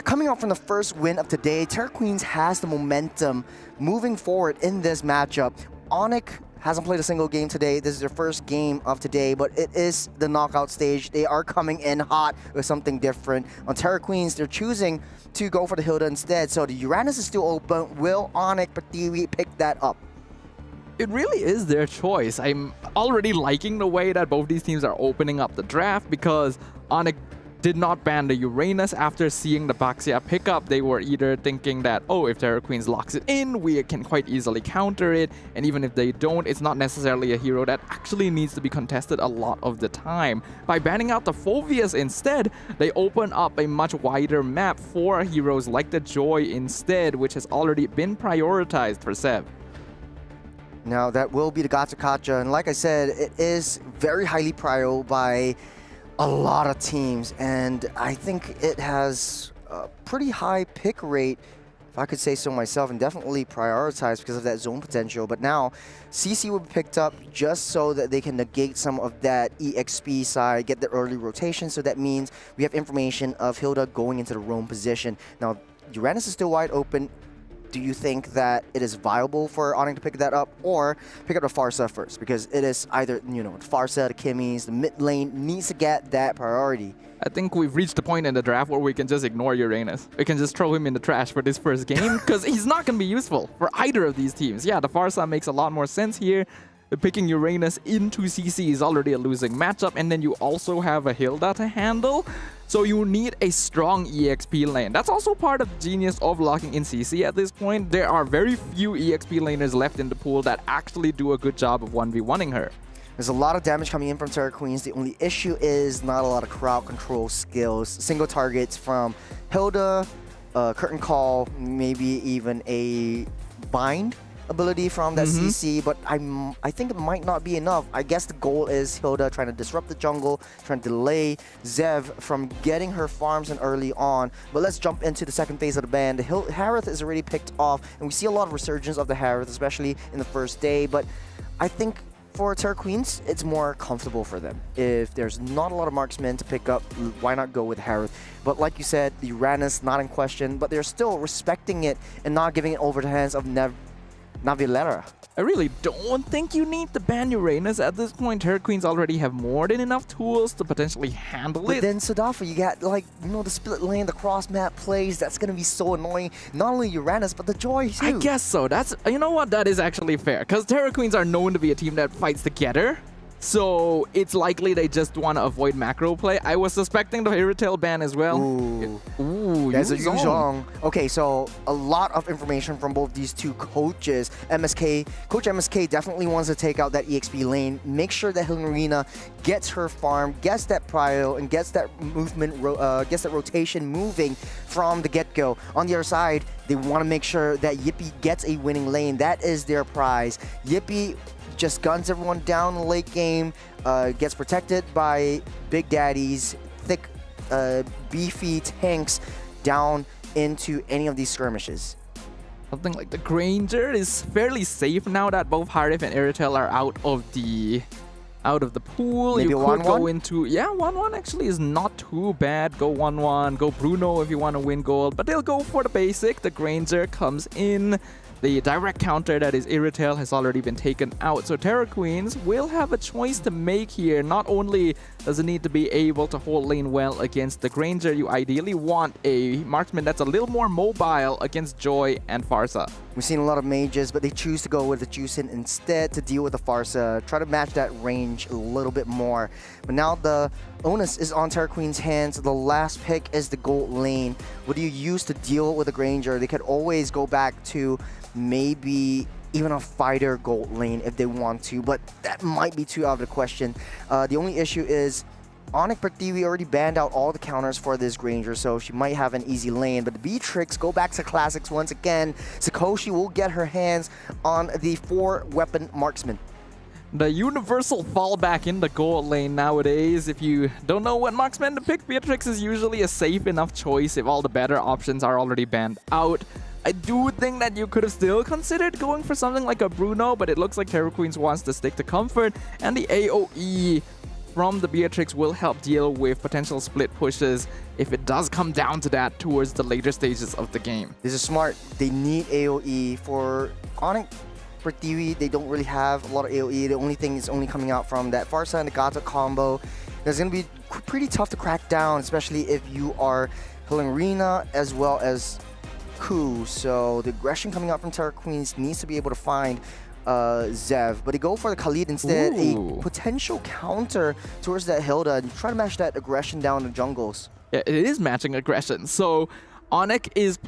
coming out from the first win of today, Terra Queens has the momentum moving forward in this matchup. Onyx hasn't played a single game today. This is their first game of today, but it is the knockout stage. They are coming in hot with something different. On Terra Queens, they're choosing to go for the Hilda instead. So the Uranus is still open. Will Onyx Pertiwi pick that up? It really is their choice. I'm already liking the way that both these teams are opening up the draft because Onyx did not ban the Uranus after seeing the Baxia pickup. They were either thinking that, oh, if Terra Queens locks it in, we can quite easily counter it. And even if they don't, it's not necessarily a hero that actually needs to be contested a lot of the time. By banning out the Phoveus instead, they open up a much wider map for heroes like the Joy instead, which has already been prioritized for Sev. Now that will be the Gacha, and like I said, it is very highly prio by a lot of teams, and I think it has a pretty high pick rate, if I could say so myself, and definitely prioritized because of that zone potential. But now CC will be picked up just so that they can negate some of that EXP side, get the early rotation. So that means we have information of Hilda going into the roam position. Now Uranus is still wide open. Do you think that it is viable for Onyx to pick that up, or pick up the Pharsa first? Because it is either, you know, Pharsa, the Kimmies, the mid lane needs to get that priority. I think we've reached the point in the draft where we can just ignore Uranus. We can just throw him in the trash for this first game because he's not going to be useful for either of these teams. Yeah, the Pharsa makes a lot more sense here. Picking Uranus into CC is already a losing matchup, and then you also have a Hilda to handle. So you need a strong EXP lane. That's also part of the genius of locking in CC at this point. There are very few EXP laners left in the pool that actually do a good job of 1v1ing her. There's a lot of damage coming in from Terra Queens. The only issue is not a lot of crowd control skills. Single targets from Hilda, Curtain Call, maybe even a Bind ability from that CC, but I think it might not be enough. I guess the goal is Hilda trying to disrupt the jungle, trying to delay Zev from getting her farms in early on. But let's jump into the second phase of the ban. The Harith is already picked off, and we see a lot of resurgence of the Harith, especially in the first day. But I think for Terra Queens, it's more comfortable for them. If there's not a lot of marksmen to pick up, why not go with Harith? But like you said, the Uranus not in question, but they're still respecting it and not giving it over to the hands of Navilera. I really don't think you need to ban Uranus at this point. Terra Queens already have more than enough tools to potentially handle it. But then Sadafa, you got, like, you know, the split lane, the cross map plays. That's gonna be so annoying. Not only Uranus, but the Joy too. I guess so. That's, you know what, that is actually fair, because Terra Queens are known to be a team that fights together. So it's likely they just want to avoid macro play. I was suspecting the Irritail ban as well. Ooh, there's a Yuzhong. Okay, so a lot of information from both these two coaches. Coach MSK definitely wants to take out that EXP lane, make sure that Hilmarina gets her farm, gets that prio, and gets that movement, gets that rotation moving from the get-go. On the other side, they want to make sure that Yippee gets a winning lane. That is their prize. Yippee just guns everyone down in the late game, gets protected by Big Daddy's thick, beefy tanks down into any of these skirmishes. Something like the Granger is fairly safe now that both Harith and Irritail are out of the pool. Maybe you could go into 1-1 actually is not too bad. Go 1-1, go Bruno if you want to win gold, but they'll go for the basic. The Granger comes in. The direct counter that is Irritail has already been taken out, so Terra Queens will have a choice to make here. Not only does it need to be able to hold lane well against the Granger, you ideally want a marksman that's a little more mobile against Joy and Pharsa. We've seen a lot of mages, but they choose to go with the Juicin instead to deal with the Pharsa, try to match that range a little bit more. But now the onus is on Terra Queen's hands. The last pick is the gold lane. What do you use to deal with the Granger? They could always go back to maybe even a fighter gold lane if they want to, but that might be too out of the question. The only issue is Onyx Pertiwi already banned out all the counters for this Granger, so she might have an easy lane. But the Beatrix go back to classics once again. Sakoshi will get her hands on the 4-weapon marksman. The universal fallback in the gold lane nowadays. If you don't know what marksman to pick, Beatrix is usually a safe enough choice if all the better options are already banned out. I do think that you could have still considered going for something like a Bruno, but it looks like Terra Queens wants to stick to comfort, and the AoE from the Beatrix will help deal with potential split pushes if it does come down to that towards the later stages of the game. This is smart. They need AoE. For Onyx Pertiwi, they don't really have a lot of AoE. The only thing is only coming out from that Pharsa and the Gata combo. That's going to be pretty tough to crack down, especially if you are Hilmarina as well as Ku. So the aggression coming out from Terra Queens needs to be able to find Zev, but they go for the Khalid instead. Ooh. A potential counter towards that Hilda and try to match that aggression down the jungles. Yeah, it is matching aggression. So Onyx is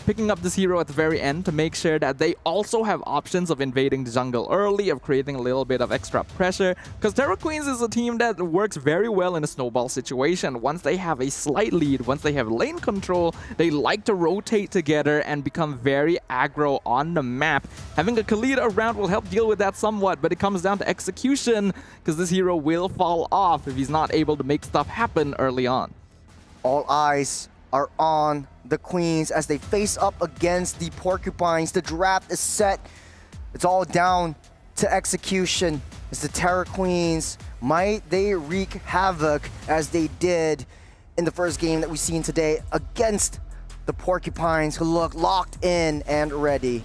picking up this hero at the very end to make sure that they also have options of invading the jungle early, of creating a little bit of extra pressure. Because Terra Queens is a team that works very well in a snowball situation. Once they have a slight lead, once they have lane control, they like to rotate together and become very aggro on the map. Having a Khalid around will help deal with that somewhat, but it comes down to execution, because this hero will fall off if he's not able to make stuff happen early on. All eyes are on the Queens as they face up against the Porcupines. The draft is set. It's all down to execution. It's the Terra Queens. Might they wreak havoc as they did in the first game that we've seen today against the Porcupines, who look locked in and ready.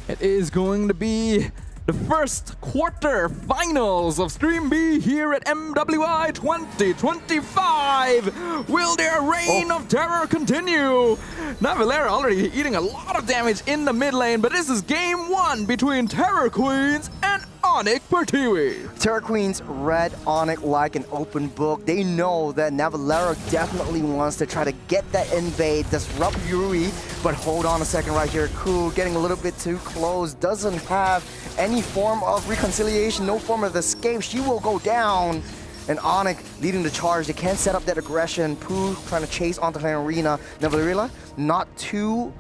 It is going to be the first quarter finals of Stream B here at MWI 2025. Will their reign of terror continue? Navilera already eating a lot of damage in the mid lane, but this is game one between Terror Queens and Onyx Pertiwi. Terra Queens read Onyx like an open book. They know that Navilera definitely wants to try to get that invade, disrupt Yuri, but hold on a second right here. Ku getting a little bit too close, doesn't have any form of reconciliation, no form of escape. She will go down. And Onyx leading the charge. They can't set up that aggression. Pooh trying to chase onto the arena. Navilera not too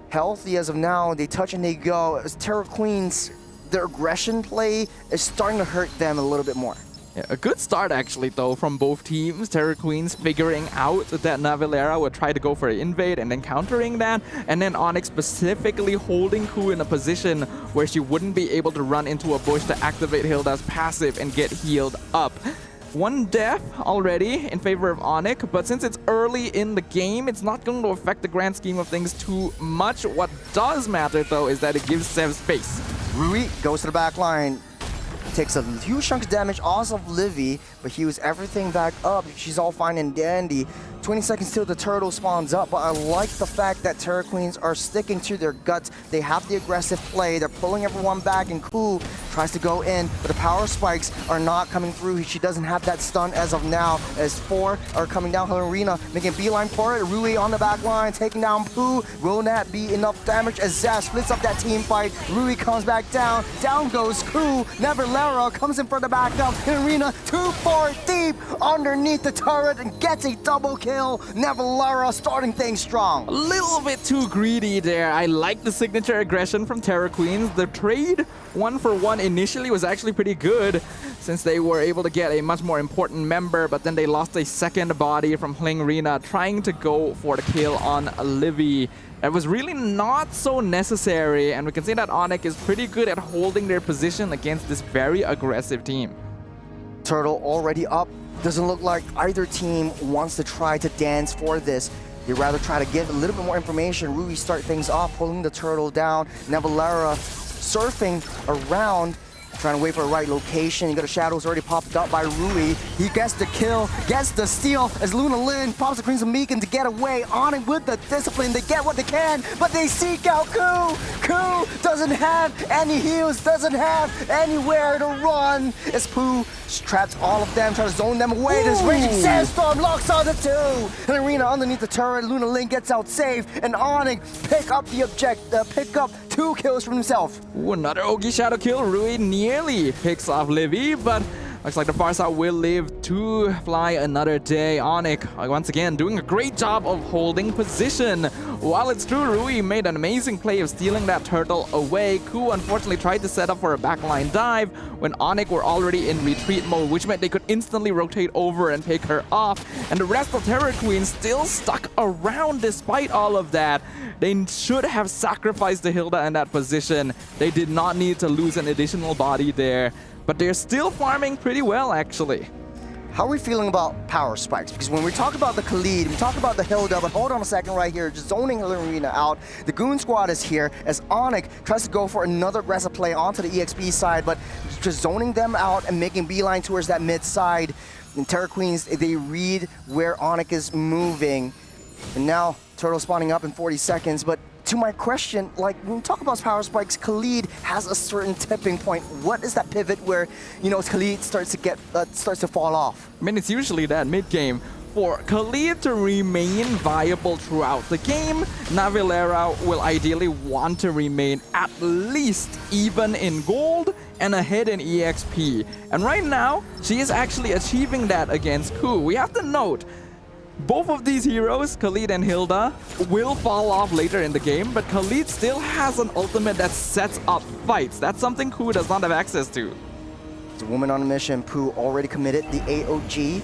healthy as of now. They touch and they go. As Terra Queens, their aggression play is starting to hurt them a little bit more. Yeah, a good start actually though from both teams. Terra Queens figuring out that Navilera would try to go for an invade and then countering that, and then Onyx specifically holding Ku in a position where she wouldn't be able to run into a bush to activate Hilda's passive and get healed up. One death already in favor of Onyx, but since it's early in the game, it's not going to affect the grand scheme of things too much. What does matter though is that it gives Sev space. Rui goes to the back line. Takes a huge chunk of damage off of Livy, but heals everything back up. She's all fine and dandy. 20 seconds till the turtle spawns up, but I like the fact that Terra Queens are sticking to their guts. They have the aggressive play. They're pulling everyone back, and Ku tries to go in, but the power spikes are not coming through. She doesn't have that stun as of now, as 4 are coming down her arena, making a beeline for it. Rui on the back line, taking down Pooh. Will that be enough damage as Zaz splits up that team fight? Rui comes back down. Down goes Ku. Navilera comes in for the backup. Arena 2-4 deep underneath the turret and gets a double kill. Navilera starting things strong. A little bit too greedy there. I like the signature aggression from Terra Queens. The trade 1-for-1 initially was actually pretty good since they were able to get a much more important member, but then they lost a second body from Hling Rina trying to go for the kill on Livy. That was really not so necessary, and we can see that Onyx is pretty good at holding their position against this very aggressive team. Turtle already up. Doesn't look like either team wants to try to dance for this. They rather try to give a little bit more information. Rui start things off, pulling the turtle down. Navilera surfing around, trying to wait for the right location. You got the shadows already popped up by Rui. He gets the kill, gets the steal as Luna Lin pops the Crimson Beacon to get away. On it with the discipline, they get what they can, but they seek out Ku. Ku doesn't have any heals, doesn't have anywhere to run. As Pooh traps all of them, trying to zone them away. This raging sandstorm locks on the 2. And Arena underneath the turret, Luna Lin gets out safe, and Onyx pick up the pick up 2 kills for himself. Ooh, another Ogi Shadow kill. Rui nearly picks off Livy, but looks like the Farsight will live to fly another day. Onyx, once again, doing a great job of holding position. While it's true, Rui made an amazing play of stealing that turtle away. Ku unfortunately tried to set up for a backline dive when Onyx were already in retreat mode, which meant they could instantly rotate over and pick her off. And the rest of Terra Queen still stuck around despite all of that. They should have sacrificed the Hilda in that position. They did not need to lose an additional body there. But they're still farming pretty well, actually. How are we feeling about power spikes? Because when we talk about the Khalid, we talk about the Hilda, but hold on a second right here, just zoning Arena out. The Goon Squad is here as Onyx tries to go for another aggressive play onto the EXP side, but just zoning them out and making beeline towards that mid side. And Terra Queens, they read where Onyx is moving. And now Turtle spawning up in 40 seconds, but to my question, like when we talk about power spikes, Khalid has a certain tipping point. What is that pivot where, you know, Khalid starts to fall off? I mean, it's usually that mid-game. For Khalid to remain viable throughout the game, Navilera will ideally want to remain at least even in gold and ahead in EXP. And right now, she is actually achieving that against Ku. We have to note, both of these heroes, Khalid and Hilda, will fall off later in the game, but Khalid still has an ultimate that sets up fights. That's something Ku does not have access to. It's a woman on a mission. Pooh already committed the AOG.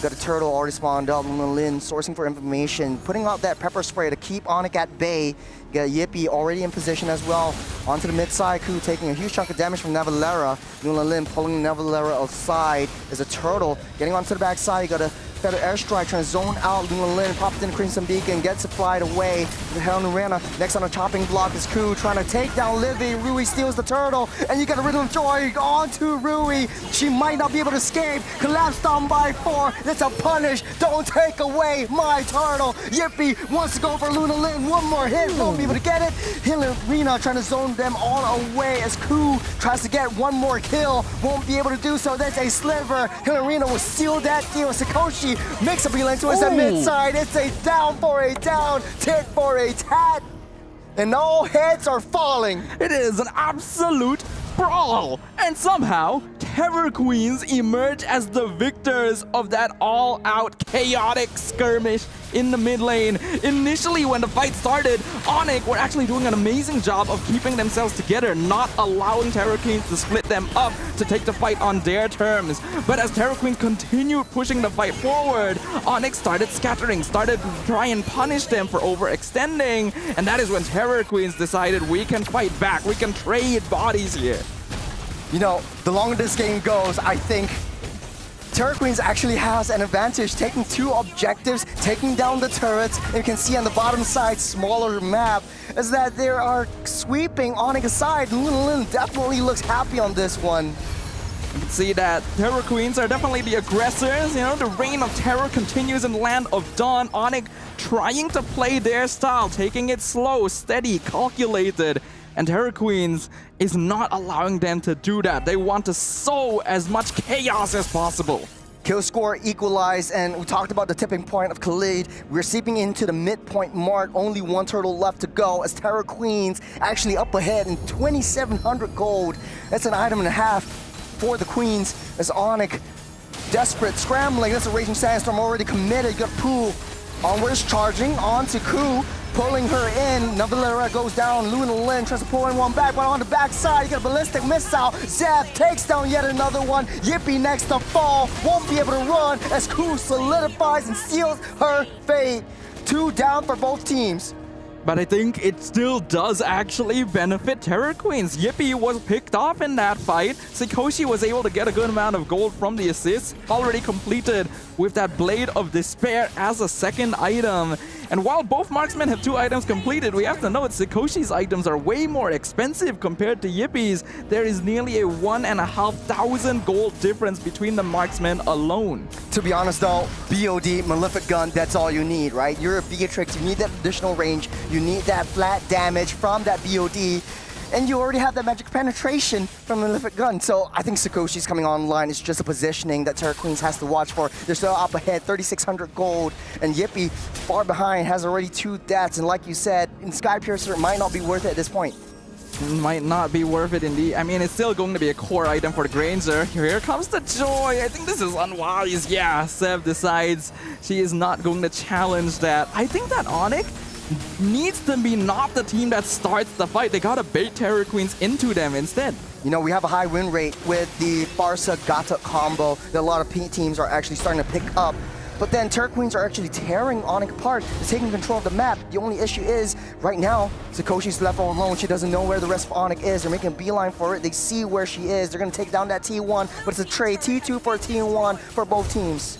Got a turtle already spawned up. Lin sourcing for information, putting out that pepper spray to keep Onyx at bay. Got Yippee already in position as well. Onto the mid side, Ku taking a huge chunk of damage from Navilera. Lin pulling Navilera aside. There's a turtle getting onto the back side. You got a better airstrike trying to zone out. Lin popped in Crimson Beacon, gets supplied away. The Helena next on a chopping block is Ku trying to take down Livy. Rui steals the turtle, and you got a Rhythm of Joy onto Rui. She might not be able to escape. Collapsed down by 4. That's a punish. Don't take away my turtle. Yippee wants to go for Luna Lin. One more hit, won't be able to get it. Hilarina trying to zone them all away as Ku tries to get one more kill. Won't be able to do so. That's a sliver. Hilarina will seal that deal. Sakoshi makes a beeline towards that mid side. It's a down for a down, tit for a tat. And all heads are falling. It is an absolute brawl. And somehow, Terror Queens emerge as the victors of that all-out chaotic skirmish in the mid lane. Initially, when the fight started, Onyx were actually doing an amazing job of keeping themselves together, not allowing Terror Queens to split them up to take the fight on their terms. But as Terror Queens continued pushing the fight forward, Onyx started scattering, started to try and punish them for overextending. And that is when Terror Queens decided we can fight back, we can trade bodies here. You know, the longer this game goes, I think Terror Queens actually has an advantage, taking 2 objectives, taking down the turrets. And you can see on the bottom side, smaller map, is that they are sweeping Onyx aside. Lin definitely looks happy on this one. You can see that Terror Queens are definitely the aggressors. You know, the reign of terror continues in Land of Dawn. Onyx trying to play their style, taking it slow, steady, calculated. And Terror Queens is not allowing them to do that. They want to sow as much chaos as possible. Kill score equalized, and we talked about the tipping point of Khalid. We're seeping into the midpoint mark. Only 1 turtle left to go as Terror Queens actually up ahead in 2,700 gold. That's an item and a half for the Queens as Onyx desperate, scrambling. That's a Raging Sandstorm already committed. You got Pooh onwards charging onto Ku, pulling her in. Navilera goes down. Luna Lin tries to pull in one back, but on the back side, you got a ballistic missile. Zeb takes down yet another one. Yippee next to fall. Won't be able to run as Ku solidifies and seals her fate. 2 down for both teams. But I think it still does actually benefit Terror Queens. Yippee was picked off in that fight. Sakoshi was able to get a good amount of gold from the assist, already completed with that Blade of Despair as a second item. And while both marksmen have 2 items completed, we have to note Sakoshi's items are way more expensive compared to Yippie's. There is nearly a 1,500 gold difference between the marksmen alone. To be honest though, BOD, Malefic Gun, that's all you need, right? You're a Beatrix, you need that additional range, you need that flat damage from that BOD, and you already have that magic penetration from Malefic Gun. So I think Sakoshi's coming online. It's just a positioning that Terror Queens has to watch for. They're still up ahead, 3,600 gold, and Yippee far behind has already 2 deaths. And like you said, in Sky Piercer, it might not be worth it at this point. Might not be worth it indeed. I mean, it's still going to be a core item for the Granger. Here comes the Joy. I think this is unwise. Yeah, Sev decides she is not going to challenge that. I think that Onyx needs to be not the team that starts the fight. They gotta bait Terror Queens into them instead. You know, we have a high win rate with the Barca Gata combo that a lot of teams are actually starting to pick up. But then Terror Queens are actually tearing Onyx apart. They're taking control of the map. The only issue is, right now, Sakoshi's left all alone. She doesn't know where the rest of Onyx is. They're making a beeline for it. They see where she is. They're going to take down that T1, but it's a trade. T2 for T1 for both teams.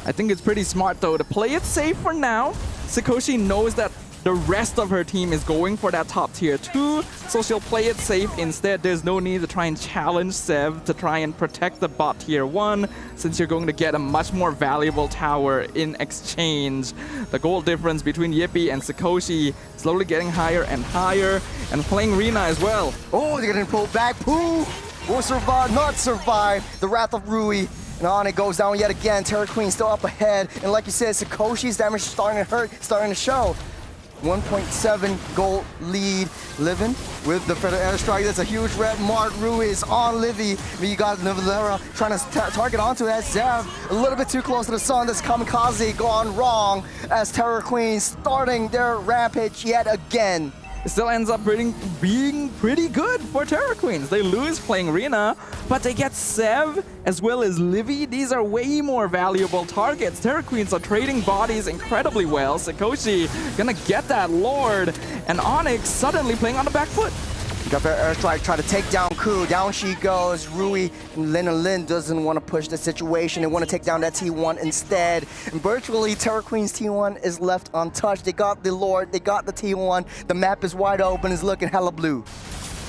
I think it's pretty smart, though, to play it safe for now. Sakoshi knows that The rest of her team is going for that top tier 2, so she'll play it safe instead. There's no need to try and challenge Sev to try and protect the bot tier 1, since you're going to get a much more valuable tower in exchange. The goal difference between Yippee and Sakoshi slowly getting higher and higher, and playing Rina as well. Oh, they're getting pulled back. Pooh will survive, not survive the Wrath of Rui. And on it goes down yet again. Terra Queen still up ahead. And like you said, Sakoshi's damage is starting to hurt, starting to show. 1.7 goal lead. Livin with the Feather Airstrike. That's a huge red mark. Rui is on Livy. But you got Navalera trying to target onto that Zev. A little bit too close to the sun. This kamikaze gone wrong as Terra Queen starting their rampage yet again. It still ends up being pretty good for Terra Queens. They lose playing Rina, but they get Sev as well as Livy. These are way more valuable targets. Terra Queens are trading bodies incredibly well. Sakoshi gonna get that Lord, and Onyx suddenly playing on the back foot. Got their airstrike, try to take down Ku. Down she goes. Rui and Lin doesn't want to push the situation. They want to take down that T1 instead. And virtually, Terra Queen's T1 is left untouched. They got the Lord, they got the T1. The map is wide open, it's looking hella blue.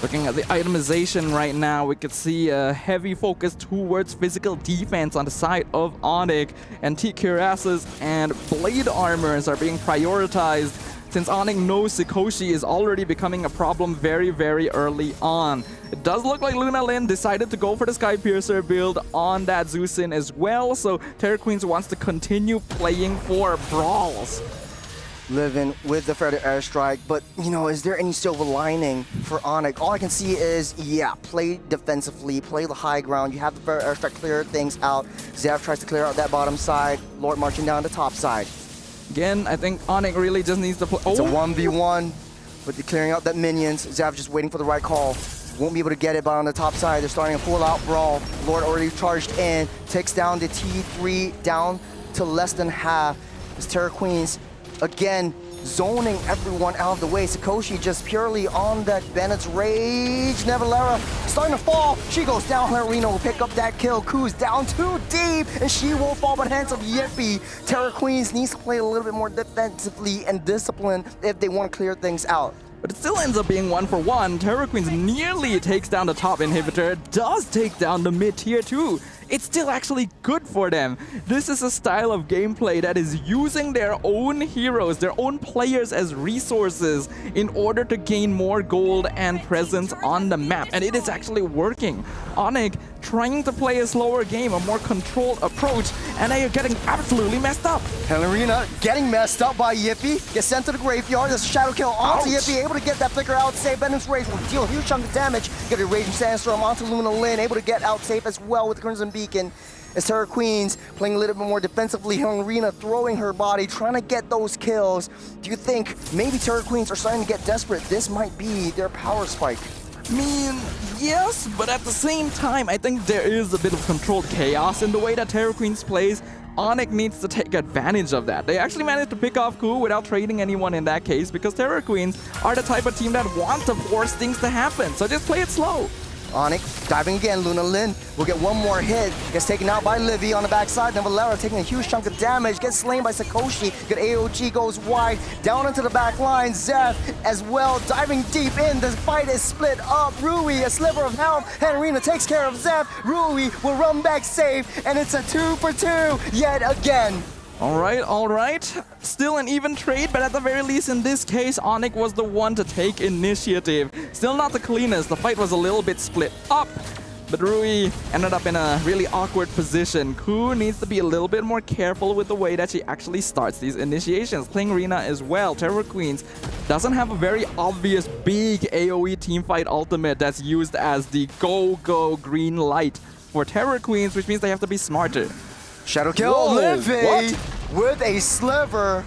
Looking at the itemization right now, we could see a heavy focus towards physical defense on the side of Onyx, and T-Cuirasses and Blade Armors are being prioritized, since Onyx knows Sakoshi is already becoming a problem very, very early on. It does look like Luna Lin decided to go for the Sky Piercer build on that Zeusin as well, so Terra Queens wants to continue playing for brawls. Living with the Feather Airstrike, but you know, is there any silver lining for Onyx? All I can see is, yeah, play defensively, play the high ground. You have the Feather Airstrike clear things out. Zev tries to clear out that bottom side. Lord marching down the top side. Again, I think Onyx really just needs to play. It's a 1v1, but they're clearing out that minions. Zev just waiting for the right call. Won't be able to get it, but on the top side, they're starting a full-out brawl. Lord already charged in, takes down the T3 down to less than half. As Terra Queens, again, zoning everyone out of the way. Sakoshi just purely on that Bennett's Rage. Navalera starting to fall. She goes down. Her Reno will pick up that kill. Ku's down too deep, and she will fall by the hands of Yippee. Terra Queens needs to play a little bit more defensively and disciplined if they want to clear things out. But it still ends up being 1-for-1. Terra Queens nearly takes down the top inhibitor, does take down the mid tier 2. It's still actually good for them. This is a style of gameplay that is using their own heroes, their own players as resources in order to gain more gold and presence on the map. And it is actually working. Onyx trying to play a slower game, a more controlled approach, and they are getting absolutely messed up. Helena getting messed up by Yippee. Gets sent to the graveyard. There's a shadow kill onto Yippee. Able to get that flicker out safe. Bennett's Rage will deal a huge chunk of damage. Get a Raging Sandstorm onto Luna Lin. Able to get out safe as well with Crimson Beacon. As Terra Queens playing a little bit more defensively. Helena throwing her body, trying to get those kills. Do you think maybe Terra Queens are starting to get desperate? This might be their power spike. I mean, yes, but at the same time, I think there is a bit of controlled chaos in the way that Terra Queens plays. Onyx needs to take advantage of that. They actually managed to pick off Ku without trading anyone in that case, because Terra Queens are the type of team that want to force things to happen. So just play it slow. Onyx diving again. Luna Lin will get one more hit. Gets taken out by Livy on the backside. Then Valera taking a huge chunk of damage. Gets slain by Sakoshi. Good AOG goes wide. Down into the back line. Zev as well diving deep in. The fight is split up. Rui, a sliver of health. Henrina takes care of Zev. Rui will run back safe. And it's a 2-for-2 yet again. All right. Still an even trade, but at the very least in this case, Onyx was the one to take initiative. Still not the cleanest. The fight was a little bit split up, but Rui ended up in a really awkward position. Ku needs to be a little bit more careful with the way that she actually starts these initiations. Playing Rina as well. Terra Queens doesn't have a very obvious big AoE teamfight ultimate that's used as the go green light for Terra Queens, which means they have to be smarter. Shadow kill, Livy with a sliver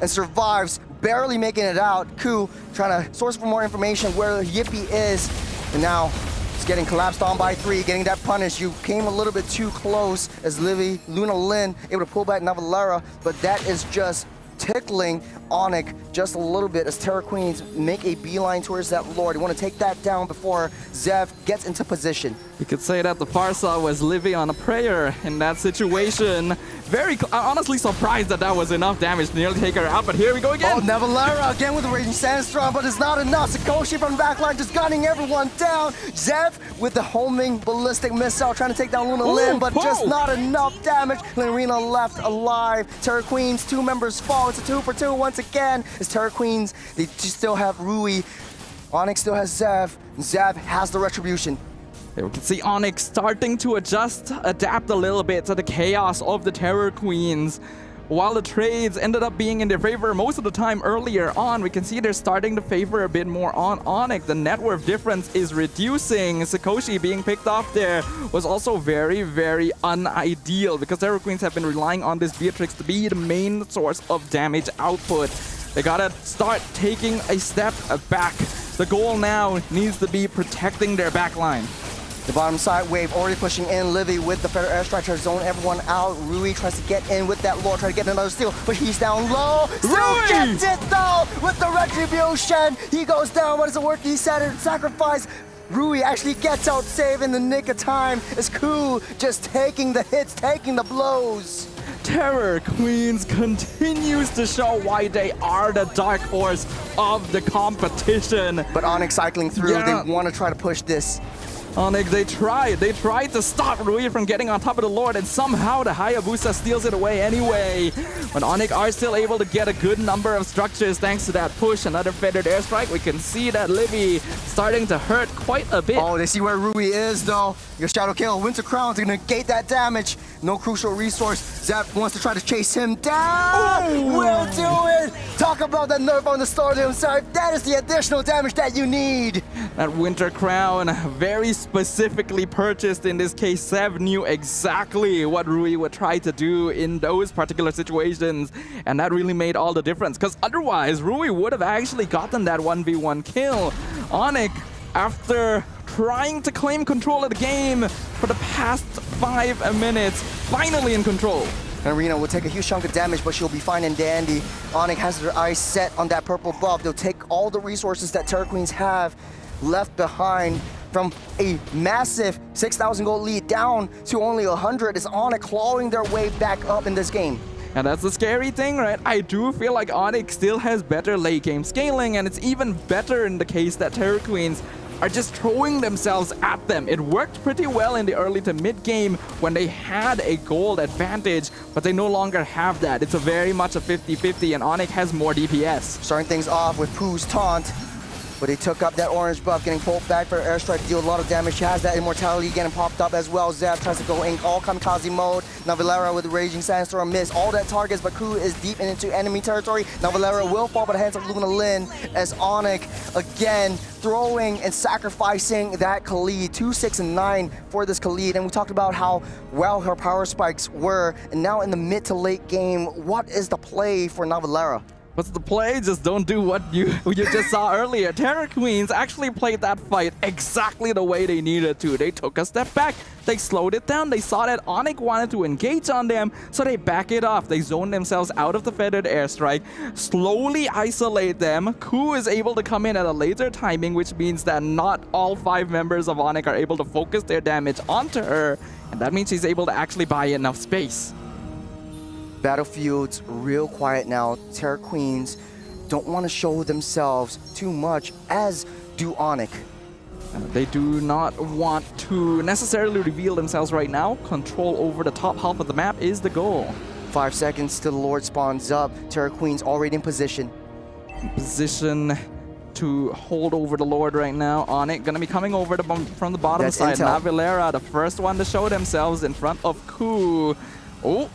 and survives, barely making it out. Ku trying to source for more information where Yippee is, and now it's getting collapsed on by 3, getting that punish. You came a little bit too close as Luna Lin able to pull back Navalera, but that is just tickling Onyx just a little bit as Terra Queens make a beeline towards that Lord. They want to take that down before Zev gets into position. You could say that the Farsa was living on a prayer in that situation. Honestly surprised that was enough damage to nearly take her out, but here we go again. Oh, Navalera again with the Raging Sandstorm, but it's not enough. Sakoshi from the backline just gunning everyone down. Zev with the homing ballistic missile trying to take down Luna Lin, but just not enough damage. Lorena left alive. Terra Queens, 2 members fall. It's a 2 for 2 once again. It's Terra Queens, they still have Rui. Onyx still has Zev. Zev has the retribution. We can see Onyx starting to adapt a little bit to the chaos of the Terror Queens. While the trades ended up being in their favor most of the time earlier on, we can see they're starting to favor a bit more on Onyx. The net worth difference is reducing. Sakoshi being picked off there was also very, very unideal because Terror Queens have been relying on this Beatrix to be the main source of damage output. They gotta start taking a step back. The goal now needs to be protecting their backline. The bottom side wave already pushing in. Livy with the Federal Airstrike to zone everyone out. Rui tries to get in with that Lord, try to get another steal, but he's down low. Still gets it though with the retribution. He goes down, but it's a work he sacrifice. Rui actually gets out save in the nick of time as Ku just taking the hits, taking the blows. Terror Queens continues to show why they are the dark horse of the competition. But Onyx cycling through, they want to try to push this. Onyx, they tried to stop Rui from getting on top of the Lord, and somehow the Hayabusa steals it away anyway. But Onyx are still able to get a good number of structures thanks to that push. Another feathered airstrike. We can see that Livy starting to hurt quite a bit. Oh, they see where Rui is though. Your Shadow Kill, Winter Crown to negate that damage. No crucial resource. Zap wants to try to chase him down. We'll do it. Talk about the nerf on the Stardom side. That is the additional damage that you need. That Winter Crown, very specifically purchased in this case. Sev knew exactly what Rui would try to do in those particular situations, and that really made all the difference, because otherwise Rui would have actually gotten that 1v1 kill. Onyx, after trying to claim control of the game for the past 5 minutes, finally in control. And Arena will take a huge chunk of damage, but she'll be fine and dandy. Onyx has their eyes set on that purple buff. They'll take all the resources that Terra Queens have left behind. From a massive 6,000 gold lead down to only 100, is Onyx clawing their way back up in this game. And that's the scary thing, right? I do feel like Onyx still has better late game scaling, and it's even better in the case that Terror Queens are just throwing themselves at them. It worked pretty well in the early to mid game when they had a gold advantage, but they no longer have that. It's a very much a 50-50, and Onyx has more DPS. Starting things off with Pooh's taunt, but he took up that orange buff, getting pulled back for airstrike to deal a lot of damage. She has that immortality getting popped up as well. Zap tries to go in all kamikaze mode. Navalera with the Raging Sandstorm miss all that targets, but Ku is deep into enemy territory. Navalera will fall by the hands of Luna Lin as Onyx again throwing and sacrificing that Khalid. 2, 6, and 9 for this Khalid. And we talked about how well her power spikes were. And now in the mid to late game, what is the play for Navalera? What's the play? Just don't do what you just saw earlier. Terror Queens actually played that fight exactly the way they needed to. They took a step back. They slowed it down. They saw that Onyx wanted to engage on them, so they back it off. They zone themselves out of the feathered airstrike, slowly isolate them. Ku is able to come in at a later timing, which means that not all 5 members of Onyx are able to focus their damage onto her, and that means she's able to actually buy enough space. Battlefield's real quiet now. Terror Queens don't want to show themselves too much, as do Onyx. They do not want to necessarily reveal themselves right now. Control over the top half of the map is the goal. 5 seconds till the Lord spawns up. Terror Queens already in position. Position to hold over the Lord right now. Onyx gonna be coming over from the bottom side. Intel. Navalera, the first one to show themselves in front of Ku. Oh.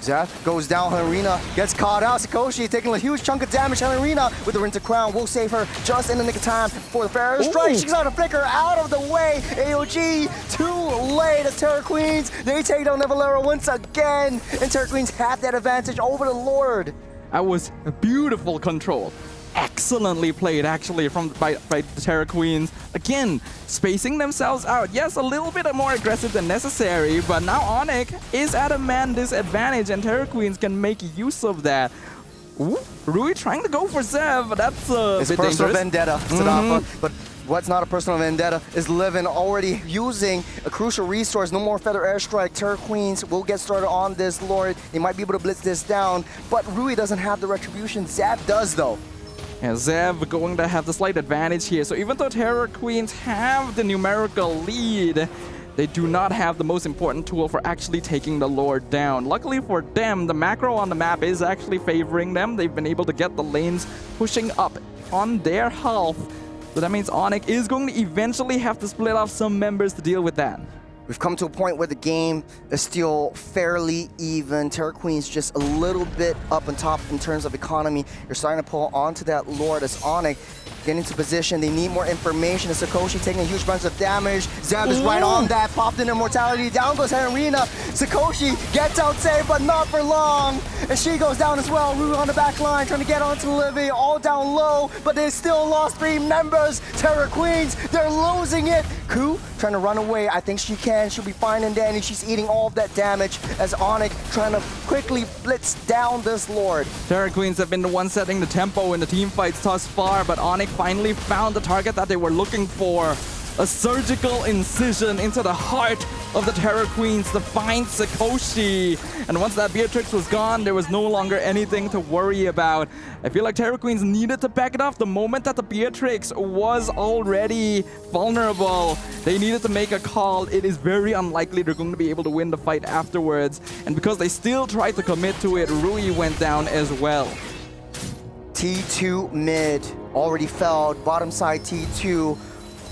Zap goes down, Helena gets caught out. Sakoshi taking a huge chunk of damage. Helena with the Winter Crown will save her just in the nick of time for the fair strike. She's got to flicker out of the way. AOG too late as Terror Queens. They take down Navalera once again, and Terror Queens have that advantage over the Lord. That was a beautiful control. Excellently played, actually, by the Terror Queens. Again, spacing themselves out. Yes, a little bit more aggressive than necessary, but now Onyx is at a man disadvantage, and Terror Queens can make use of that. Ooh, Rui trying to go for Zev. That's a It's bit personal dangerous. vendetta, Sadafa. But what's not a personal vendetta is Livin already using a crucial resource. No more Feather Airstrike. Terror Queens will get started on this Lord. They might be able to blitz this down, but Rui doesn't have the retribution. Zab does, though. Yeah, Zev going to have the slight advantage here. So even though Terror Queens have the numerical lead, they do not have the most important tool for actually taking the Lord down. Luckily for them, the macro on the map is actually favoring them. They've been able to get the lanes pushing up on their health. So that means Onyx is going to eventually have to split off some members to deal with that. We've come to a point where the game is still fairly even. Terror Queen's just a little bit up on top in terms of economy. You're starting to pull onto that Lord as Onyx get into position. They need more information. It's Sakoshi taking a huge bunch of damage. Zeb is right on that. Popped in immortality. Down goes Henrina. Sakoshi gets out safe, but not for long. And she goes down as well. Rui on the back line trying to get onto Livy. All down low, but they still lost 3 members. Terror Queens, they're losing it. Ku trying to run away. I think she can. She'll be fine and dandy. She's eating all of that damage as Onyx trying to quickly blitz down this Lord. Terror Queens have been the ones setting the tempo in the team fights thus far, but Onyx finally found the target that they were looking for. A surgical incision into the heart of the Terror Queens to find Sakoshi. And once that Beatrix was gone, there was no longer anything to worry about. I feel like Terror Queens needed to back it off the moment that the Beatrix was already vulnerable. They needed to make a call. It is very unlikely they're going to be able to win the fight afterwards. And because they still tried to commit to it, Rui went down as well. T2 mid already fell. Bottom side T2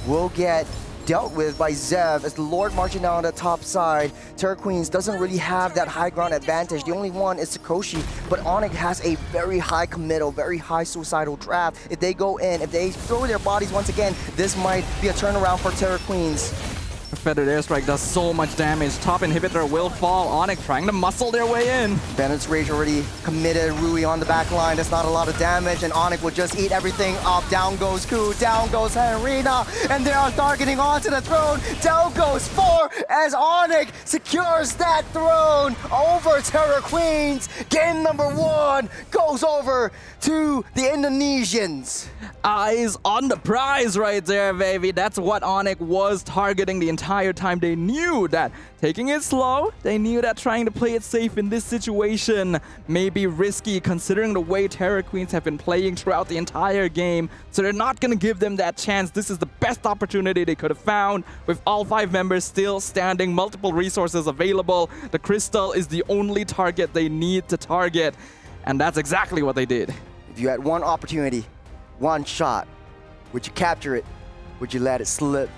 will get dealt with by Zev as the Lord marching down the top side. Terror Queens doesn't really have that high ground advantage. The only one is Sakoshi, but Onyx has a very high committal, very high suicidal draft. If they go in, if they throw their bodies once again, this might be a turnaround for Terror Queens. Feathered Airstrike does so much damage. Top inhibitor will fall. Onyx trying to muscle their way in. Bennett's Rage already committed. Rui on the back line. That's not a lot of damage, and Onyx will just eat everything up. Down goes Ku, down goes Henrina, and they are targeting onto the throne. Down goes 4 as Onyx secures that throne over Terror Queens. Game number 1 goes over to the Indonesians. Eyes on the prize right there, baby. That's what Onyx was targeting the entire time. They knew that taking it slow, they knew that trying to play it safe in this situation may be risky considering the way Terror Queens have been playing throughout the entire game. So they're not going to give them that chance. This is the best opportunity they could have found with all 5 members still standing, multiple resources available. The crystal is the only target they need to target. And that's exactly what they did. If you had one opportunity, one shot, would you capture it? Would you let it slip?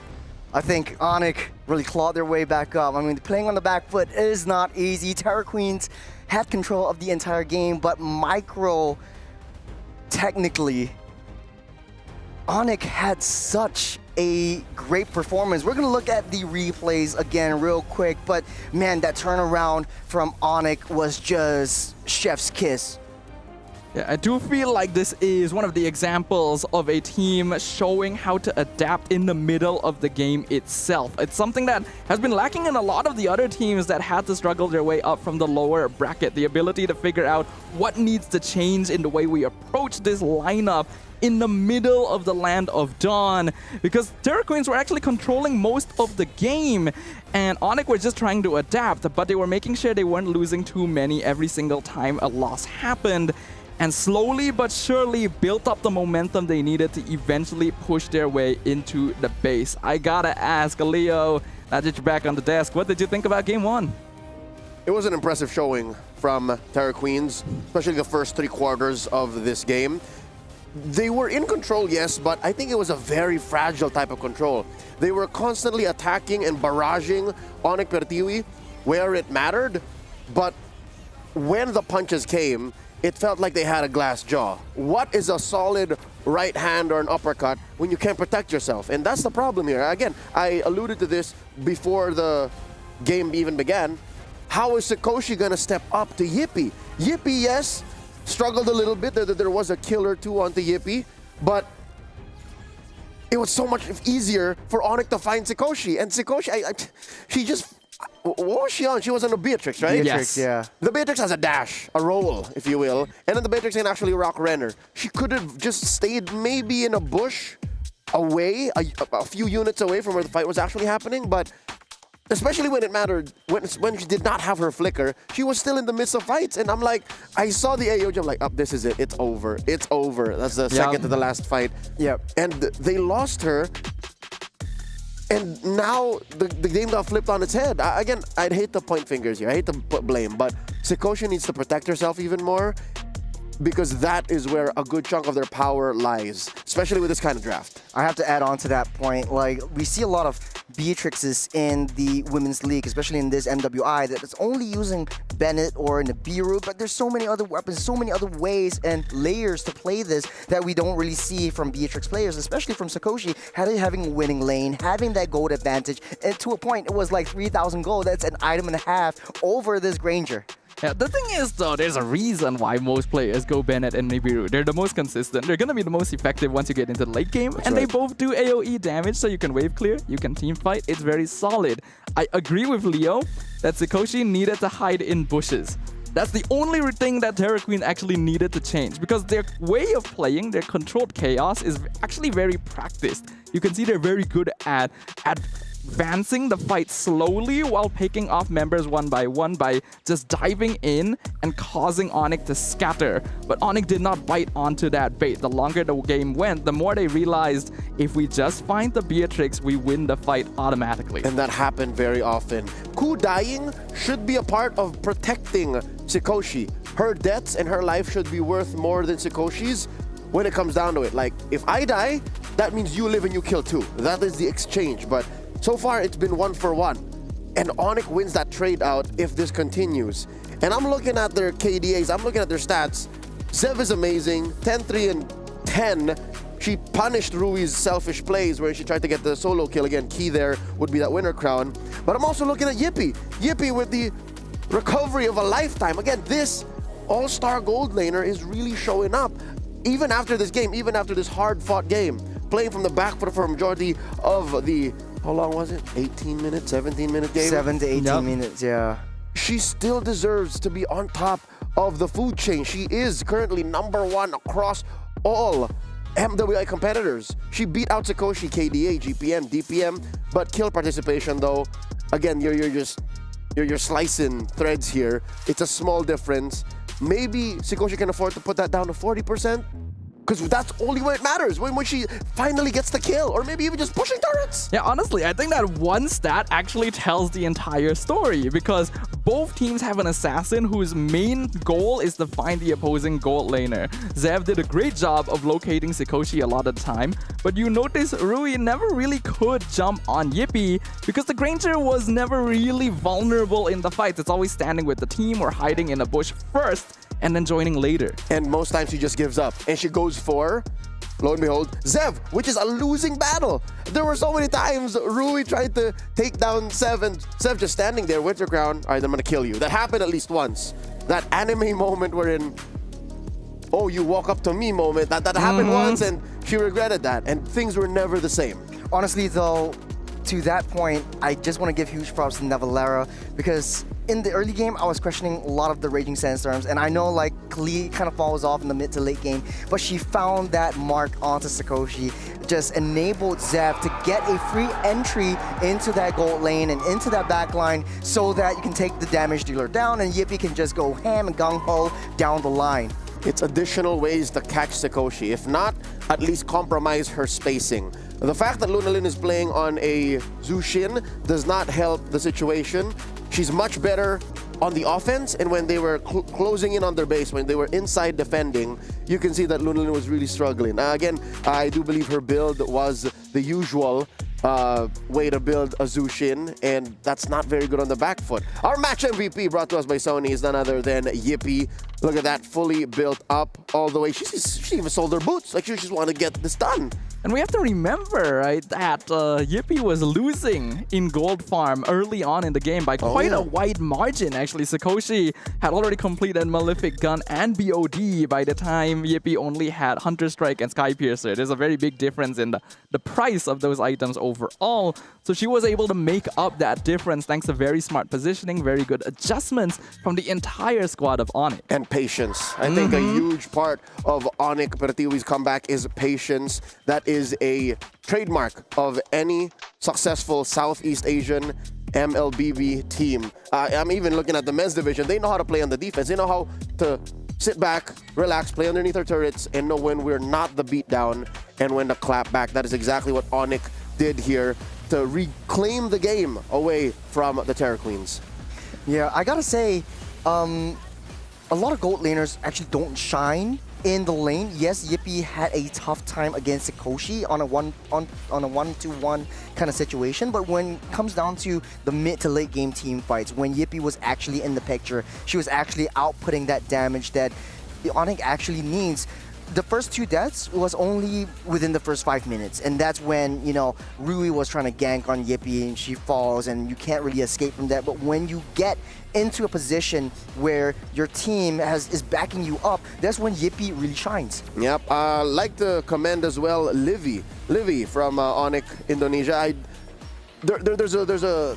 I think Onyx really clawed their way back up. I mean, playing on the back foot is not easy. Terror Queens had control of the entire game, but micro, technically, Onyx had such a great performance. We're gonna look at the replays again real quick, but man, that turnaround from Onyx was just chef's kiss. Yeah, I do feel like this is one of the examples of a team showing how to adapt in the middle of the game itself. It's something that has been lacking in a lot of the other teams that had to struggle their way up from the lower bracket. The ability to figure out what needs to change in the way we approach this lineup in the middle of the Land of Dawn, because Terror Queens were actually controlling most of the game and Onyx were just trying to adapt, but they were making sure they weren't losing too many every single time a loss happened, and slowly but surely built up the momentum they needed to eventually push their way into the base. I gotta ask, Leo, now that you're back on the desk, what did you think about Game 1? It was an impressive showing from Terror Queens, especially the first 3 quarters of this game. They were in control, yes, but I think it was a very fragile type of control. They were constantly attacking and barraging Onyx Pertiwi where it mattered, but when the punches came, it felt like they had a glass jaw. What is a solid right hand or an uppercut when you can't protect yourself? And that's the problem here. Again, I alluded to this before the game even began. How is Sakoshi gonna step up to Yippee? Yippee, yes, struggled a little bit. There was a kill or 2 onto Yippee, but it was so much easier for Onyx to find Sakoshi. And Sakoshi, she just what was she on? She was on a Beatrix, right? Beatrix, yeah. The Beatrix has a dash, a roll, if you will. And then the Beatrix can actually rock Renner. She could have just stayed maybe in a bush away, a few units away from where the fight was actually happening, but especially when it mattered, when she did not have her flicker, she was still in the midst of fights. And I'm like, I saw the AOG, I'm like, oh, this is it, it's over, it's over. That's the second to the last fight. Yep. And they lost her. And now the game got flipped on its head. Again, I'd hate to point fingers here. I hate to put blame, but Sikoshi needs to protect herself even more because that is where a good chunk of their power lies, especially with this kind of draft. I have to add on to that point. Like, we see a lot of Beatrixes in the Women's League, especially in this MWI, that is only using Bennett or in the B route, but there's so many other weapons, so many other ways and layers to play this that we don't really see from Beatrix players, especially from Sikoshi, having a winning lane, having that gold advantage, and to a point, it was like 3,000 gold. That's an item and a half over this Granger. Yeah, the thing is though, there's a reason why most players go Bennett and Nibiru. They're the most consistent. They're gonna be the most effective once you get into the late game. They both do AoE damage, so you can wave clear, you can team fight. It's very solid. I agree with Leo that Sikoshi needed to hide in bushes. That's the only thing that Terra Queen actually needed to change, because their way of playing, their controlled chaos, is actually very practiced. You can see they're very good at advancing the fight slowly while picking off members one by just diving in and causing Onyx to scatter. But Onyx did not bite onto that bait. The longer the game went, the more they realized if we just find the Beatrix, we win the fight automatically. And that happened very often. Ku dying should be a part of protecting Sikoshi. Her deaths and her life should be worth more than Sikoshi's when it comes down to it. Like, if I die, that means you live and you kill too. That is the exchange. But so far, it's been 1-for-1. And Onyx wins that trade out if this continues. And I'm looking at their KDAs, I'm looking at their stats. Zev is amazing, 10-3 and 10. She punished Rui's selfish plays where she tried to get the solo kill. Again, key there would be that winner crown. But I'm also looking at Yippee. Yippee with the recovery of a lifetime. Again, this all-star gold laner is really showing up. Even after this game, even after this hard-fought game. Playing from the back foot for a majority of the, how long was it? 18 minutes, 17-minute game? 7 to 18 minutes, yeah. She still deserves to be on top of the food chain. She is currently #1 across all MWI competitors. She beat out Sikoshi, KDA, GPM, DPM, but kill participation though, again, you're slicing threads here. It's a small difference. Maybe Sikoshi can afford to put that down to 40%. Because that's only when it matters, when she finally gets the kill, or maybe even just pushing turrets. Yeah, honestly, I think that one stat actually tells the entire story, because both teams have an assassin whose main goal is to find the opposing gold laner. Zev did a great job of locating Sikoshi a lot of the time, but you notice Rui never really could jump on Yippee because the Granger was never really vulnerable in the fights. It's always standing with the team or hiding in a bush first and then joining later. And most times she just gives up and she goes for, lo and behold, Zev, which is a losing battle. There were so many times Rui tried to take down Zev and Zev just standing there, Winter Crown, all right, I'm gonna kill you. That happened at least once. That anime moment wherein, oh, you walk up to me moment, that happened once and she regretted that, and things were never the same. Honestly though, to that point, I just want to give huge props to Nevalera, because in the early game, I was questioning a lot of the Raging Sandstorms, and I know like Klee kind of falls off in the mid to late game, but she found that mark onto Sikoshi, just enabled Zev to get a free entry into that gold lane and into that back line so that you can take the damage dealer down and Yippee can just go ham and gung-ho down the line. It's additional ways to catch Sikoshi. If not, at least compromise her spacing. The fact that Lunalyn is playing on a Zushin does not help the situation. She's much better on the offense, and when they were closing in on their base, when they were inside defending, you can see that Lunalyn was really struggling. Again, I do believe her build was the usual way to build a Zushin, and that's not very good on the back foot. Our match MVP brought to us by Sony is none other than Yippee. Look at that, fully built up all the way. She even sold her boots. Like, she just wanted to get this done. And we have to remember, right, that Yippee was losing in Gold Farm early on in the game by quite a wide margin, actually. Sakoshi had already completed Malefic Gun and BOD by the time Yippee only had Hunter Strike and Sky Piercer. There's a very big difference in the price of those items overall. So she was able to make up that difference thanks to very smart positioning, very good adjustments from the entire squad of Onyx. And patience. I think a huge part of Onyx Pertiwi's comeback is patience. That is a trademark of any successful Southeast Asian MLBB team. I'm even looking at the men's division. They know how to play on the defense. They know how to sit back, relax, play underneath their turrets, and know when we're not the beatdown and when to clap back. That is exactly what Onyx did here to reclaim the game away from the Terror Queens. Yeah, I gotta say, a lot of gold laners actually don't shine in the lane. Yes, Yippee had a tough time against Sakoshi on a one-to-one kind of situation, but when it comes down to the mid to late game team fights, when Yippee was actually in the picture, she was actually outputting that damage that the Onyx actually needs. The first 2 deaths was only within the first 5 minutes, and that's when, you know, Rui was trying to gank on Yippee and she falls and you can't really escape from that. But when you get into a position where your team is backing you up, that's when Yippee really shines. Yep. Like to commend as well Livy from Onyx Indonesia. There's a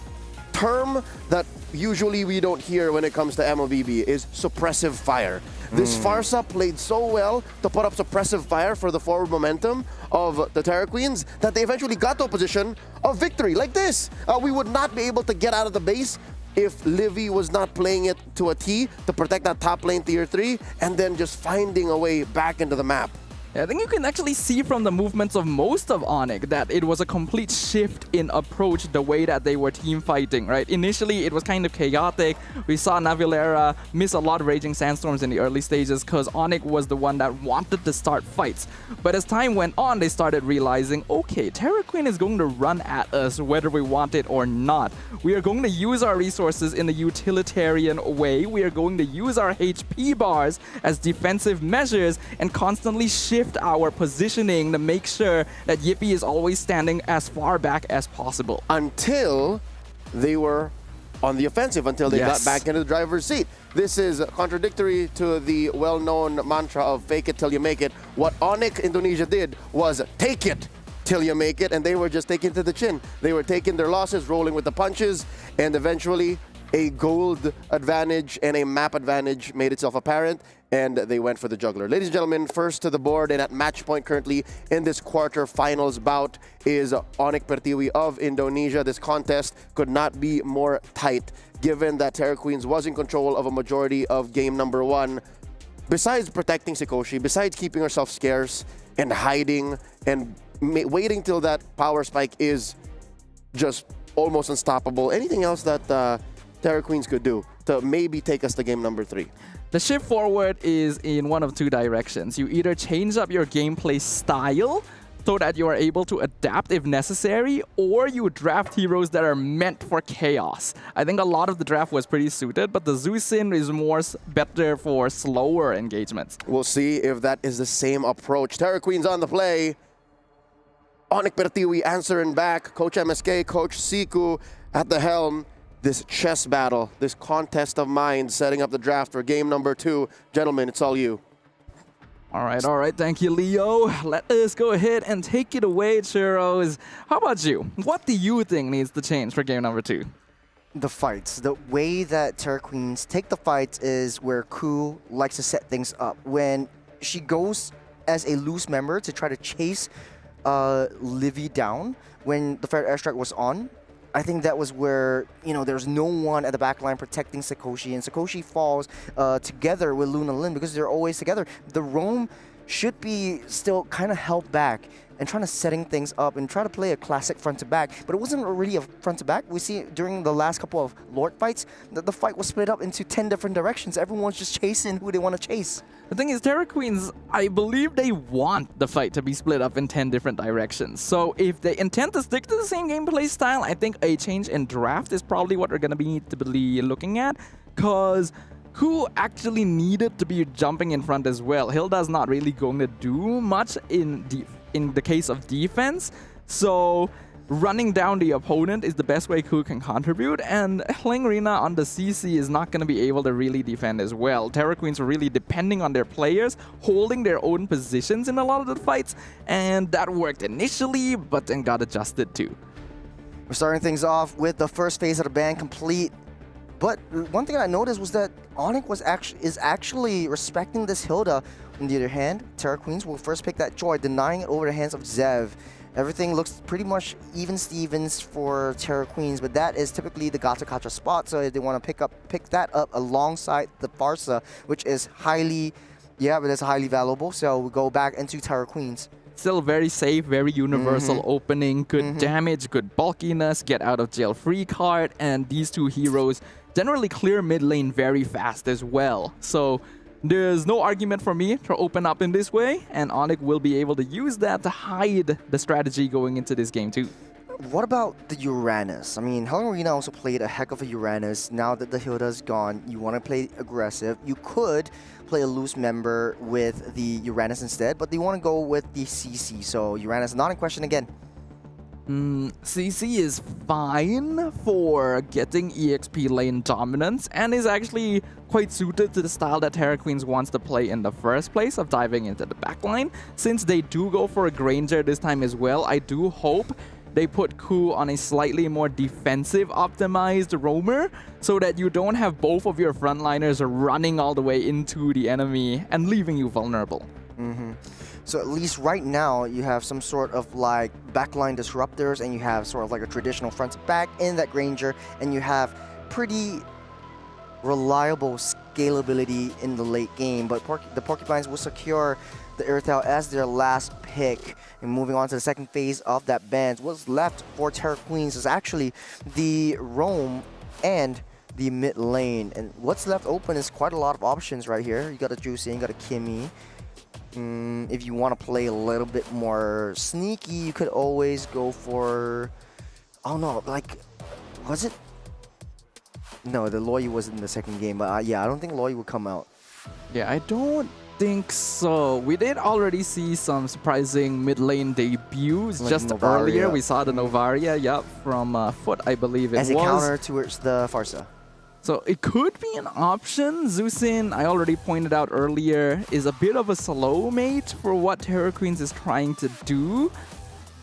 term that usually we don't hear when it comes to MLBB is suppressive fire. This Farsa played so well to put up suppressive fire for the forward momentum of the Terror Queens that they eventually got to a position of victory like this. We would not be able to get out of the base if Livy was not playing it to a T to protect that top lane tier 3 and then just finding a way back into the map. I think you can actually see from the movements of most of Onyx that it was a complete shift in approach, the way that they were team fighting, right? Initially, it was kind of chaotic. We saw Navilera miss a lot of Raging Sandstorms in the early stages because Onyx was the one that wanted to start fights. But as time went on, they started realizing, okay, Terror Queen is going to run at us whether we want it or not. We are going to use our resources in a utilitarian way. We are going to use our HP bars as defensive measures and constantly shift our positioning to make sure that Yippee is always standing as far back as possible. Until they were on the offensive, until they got back into the driver's seat. This is contradictory to the well-known mantra of fake it till you make it. What Onyx Indonesia did was take it till you make it, and they were just taking to the chin. They were taking their losses, rolling with the punches, and eventually a gold advantage and a map advantage made itself apparent, and they went for the juggler. Ladies and gentlemen, first to the board and at match point currently in this quarterfinals bout is Onyx Pertiwi of Indonesia. This contest could not be more tight, given that Terror Queens was in control of a majority of game number 1. Besides protecting Sakoshi, besides keeping herself scarce and hiding and waiting till that power spike is just almost unstoppable, anything else that Terror Queens could do to maybe take us to game number 3? The shift forward is in one of 2 directions. You either change up your gameplay style so that you are able to adapt if necessary, or you draft heroes that are meant for chaos. I think a lot of the draft was pretty suited, but the Zusin is better for slower engagements. We'll see if that is the same approach. Terror Queens on the play. Onyx Pertiwi answering back. Coach MSK, Coach Siku at the helm. This chess battle, this contest of minds, setting up the draft for game number 2. Gentlemen, it's all you. All right. Thank you, Leo. Let us go ahead and take it away, Churros. How about you? What do you think needs to change for game number 2? The fights. The way that Terror Queens take the fights is where Ku likes to set things up. When she goes as a loose member to try to chase Livy down when the Fair Airstrike was on, I think that was where, you know, there's no one at the back line protecting Sakoshi, and Sakoshi falls together with Luna Lin because they're always together. The roam should be still kind of held back and trying to setting things up and try to play a classic front to back, but it wasn't really a front to back. We see during the last couple of Lord fights that the fight was split up into 10 different directions. Everyone's just chasing who they want to chase. The thing is, Terror Queens, I believe they want the fight to be split up in 10 different directions. So if they intend to stick to the same gameplay style, I think a change in draft is probably what we're going to be looking at, because who actually needed to be jumping in front as well. Hilda's not really going to do much in in the case of defense. So running down the opponent is the best way Ku can contribute, and Hlingrina on the CC is not going to be able to really defend as well. Terra Queens are really depending on their players, holding their own positions in a lot of the fights, and that worked initially, but then got adjusted too. We're starting things off with the first phase of the ban complete. But one thing I noticed was that Onyx is actually respecting this Hilda. On the other hand, Terra Queens will first pick that Joy, denying it over the hands of Zev. Everything looks pretty much even Stevens for Terra Queens, but that is typically the Gata Kacha spot, so they want to pick that up alongside the Farsa, which is highly valuable. So we go back into Terra Queens. Still very safe, very universal opening, good damage, good bulkiness, get out of jail free card, and these two heroes generally clear mid lane very fast as well. So there's no argument for me to open up in this way, and Onyx will be able to use that to hide the strategy going into this game too. What about the Uranus? I mean, Hlingrina also played a heck of a Uranus. Now that the Hilda's gone, you want to play aggressive. You could play a loose member with the Uranus instead, but they want to go with the CC, so Uranus not in question again. CC is fine for getting EXP lane dominance and is actually quite suited to the style that Terra Queens wants to play in the first place of diving into the backline. Since they do go for a Granger this time as well, I do hope they put Ku on a slightly more defensive optimized roamer so that you don't have both of your frontliners running all the way into the enemy and leaving you vulnerable. So at least right now, you have some sort of like backline disruptors, and you have sort of like a traditional front to back in that Granger, and you have pretty reliable scalability in the late game. But the Porcupines will secure the Earthel as their last pick. And moving on to the second phase of that ban, what's left for Terra Queens is actually the roam and the mid lane. And what's left open is quite a lot of options right here. You got a Juicy, you got a Kimmy. If you want to play a little bit more sneaky, you could always go for, oh no, like, was it? No, the Loyi was in the second game, but yeah, I don't think Loyi would come out. Yeah, I don't think so. We did already see some surprising mid lane debuts like just Novaria. Earlier. We saw the Novaria, from Foot, I believe it was. As a counter towards the Farsa. So it could be an option. Zusin, I already pointed out earlier, is a bit of a slow mate for what Terra Queens is trying to do.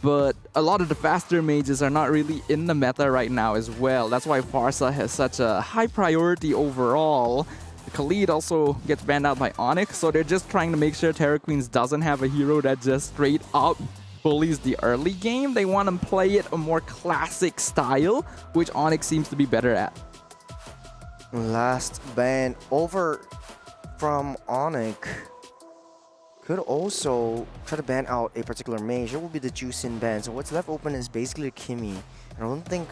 But a lot of the faster mages are not really in the meta right now as well. That's why Farsa has such a high priority overall. Khalid also gets banned out by Onyx, so they're just trying to make sure Terra Queens doesn't have a hero that just straight up bullies the early game. They want to play it a more classic style, which Onyx seems to be better at. Last ban over from Onyx. Could also try to ban out a particular mage. It will be the Juicin ban. So what's left open is basically Kimmy. And I don't think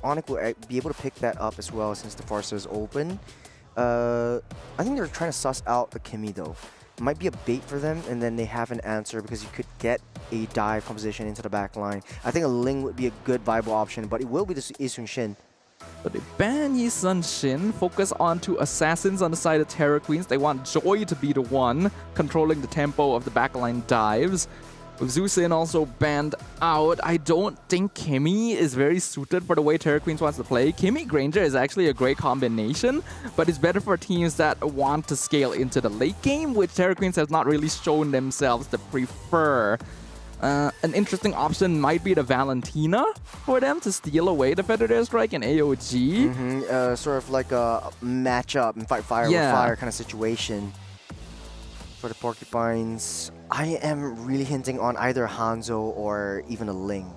Onyx will be able to pick that up as well since the Farsa is open. I think they're trying to suss out the Kimmy though. It might be a bait for them, and then they have an answer because you could get a dive composition into the back line. I think a Ling would be a good viable option, but it will be the Isun Shin. But they ban Yi Sun Shin, focus on two assassins on the side of Terra Queens. They want Joy to be the one controlling the tempo of the backline dives. With Zusin also banned out, I don't think Kimmy is very suited for the way Terra Queens wants to play. Kimmy Granger is actually a great combination, but it's better for teams that want to scale into the late game, which Terra Queens has not really shown themselves to prefer. An interesting option might be the Valentina for them to steal away the Feathered Airstrike and AOG. Sort of like a matchup and fight fire with fire kind of situation. For the Porcupines, I am really hinting on either Hanzo or even a Ling.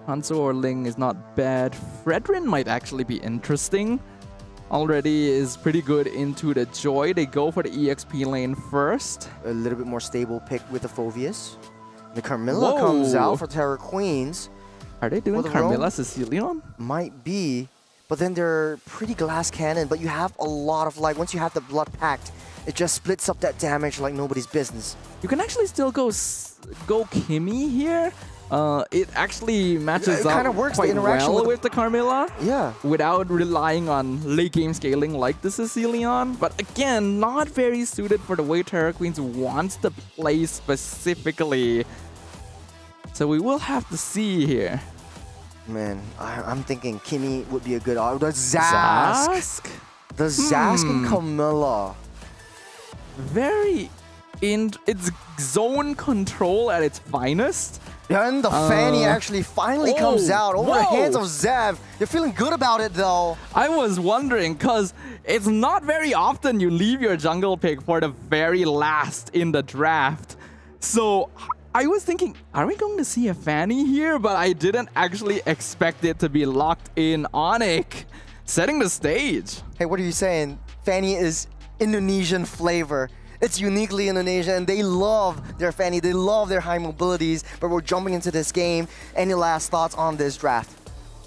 Hanzo or Ling is not bad. Fredrin might actually be interesting. Already is pretty good into the Joy. They go for the EXP lane first. A little bit more stable pick with the Phoveus. The Carmilla comes out for Terra Queens. Are they doing Carmilla Sicilion? Might be. But then they're pretty glass cannon. But you have a lot of, like, once you have the Blood Pact, it just splits up that damage like nobody's business. You can actually still go Kimmy here. it actually matches It up kinda works, the quite interaction well with with the Carmilla. Yeah. Without relying on late game scaling like the Sicilian. But again, not very suited for the way Terra Queens wants to play specifically. So we will have to see here. Man, I'm thinking Kimmy would be a good option. The Zask. The Zask and Camilla. It's zone control at its finest. And the Fanny actually finally comes out over the hands of Zev. You're feeling good about it though. I was wondering, because it's not very often you leave your jungle pick for the very last in the draft. So I was thinking, are we going to see a Fanny here? But I didn't actually expect it to be locked in Onyx, setting the stage. Hey, what are you saying? Fanny is Indonesian flavor. It's uniquely Indonesian, and they love their Fanny. They love their high mobilities, but we're jumping into this game. Any last thoughts on this draft?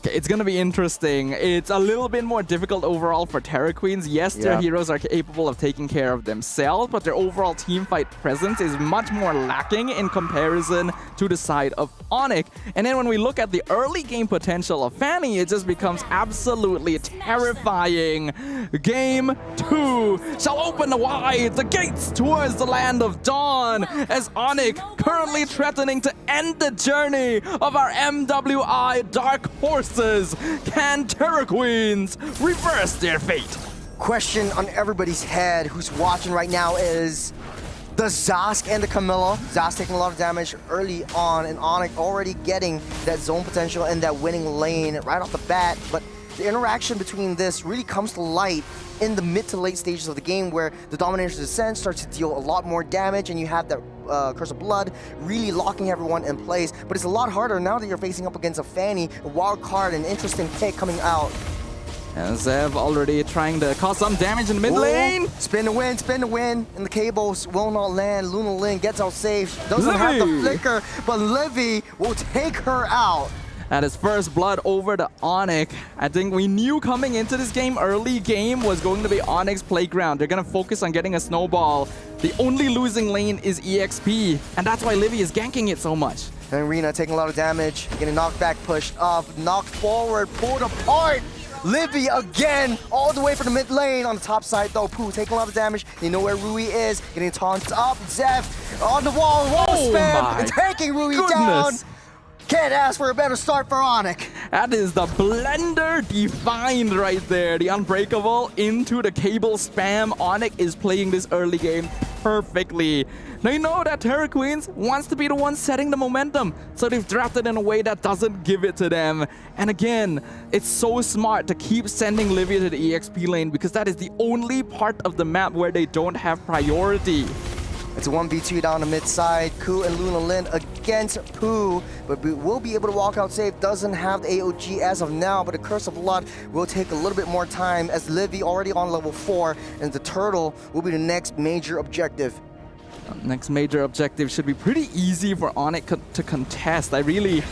Okay, it's gonna be interesting. It's a little bit more difficult overall for Terra Queens. Yes, their heroes are capable of taking care of themselves, but their overall team fight presence is much more lacking in comparison to the side of Onyx. And then when we look at the early game potential of Fanny, it just becomes absolutely terrifying. Game 2 shall open wide the gates towards the land of dawn, as Onyx currently threatening to end the journey of our MWI Dark Horse. Can Terra Queens reverse their fate? Question on everybody's head who's watching right now is the Zask and the Camilla. Zask taking a lot of damage early on, and Onyx already getting that zone potential and that winning lane right off the bat. But the interaction between this really comes to light in the mid to late stages of the game, where the Dominator's Descent starts to deal a lot more damage, and you have that Curse of Blood really locking everyone in place. But it's a lot harder now that you're facing up against a Fanny, a wild card, an interesting pick coming out. And Zev already trying to cause some damage in the mid lane. Spin to win, and the cables will not land. Luna Lin gets out safe, doesn't have the flicker, but Livy will take her out. At his first blood over to Onyx. I think we knew coming into this game, early game was going to be Onyx playground. They're going to focus on getting a snowball. The only losing lane is EXP, and that's why Livy is ganking it so much. And Rina taking a lot of damage, getting knocked back, pushed up, knocked forward, pulled apart. Livy again, all the way from the mid lane. On the top side though, Pooh taking a lot of damage. You know where Rui is, getting taunted up. Zev on the wall spam, taking Rui down. Can't ask for a better start for Onyx. That is the blender defined right there. The Unbreakable into the cable spam. Onyx is playing this early game perfectly. They know that Terra Queens wants to be the one setting the momentum, so they've drafted in a way that doesn't give it to them. And again, it's so smart to keep sending Livy to the EXP lane, because that is the only part of the map where they don't have priority. It's a 1v2 down the mid side. Ku and Luna Lin against Pooh, but will be able to walk out safe. Doesn't have the AOG as of now, but the Curse of Blood will take a little bit more time, as Livy already on level 4, and the Turtle will be the next major objective. Next major objective should be pretty easy for Onyx to contest. I really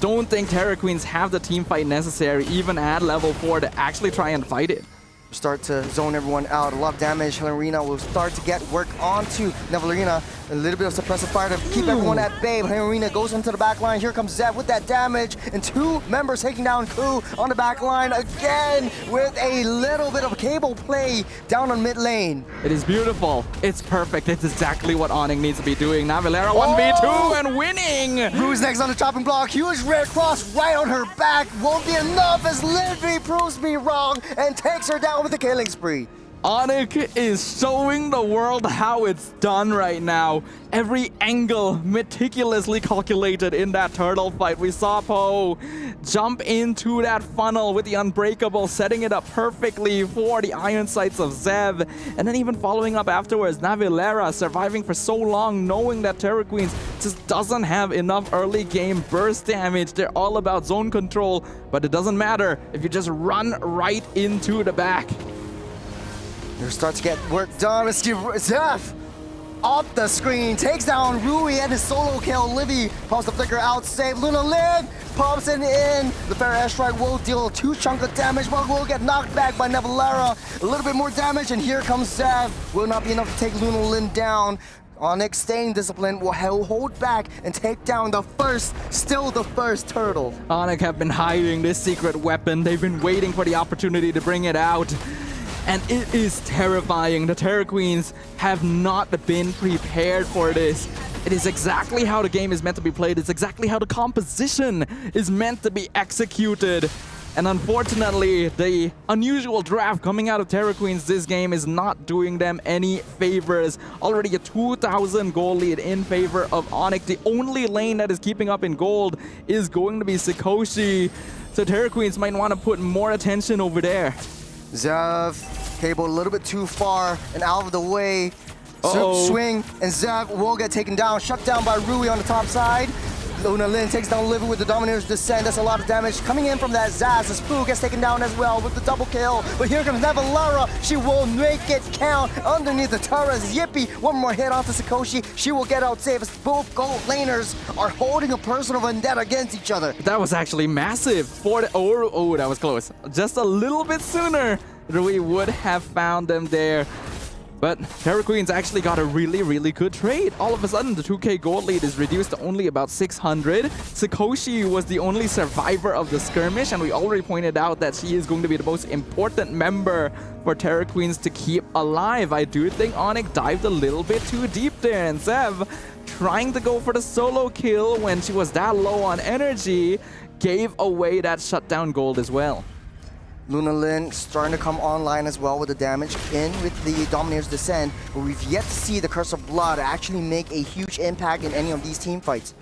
don't think Terra Queens have the team fight necessary, even at level 4, to actually try and fight it. Start to zone everyone out. A lot of damage. Helena will start to get work onto Nevalerina. A little bit of suppressive fire to keep everyone at bay. Helena goes into the back line. Here comes Zev with that damage. And 2 members taking down Ku on the back line again with a little bit of cable play down on mid lane. It is beautiful. It's perfect. It's exactly what Onyx needs to be doing. Navilera 1v2 and winning. Rue's next on the chopping block. Huge red cross right on her back. Won't be enough as Livy proves me wrong and takes her down with a killing spree. Onyx is showing the world how it's done right now. Every angle meticulously calculated in that turtle fight. We saw Poe jump into that funnel with the Unbreakable, setting it up perfectly for the Iron Sights of Zev. And then even following up afterwards, Navilera surviving for so long, knowing that Terra Queens just doesn't have enough early game burst damage. They're all about zone control, but it doesn't matter if you just run right into the back. They start to get work done. Let's give Zev off the screen. Takes down Rui and his solo kill. Livy pops the flicker out. Save Luna Lin. Pops it in. The Fair Airstrike will deal 2 chunk of damage, but will get knocked back by Nevalera. A little bit more damage, and here comes Zev. Will not be enough to take Luna Lin down. Onyx staying disciplined will hold back and take down the first turtle. Onyx have been hiding this secret weapon. They've been waiting for the opportunity to bring it out. And it is terrifying. The Terror Queens have not been prepared for this. It is exactly how the game is meant to be played. It's exactly how the composition is meant to be executed. And unfortunately, the unusual draft coming out of Terror Queens this game is not doing them any favors. Already a 2,000 gold lead in favor of Onyx. The only lane that is keeping up in gold is going to be Sikoshi. So Terror Queens might want to put more attention over there. Zev cable a little bit too far and out of the way. Swing, and Zev will get taken down. Shut down by Rui on the top side. Luna Lin takes down Livy with the Domineer's Descent. That's a lot of damage coming in from that Zaz. As Pooh gets taken down as well with the double kill. But here comes Nevalara. She will make it count underneath the turrets. Yippee, one more hit onto Sikoshi. She will get out safe as both gold laners are holding a personal vendetta against each other. That was actually massive. Oh, that was close. Just a little bit sooner, we would have found them there. But Terror Queens actually got a really good trade. All of a sudden, the 2k gold lead is reduced to only about 600. Sikoshi was the only survivor of the skirmish, and we already pointed out that she is going to be the most important member for Terror Queens to keep alive. I do think Onyx dived a little bit too deep there, and Zev, trying to go for the solo kill when she was that low on energy, gave away that shutdown gold as well. Luna Lin starting to come online as well with the damage in with the Domineer's Descent, but we've yet to see the Curse of Blood actually make a huge impact in any of these team fights.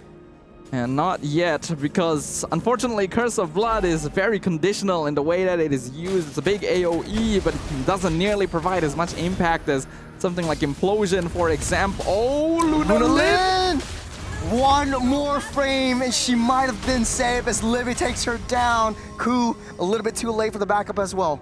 And not yet, because unfortunately Curse of Blood is very conditional in the way that it is used. It's a big AoE, but it doesn't nearly provide as much impact as something like Implosion, for example. Oh, Luna Lin! One more frame and she might have been safe as Livy takes her down. Ku a little bit too late for the backup as well.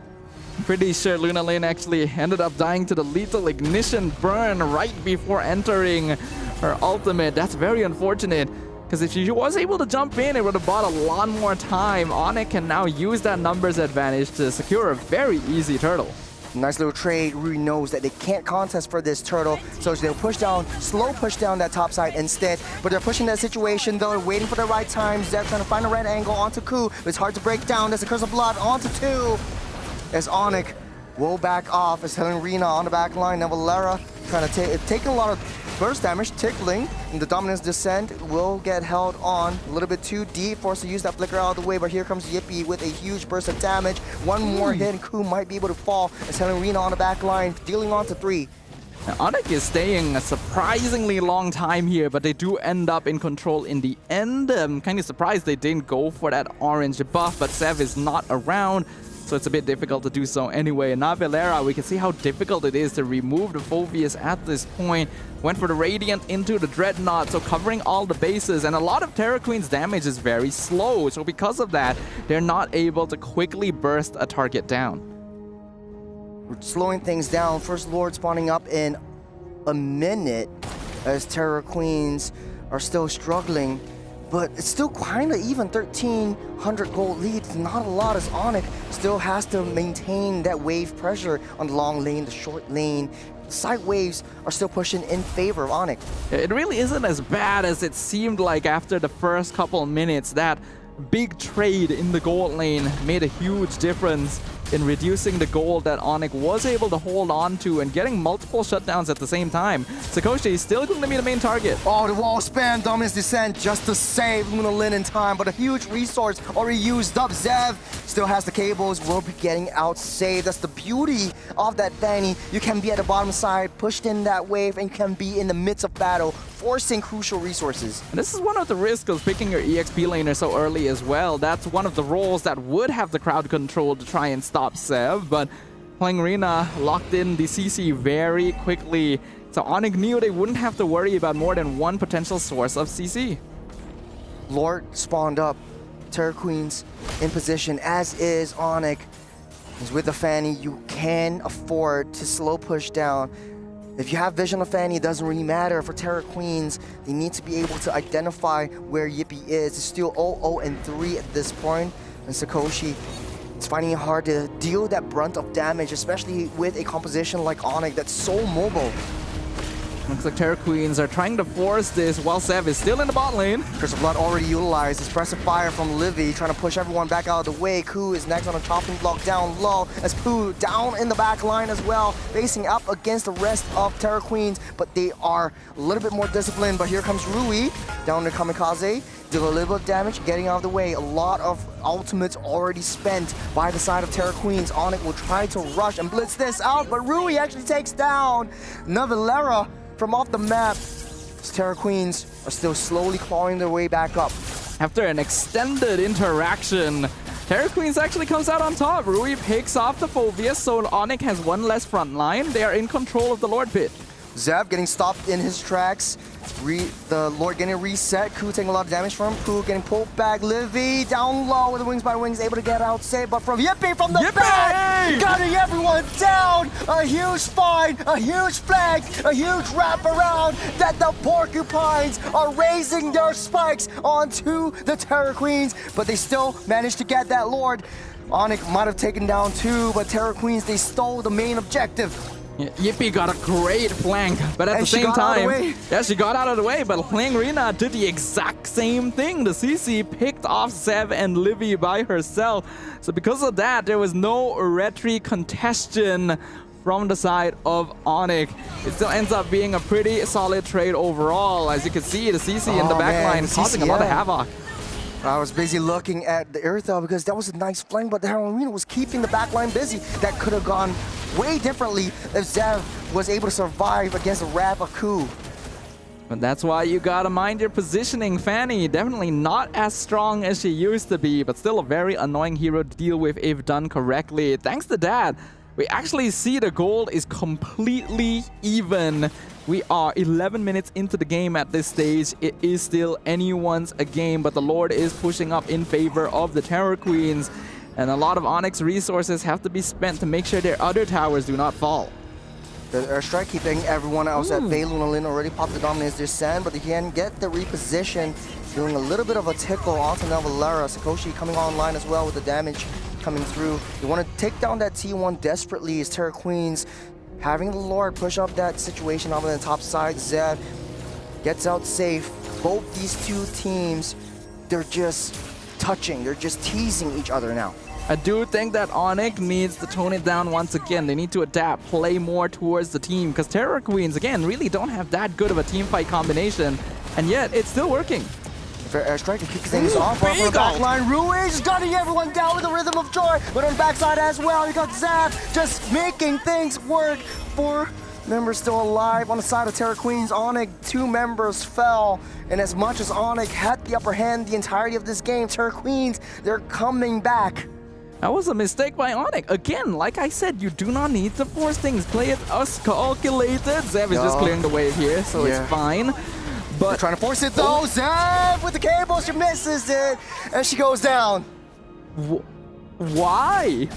Pretty sure Luna Lin actually ended up dying to the lethal ignition burn right before entering her ultimate. That's very unfortunate, because if she was able to jump in, it would have bought a lot more time. Onyx can now use that numbers advantage to secure a very easy turtle. Nice little trade. Rui knows that they can't contest for this turtle, so they'll push down, slow push down that top side instead. But they're pushing that situation though, waiting for the right time. Zeb trying to find the right angle onto Ku. It's hard to break down. There's a Curse of Blood onto 2. As Onyx will back off. As Helen Rina on the back line. Now Valera trying to taking a lot of burst damage, tickling. And the Dominance Descent will get held on a little bit too deep, forced to use that flicker out of the way, but here comes Yippee with a huge burst of damage. One more hit and Ku might be able to fall as Helen Rina on the back line, dealing on to 3. Now, Onyx is staying a surprisingly long time here, but they do end up in control in the end. I'm kind of surprised they didn't go for that orange buff, but Sev is not around, so it's a bit difficult to do so anyway. And now Valera, we can see how difficult it is to remove the Phoveus at this point. Went for the Radiant into the Dreadnought, so covering all the bases. And a lot of Terror Queen's damage is very slow, so because of that, they're not able to quickly burst a target down. We're slowing things down. First Lord spawning up in a minute as Terror Queens are still struggling. But it's still kind of even, 1,300 gold lead. Not a lot as Onyx still has to maintain that wave pressure on the long lane, the short lane. Side waves are still pushing in favor of Onyx. It really isn't as bad as it seemed like after the first couple minutes. That big trade in the gold lane made a huge difference in reducing the gold that Onyx was able to hold on to and getting multiple shutdowns at the same time. Sikoshi is still going to be the main target. Oh, the wall span, Dominance Descent just to save Luna Lin in time, but a huge resource already used up. Zev still has the cables, will be getting out saved. That's the beauty of that Fanny. You can be at the bottom side, pushed in that wave, and you can be in the midst of battle, forcing crucial resources. And this is one of the risks of picking your EXP laner so early as well. That's one of the roles that would have the crowd control to try and stop Sev, but playing Rina locked in the CC very quickly. So Onyx knew they wouldn't have to worry about more than one potential source of CC. Lord spawned up. Terror Queens in position, as is Onyx. As with the Fanny, you can afford to slow push down. If you have vision of Fanny, it doesn't really matter. For Terror Queens, they need to be able to identify where Yippee is. It's still 0-0-3 at this point. And Sikoshi is finding it hard to deal that brunt of damage, especially with a composition like Onyx that's so mobile. Looks like Terror Queens are trying to force this while Zev is still in the bot lane. Curse of Blood already utilized. Expressive Fire from Livy, trying to push everyone back out of the way. Ku is next on a chopping block down low, as Pooh down in the back line as well, facing up against the rest of Terror Queens, but they are a little bit more disciplined. But here comes Rui down to Kamikaze, do a little bit of damage, getting out of the way. A lot of ultimates already spent by the side of Terror Queens. Onyx will try to rush and blitz this out, but Rui actually takes down Navilera from off the map. Terror Queens are still slowly clawing their way back up. After an extended interaction, Terror Queens actually comes out on top. Rui picks off the Phobius, so Onyx has one less front line. They are in control of the Lord Pit. Zev getting stopped in his tracks. The Lord getting reset. Ku taking a lot of damage from him. Pooh getting pulled back. Livy down low with the Wings by Wings, able to get out safe. But from Yippee from the back, gunning everyone down. A huge find, a huge flag, a huge wraparound that the Porcupines are raising their spikes onto the Terror Queens. But they still managed to get that Lord. Onyx might have taken down two, but Terror Queens, they stole the main objective. Yeah, Yippee got a great flank, but at the same time, she got out of the way, but Hlangrina did the exact same thing. The CC picked off Zev and Livy by herself. So because of that, there was no retry contestation from the side of Onyx. It still ends up being a pretty solid trade overall. As you can see, the CC in the backline causing a lot of havoc. I was busy looking at the Earthel because that was a nice flank, but the Hlangrina was keeping the backline busy. That could have gone way differently if Zev was able to survive against the wrath of Ku. But that's why you gotta mind your positioning. Fanny, definitely not as strong as she used to be, but still a very annoying hero to deal with if done correctly. Thanks to that, we actually see the goal is completely even. We are 11 minutes into the game at this stage. It is still anyone's a game, but the Lord is pushing up in favor of the Terror Queens. And a lot of Onyx resources have to be spent to make sure their other towers do not fall. The airstrike keeping everyone else at Bay. Lunalin already popped the Dominance Descent, but they can get the reposition, doing a little bit of a tickle onto Navilera. Sakoshi coming online as well with the damage coming through. They want to take down that T1 desperately as Terror Queens having the Lord push up that situation on the top side. Zev gets out safe. Both these two teams, they're just touching, they're just teasing each other now. I do think that Onyx needs to tone it down once again. They need to adapt, play more towards the team, because Terror Queens, again, really don't have that good of a team fight combination, and yet it's still working. Fair airstrike to kick things off on the back line. Rui is gunning everyone down with the Rhythm of Joy, but on the backside as well, you got Zev just making things work. 4 members still alive on the side of Terror Queens. Onyx, 2 members fell, and as much as Onyx had the upper hand the entirety of this game, Terror Queens, they're coming back. That was a mistake by Onyx. Again, like I said, you do not need to force things. Play it as calculated. Zev is just clearing the wave here, so it's fine. But they're trying to force it though. Zev with the cable, she misses it, and she goes down. Why?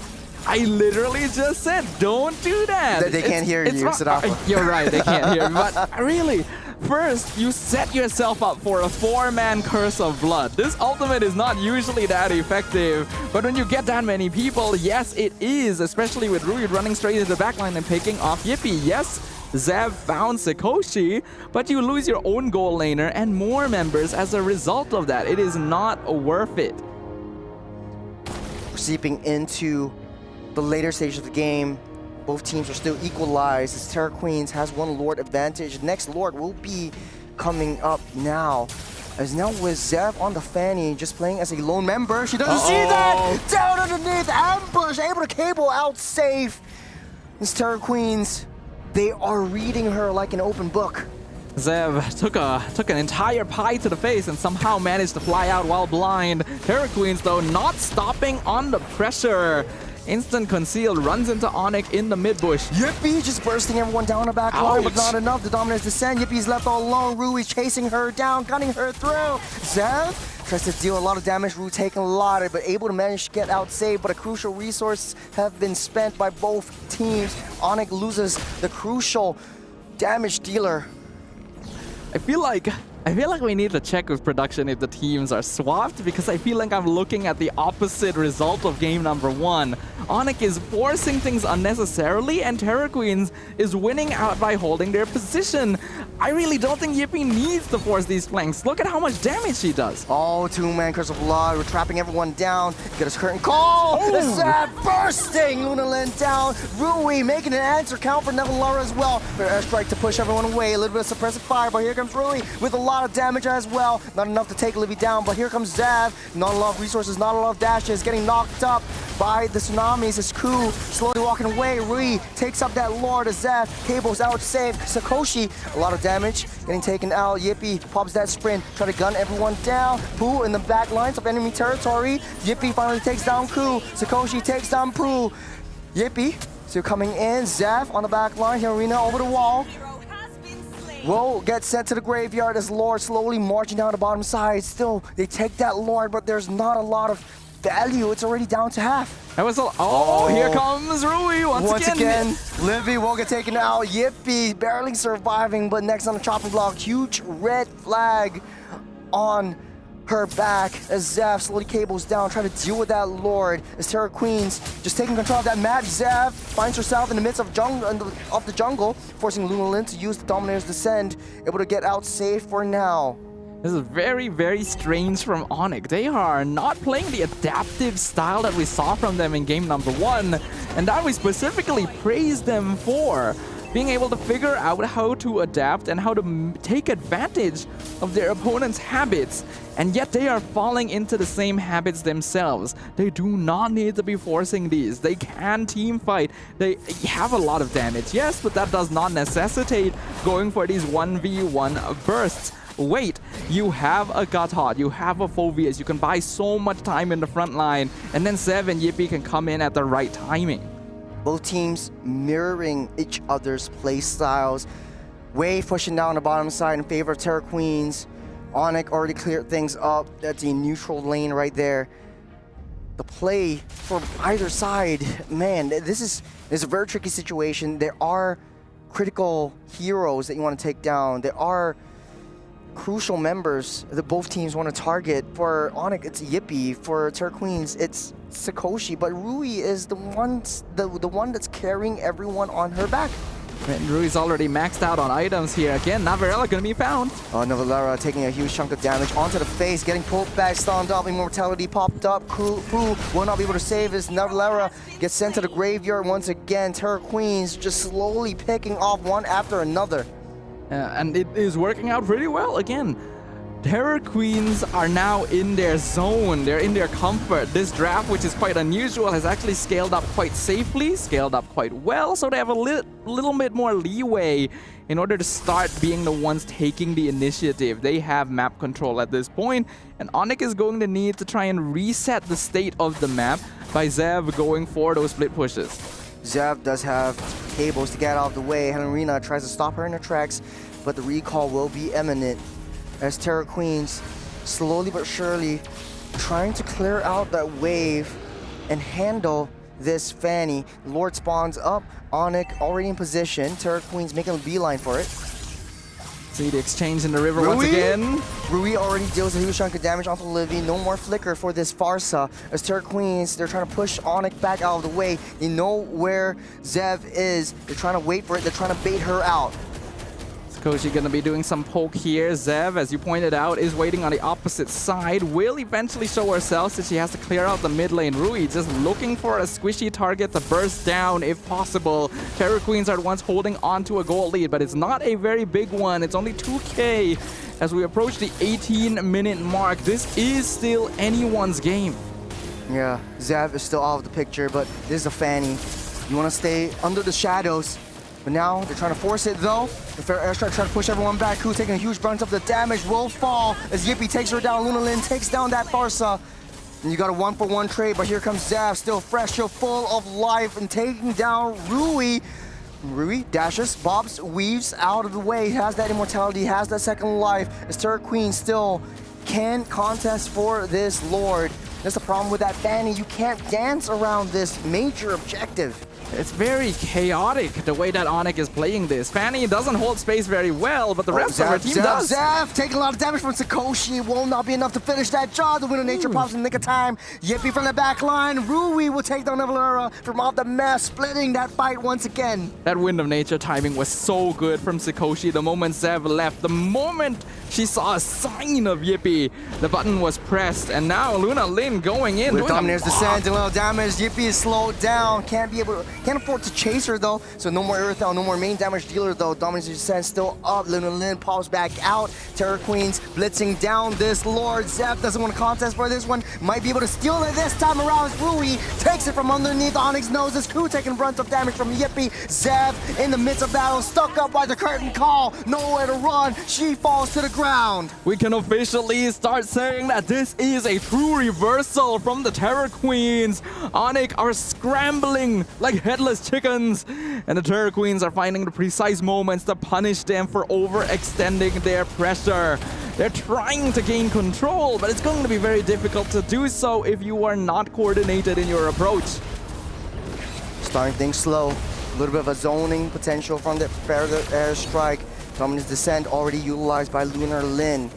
I literally just said, don't do that. They can't hear you, Sadapa. You're right, they can't hear me. But really, first, you set yourself up for a 4-man Curse of Blood. This ultimate is not usually that effective, but when you get that many people, yes, it is, especially with Rui running straight into the backline and picking off Yippee. Yes, Zev found Sakoshi, but you lose your own goal laner and more members as a result of that. It is not worth it. Seeping into the later stage of the game, both teams are still equalized as Terror Queens has one Lord advantage. Next Lord will be coming up now. As now with Zev on the Fanny, just playing as a lone member. She doesn't see that! Down underneath, ambush, able to cable out safe. This Terror Queens, they are reading her like an open book. Zev took an entire pie to the face and somehow managed to fly out while blind. Terror Queens, though, not stopping on the pressure. Instant conceal, runs into Onyx in the mid bush. Yippee just bursting everyone down the back line, but not enough. The Dominance Descent. Yippie's left all alone. Rui chasing her down, gunning her through. Zev tries to deal a lot of damage. Rui taking a lot, but able to manage to get out safe. But a crucial resource have been spent by both teams. Onyx loses the crucial damage dealer. I feel like I feel like we need to check with production if the teams are swapped, because I feel like I'm looking at the opposite result of game number 1. Onyx is forcing things unnecessarily, and Terror Queens is winning out by holding their position. I really don't think Yippee needs to force these flanks. Look at how much damage she does. Oh, two-man Curse of Blood. We're trapping everyone down. Get us curtain call. Oh. Zap bursting. Lunalin down. Rui making an answer count for Nevalara as well. Their airstrike to push everyone away. A little bit of suppressive fire, but here comes Rui with a lot of damage as well. Not enough to take Livy down, but here comes Zav. Not a lot of resources, not a lot of dashes. Getting knocked up by the tsunamis. His crew slowly walking away. Rui takes up that Lord as Zav. Cable's out safe. Sakoshi, a lot of damage. Getting taken out. Yippee pops that sprint. Try to gun everyone down. Pooh in the back lines of enemy territory. Yippee finally takes down Ku. Sakoshi takes down Pooh. Yippee still coming in. Zav on the back line. Arena over the wall. Will gets sent to the graveyard as Lord slowly marching down the bottom side. Still, they take that Lord, but there's not a lot of value. It's already down to half. That was here comes Rui once again. Livy will get taken out. Yippee barely surviving, but next on the chopping block, huge red flag on her back as Zav slowly cables down, trying to deal with that Lord as Terror Queens just taking control of that map. Zav finds herself in the midst of the jungle, forcing Lunalin to use the Dominator's Descent, able to get out safe for now. This is very, very strange from Onyx. They are not playing the adaptive style that we saw from them in game number 1, and that we specifically praised them for. Being able to figure out how to adapt and how to take advantage of their opponent's habits, and yet they are falling into the same habits themselves. They do not need to be forcing these. They can team fight. They have a lot of damage, yes, but that does not necessitate going for these 1v1 bursts. Wait, you have a Gatot, you have a Phoveus, you can buy so much time in the front line, and then Zev and Yippee can come in at the right timing. Both teams mirroring each other's play styles. Wave pushing down the bottom side in favor of Terror Queens. Onyx already cleared things up. That's a neutral lane right there. The play for either side, man, this is a very tricky situation. There are critical heroes that you want to take down. There are crucial members that both teams want to target. For Onyx, it's Yippee. For Terror Queens, it's Sakoshi. But Rui is the one that's carrying everyone on her back. And Rui's already maxed out on items here. Again, Navarella gonna be found. Nevalara taking a huge chunk of damage onto the face, getting pulled back, stunned up, immortality popped up. Pooh will not be able to save this. Nevalara gets sent to the graveyard once again. Terror Queens just slowly picking off one after another. And it is working out pretty well again. Terror Queens are now in their zone, they're in their comfort. This draft, which is quite unusual, has actually scaled up quite safely, scaled up quite well, so they have a little bit more leeway in order to start being the ones taking the initiative. They have map control at this point, and Onyx is going to need to try and reset the state of the map by Zev going for those split pushes. Zev does have cables to get out of the way. Helena tries to stop her in her tracks, but the recall will be imminent as Terror Queens slowly but surely trying to clear out that wave and handle this Fanny. Lord spawns up, Onyx already in position. Terror Queens making a beeline for it. See the exchange in the river once again. Rui already deals a huge chunk of damage onto Livy. No more flicker for this Farsa. As Terror Queens, they're trying to push Onyx back out of the way. They know where Zev is. They're trying to wait for it. They're trying to bait her out. Sakoshi gonna be doing some poke here. Zev, as you pointed out, is waiting on the opposite side. Will eventually show herself since she has to clear out the mid lane. Rui just looking for a squishy target to burst down if possible. Terror Queens are the ones holding on to a gold lead, but it's not a very big one. It's only 2K. As we approach the 18-minute mark, this is still anyone's game. Yeah, Zev is still out of the picture, but this is a Fanny. You want to stay under the shadows. But now they're trying to force it though. The fair airstrike trying to push everyone back. Who's taking a huge brunt of the damage will fall as Yippee takes her down. Lunalin takes down that Farsa. And you got a 1-for-1 trade, but here comes Zav, still fresh, still full of life, and taking down Rui. Rui dashes, bobs, weaves out of the way, has that immortality, has that second life. As Terror Queen still can contest for this Lord. That's the problem with that Fanny. You can't dance around this major objective. It's very chaotic the way that Onyx is playing this. Fanny doesn't hold space very well, but the rest of her team does. Zev taking a lot of damage from Sakoshi. Will not be enough to finish that job. The winner nature pops in the nick of time. Yippee from the back line. Rui will take down Nevalera from off the mess, splitting that fight once again. That Wind of Nature timing was so good from Sakoshi. The moment Zev left, the moment she saw a sign of Yippee, the button was pressed, and now Luna Lin going in. With Domineer's Descent, a little damage. Yippee is slowed down. Can't afford to chase her though. So no more Earthel, no more main damage dealer though. Domineer's Descent still up. Luna Lin pops back out. Terror Queens blitzing down this Lord. Zev doesn't want to contest for this one. Might be able to steal it this time around. Rui takes it from underneath Onyx noses. Ku taking brunt of damage from Yippee. Zev in the midst of battle, stuck up by the curtain call. Nowhere to run. She falls to the ground. We can officially start saying that this is a true reversal from the Terror Queens. Onyx are scrambling like headless chickens, and the Terror Queens are finding the precise moments to punish them for overextending their pressure. They're trying to gain control, but it's going to be very difficult to do so if you are not coordinated in your approach. Starting things slow. A little bit of a zoning potential from the further airstrike. Domineer's Descent already utilized by Lunar Lin.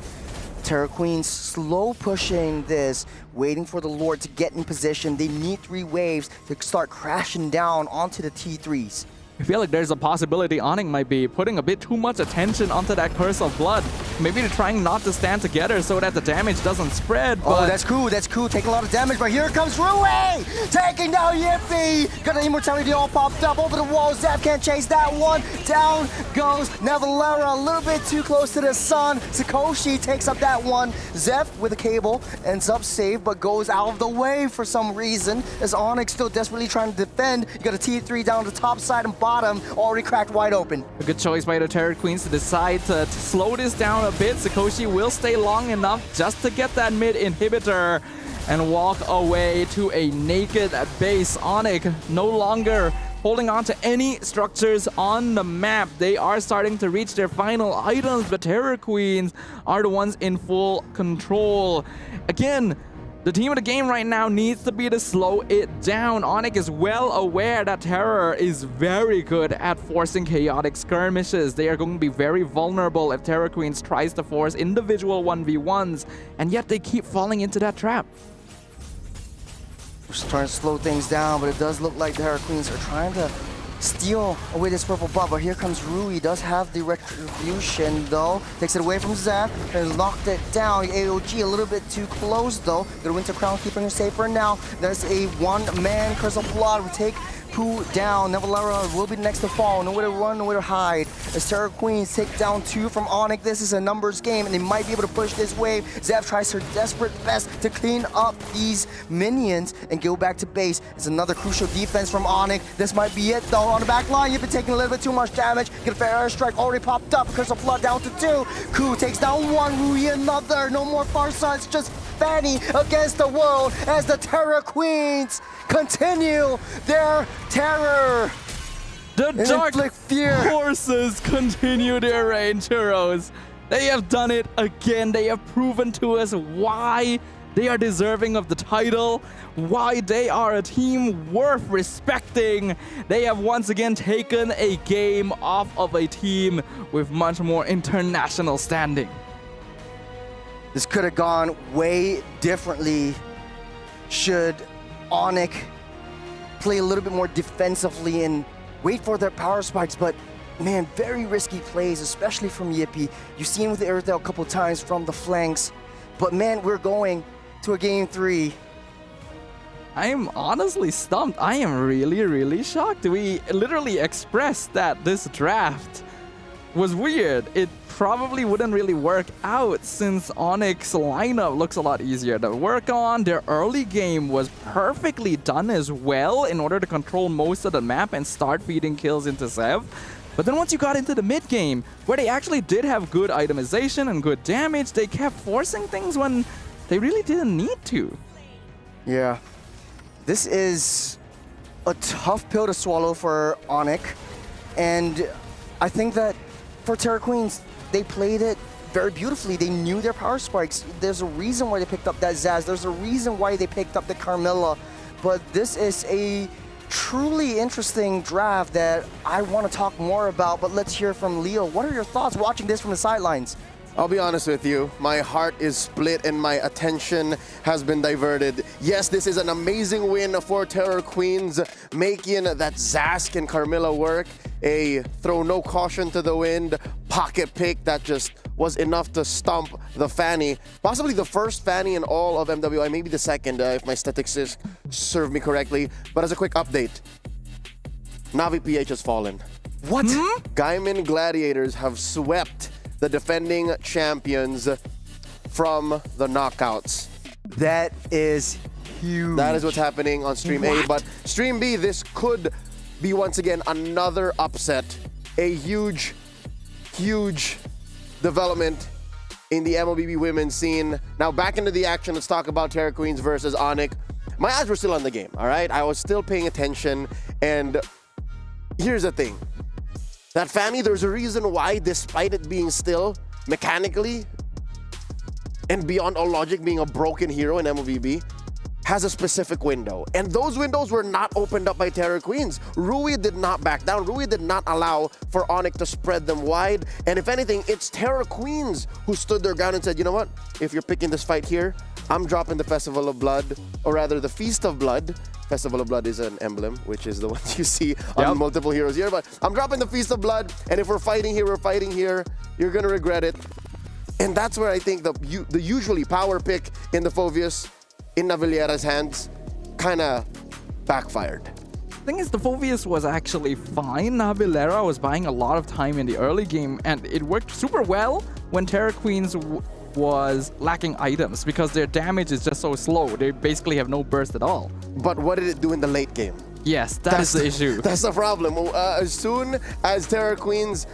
Terror Queens slow pushing this, waiting for the Lord to get in position. They need 3 waves to start crashing down onto the T3s. I feel like there's a possibility Onyx might be putting a bit too much attention onto that Curse of Blood. Maybe they're trying not to stand together so that the damage doesn't spread, but... Oh, that's cool, taking a lot of damage, but here comes Rui! Taking down Yippee! Got an Immortality all popped up over the wall. Zev can't chase that one. Down goes Nevalera, a little bit too close to the sun. Sakoshi takes up that one. Zev with a cable ends up safe, but goes out of the way for some reason, as Onyx still desperately trying to defend. You got a T3 down the top side and bottom, already cracked wide open. A good choice by the Terror Queens to decide to slow this down a bit. Sakoshi will stay long enough just to get that mid inhibitor and walk away to a naked base. Onyx no longer holding on to any structures on the map. They are starting to reach their final items, but Terror Queens are the ones in full control. Again, the team of the game right now needs to be to slow it down. Onyx is well aware that Terror is very good at forcing chaotic skirmishes. They are going to be very vulnerable if Terror Queens tries to force individual 1v1s, and yet they keep falling into that trap. Just trying to slow things down, but it does look like the Terror Queens are trying to steal away this purple buff, but here comes Rui. Does have the retribution though. Takes it away from Zev and locked it down. AOG a little bit too close though. The Winter Crown keeping her safe for now. There's a one-man Curse of Blood. We take Pooh down. Nevalera will be next to fall. Nowhere to run, nowhere to hide. As Terror Queens take down 2 from Onyx. This is a numbers game, and they might be able to push this wave. Zev tries her desperate best to clean up these minions and go back to base. It's another crucial defense from Onyx. This might be it, though. On the back line, you've been taking a little bit too much damage. Get a fair airstrike already popped up. Curse of Blood down to 2. Ku takes down 1. Rui another. No more Farsa. It's just Fanny against the world as the Terror Queens continue their terror. The Dark Forces continue their reign, Churros. They have done it again. They have proven to us why they are deserving of the title, why they are a team worth respecting. They have once again taken a game off of a team with much more international standing. This could have gone way differently should Onyx play a little bit more defensively and wait for their power spikes, but man, very risky plays, especially from Yippee. You've seen with the Earthel a couple times from the flanks, but man, we're going to a game 3. I am honestly stumped. I am really shocked. We literally expressed that this draft was weird. It probably wouldn't really work out since Onyx lineup looks a lot easier to work on. Their early game was perfectly done as well in order to control most of the map and start feeding kills into Zev. But then once you got into the mid game, where they actually did have good itemization and good damage, they kept forcing things when they really didn't need to. Yeah, this is a tough pill to swallow for Onyx, and I think that for Terror Queens, they played it very beautifully. They knew their power spikes. There's a reason why they picked up that Zaz. There's a reason why they picked up the Carmilla. But this is a truly interesting draft that I want to talk more about, but let's hear from Leo. What are your thoughts watching this from the sidelines? I'll be honest with you, my heart is split and my attention has been diverted. Yes, this is an amazing win for Terror Queens, making that Zask and Carmilla work. A throw no caution to the wind, pocket pick that just was enough to stump the Fanny. Possibly the first Fanny in all of MWI, maybe the second if my statistics serve me correctly. But as a quick update, Navi PH has fallen. What? Gaimin Gladiators have swept the defending champions from the knockouts. That is huge. That is what's happening on Stream A. But Stream B, this could be once again another upset. A huge, huge development in the MLBB women's scene. Now back into the action, let's talk about Terror Queens versus Onyx. My eyes were still on the game, all right? I was still paying attention, and here's the thing. That Fanny, there's a reason why, despite it being still mechanically and beyond all logic being a broken hero in MLBB, has a specific window. And those windows were not opened up by Terror Queens. Rui did not back down. Rui did not allow for Onyx to spread them wide. And if anything, it's Terror Queens who stood their ground and said, you know what? If you're picking this fight here, I'm dropping the Festival of Blood, or rather the Feast of Blood. Festival of Blood is an emblem, which is the one you see on multiple heroes here. But I'm dropping the Feast of Blood, and if we're fighting here, we're fighting here. You're gonna regret it. And that's where I think the usually power pick in the Fovius in Navillera's hands kind of backfired. The thing is, the Fovius was actually fine. Navillera was buying a lot of time in the early game, and it worked super well when Terror Queens was lacking items because their damage is just so slow. They basically have no burst at all. But what did it do in the late game? Yes, that's the issue. That's the problem. As soon as Terror Queens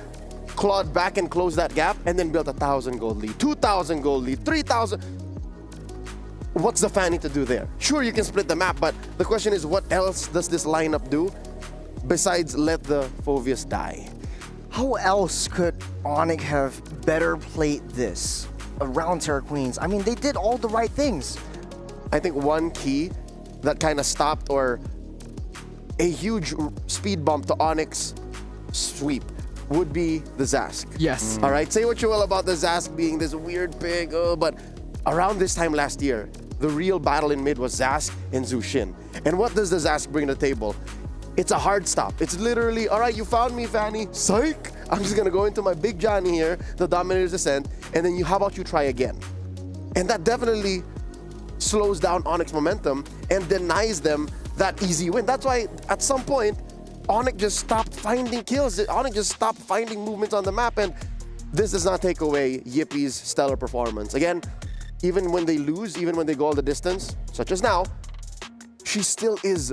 clawed back and closed that gap and then built 1,000 gold lead, 2,000 gold lead, 3,000. What's the Fanny to do there? Sure, you can split the map, but the question is, what else does this lineup do besides let the Fovius die? How else could Onyx have better played this around Terror Queens? I mean, they did all the right things. I think one key that kind of stopped, or a huge speed bump to Onyx sweep, would be the Zask. Yes. All right, say what you will about the Zask being this weird pick, but around this time last year, the real battle in mid was Zask and Zushin. And what does the Zask bring to the table? It's a hard stop. It's literally, all right, you found me, Fanny. Psych! I'm just gonna go into my big Johnny here, the Dominator's Descent, and then how about you try again? And that definitely slows down Onyx momentum and denies them that easy win. That's why at some point, Onyx just stopped finding kills. Onyx just stopped finding movements on the map, and this does not take away Yippie's stellar performance. Again, even when they lose, even when they go all the distance, such as now, she still is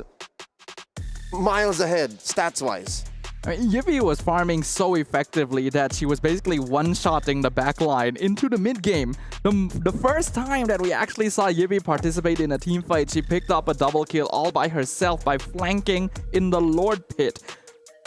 miles ahead, stats-wise. I mean, Yippie was farming so effectively that she was basically one-shotting the backline into the mid-game. The first time that we actually saw Yippie participate in a team fight, she picked up a double kill all by herself by flanking in the Lord Pit.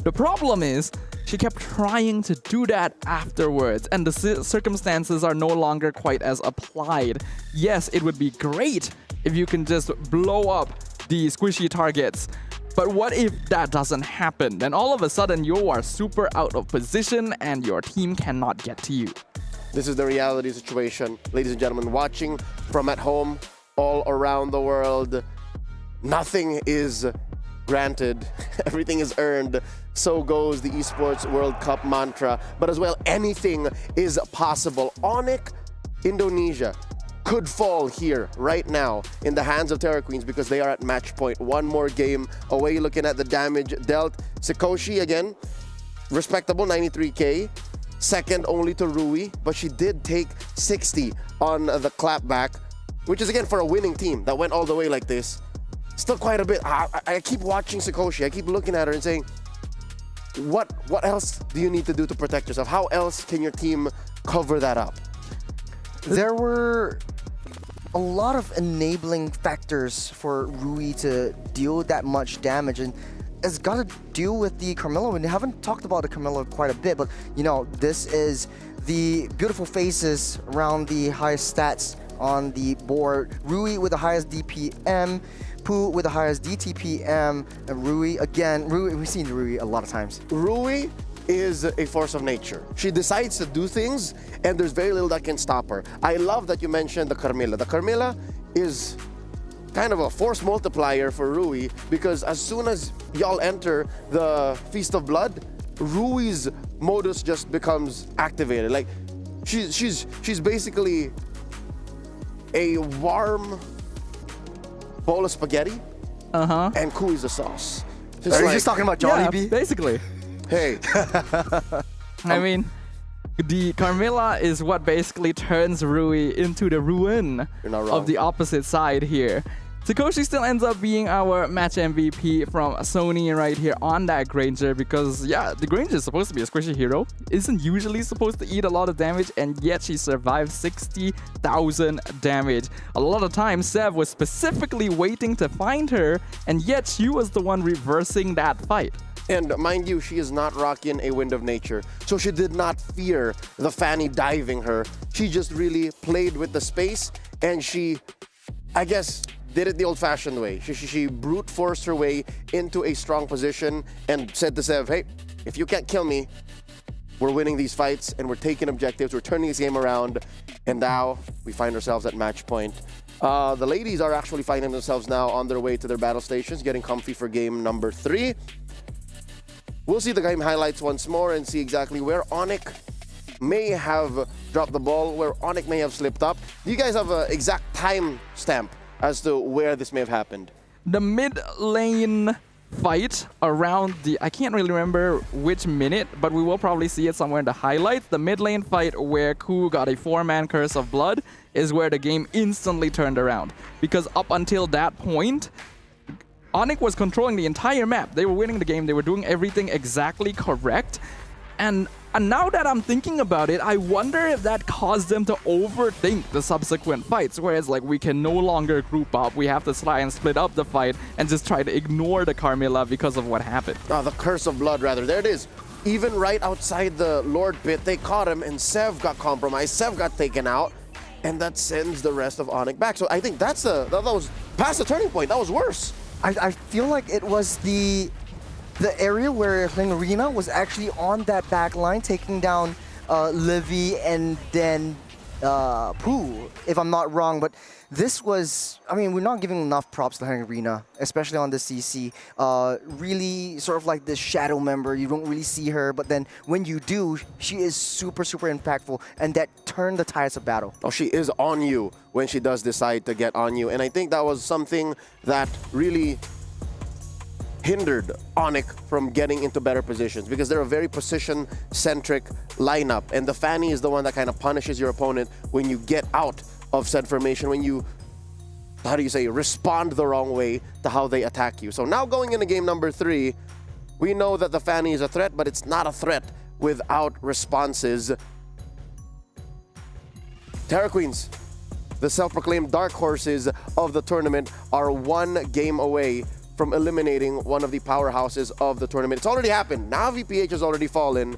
The problem is, she kept trying to do that afterwards, and the circumstances are no longer quite as applied. Yes, it would be great if you can just blow up the squishy targets. But what if that doesn't happen? Then all of a sudden you are super out of position and your team cannot get to you. This is the reality situation, ladies and gentlemen, watching from at home, all around the world. Nothing is granted, everything is earned. So goes the Esports World Cup mantra, but as well, anything is possible. Onyx, Indonesia, could fall here right now in the hands of Terror Queens because they are at match point. One more game away. Looking at the damage dealt. Sikoshi again, respectable 93k. Second only to Rui, but she did take 60 on the clapback, which is again for a winning team that went all the way like this. Still quite a bit. I keep watching Sikoshi. I keep looking at her and saying, what else do you need to do to protect yourself? How else can your team cover that up? There were a lot of enabling factors for Rui to deal that much damage, and it's got to deal with the Carmilla. We haven't talked about the Carmilla quite a bit, but you know, this is the beautiful faces around the highest stats on the board. Rui with the highest DPM, Pooh with the highest DTPM, and Rui again. Rui, we've seen Rui a lot of times. Rui is a force of nature. She decides to do things, and there's very little that can stop her. I love that you mentioned the Carmilla. The Carmilla is kind of a force multiplier for Rui, because as soon as y'all enter the Feast of Blood, Rui's modus just becomes activated. Like she's basically a warm bowl of spaghetti, and Kui's the sauce. Are you just talking about Jollibee? Basically. Hey. I mean, the Carmilla is what basically turns Rui into the ruin of the opposite side here. Sakoshi still ends up being our match MVP from Sony right here on that Granger, because yeah, the Granger is supposed to be a squishy hero, isn't usually supposed to eat a lot of damage, and yet she survived 60,000 damage. A lot of times Sev was specifically waiting to find her, and yet she was the one reversing that fight. And mind you, she is not rocking a Wind of Nature, so she did not fear the Fanny diving her. She just really played with the space, and she, I guess, did it the old-fashioned way. She brute forced her way into a strong position and said to Sev, hey, if you can't kill me, we're winning these fights and we're taking objectives, we're turning this game around, and now we find ourselves at match point. The ladies are actually finding themselves now on their way to their battle stations, getting comfy for game number 3. We'll see the game highlights once more and see exactly where Onyx may have dropped the ball, where Onyx may have slipped up. Do you guys have an exact time stamp as to where this may have happened? The mid lane fight around the, I can't really remember which minute, but we will probably see it somewhere in the highlights. The mid lane fight where Ku got a 4-man Curse of Blood is where the game instantly turned around. Because up until that point, Onyx was controlling the entire map. They were winning the game. They were doing everything exactly correct. And now that I'm thinking about it, I wonder if that caused them to overthink the subsequent fights, whereas like we can no longer group up. We have to try and split up the fight and just try to ignore the Carmilla because of what happened. Oh, the Curse of Blood, rather. There it is. Even right outside the Lord pit, they caught him, and Sev got compromised. Sev got taken out, and that sends the rest of Onyx back. So I think that was past the turning point. That was worse. I feel like it was the area where Arena was actually on that back line, taking down Livy and then Pooh, if I'm not wrong. But this was, I mean, we're not giving enough props to Arena, especially on the CC. Really sort of like this shadow member. You don't really see her, but then when you do, she is super, super impactful, and that turned the tides of battle. Oh, she is on you when she does decide to get on you. And I think that was something that really hindered Onyx from getting into better positions, because they're a very position-centric lineup, and the Fanny is the one that kind of punishes your opponent when you get out of said formation, when you, how do you say, respond the wrong way to how they attack you. So now going into game number 3, we know that the Fanny is a threat, but it's not a threat without responses. Terra Queens, the self-proclaimed dark horses of the tournament, are 1 game away from eliminating one of the powerhouses of the tournament. It's already happened. Now VPH has already fallen.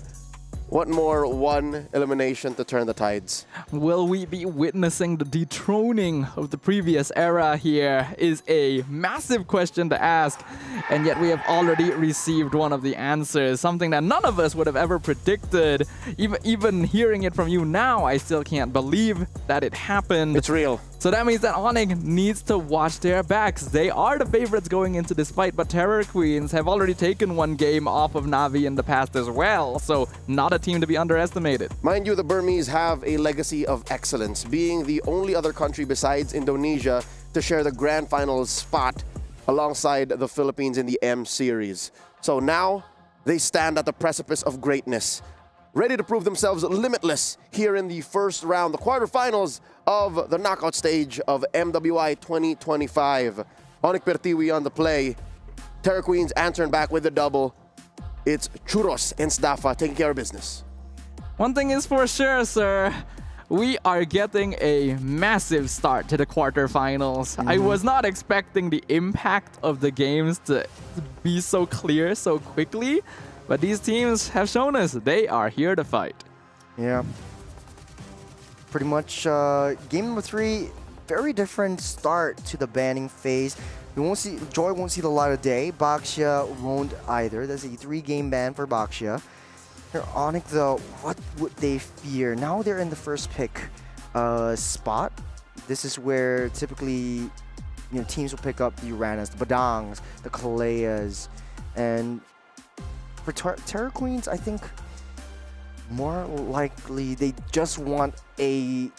What more? 1 elimination to turn the tides. Will we be witnessing the dethroning of the previous era here is a massive question to ask, and yet we have already received one of the answers, something that none of us would have ever predicted. Even hearing it from you now, I still can't believe that it happened. It's real. So that means that Onyx needs to watch their backs. They are the favorites going into this fight, but Terror Queens have already taken 1 game off of Na'Vi in the past as well, so not a team to be underestimated. Mind you, the Burmese have a legacy of excellence, being the only other country besides Indonesia to share the grand finals spot alongside the Philippines in the M Series. So now they stand at the precipice of greatness, ready to prove themselves limitless here in the first round, the quarterfinals of the knockout stage of MWI 2025. Onyx Pertiwi on the play. Terra Queens answering back with the double. It's Churros and Sdafa taking care of business. One thing is for sure, sir. We are getting a massive start to the quarterfinals. I was not expecting the impact of the games to be so clear so quickly, but these teams have shown us they are here to fight. Yeah. pretty much game number 3, very different start to the banning phase. We won't see Joy won't see the light of day. Baxia won't either. There's a 3-game ban for Baxia. Here, Onyx though, what would they fear? Now they're in the first pick spot. This is where typically teams will pick up the Uranas, the Badangs, the Kaleas, and for Terror Queens, I think more likely they just want the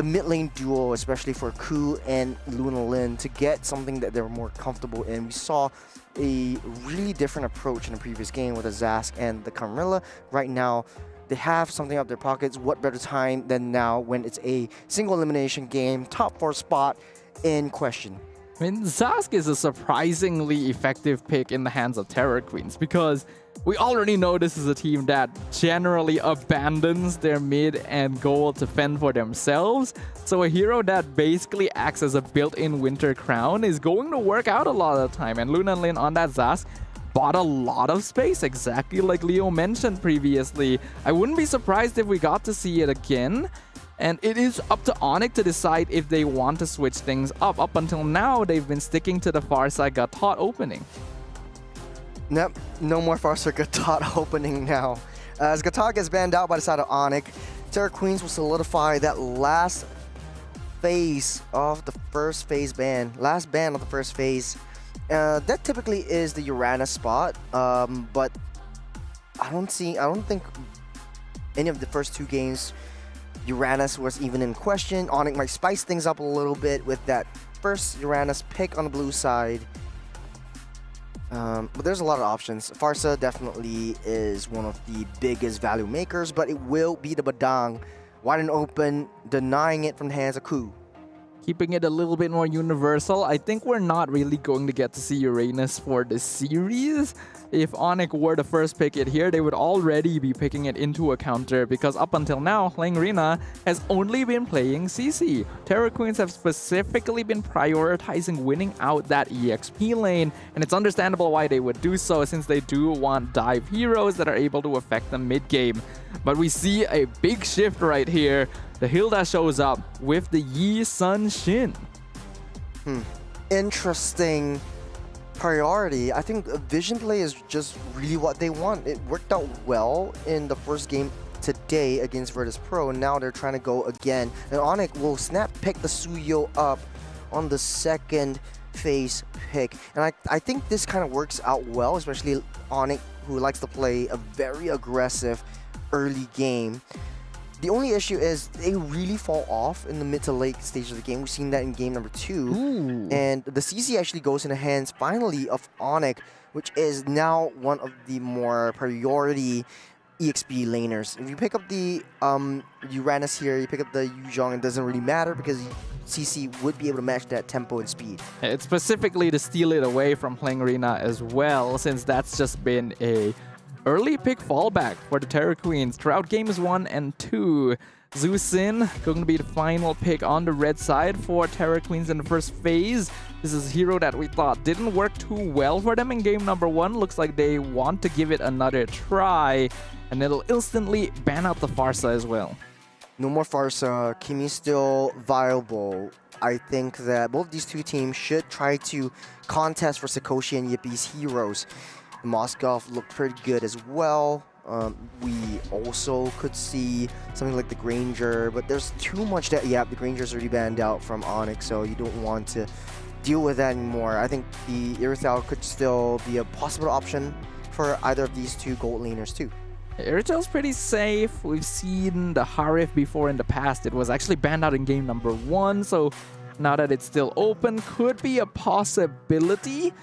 mid lane duo, especially for Ku and Luna Lin, to get something that they're more comfortable in. We saw a really different approach in the previous game with the Zask and the Camarilla. Right now, they have something up their pockets. What better time than now when it's a single elimination game, top 4 spot in question. I mean, Zask is a surprisingly effective pick in the hands of Terror Queens because we already know this is a team that generally abandons their mid and goal to fend for themselves. So a hero that basically acts as a built-in Winter Crown is going to work out a lot of the time. And Luna Lin on that Zask bought a lot of space, exactly like Leo mentioned previously. I wouldn't be surprised if we got to see it again. And it is up to Onyx to decide if they want to switch things up. Up until now, they've been sticking to the Farsight Gatot opening. Nope, no more Farsight Gatot opening now. As Gatot gets banned out by the side of Onyx, Terror Queens will solidify that last phase of the first phase ban. Last ban of the first phase. That typically is the Uranus spot, but I don't think any of the first 2 games Uranus was even in question. Onyx might spice things up a little bit with that first Uranus pick on the blue side. But there's a lot of options. Farsa definitely is one of the biggest value makers, but it will be the Badang wide and open, denying it from the hands of Ku. Keeping it a little bit more universal, I think we're not really going to get to see Uranus for this series. If Onyx were to first pick it here, they would already be picking it into a counter because up until now, Hlengrina has only been playing CC. Terror Queens have specifically been prioritizing winning out that EXP lane, and it's understandable why they would do so since they do want dive heroes that are able to affect them mid-game. But we see a big shift right here. The Hilda shows up with the Yi Sun Shin. Interesting priority. I think vision play is just really what they want. It worked out well in the first game today against Virtus Pro, and now they're trying to go again. And Onyx will snap pick the Suyo up on the second phase pick. And I think this kind of works out well, especially Onyx, who likes to play a very aggressive early game. The only issue is they really fall off in the mid to late stage of the game. We've seen that in game number 2. And the CC actually goes in the hands, finally, of Onyx, which is now one of the more priority EXP laners. If you pick up the Uranus here, you pick up the Yuzhong, it doesn't really matter because CC would be able to match that tempo and speed. It's specifically to steal it away from Hlengrina as well, since that's just been a early pick fallback for the Terror Queens throughout games 1 and 2. Zhu Xin going to be the final pick on the red side for Terror Queens in the first phase. This is a hero that we thought didn't work too well for them in game number 1. Looks like they want to give it another try, and it'll instantly ban out the Farsa as well. No more Farsa. Kimi's still viable. I think that both these 2 teams should try to contest for Sakoshi and Yippie's heroes. Moskov looked pretty good as well. We also could see something like the Granger, but there's too much that, the Granger's already banned out from Onyx, so you don't want to deal with that anymore. I think the Irithel could still be a possible option for either of these 2 gold laners too. Iritel's pretty safe. We've seen the Harif before in the past. It was actually banned out in game number 1, so now that it's still open, could be a possibility.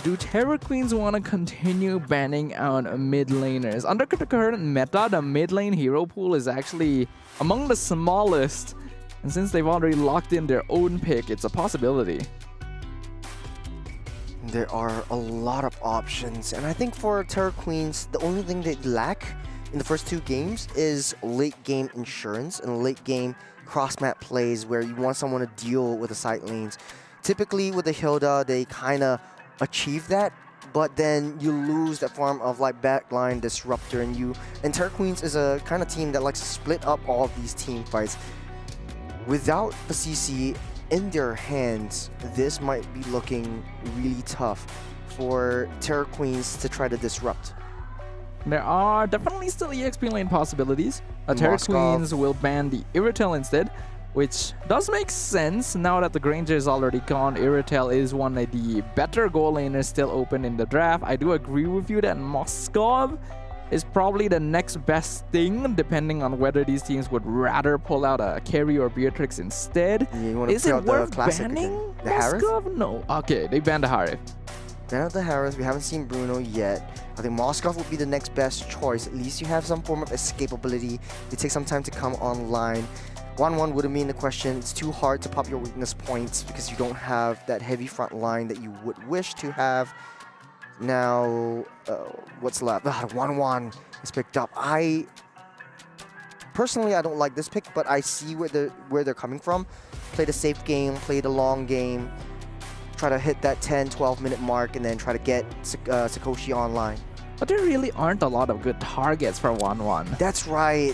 Do Terror Queens want to continue banning out mid laners? Under the current meta, the mid lane hero pool is actually among the smallest. And since they've already locked in their own pick, it's a possibility. There are a lot of options. And I think for Terror Queens, the only thing they lack in the first 2 games is late game insurance and late game cross-map plays where you want someone to deal with the side lanes. Typically with the Hilda, they kind of achieve that but then you lose that form of like backline disruptor, and Terra Queens is a kind of team that likes to split up all of these team fights. Without the CC in their hands, this might be looking really tough for Terra Queens to try to disrupt. There are definitely still EXP lane possibilities. Terra Queens will ban the Irritel instead, which does make sense now that the Granger is already gone. Irritel is one of the better goal laners still open in the draft. I do agree with you that Moskov is probably the next best thing, depending on whether these teams would rather pull out a Carry or Beatrix instead. Yeah, is it worth banning the Harith? Moskov? No. Okay, they banned the Harith. Ban out the Harith. We haven't seen Bruno yet. I think Moskov would be the next best choice. At least you have some form of escapability. It takes some time to come online. 1-1 wouldn't mean the question. It's too hard to pop your weakness points because you don't have that heavy front line that you would wish to have. Now, what's left? 1-1 is picked up. Personally, I don't like this pick, but I see where they're coming from. Play the safe game, play the long game, try to hit that 10-12 minute mark, and then try to get Sakoshi online. But there really aren't a lot of good targets for 1-1. That's right.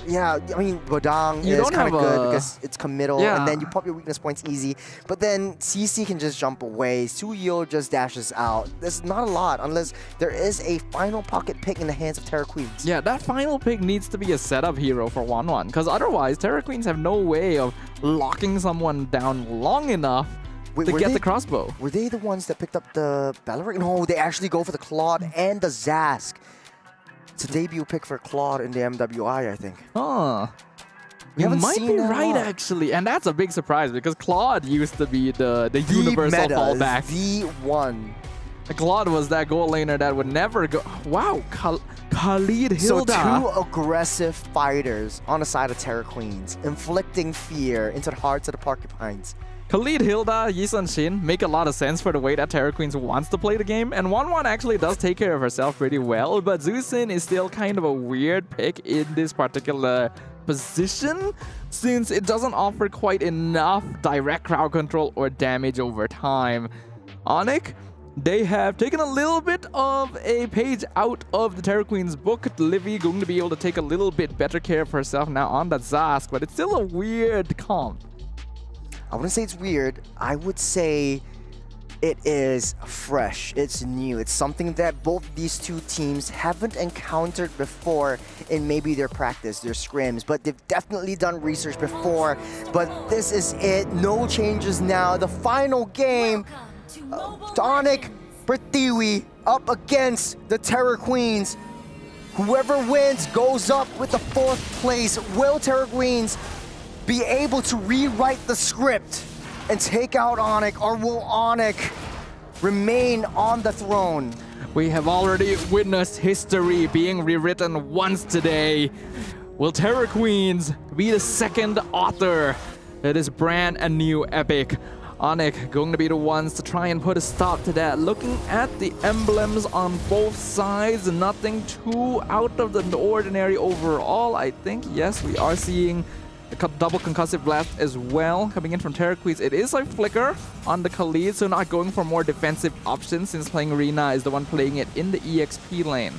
Yeah, I mean, Bodang is kind of good because it's committal, and then you pop your weakness points easy. But then CC can just jump away. Suyo just dashes out. There's not a lot unless there is a final pocket pick in the hands of Terra Queens. Yeah, that final pick needs to be a setup hero for 1-1, because otherwise Terra Queens have no way of locking someone down long enough to get the crossbow. Were they the ones that picked up the Baloric? No, they actually go for the Claude and the Zask. It's a debut pick for Claude in the MWI, I think. Huh. You might be right, actually. And that's a big surprise because Claude used to be the universal fallback. The one. Claude was that goal laner that would never go. Wow, Khalid Hilda. So two aggressive fighters on the side of Terra Queens, inflicting fear into the hearts of the Porcupines. Khalid, Hilda, Yisun Shin make a lot of sense for the way that Terra Queens wants to play the game, and 1-1 actually does take care of herself pretty well, but Zusin is still kind of a weird pick in this particular position, since it doesn't offer quite enough direct crowd control or damage over time. Onyx, they have taken a little bit of a page out of the Terra Queen's book. Livy going to be able to take a little bit better care of herself now on that Zask, but it's still a weird comp. I wouldn't say it's weird. I would say it is fresh. It's new. It's something that both these two teams haven't encountered before in maybe their practice, their scrims, but they've definitely done research before. But this is it. No changes now. The final game, Onyx Prithvi up against the Terra Queens. Whoever wins goes up with the 4th place. Will Terra Queens be able to rewrite the script and take out Onyx, or will Onyx remain on the throne? We have already witnessed history being rewritten once today. Will Terra Queens be the second author of this brand new epic? Onyx going to be the ones to try and put a stop to that. Looking at the emblems on both sides, nothing too out of the ordinary overall. I think, yes, we are seeing a double concussive blast as well coming in from Terra Queens. It is a flicker on the Khalid, so not going for more defensive options since playing Rina is the one playing it in the EXP lane.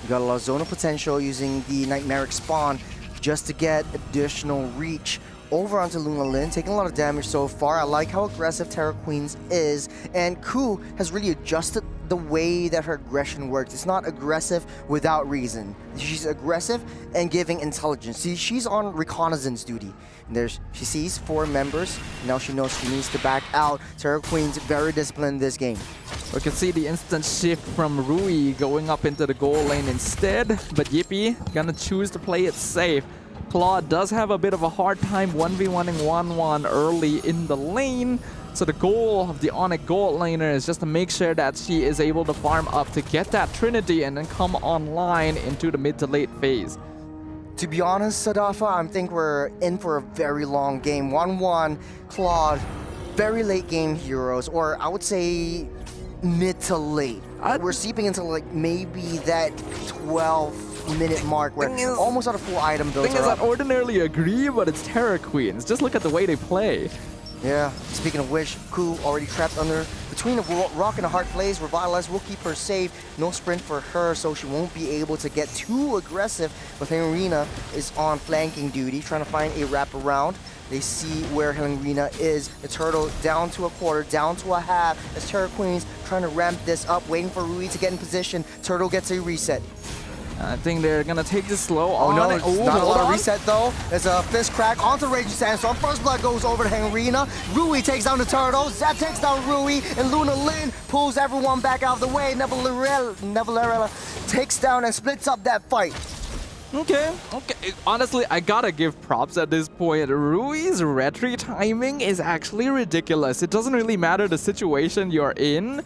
You got a lot of zonal potential using the Nightmaric spawn just to get additional reach over onto Luna Lin, taking a lot of damage so far. I like how aggressive Terra Queens is, and Ku has really adjusted the way that her aggression works. It's not aggressive without reason. She's aggressive and giving intelligence. See, she's on reconnaissance duty. And she sees 4 members. Now she knows she needs to back out. Terra Queen's very disciplined this game. We can see the instant shift from Rui going up into the goal lane instead, but Yippee gonna choose to play it safe. Claude does have a bit of a hard time 1v1ing 1-1 early in the lane. So the goal of the Onyx gold laner is just to make sure that she is able to farm up to get that Trinity and then come online into the mid to late phase. To be honest, Sadafa, I think we're in for a very long game. 1-1, Claude, very late game heroes, or I would say mid to late. We're seeping into like maybe that 12-minute mark where almost out of full item builds are up. I ordinarily agree, but it's Terra Queens. Just look at the way they play. Yeah, speaking of which, Ku already trapped under the between a rock and a hard place. Revitalize will keep her safe. No sprint for her, so she won't be able to get too aggressive. But Henrina is on flanking duty, trying to find a wraparound. They see where Henrina is. The turtle down to a quarter, down to a half. As Terra Queens trying to ramp this up, waiting for Rui to get in position. Turtle gets a reset. I think they're gonna take this slow. Oh no, it's not a lot of on. reset though. There's a fist crack onto Raging Sandstorm. First blood goes over to Henrina. Rui takes down the turtle. Zeb takes down Rui, and Luna Lin pulls everyone back out of the way. Nevalerella takes down and splits up that fight. Okay. Honestly, I gotta give props at this point. Rui's retry timing is actually ridiculous. It doesn't really matter the situation you're in.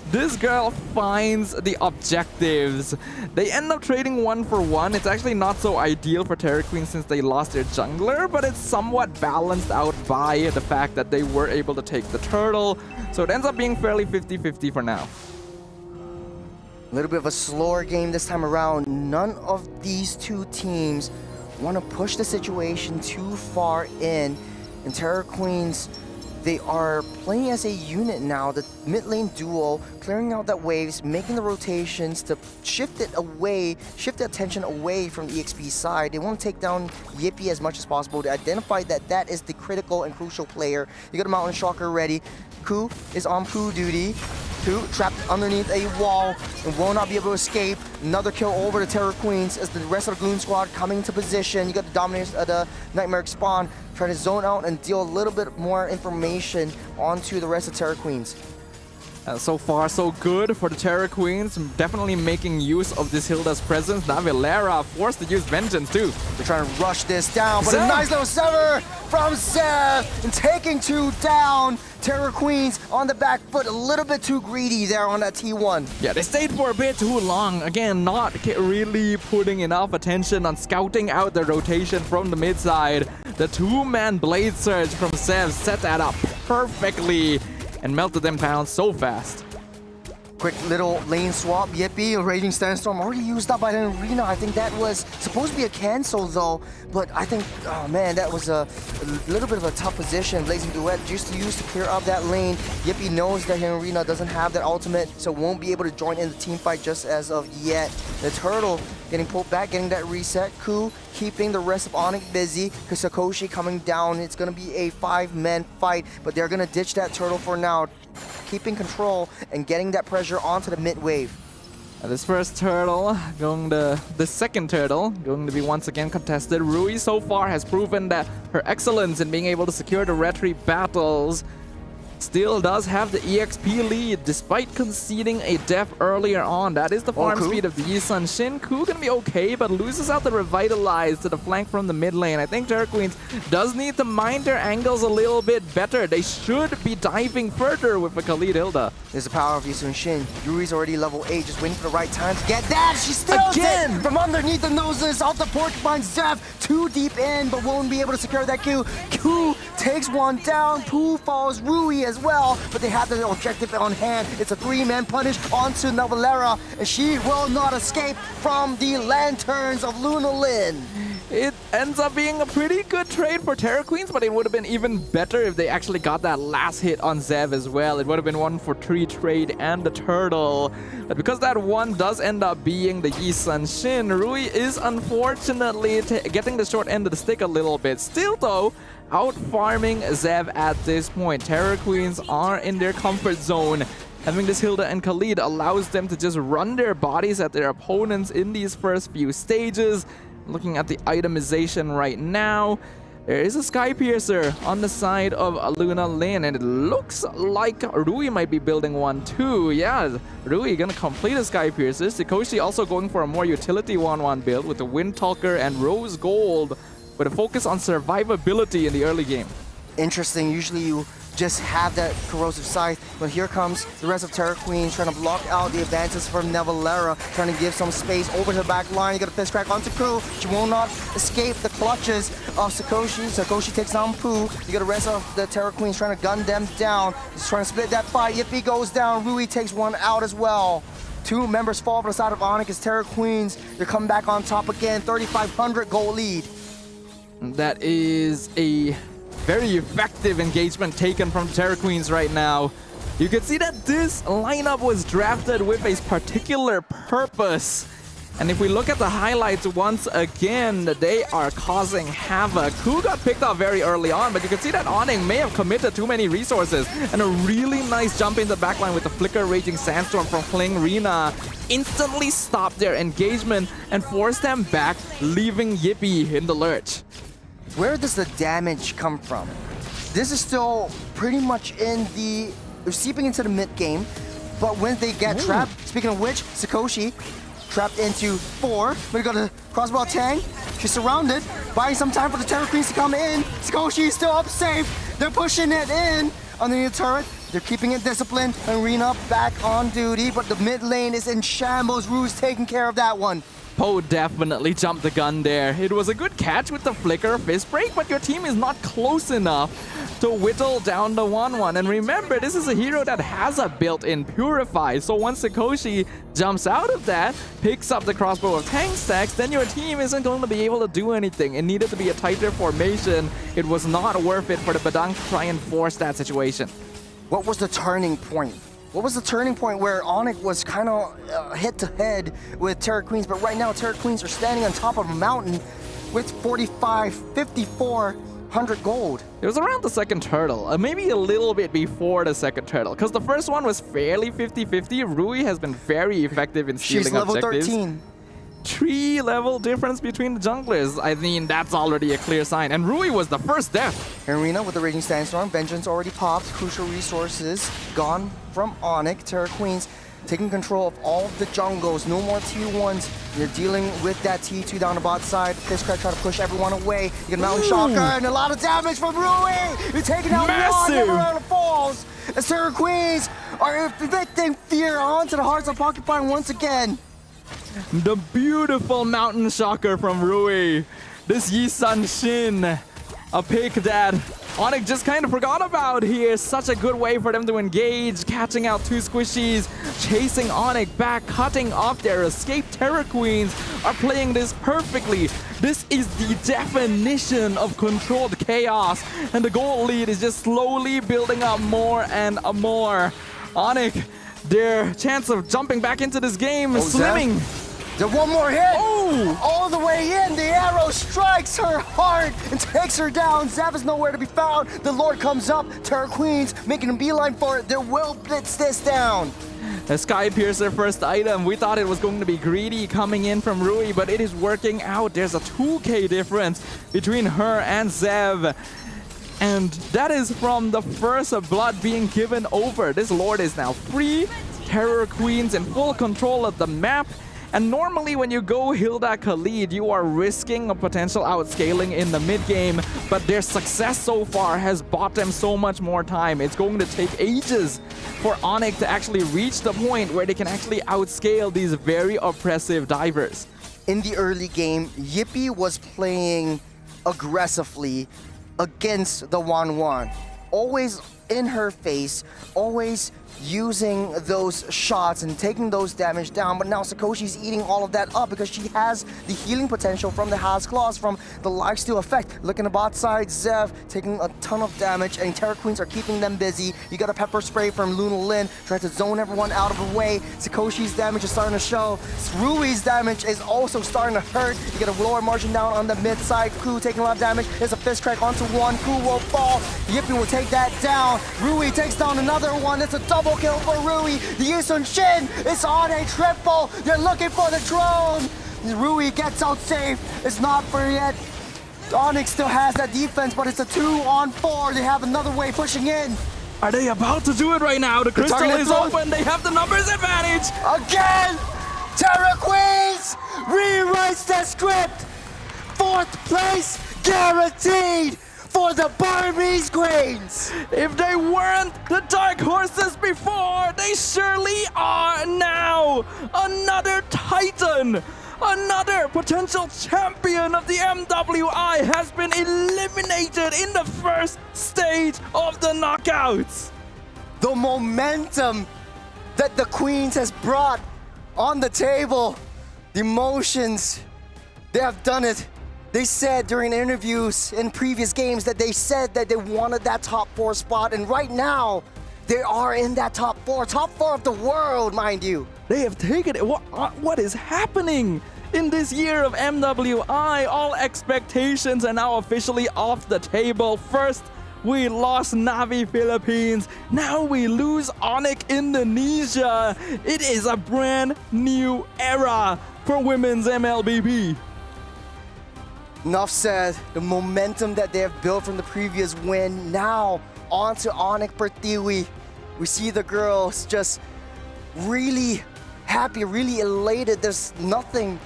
This girl finds the objectives. They end up trading 1 for 1. It's actually not so ideal for Terra Queen since they lost their jungler, but it's somewhat balanced out by the fact that they were able to take the turtle. So it ends up being fairly 50-50 for now. A little bit of a slower game this time around. None of these two teams want to push the situation too far in. And Terra Queens, they are playing as a unit now. The mid lane duo, clearing out that waves, making the rotations to shift the attention away from the EXP side. They want to take down Yippee as much as possible to identify that is the critical and crucial player. You got a Mountain Shocker ready. Ku is on Poo duty. Ku trapped underneath a wall and will not be able to escape. Another kill over to Terra Queens as the rest of the Goon Squad coming into position. You got the Dominators of the Nightmare Spawn trying to zone out and deal a little bit more information onto the rest of Terra Queens. So far, so good for the Terra Queens. Definitely making use of this Hilda's presence. Navilera forced to use Vengeance too. They're trying to rush this down, but a nice little sever from Zev and taking 2 down. Terra Queens on the back foot, a little bit too greedy there on that T1. Yeah, they stayed for a bit too long. Again, not really putting enough attention on scouting out the rotation from the mid side. The 2-man Blade Surge from Zev set that up perfectly and melted them down so fast. Quick little lane swap. Yippee, Raging Sandstorm already used up by the arena. I think that was supposed to be a cancel though, but I think, oh man, that was a little bit of a tough position. Blazing Duet just used to clear up that lane. Yippee knows that Henrina doesn't have that ultimate, so won't be able to join in the team fight just as of yet. The turtle getting pulled back, getting that reset. Ku keeping the rest of Onyx busy. Sakoshi coming down. It's going to be a 5-man fight, but they're going to ditch that turtle for now. Keeping control and getting that pressure onto the mid wave. This first turtle, the second turtle, going to be once again contested. Rui so far has proven that her excellence in being able to secure the retry battles still does have the EXP lead despite conceding a death earlier on. That is the farm speed of the Yisun Shin. Ku gonna be okay, but loses out the Revitalize to the flank from the mid lane. I think Terra Queens does need to mind their angles a little bit better. They should be diving further with a Khalid Hilda. There's the power of Yisun Shin. Yuri's already level 8, just waiting for the right time to get that. She steals it from underneath the noses of the Porcupine Zeph. Too deep in, but won't be able to secure that Q. Q takes 1 down. Pooh falls. Rui as well, but they have the objective on hand. It's a 3-man punish onto Navalera, and she will not escape from the lanterns of Luna Lin. It ends up being a pretty good trade for Terra Queens, but it would have been even better if they actually got that last hit on Zev as well. It would have been 1 for 3 trade and the turtle. But because that one does end up being the Yisun Shin, Rui is unfortunately getting the short end of the stick a little bit. Still though, out-farming Zev at this point. Terra Queens are in their comfort zone. Having this Hilda and Khalid allows them to just run their bodies at their opponents in these first few stages. Looking at the itemization right now, there is a Sky Piercer on the side of Luna Lin, and it looks like Rui might be building one too. Yeah, Rui gonna complete a Sky Piercer. Sakoshi also going for a more utility 1-1 build with the Wind Talker and Rose Gold, with a focus on survivability in the early game. Interesting, usually you just have that corrosive scythe, but here comes the rest of Terra Queen trying to block out the advances from Navalera, trying to give some space over to the back line. You got a fist crack onto Ku. She will not escape the clutches of Sakoshi. Sakoshi takes down Pooh. You got the rest of the Terra Queens trying to gun them down. He's trying to split that fight. Yippee goes down. Rui takes 1 out as well. 2 members fall from the side of Onyx as Terra Queens. They're coming back on top again. 3,500 goal lead. That is a very effective engagement taken from Terra Queens right now. You can see that this lineup was drafted with a particular purpose. And if we look at the highlights once again, they are causing havoc. Who got picked up very early on, but you can see that Onyx may have committed too many resources. And a really nice jump in the backline with the Flicker Raging Sandstorm from Kling Rina instantly stopped their engagement and forced them back, leaving Yippee in the lurch. Where does the damage come from? This is still pretty much seeping into the mid game, but when they get trapped, speaking of which, Sakoshi trapped into 4. We got a crossbow Tang. She's surrounded, buying some time for the Terror Queens to come in. Sakoshi is still up safe. They're pushing it in underneath the turret. They're keeping it disciplined. And Rina back on duty, but the mid lane is in shambles. Rue's taking care of that one. Poe definitely jumped the gun there. It was a good catch with the Flicker Fist Break, but your team is not close enough to whittle down the 1-1. And remember, this is a hero that has a built-in Purify. So once Sakoshi jumps out of that, picks up the crossbow of tank stacks, then your team isn't going to be able to do anything. It needed to be a tighter formation. It was not worth it for the Badang to try and force that situation. What was the turning point? What was the turning point where Onyx was kind of head-to-head with Terror Queens, but right now Terror Queens are standing on top of a mountain with 4,500 gold. It was around the second turtle, maybe a little bit before the second turtle, because the first one was fairly 50-50. Rui has been very effective in stealing objectives. She's level 13. 3 level difference between the junglers. I mean, that's already a clear sign. And Rui was the first death. Arena with the Raging Sandstorm. Vengeance already popped. Crucial resources gone from Onyx. Terror Queens taking control of all of the jungles. No more T1s. You're dealing with that T2 down the bot side. Fistcrack trying to push everyone away. You get Mountain Shocker and a lot of damage from Rui. You're taking out one never falls. As Terror Queens are inflicting fear onto the hearts of Porcupine once again. The beautiful Mountain Shocker from Rui. This Yisan Shin, a pick that Onyx just kind of forgot about here. Such a good way for them to engage, catching out 2 squishies, chasing Onyx back, cutting off their escape. Terror Queens are playing this perfectly. This is the definition of controlled chaos, and the gold lead is just slowly building up more and more. Onyx, their chance of jumping back into this game is slimming. There's one more hit. All the way in. The arrow strikes her heart and takes her down. Zav is nowhere to be found. The Lord comes up. Terror Queens making a beeline for it. They will blitz this down. A Sky Piercer first item. We thought it was going to be greedy coming in from Rui, but it is working out. There's a 2k difference between her and Zev. And that is from the first blood being given over. This Lord is now free. Terror Queens in full control of the map. And normally when you go Hilda Khalid, you are risking a potential outscaling in the mid-game, but their success so far has bought them so much more time. It's going to take ages for Onyx to actually reach the point where they can actually outscale these very oppressive divers. In the early game, Yippee was playing aggressively against the 1-1. Always in her face, always using those shots and taking those damage down, but now Sakoshi's eating all of that up because she has the healing potential from the Has Claws, from the lifesteal effect. Look in the bot side, Zev taking a ton of damage, and Terror Queens are keeping them busy. You got a pepper spray from Luna Lin, trying to zone everyone out of the way. Sakoshi's damage is starting to show. Rui's damage is also starting to hurt. You get a lower margin down on the mid side. Ku taking a lot of damage. There's a fist crack onto one. Ku will fall. Yippee will take that down. Rui takes down another one. It's a double kill for Rui. The Yisun Shin is on a triple. They're looking for the drone. Rui gets out safe. It's not for yet. Onyx still has that defense, but it's a 2-on-4. They have another way pushing in. Are they about to do it right now? The crystal is open. They have the numbers advantage. Again, Terror Queens rewrites the script. 4th place guaranteed for the Burmese Queens. If they weren't the dark horses before, they surely are now. Another Titan, another potential champion of the MWI has been eliminated in the first stage of the knockouts. The momentum that the Queens has brought on the table, the emotions, they have done it. They said during interviews in previous games that they said that they wanted that top 4 spot, and right now They are in that top four of the world, mind you. They have taken it. What is happening? In this year of MWI, all expectations are now officially off the table. First, we lost Navi Philippines. Now we lose Onyx Indonesia. It is a brand new era for women's MLBB. Enough said. The momentum that they have built from the previous win, now on to Onyx Pertiwi. We see the girls just really happy, really elated. There's nothing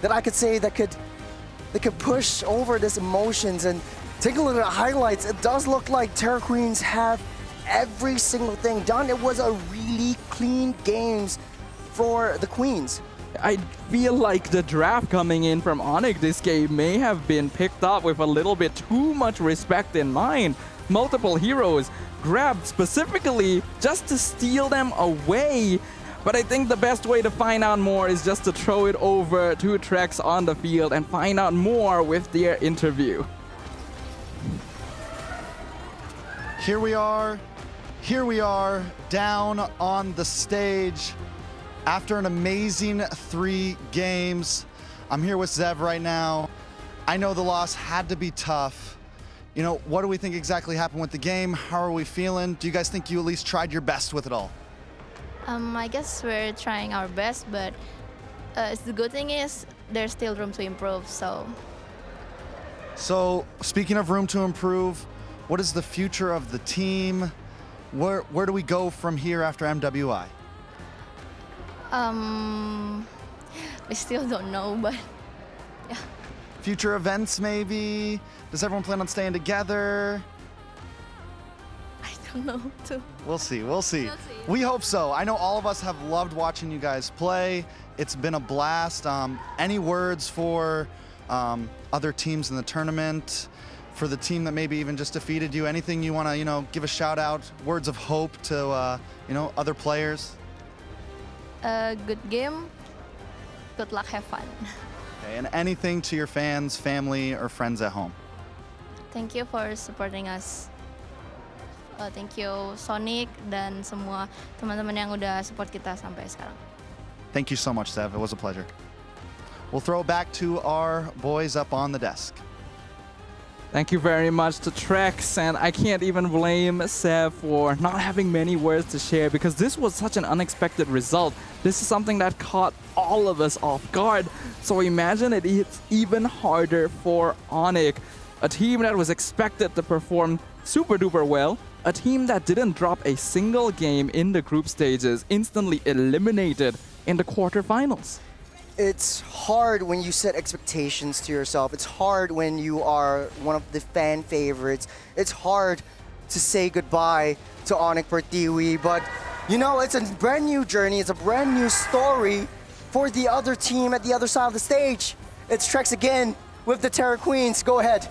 that I could say that could push over these emotions. And take a look at the highlights. It does look like Terra Queens have every single thing done. It was a really clean games for the Queens. I feel like the draft coming in from Onyx this game may have been picked up with a little bit too much respect in mind. Multiple heroes grabbed specifically just to steal them away. But I think the best way to find out more is just to throw it over to Trex on the field and find out more with their interview. Here we are, down on the stage after an amazing 3 games. I'm here with Zev right now. I know the loss had to be tough. You know, what do we think exactly happened with the game? How are we feeling? Do you guys think you at least tried your best with it all? I guess we're trying our best, but the good thing is there's still room to improve. So speaking of room to improve, what is the future of the team? Where do we go from here after MWI? We still don't know, but yeah. Future events maybe? Does everyone plan on staying together? I don't know too. We'll see. We hope so. I know all of us have loved watching you guys play. It's been a blast. Any words for other teams in the tournament? For the team that maybe even just defeated you? Anything you want to, give a shout out? Words of hope to, other players? Good game. Good luck. Have fun. Okay, and anything to your fans, family, or friends at home? Thank you for supporting us. Thank you Sonic dan semua teman-teman yang udah support kita sampai sekarang. Thank you so much, Sev. It was a pleasure. We'll throw it back to our boys up on the desk. Thank you very much to Trex, and I can't even blame Sev for not having many words to share because this was such an unexpected result. This is something that caught all of us off guard. So imagine it's even harder for Onyx, a team that was expected to perform super duper well, a team that didn't drop a single game in the group stages, instantly eliminated in the quarterfinals. It's hard when you set expectations to yourself. It's hard when you are one of the fan favorites. It's hard to say goodbye to Onyx Pertiwi, but it's a brand new journey. It's a brand new story for the other team at the other side of the stage. It's Trex again with the Terra Queens. Go ahead.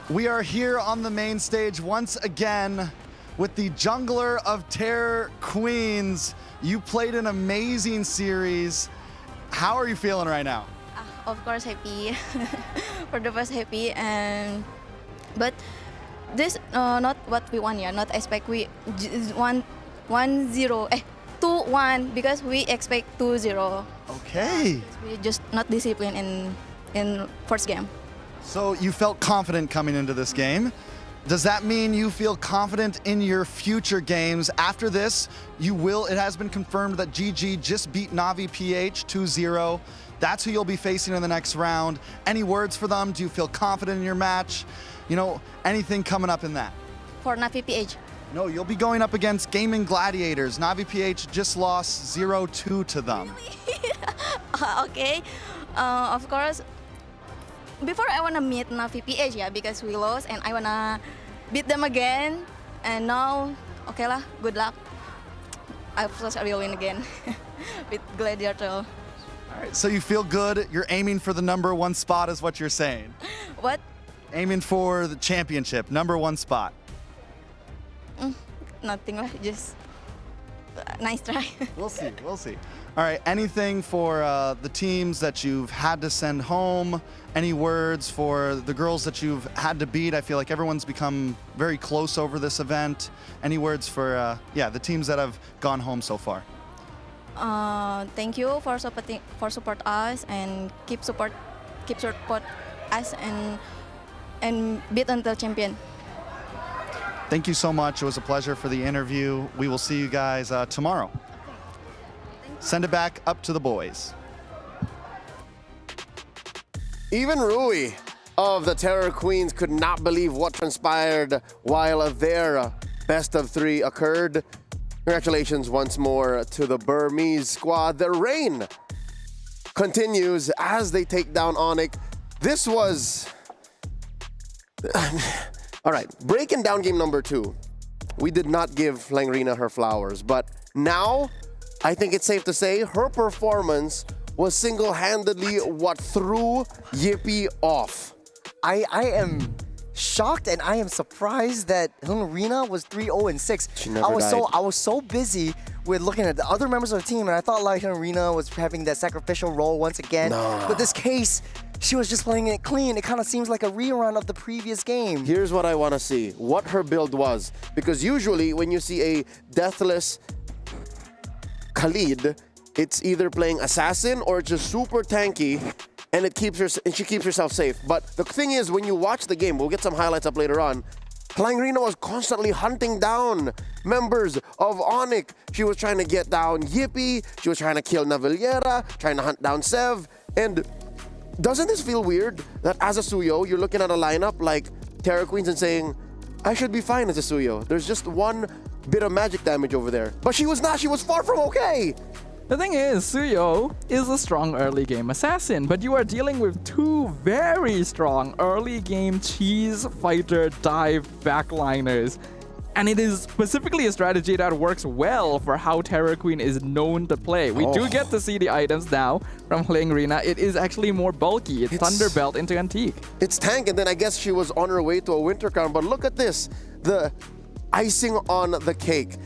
We are here on the main stage once again with the jungler of Terra Queens. You played an amazing series. How are you feeling right now? Of course happy. For the first happy, but this not what we want. Not expect we 1-0, 2-1 because we expect 2-0. Okay. We just not disciplined in first game. So you felt confident coming into this game. Does that mean you feel confident in your future games? After this, it has been confirmed that GG just beat Navi PH 2-0. That's who you'll be facing in the next round. Any words for them? Do you feel confident in your match? Anything coming up in that? For Navi PH? No, you'll be going up against Gaming Gladiators. Navi PH just lost 0-2 to them. Really? Okay. Of course. Before I wanna meet Navi PH because we lost and I wanna beat them again. And now, okay lah, good luck. I will win again with Gladiator. All right, so you feel good. You're aiming for the #1 spot is what you're saying. What? Aiming for the championship, #1 spot. Nothing lah, just nice try. We'll see. All right, anything for the teams that you've had to send home? Any words for the girls that you've had to beat? I feel like everyone's become very close over this event. Any words for the teams that have gone home so far? Thank you for support us and keep support us and beat until champion. Thank you so much. It was a pleasure for the interview. We will see you guys tomorrow. Send it back up to the boys. Even Rui of the Terror Queens could not believe what transpired while their best of 3 occurred. Congratulations once more to the Burmese squad. Their reign continues as they take down Onyx. This was... All right, breaking down game number 2. We did not give Langrina her flowers, but now I think it's safe to say her performance was single-handedly what threw Yippee off. I am shocked and I am surprised that Langrina was 3-0-6. She never died. I was so busy with looking at the other members of the team, and I thought like Langrina was having that sacrificial role once again. No. But this case, she was just playing it clean. It kind of seems like a rerun of the previous game. Here's what I want to see, what her build was. Because usually when you see a deathless Khalid, it's either playing assassin or just super tanky, and she keeps herself safe. But the thing is, when you watch the game, we'll get some highlights up later on, Langrina was constantly hunting down members of Onyx. She was trying to get down Yippee, she was trying to kill Navillera, trying to hunt down Sev, and doesn't this feel weird that as a Suyo, you're looking at a lineup like Terror Queens and saying, I should be fine as a Suyo. There's just one bit of magic damage over there. But she was not, she was far from okay. The thing is, Suyo is a strong early game assassin, but you are dealing with 2 very strong early game cheese fighter dive backliners. And it is specifically a strategy that works well for how Terror Queen is known to play. We do get to see the items now from Langrina. It is actually more bulky. It's Thunderbelt into Antique. It's tank, and then I guess she was on her way to a Winter Crown. But look at this, the icing on the cake.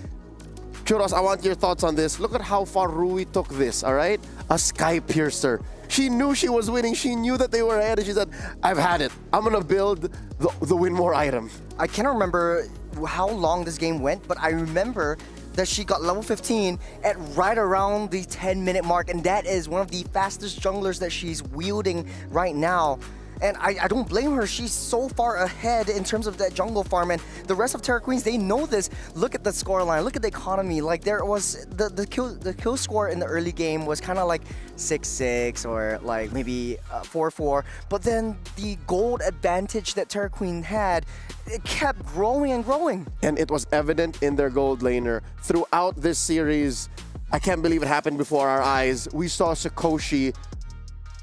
Churros, I want your thoughts on this. Look at how far Rui took this, all right? A Sky Piercer. She knew she was winning. She knew that they were ahead, and she said, I've had it. I'm going to build the win more item. I cannot remember how long this game went, but I remember that she got level 15 at right around the 10-minute mark, and that is one of the fastest junglers that she's wielding right now. And I don't blame her. She's so far ahead in terms of that jungle farm, and the rest of Terror Queens, they know this. Look at the scoreline. Look at the economy. Like, there was the kill score in the early game was kind of like 6-6 or like maybe 4-4. But then the gold advantage that Terror Queen had, it kept growing and growing. And it was evident in their gold laner throughout this series. I can't believe it happened before our eyes. We saw Sakoshi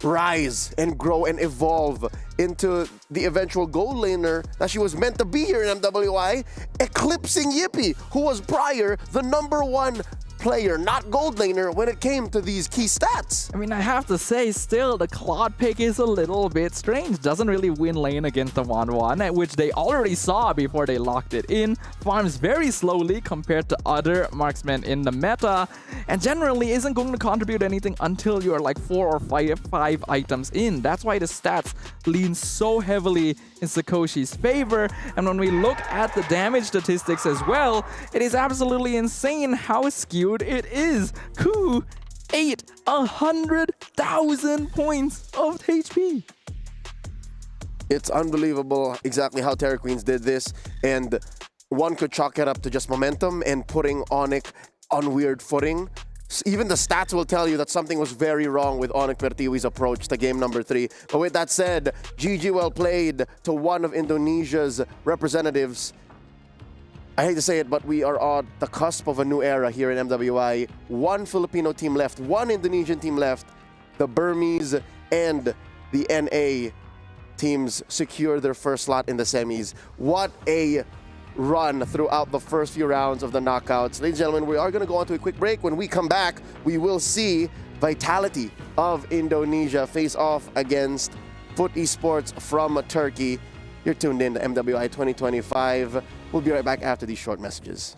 rise and grow and evolve into the eventual gold laner that she was meant to be here in MWI, eclipsing Yippee, who was prior the #1 player, not gold laner, when it came to these key stats. I mean, I have to say, still, the Claude pick is a little bit strange. Doesn't really win lane against the 1-1, which they already saw before they locked it in. Farms very slowly compared to other marksmen in the meta, and generally isn't going to contribute anything until you're like 4 or 5 items in. That's why the stats lean so heavily in Sakoshi's favor. And when we look at the damage statistics as well, it is absolutely insane how skewed it is. Ku, 100,000 points of HP. It's unbelievable exactly how Terror Queens did this, and one could chalk it up to just momentum and putting Onyx on weird footing. Even the stats will tell you that something was very wrong with Onyx Pertiwi's approach to game number 3. But with that said, GG well played to one of Indonesia's representatives. I hate to say it, but we are on the cusp of a new era here in MWI. One Filipino team left, one Indonesian team left. The Burmese and the NA teams secure their first slot in the semis. What a run throughout the first few rounds of the knockouts. Ladies and gentlemen, we are going to go on to a quick break. When we come back, we will see Vitality of Indonesia face off against Foot Esports from Turkey. You're tuned in to MWI 2025. We'll be right back after these short messages.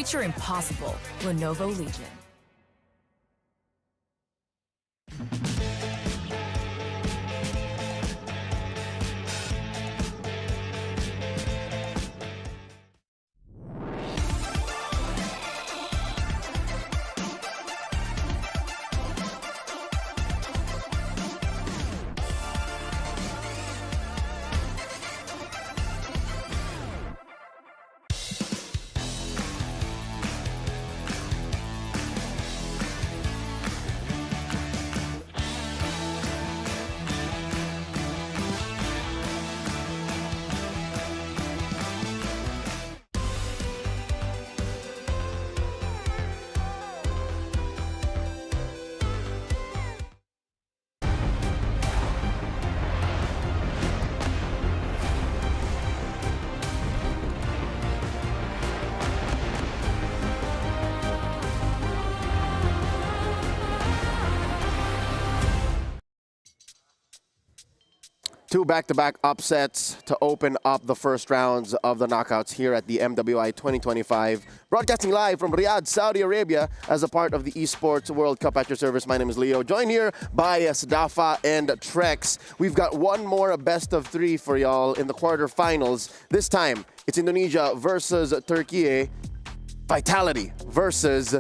Picture impossible. Lenovo Legion. Two back-to-back upsets to open up the first rounds of the knockouts here at the MWI 2025. Broadcasting live from Riyadh, Saudi Arabia as a part of the Esports World Cup at your service. My name is Leo, joined here by Sdafa and Trex. We've got one more best of three for y'all in the quarterfinals. This time, it's Indonesia versus Turkey, Vitality versus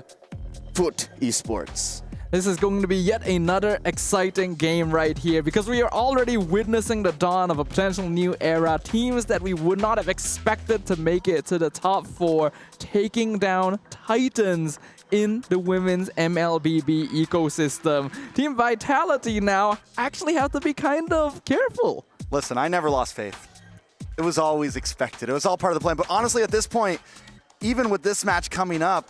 Foot Esports. This is going to be yet another exciting game right here because we are already witnessing the dawn of a potential new era. Teams that we would not have expected to make it to the top four, taking down titans in the women's MLBB ecosystem. Team Vitality now actually have to be kind of careful. Listen, I never lost faith. It was always expected. It was all part of the plan. But honestly, at this point, even with this match coming up,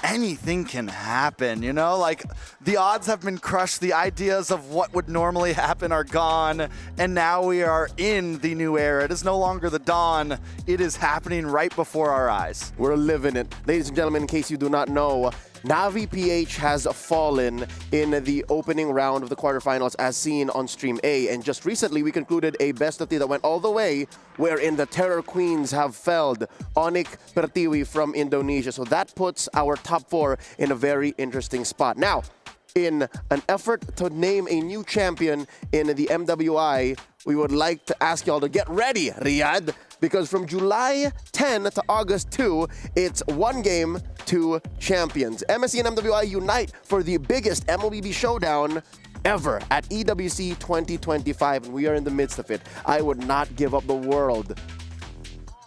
anything can happen, you know? Like, the odds have been crushed. The ideas of what would normally happen are gone. And now we are in the new era. It is no longer the dawn. It is happening right before our eyes. We're living it. Ladies and gentlemen, in case you do not know, Navi PH has fallen in the opening round of the quarterfinals as seen on Stream A. And just recently, we concluded a best of three that went all the way, wherein the Terror Queens have felled Onik Pertiwi from Indonesia. So that puts our top four in a very interesting spot. Now, in an effort to name a new champion in the MWI, we would like to ask y'all to get ready, Riyadh, because from July 10 to August 2, it's one game, two champions. MSC and MWI unite for the biggest MLBB showdown ever at EWC 2025, and we are in the midst of it. I would not give up the world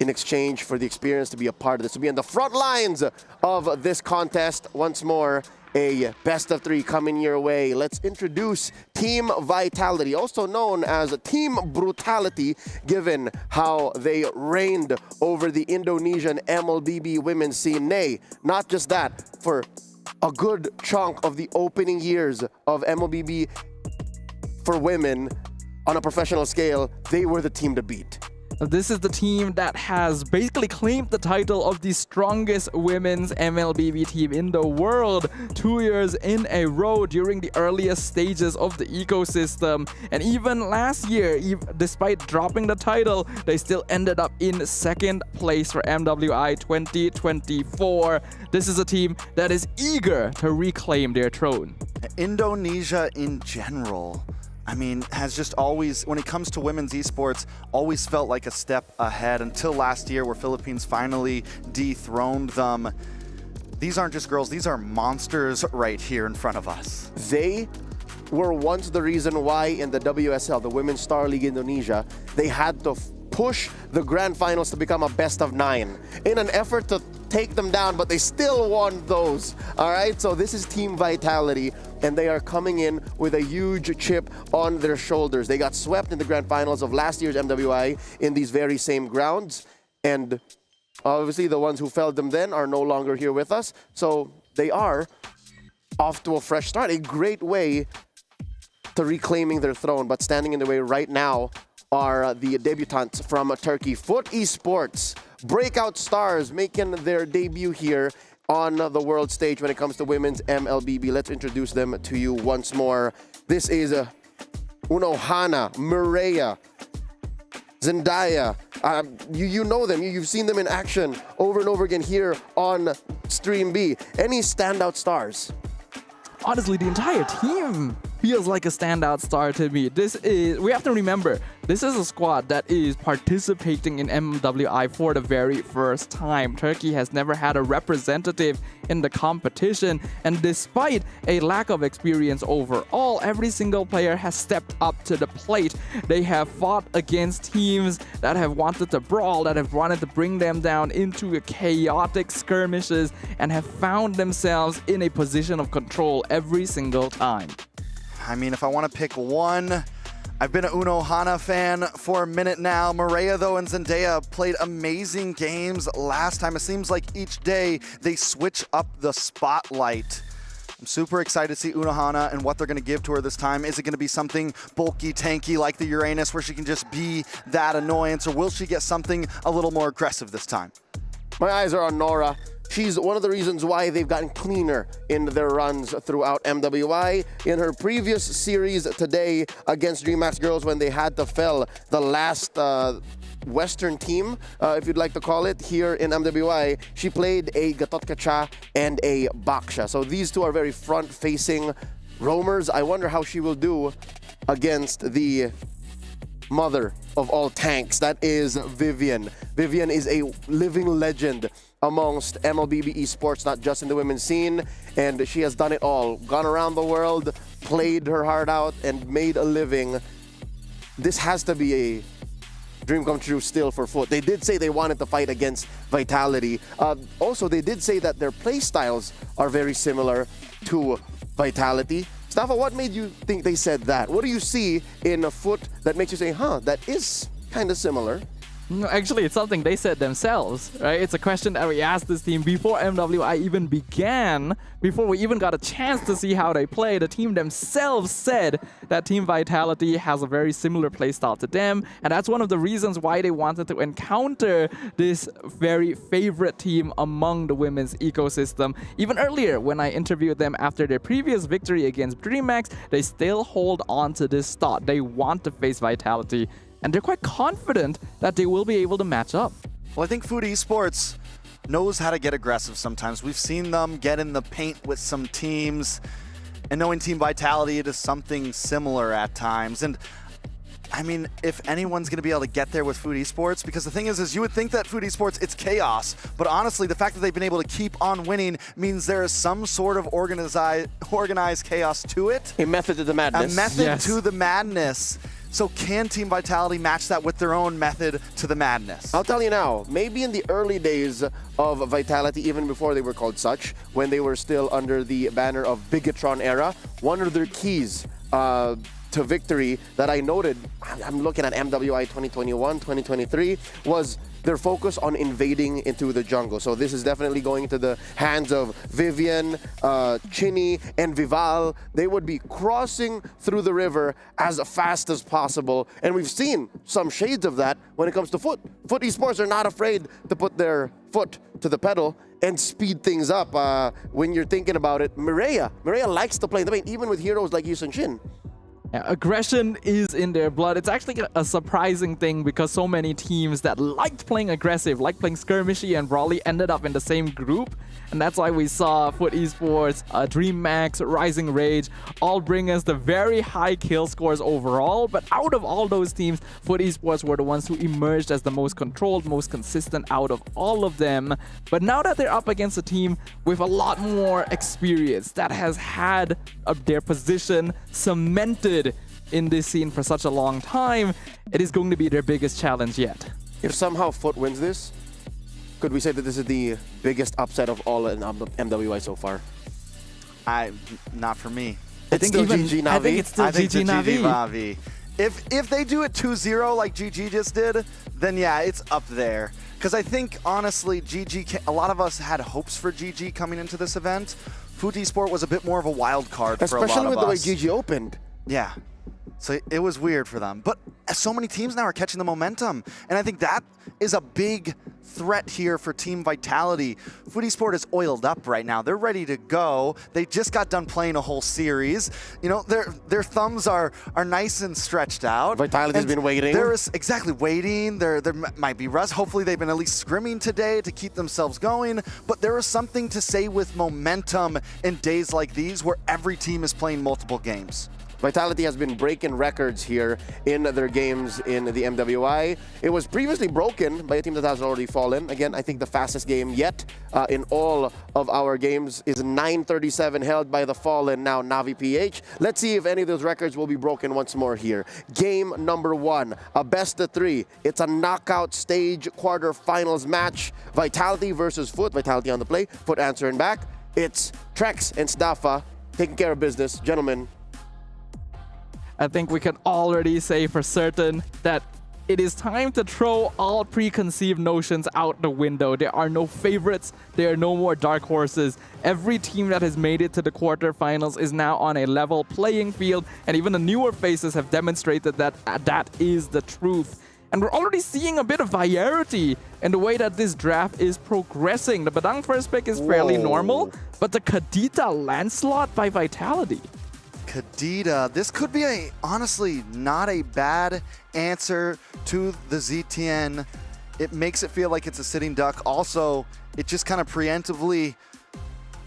in exchange for the experience to be a part of this, to be on the front lines of this contest. Once more, a best of three coming your way. Let's introduce Team Vitality, also known as Team Brutality, given how they reigned over the Indonesian MLBB women's scene. Nay, not just that, for a good chunk of the opening years of MLBB for women on a professional scale, they were the team to beat. This is the team that has basically claimed the title of the strongest women's MLBB team in the world 2 years in a row during the earliest stages of the ecosystem. And even last year, despite dropping the title, they still ended up in second place for MWI 2024. This is a team that is eager to reclaim their throne. Indonesia in general, I mean, has just always, when it comes to women's esports, always felt like a step ahead until last year where Philippines finally dethroned them. These aren't just girls, these are monsters right here in front of us. They were once the reason why in the WSL, the Women's Star League Indonesia, they had to push the grand finals to become a best of 9 in an effort to take them down, but they still won those. All right, so this is Team Vitality, and they are coming in with a huge chip on their shoulders. They got swept in the grand finals of last year's MWI in these very same grounds, and obviously the ones who felled them then are no longer here with us, so they are off to a fresh start. A great way to reclaiming their throne, but standing in the way right now are the debutantes from Turkey, Foot Esports. Breakout stars making their debut here on the world stage when it comes to women's MLBB. Let's introduce them to you once more. This is Unohana, Mireya, Zendaya, you know them, you've seen them in action over and over again here on Stream B. Any standout stars? Honestly, the entire team feels like a standout star to me. We have to remember, this is a squad that is participating in MWI for the very first time. Turkey has never had a representative in the competition, and despite a lack of experience overall, every single player has stepped up to the plate. They have fought against teams that have wanted to brawl, that have wanted to bring them down into chaotic skirmishes, and have found themselves in a position of control every single time. I mean, if I want to pick one, I've been an Uno Hana fan for a minute now. Mireia, though, and Zendaya played amazing games last time. It seems like each day they switch up the spotlight. I'm super excited to see Uno Hana and what they're going to give to her this time. Is it going to be something bulky, tanky like the Uranus where she can just be that annoyance, or will she get something a little more aggressive this time? My eyes are on Nora. She's one of the reasons why they've gotten cleaner in their runs throughout MWI. In her previous series today against DreamHack Girls, when they had to fell the last Western team, if you'd like to call it, here in MWI, she played a Gatot Kacha and a Baksha. So these two are very front-facing roamers. I wonder how she will do against the mother of all tanks. That is Vivian. Vivian is a living legend amongst MLBB Esports, not just in the women's scene, and she has done it all. Gone around the world, played her heart out, and made a living. This has to be a dream come true still for Foot. They did say they wanted to fight against Vitality. Also, they did say that their play styles are very similar to Vitality. Stafa, what made you think they said that? What do you see in a Foot that makes you say, huh, that is kind of similar? No, actually, it's something they said themselves, right? It's a question that we asked this team before MWI even began, before we even got a chance to see how they play. The team themselves said that Team Vitality has a very similar playstyle to them, and that's one of the reasons why they wanted to encounter this very favorite team among the women's ecosystem. Even earlier, when I interviewed them after their previous victory against DreamHack, they still hold on to this thought. They want to face Vitality, and they're quite confident that they will be able to match up. Well, I think Food Esports knows how to get aggressive sometimes. We've seen them get in the paint with some teams, and knowing Team Vitality, it is something similar at times. And I mean, if anyone's going to be able to get there with Food Esports, because the thing is you would think that Food Esports, it's chaos, but honestly, the fact that they've been able to keep on winning means there is some sort of organized chaos to it. A method to the madness. A method to the madness. So can Team Vitality match that with their own method to the madness? I'll tell you now, maybe in the early days of Vitality, even before they were called such, when they were still under the banner of Bigatron era, one of their keys to victory that I noted, I'm looking at MWI 2021, 2023, was their focus on invading into the jungle. So this is definitely going into the hands of Vivian, Chinny, and Vival. They would be crossing through the river as fast as possible. And we've seen some shades of that when it comes to Foot. Foot Esports are not afraid to put their foot to the pedal and speed things up. When you're thinking about it, Mireia likes to play in the paint, even with heroes like Yusun Shin. Yeah, aggression is in their blood. It's actually a surprising thing because so many teams that liked playing aggressive, like playing skirmishy and brawly, ended up in the same group. And that's why we saw Foot Esports, DreamHack, Rising Rage all bring us the very high kill scores overall. But out of all those teams, Foot Esports were the ones who emerged as the most controlled, most consistent out of all of them. But now that they're up against a team with a lot more experience that has had their position cemented in this scene for such a long time, it is going to be their biggest challenge yet. If somehow Foot wins this, could we say that this is the biggest upset of all in MWI so far? Not for me. I think still GG Navi. I think it's still GG Navi. If they do it 2-0 like GG just did, then yeah, it's up there. Because I think, honestly, a lot of us had hopes for GG coming into this event. Food Esport was a bit more of a wild card for a lot of us. Especially with the way GG opened. Yeah. So it was weird for them. But so many teams now are catching the momentum. And I think that is a big threat here for Team Vitality. Food Esports is oiled up right now. They're ready to go. They just got done playing a whole series. You know, their thumbs are nice and stretched out. Vitality's been waiting. There is exactly waiting. There might be rust. Hopefully they've been at least scrimming today to keep themselves going. But there is something to say with momentum in days like these where every team is playing multiple games. Vitality has been breaking records here in their games in the MWI. It was previously broken by a team that has already fallen. Again, I think the fastest game yet in all of our games is 9:37 held by the fallen, now Navi PH. Let's see if any of those records will be broken once more here. Game number 1, a best of 3. It's a knockout stage quarterfinals match. Vitality versus Foot. Vitality on the play, Foot answering back. It's Trex and Stafa taking care of business. Gentlemen, I think we can already say for certain that it is time to throw all preconceived notions out the window. There are no favorites. There are no more dark horses. Every team that has made it to the quarterfinals is now on a level playing field, and even the newer faces have demonstrated that that is the truth. And we're already seeing a bit of variety in the way that this draft is progressing. The Badang first pick is fairly normal, but the Kadita landslide by Vitality. Kadita, this could be honestly not a bad answer to the ZTN. It makes it feel like it's a sitting duck. Also, it just kind of preemptively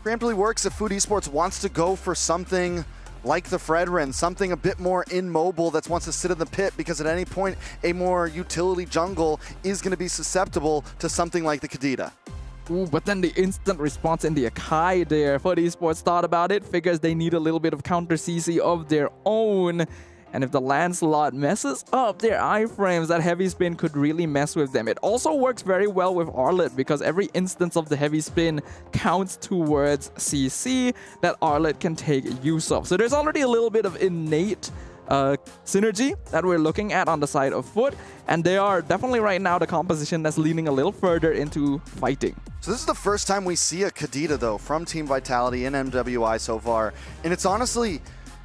works if Food Esports wants to go for something like the Fredrin, something a bit more immobile that wants to sit in the pit, because at any point a more utility jungle is going to be susceptible to something like the Kadita. Ooh, but then the instant response in the Akai there. Food Esports thought about it, figures they need a little bit of counter CC of their own. And if the Lancelot messes up their iframes, that heavy spin could really mess with them. It also works very well with Arlet, because every instance of the heavy spin counts towards CC that Arlet can take use of. So there's already a little bit of innate synergy that we're looking at on the side of Foot, and they are definitely right now the composition that's leaning a little further into fighting. So this is the first time we see a Kadita, though, from Team Vitality in MWI so far, and it's honestly,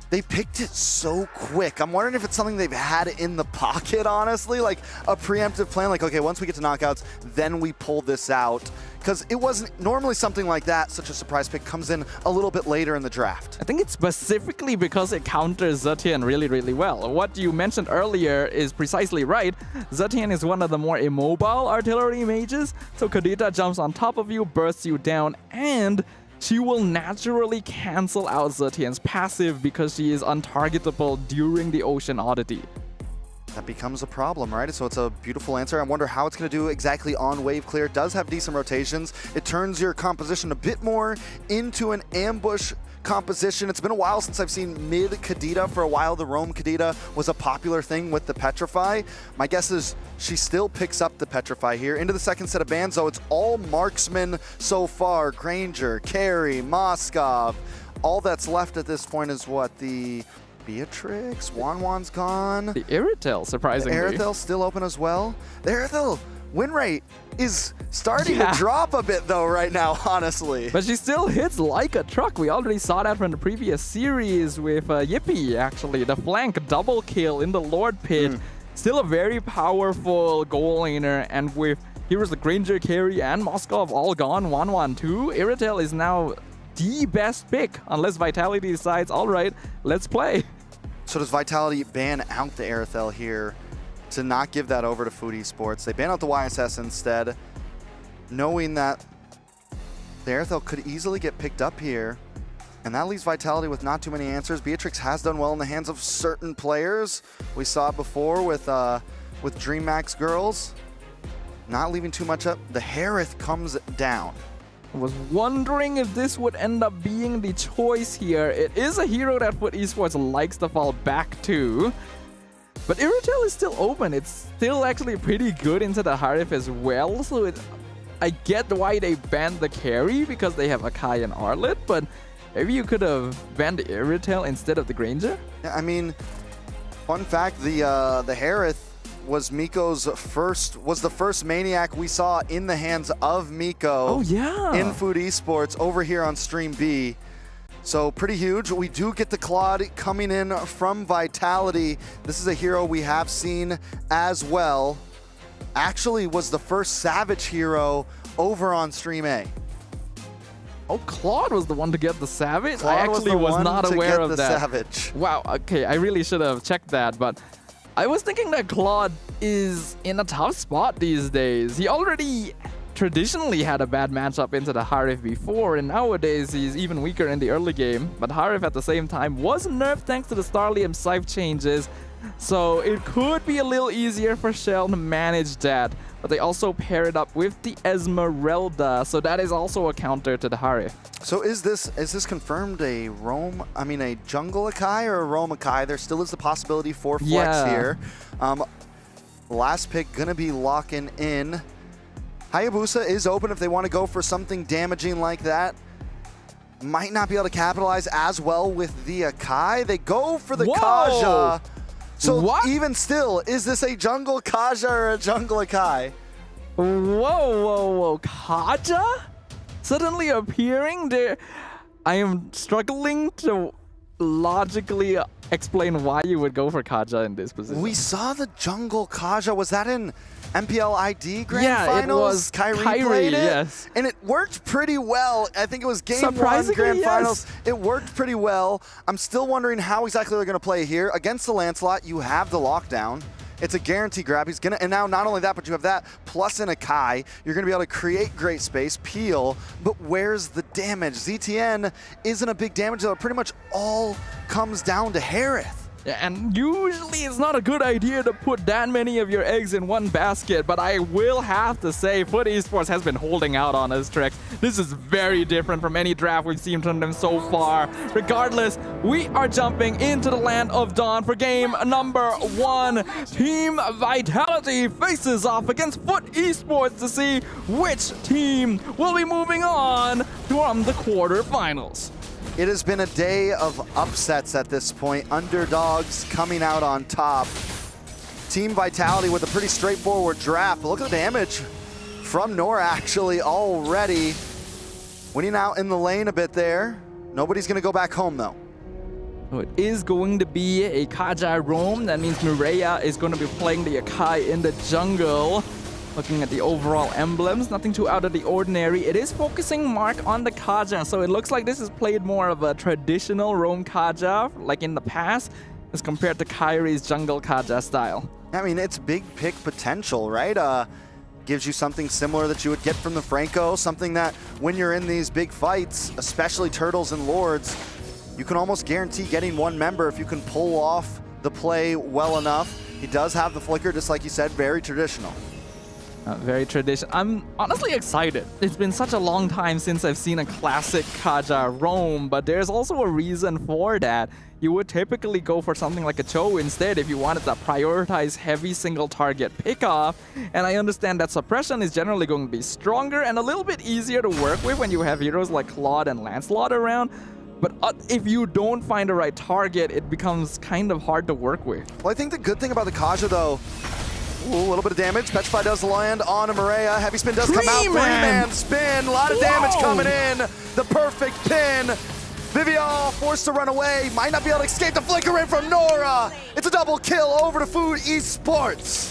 they picked it so quick. I'm wondering if it's something they've had in the pocket, honestly, like a preemptive plan, like, okay, once we get to knockouts, then we pull this out. Because it wasn't normally something like that, such a surprise pick comes in a little bit later in the draft. I think it's specifically because it counters Zetian really, really well. What you mentioned earlier is precisely right. Zetian is one of the more immobile artillery mages, so Kadita jumps on top of you, bursts you down, and she will naturally cancel out Zetian's passive because she is untargetable during the Ocean Oddity. That becomes a problem, right? So it's a beautiful answer. I wonder how it's going to do exactly on wave clear. It does have decent rotations. It turns your composition a bit more into an ambush composition. It's been a while since I've seen mid Kadita. For a while, the roam Kadita was a popular thing with the Petrify. My guess is she still picks up the Petrify here. Into the second set of bans, though, it's all marksmen so far. Granger, Carey, Moskov. All that's left at this point is what? The Beatrix, Wanwan's gone. The Iritel, surprisingly. The Iritel still open as well. The Iritel win rate is starting to drop a bit, though, right now, honestly. But she still hits like a truck. We already saw that from the previous series with Yippee, actually. The flank double kill in the Lord Pit. Still a very powerful goal laner, and with heroes like Granger, Carey, and Moskov all gone, 1-1-2, Iritel is now the best pick, unless Vitality decides, all right, let's play. So does Vitality ban out the Aerithel here to not give that over to Food Esports? They ban out the YSS instead, knowing that the Aerithel could easily get picked up here, and that leaves Vitality with not too many answers. Beatrix has done well in the hands of certain players. We saw it before with DreamMax girls, not leaving too much up. The Harith comes down. I was wondering if this would end up being the choice here. It is a hero that Foot Esports likes to fall back to. But Iritel is still open. It's still actually pretty good into the Harith as well. So I get why they banned the Carey, because they have Akai and Arlet. But maybe you could have banned the Iritel instead of the Granger? Yeah, I mean, fun fact, the Harith was Miko's was the first Maniac we saw in the hands of Miko. Oh, yeah. In Food Esports over here on Stream B. So pretty huge. We do get the Claude coming in from Vitality. This is a hero we have seen as well. actually was the first Savage hero over on Stream A. Oh, Claude was the one to get the Savage? Claude I actually was not aware of that. Savage. Wow, okay, I really should have checked that, but I was thinking that Claude is in a tough spot these days. He already traditionally had a bad matchup into the Harif before, and nowadays he's even weaker in the early game. But Harif at the same time was nerfed thanks to the Starlium Scythe changes, so it could be a little easier for Shell to manage that. But they also pair it up with the Esmeralda, so that is also a counter to the Harif. So is this confirmed a jungle Akai or a roam Akai? There still is the possibility for flex here. Last pick gonna be locking in. Hayabusa is open if they want to go for something damaging like that. Might not be able to capitalize as well with the Akai. They go for the Kaja. So even still, is this a jungle Kaja or a jungle Akai? Whoa. Kaja? Suddenly appearing there. I am struggling to logically explain why you would go for Kaja in this position. We saw the jungle Kaja. Was that in MPL ID Grand Finals? It was Kyrie played it, yes. and it worked pretty well. I think it was game 1 Grand Finals. It worked pretty well. I'm still wondering how exactly they're going to play here. Against the Lancelot, you have the lockdown. It's a guarantee grab. He's gonna, and now not only that, but you have that plus an Akai. You're gonna be able to create great space, peel, but where's the damage? ZTN isn't a big damage, though. It pretty much all comes down to Harith. Yeah, and usually it's not a good idea to put that many of your eggs in one basket, but I will have to say Foot Esports has been holding out on us, Trex. This is very different from any draft we've seen from them so far. Regardless, we are jumping into the land of Dawn for game number 1. Team Vitality faces off against Foot Esports to see which team will be moving on from the quarterfinals. It has been a day of upsets at this point. Underdogs coming out on top. Team Vitality with a pretty straightforward draft. But look at the damage from Nora actually already. Winning out in the lane a bit there. Nobody's going to go back home though. So it is going to be a Kaja roam. That means Mireya is going to be playing the Akai in the jungle. Looking at the overall emblems, nothing too out of the ordinary. It is focusing Mark on the Kaja, so it looks like this is played more of a traditional roam Kaja, like in the past, as compared to Kyrie's jungle Kaja style. I mean, it's big pick potential, right? Gives you something similar that you would get from the Franco, something that when you're in these big fights, especially Turtles and Lords, you can almost guarantee getting one member if you can pull off the play well enough. He does have the flicker, just like you said, very traditional. Very traditional. I'm honestly excited. It's been such a long time since I've seen a classic Kaja roam, but there's also a reason for that. You would typically go for something like a Cho instead if you wanted to prioritize heavy single target pickoff. And I understand that suppression is generally going to be stronger and a little bit easier to work with when you have heroes like Claude and Lancelot around. But if you don't find the right target, it becomes kind of hard to work with. Well, I think the good thing about the Kaja, though, ooh, a little bit of damage. Petrify does land on Mireya. Heavy spin does come out. Three-man spin. A lot of damage coming in. The perfect pin. Vivial forced to run away. Might not be able to escape the flicker in from Nora. It's a double kill over to Food Esports.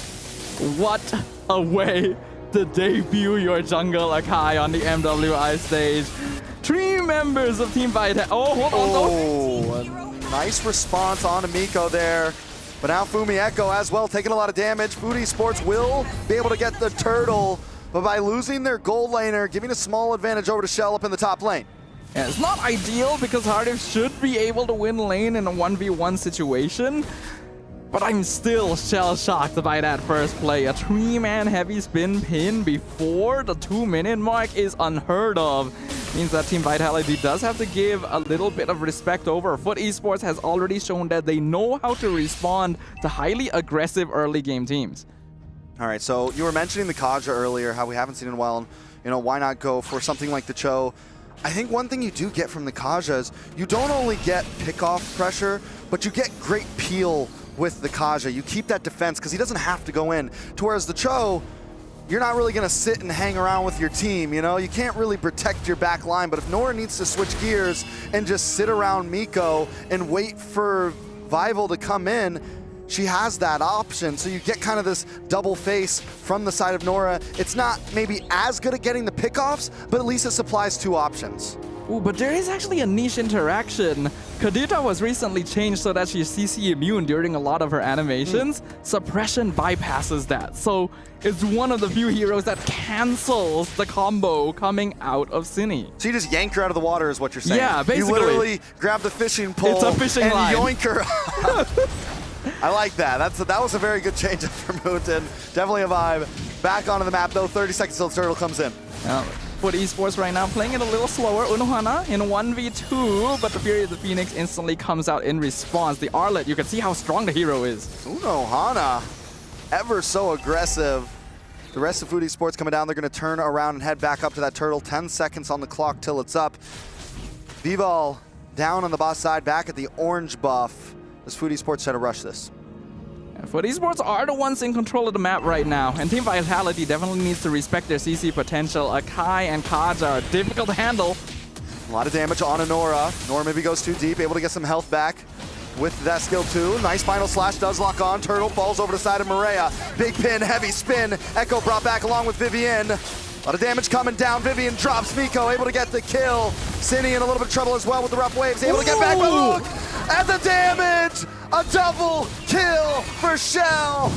What a way to debut your jungle Akai on the MWI stage. 3 members of Team Vita. Oh, hold on. Oh, nice response on Amiko there. But now Fumi Echo as well, taking a lot of damage. Food Esports will be able to get the turtle, but by losing their gold laner, giving a small advantage over to Shell up in the top lane. Yeah, it's not ideal because Hardiff should be able to win lane in a 1v1 situation, but I'm still shell-shocked by that first play. A 3-man heavy spin pin before the 2-minute mark is unheard of. Means that Team Vitality does have to give a little bit of respect over. Foot Esports has already shown that they know how to respond to highly aggressive early game teams. All right, so you were mentioning the Kaja earlier, how we haven't seen it in a while, and why not go for something like the Cho? I think one thing you do get from the Kaja is you don't only get pickoff pressure, but you get great peel with the Kaja. You keep that defense because he doesn't have to go in. To whereas the Cho, you're not really going to sit and hang around with your team, You can't really protect your back line, but if Nora needs to switch gears and just sit around Miko and wait for Vival to come in, she has that option. So you get kind of this double face from the side of Nora. It's not maybe as good at getting the pickoffs, but at least it supplies two options. Ooh, but there is actually a niche interaction. Kadita was recently changed so that she's CC immune during a lot of her animations. Suppression bypasses that. So it's one of the few heroes that cancels the combo coming out of Cine. So you just yank her out of the water is what you're saying. Yeah, basically. You literally grab the fishing pole It's a fishing and line. yoink her out. I like that. That was a very good change up for Mooten. Definitely a vibe. Back onto the map though, 30 seconds till the turtle comes in. Foot Esports right now playing it a little slower. Unohana in 1v2, but the Fury of the Phoenix instantly comes out in response. The Arlet, you can see how strong the hero is. Unohana, ever so aggressive. The rest of Food Esports coming down, they're going to turn around and head back up to that turtle. 10 seconds on the clock till it's up. Vival down on the boss side, back at the orange buff. As Food Esports try to rush this. Foot Esports are the ones in control of the map right now, and Team Vitality definitely needs to respect their CC potential. Akai and Kaja are difficult to handle. A lot of damage on Nora. Nora maybe goes too deep, able to get some health back with that skill too. Nice final slash does lock on. Turtle falls over the side of Maria. Big pin, heavy spin. Echo brought back along with Vivian. A lot of damage coming down. Vivian drops Miko, able to get the kill. Cine in a little bit of trouble as well with the rough waves, able to get back, but look at the damage! A double kill for Shell.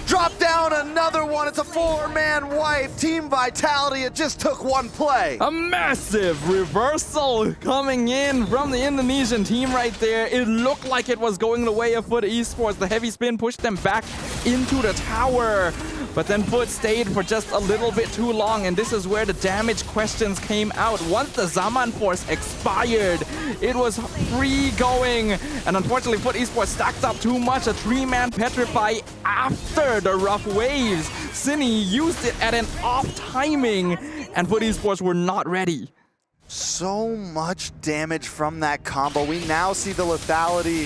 Drop down another one. It's a four-man wipe. Team Vitality, it just took one play. A massive reversal coming in from the Indonesian team right there. It looked like it was going the way of Foot Esports. The heavy spin pushed them back into the tower. But then Foot stayed for just a little bit too long, and this is where the damage questions came out. Once the Zaman Force expired, it was free going. And unfortunately, Foot Esports stacked up too much. A three-man Petrify after the rough waves. Cine used it at an off timing, and Foot Esports were not ready. So much damage from that combo. We now see the lethality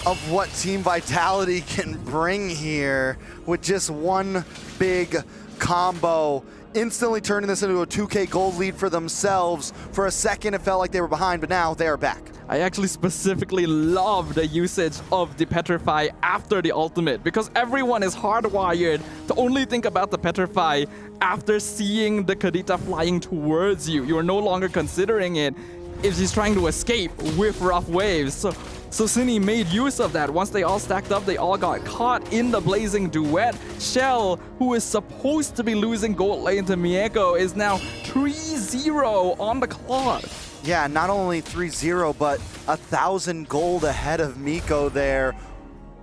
of what Team Vitality can bring here with just one big combo, instantly turning this into a 2K gold lead for themselves. For a second, it felt like they were behind, but now they are back. I actually specifically love the usage of the Petrify after the ultimate, because everyone is hardwired to only think about the Petrify after seeing the Kadita flying towards you. You are no longer considering it if she's trying to escape with rough waves. So Cine made use of that. Once they all stacked up, they all got caught in the blazing duet. Shell, who is supposed to be losing gold lane to Mieko, is now 3-0 on the clock. Yeah, not only 3-0, but 1,000 gold ahead of Miko there.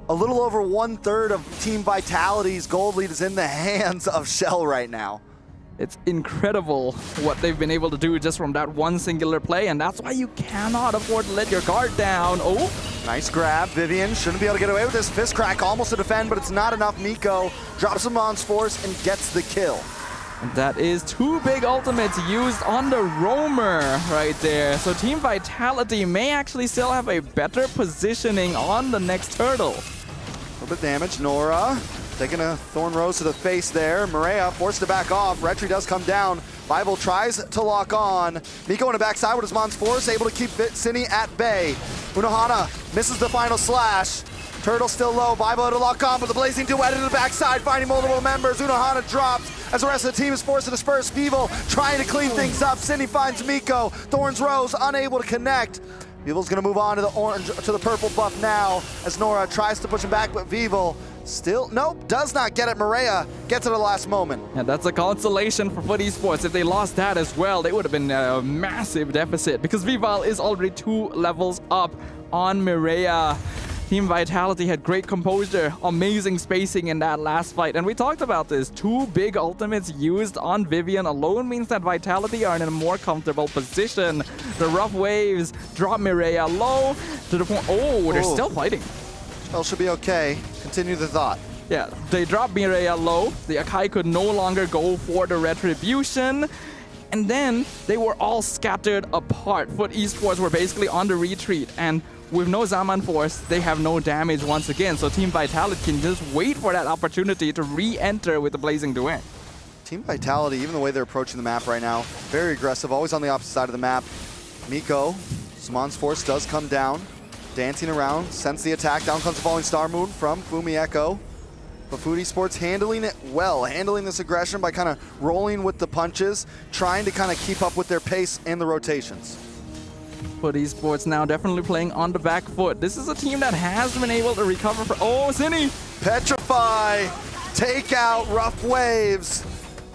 A little over 1/3 of Team Vitality's gold lead is in the hands of Shell right now. It's incredible what they've been able to do just from that one singular play, and that's why you cannot afford to let your guard down. Oh, nice grab. Vivian shouldn't be able to get away with this. Fist crack almost to defend, but it's not enough. Miko drops him on Force and gets the kill. and that is two big ultimates used on the roamer right there. So Team Vitality may actually still have a better positioning on the next turtle. A little bit damage. Nora taking a Thorn Rose to the face there. Maria forced to back off. Retri does come down. Bible tries to lock on. Miko on the backside with his Mons Force, able to keep Cine at bay. Unohana misses the final slash. Turtle still low. Bible to lock on, but the Blazing Duet into the backside, finding multiple members. Unohana drops as the rest of the team is forced to disperse. Vival trying to clean things up. Cine finds Miko. Thorns Rose unable to connect. Vival's gonna move on to the orange, to the purple buff now as Nora tries to push him back, but Vival still, nope, does not get it. Maria gets it at the last moment. And that's a consolation for Foot Esports. If they lost that as well, they would have been a massive deficit because Vival is already 2 levels up on Mireia. Team Vitality had great composure, amazing spacing in that last fight. And we talked about this. 2 big ultimates used on Vivian alone means that Vitality are in a more comfortable position. The rough waves drop Mireia low to the point. Oh, they're still fighting. Shell should be okay. Continue the thought. Yeah, they dropped Mireia low. The Akai could no longer go for the retribution. And then they were all scattered apart. Foot Esports were basically on the retreat. And with no Zaman Force, they have no damage once again. So Team Vitality can just wait for that opportunity to re-enter with the Blazing Duet. Team Vitality, even the way they're approaching the map right now, very aggressive, always on the opposite side of the map. Miko, Zaman's Force does come down. dancing around, sends the attack. Down comes the falling star moon from Fumi Echo. But Food Esports handling it well, handling this aggression by kind of rolling with the punches, trying to kind of keep up with their pace and the rotations. Food Esports now definitely playing on the back foot. This is a team that has been able to recover from... Oh, Zinni! Petrify, take out, rough waves.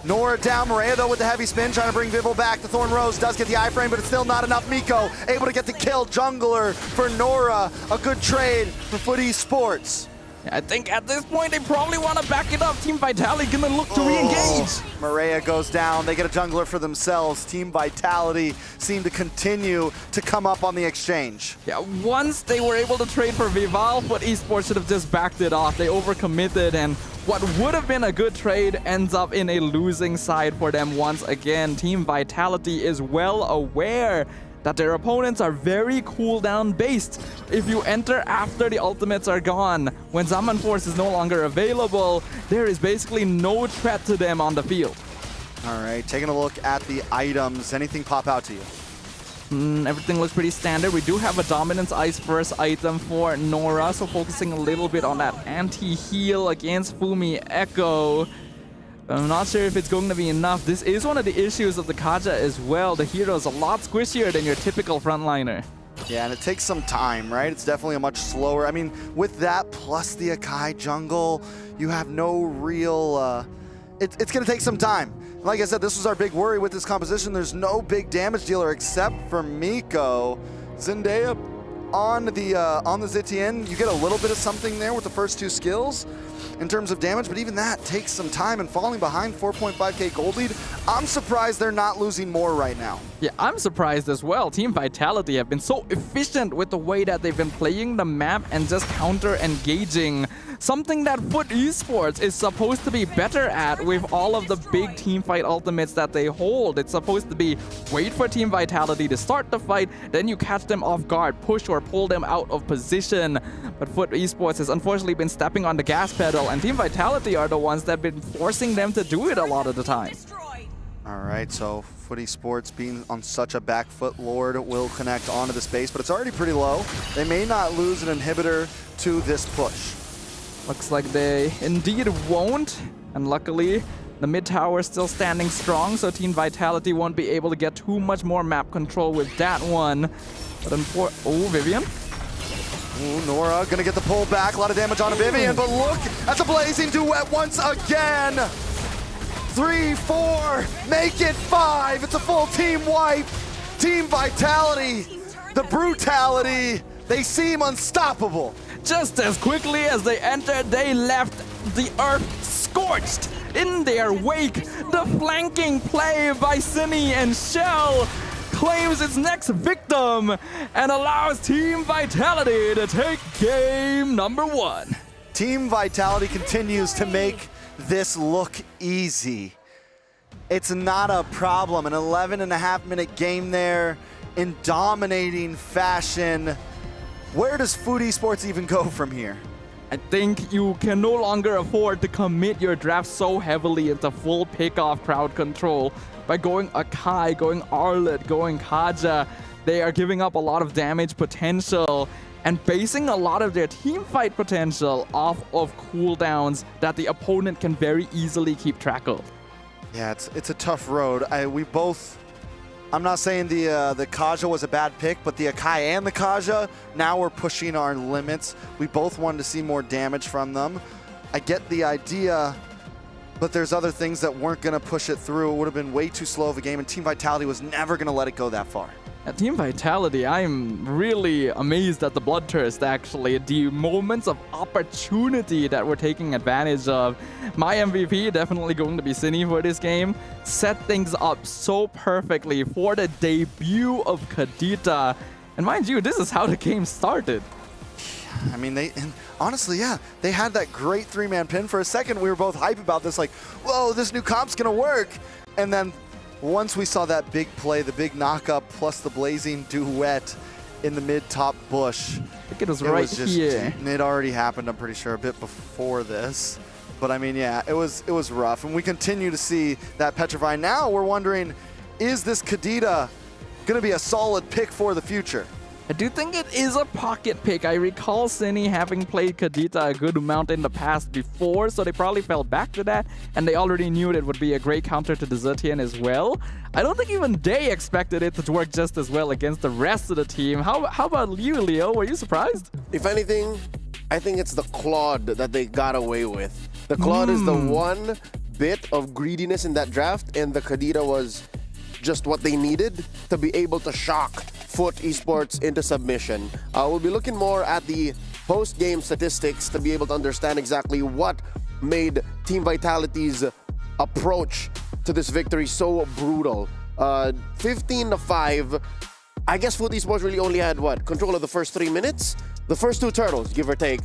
Nora down, Maria though with the heavy spin, trying to bring Vivo back. The Thorn Rose does get the iframe, but it's still not enough. Miko able to get the kill, jungler for Nora. A good trade for Food Esports. I think at this point they probably want to back it up. Team Vitality gonna look to re-engage. Maria goes down, they get a jungler for themselves. Team Vitality seem to continue to come up on the exchange. Yeah, once they were able to trade for Vival, Food Esports should have just backed it off. They overcommitted, and what would have been a good trade ends up in a losing side for them once again. Team Vitality is well aware that their opponents are very cooldown based. If you enter after the ultimates are gone, when Zaman Force is no longer available, there is basically no threat to them on the field. All right, taking a look at the items. Anything pop out to you? Everything looks pretty standard. We do have a Dominance Ice Burst item for Nora, so focusing a little bit on that anti-heal against Fumi Echo. I'm not sure if it's going to be enough. This is one of the issues of the Kaja as well. The hero is a lot squishier than your typical frontliner. Yeah, and it takes some time, right? It's definitely a much slower. I mean, with that plus the Akai jungle, you have no real... It's going to take some time. Like I said, this was our big worry with this composition. There's no big damage dealer except for Miko. Zendaya on the Zitian, you get a little bit of something there with the first two skills in terms of damage, but even that takes some time, and falling behind 4.5k gold lead, I'm surprised they're not losing more right now. Yeah, I'm surprised as well. Team Vitality have been so efficient with the way that they've been playing the map and just counter-engaging. Something that Foot Esports is supposed to be better at with all of the big teamfight ultimates that they hold. It's supposed to be wait for Team Vitality to start the fight, then you catch them off guard, push or pull them out of position. But Foot Esports has unfortunately been stepping on the gas pedal, and Team Vitality are the ones that have been forcing them to do it a lot of the time. All right, so Foot Esports being on such a back foot, Lord will connect onto the space, but it's already pretty low. They may not lose an inhibitor to this push. Looks like they indeed won't, and luckily the mid tower is still standing strong, so Team Vitality won't be able to get too much more map control with that one. But oh, Vivian. Ooh, Nora gonna get the pull back, a lot of damage on Vivian, but look at the blazing duet once again. 3, 4, make it 5. It's a full team wipe. Team Vitality, the brutality, they seem unstoppable. Just as quickly as they entered, they left the earth scorched in their wake. The flanking play by Zinni and Shell claims its next victim and allows Team Vitality to take game number 1. Team Vitality continues to make this look easy. It's not a problem. An 11.5-minute game there in dominating fashion. Where does Food Esports even go from here? I think you can no longer afford to commit your draft so heavily into full pick-off crowd control. By going Akai, going Arlet, going Kaja, they are giving up a lot of damage potential and basing a lot of their team fight potential off of cooldowns that the opponent can very easily keep track of. Yeah, it's a tough road. I'm not saying the Kaja was a bad pick, but the Akai and the Kaja, now we're pushing our limits. We both wanted to see more damage from them. I get the idea, but there's other things that weren't going to push it through. It would have been way too slow of a game, and Team Vitality was never going to let it go that far. At Team Vitality, I'm really amazed at the Bloodthirst, actually. The moments of opportunity that we're taking advantage of. My MVP, definitely going to be Zinni for this game, set things up so perfectly for the debut of Kadita. And mind you, this is how the game started. I mean, honestly, yeah, they had that great 3-man pin. For a second, we were both hype about this, like, whoa, this new comp's going to work. And then once we saw that big play, the big knockup plus the blazing duet in the mid-top bush. I think it was right here. It already happened, I'm pretty sure, a bit before this. But I mean, yeah, it was rough. And we continue to see that petrify. Now we're wondering, is this Kadita going to be a solid pick for the future? I do think it is a pocket pick. I recall Cine having played Kadita a good amount in the past before, so they probably fell back to that, and they already knew it would be a great counter to Desertian as well. I don't think even they expected it to work just as well against the rest of the team. How about you, Leo? Were you surprised? If anything, I think it's the Claude that they got away with. The Claude is the one bit of greediness in that draft, and the Kadita was just what they needed to be able to shock Foot Esports into submission. We'll be looking more at the post-game statistics to be able to understand exactly what made Team Vitality's approach to this victory so brutal. 15-5. I guess Foot Esports really only had control of the first 3 minutes? The first 2 turtles, give or take.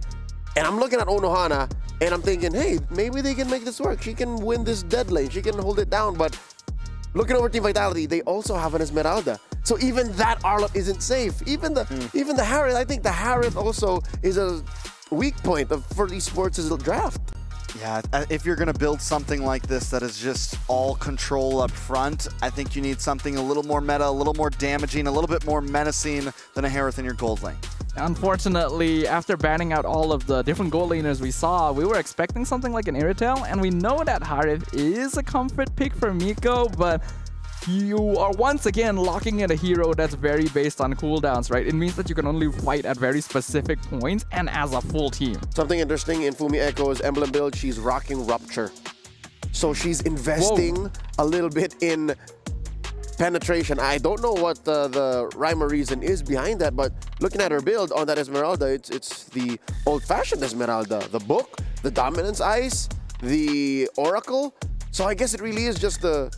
And I'm looking at Unohana and I'm thinking, hey, maybe they can make this work. She can win this dead lane. She can hold it down. But looking over Team Vitality, they also have an Esmeralda. So even that Arlott isn't safe. Even the Harriet, I think the Harriet also is a weak point for Esports' draft. Yeah, if you're going to build something like this that is just all control up front, I think you need something a little more meta, a little more damaging, a little bit more menacing than a Harith in your gold lane. Unfortunately, after banning out all of the different gold laners we saw, we were expecting something like an Iritel, and we know that Harith is a comfort pick for Miko, but you are once again locking in a hero that's very based on cooldowns, right? It means that you can only fight at very specific points and as a full team. Something interesting in Fumi Echo's emblem build, she's rocking Rupture. So she's investing a little bit in penetration. I don't know what the rhyme or reason is behind that, but looking at her build on that Esmeralda, it's the old-fashioned Esmeralda. The book, the Dominance Ice, the Oracle. So I guess it really is just the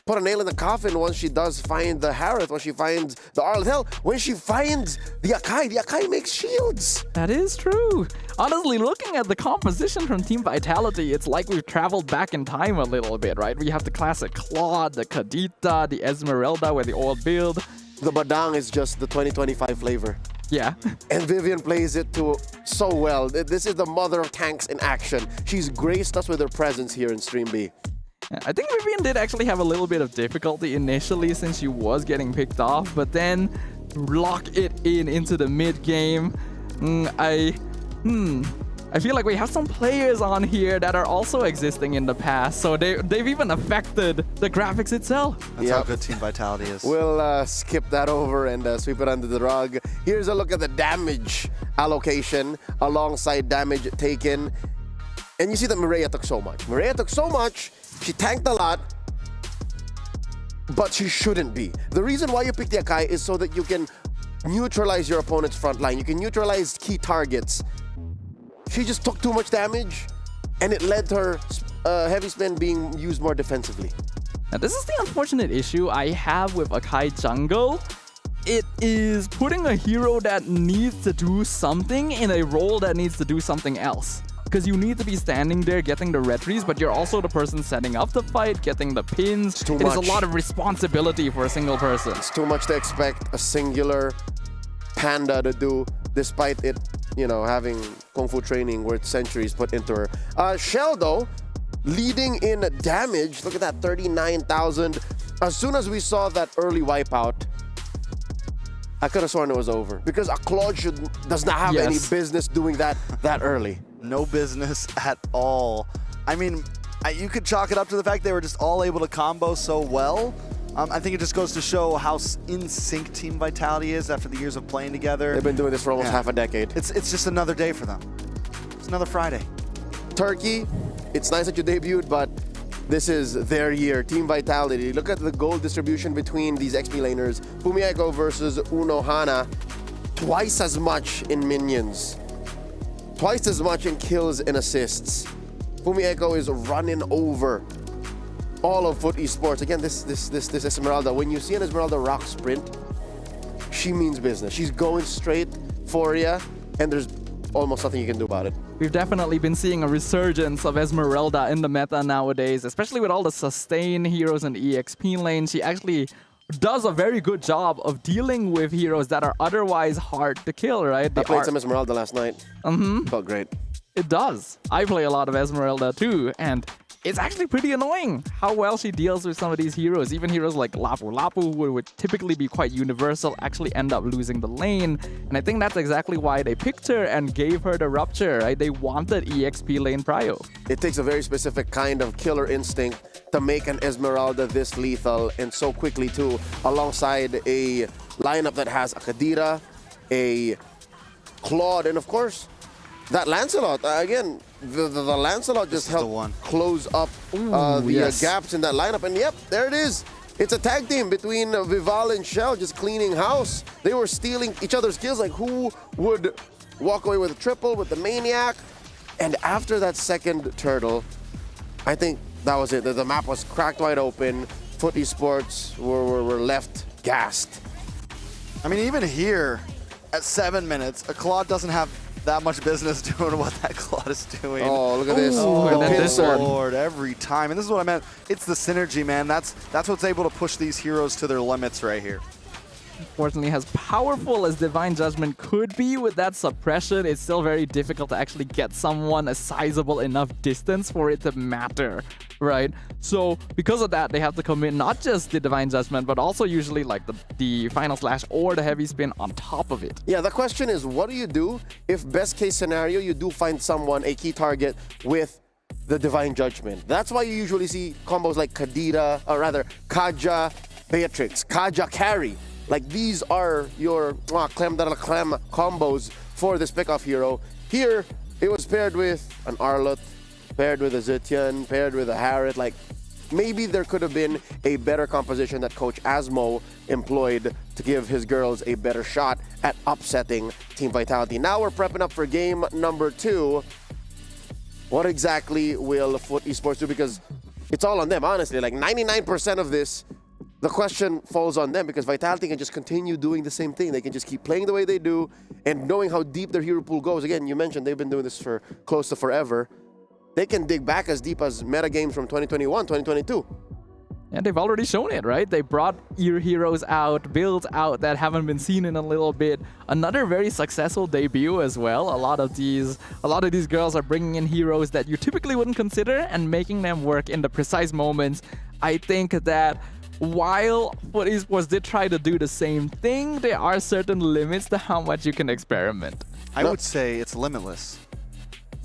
put a nail in the coffin once she does find the Harith, once she finds the Arlott. Hell, when she finds the Akai makes shields. That is true. Honestly, looking at the composition from Team Vitality, it's like we've traveled back in time a little bit, right? We have the classic Claude, the Kadita, the Esmeralda with the old build. The Badang is just the 2025 flavor. Yeah. And Vivian plays it so well. This is the mother of tanks in action. She's graced us with her presence here in Stream B. I think Vivian did actually have a little bit of difficulty initially since she was getting picked off, but then lock it into the mid game. I feel like we have some players on here that are also existing in the past, so they've even affected the graphics itself. That's how good Team Vitality is. We'll skip that over and sweep it under the rug. Here's a look at the damage allocation alongside damage taken. And you see that Mireia took so much. Mireia took so much. She tanked a lot, but she shouldn't be. The reason why you pick the Akai is so that you can neutralize your opponent's front line. You can neutralize key targets. She just took too much damage, and it led to her heavy spin being used more defensively. Now, this is the unfortunate issue I have with Akai jungle. It is putting a hero that needs to do something in a role that needs to do something else. Because you need to be standing there getting the retries, but you're also the person setting up the fight, getting the pins. It is a lot of responsibility for a single person. It's too much to expect a singular panda to do, despite it, having kung fu training worth centuries put into her. Shell, though, leading in damage. Look at that, 39,000. As soon as we saw that early wipeout, I could have sworn it was over. Because a Claude does not have any business doing that early. No business at all. I mean, you could chalk it up to the fact they were just all able to combo so well. I think it just goes to show how in sync Team Vitality is after the years of playing together. They've been doing this for almost half a decade. It's just another day for them. It's another Friday. Turkey, it's nice that you debuted, but this is their year. Team Vitality. Look at the gold distribution between these XP laners. Fumi Echo versus Unohana. Twice as much in minions. Twice as much in kills and assists. Fumi Echo is running over all of Foot Esports. Again, this Esmeralda. When you see an Esmeralda rock sprint, she means business. She's going straight for you, and there's almost nothing you can do about it. We've definitely been seeing a resurgence of Esmeralda in the meta nowadays, especially with all the sustain heroes in the EXP lane. She actually does a very good job of dealing with heroes that are otherwise hard to kill, right? I played some Esmeralda last night. Felt great. It does. I play a lot of Esmeralda too, and it's actually pretty annoying how well she deals with some of these heroes. Even heroes like Lapu. Lapu, who would typically be quite universal, actually end up losing the lane. And I think that's exactly why they picked her and gave her the rupture, right? They wanted EXP lane prio. It takes a very specific kind of killer instinct to make an Esmeralda this lethal and so quickly too, alongside a lineup that has a Kadira, a Claude, and of course, that Lancelot. Again, the Lancelot just helped close up the gaps in that lineup. And yep, there it is. It's a tag team between Vival and Shell just cleaning house. They were stealing each other's kills. Like, who would walk away with a triple with the Maniac? And after that second turtle, I think that was it. The map was cracked wide open. Foot Esports were left gassed. I mean, even here at 7 minutes, a Claude doesn't have that much business doing what that Claude is doing. Oh, look at this. Oh, The pin sword. Lord, every time. And this is what I meant. It's the synergy, man. That's what's able to push these heroes to their limits right here. Unfortunately, as powerful as Divine Judgment could be with that suppression, it's still very difficult to actually get someone a sizable enough distance for it to matter, right? So because of that, they have to commit not just the Divine Judgment, but also usually like the Final Slash or the Heavy Spin on top of it. Yeah, the question is, what do you do if best case scenario, you do find someone, a key target with the Divine Judgment? That's why you usually see combos like Kadira, or rather Kaja Beatrix, Kaja Carry. Like, these are your creme de la creme combos for this pickoff hero. Here, it was paired with an Arlott, paired with a Zetian, paired with a Harriet. Like, maybe there could have been a better composition that Coach Asmo employed to give his girls a better shot at upsetting Team Vitality. Now we're prepping up for game number 2. What exactly will Foot Esports do? Because it's all on them, honestly. Like, 99% of this, the question falls on them, because Vitality can just continue doing the same thing. They can just keep playing the way they do, and knowing how deep their hero pool goes. Again, you mentioned they've been doing this for close to forever. They can dig back as deep as meta games from 2021, 2022. And they've already shown it, right? They brought heroes out, builds out that haven't been seen in a little bit. Another very successful debut as well. A lot of these girls are bringing in heroes that you typically wouldn't consider and making them work in the precise moments. I think that while Foot Esports did try to do the same thing, there are certain limits to how much you can experiment. I would say it's limitless.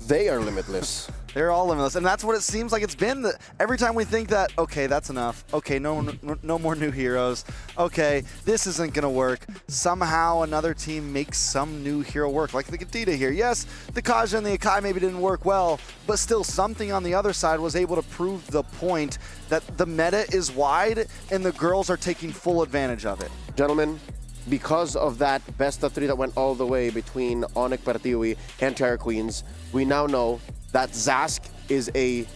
They are limitless. They're all limitless, and that's what it seems like it's been. Every time we think that, okay, that's enough. Okay, no more new heroes. Okay, this isn't gonna work. Somehow another team makes some new hero work, like the Kadita here. Yes, the Kaja and the Akai maybe didn't work well, but still something on the other side was able to prove the point that the meta is wide and the girls are taking full advantage of it. Gentlemen, because of that best of 3 that went all the way between Onyx Partiwi and Terra Queens, we now know that Zask is a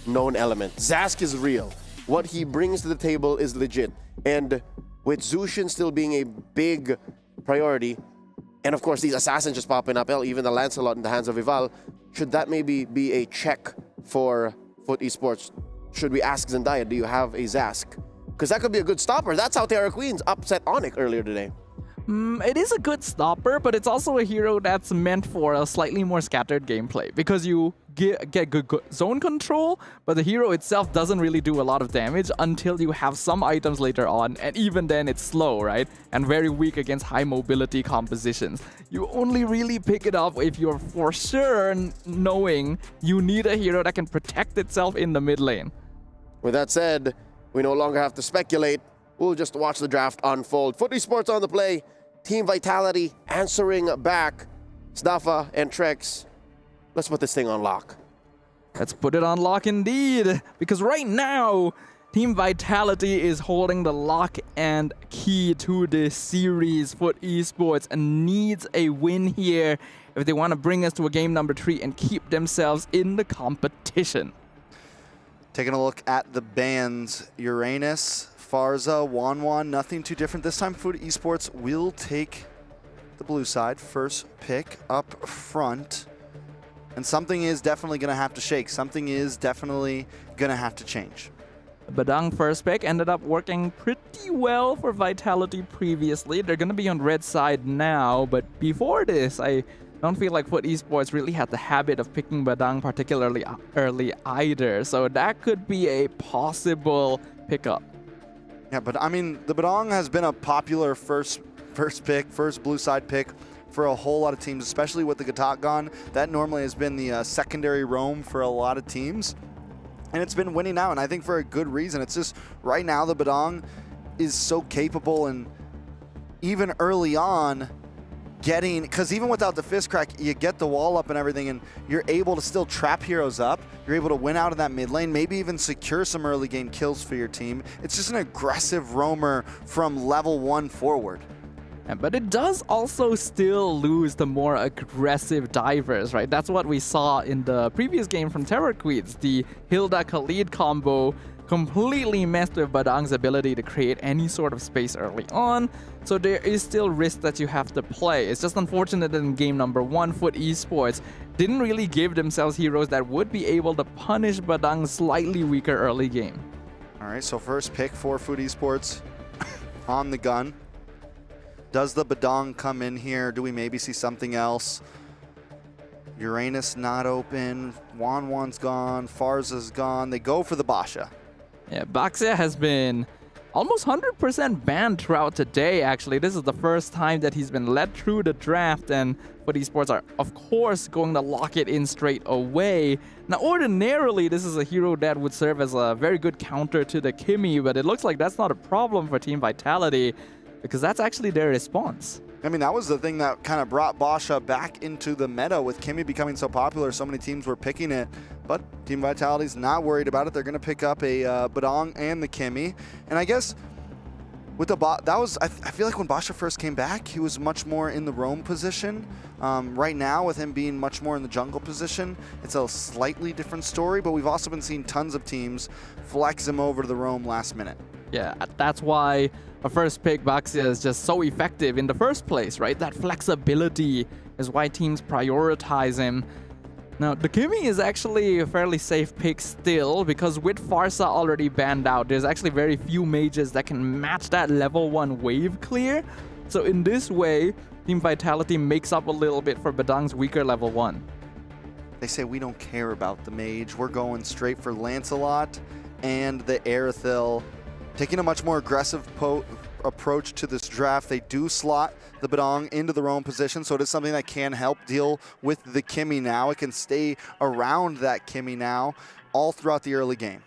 known element. Zask is real. What he brings to the table is legit. And with Zushin still being a big priority, and of course these assassins just popping up, even the Lancelot in the hands of Vival, should that maybe be a check for Foot Esports? Should we ask Zendaya, do you have a Zask? Because that could be a good stopper. That's how Terra Queens upset Onyx earlier today. It is a good stopper, but it's also a hero that's meant for a slightly more scattered gameplay, because you get good zone control, but the hero itself doesn't really do a lot of damage until you have some items later on, and even then it's slow, right? And very weak against high mobility compositions. You only really pick it up if you're for sure knowing you need a hero that can protect itself in the mid lane. With that said, we no longer have to speculate. We'll just watch the draft unfold. Foot Esports on the play. Team Vitality answering back. Snafa and Trex, let's put this thing on lock. Let's put it on lock indeed, because right now, Team Vitality is holding the lock and key to this series. Foot Esports and needs a win here if they want to bring us to a game number 3 and keep themselves in the competition. Taking a look at the bans, Uranus, Farza, Wanwan, nothing too different. This time Foot Esports will take the blue side, first pick up front. And something is definitely going to have to shake. Something is definitely going to have to change. Badang first pick ended up working pretty well for Vitality previously. They're going to be on red side now, but before this, I I don't feel like Foot Esports really had the habit of picking Badang particularly early either, so that could be a possible pickup. Yeah, but I mean, the Badang has been a popular first blue side pick for a whole lot of teams, especially with the Gatak gone. That normally has been the secondary roam for a lot of teams, and it's been winning out, and I think for a good reason. It's just right now the Badang is so capable, and even early on, because even without the fist crack, you get the wall up and everything, and you're able to still trap heroes up. You're able to win out in that mid lane, maybe even secure some early game kills for your team. It's just an aggressive roamer from level 1 forward. Yeah, but it does also still lose the more aggressive divers, right? That's what we saw in the previous game from Terror Queens. The Hilda Khalid combo completely messed with Badang's ability to create any sort of space early on, so there is still risk that you have to play. It's just unfortunate that in game number 1, Foot Esports didn't really give themselves heroes that would be able to punish Badang's slightly weaker early game. All right, so first pick for Foot Esports on the gun. Does the Badang come in here? Do we maybe see something else? Uranus not open, Wanwan's gone, Farza's gone. They go for the Basha. Yeah, Baxia has been almost 100% banned throughout today, actually. This is the first time that he's been led through the draft, and Foot Esports are, of course, going to lock it in straight away. Now, ordinarily, this is a hero that would serve as a very good counter to the Kimmy, but it looks like that's not a problem for Team Vitality, because that's actually their response. I mean, that was the thing that kind of brought Basha back into the meta with Kimmy becoming so popular. So many teams were picking it, but Team Vitality's not worried about it. They're going to pick up a Badang and the Kimmy. And I guess with the I feel like when Basha first came back, he was much more in the roam position. Right now, with him being much more in the jungle position, it's a slightly different story, but we've also been seeing tons of teams flex him over to the roam last minute. Yeah, that's why a first pick Baxia is just so effective in the first place, right? That flexibility is why teams prioritize him. Now, the Kimmy is actually a fairly safe pick still, because with Farsa already banned out, there's actually very few mages that can match that level 1 wave clear. So in this way, Team Vitality makes up a little bit for Badang's weaker level 1. They say we don't care about the mage. We're going straight for Lancelot and the Aerithil. Taking a much more aggressive approach to this draft. They do slot the Badang into the roam position, so it is something that can help deal with the Kimmy now. It can stay around that Kimmy now all throughout the early game.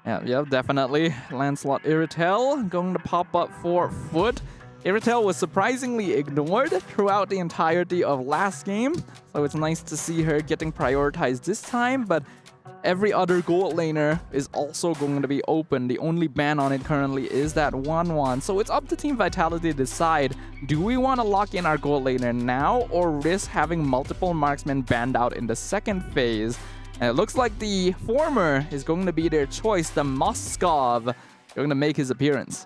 Yeah, definitely. Lancelot Iritel going to pop up for Foot. Iritel was surprisingly ignored throughout the entirety of last game, so it's nice to see her getting prioritized this time, but every other gold laner is also going to be open. The only ban on it currently is that Wanwan. So it's up to Team Vitality to decide, do we want to lock in our gold laner now or risk having multiple marksmen banned out in the second phase? And it looks like the former is going to be their choice. The Moskov going to make his appearance.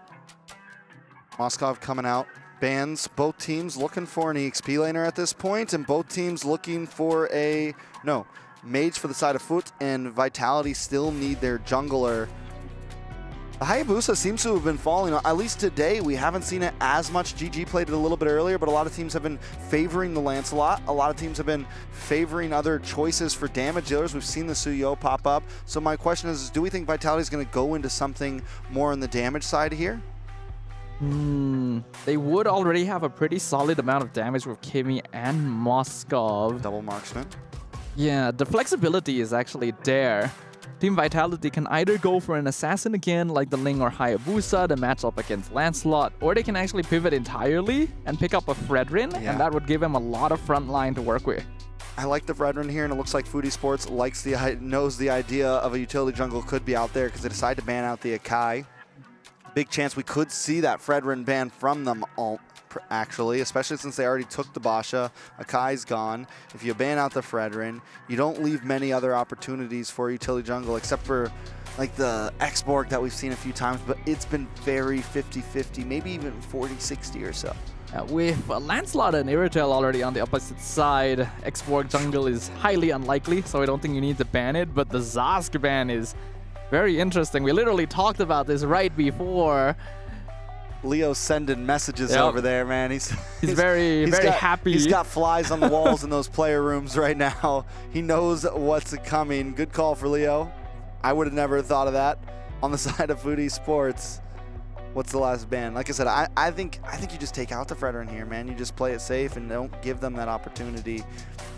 Moskov coming out. Bans, both teams looking for an EXP laner at this point, and both teams looking for mage for the side of Foot, and Vitality still need their jungler. The Hayabusa seems to have been falling. At least today, we haven't seen it as much. GG played it a little bit earlier, but a lot of teams have been favoring the Lancelot. A lot of teams have been favoring other choices for damage dealers. We've seen the Suyo pop up. So my question is, do we think Vitality is going to go into something more on the damage side here? They would already have a pretty solid amount of damage with Kimmy and Moskov. Double marksman. Yeah, the flexibility is actually there. Team Vitality can either go for an assassin again, like the Ling or Hayabusa, to match up against Lancelot, or they can actually pivot entirely and pick up a Fredrin, and that would give him a lot of front line to work with. I like the Fredrin here, and it looks like Foot Esports knows the idea of a utility jungle could be out there because they decided to ban out the Akai. Big chance we could see that Fredrin ban from them actually, especially since they already took the Basha. Akai's gone. If you ban out the Fredrin, you don't leave many other opportunities for utility jungle except for like the Xborg that we've seen a few times, but it's been very 50-50, maybe even 40-60 or so. With Lancelot and Iritel already on the opposite side, Xborg jungle is highly unlikely, so I don't think you need to ban it, but the Zask ban is very interesting. We literally talked about this right before. Leo's sending messages over there, man. He's very happy. He's got flies on the walls in those player rooms right now. He knows what's coming. Good call for Leo. I would have never thought of that. On the side of Food Esports, what's the last ban? Like I said, I think you just take out the Fredrin here, man. You just play it safe and don't give them that opportunity.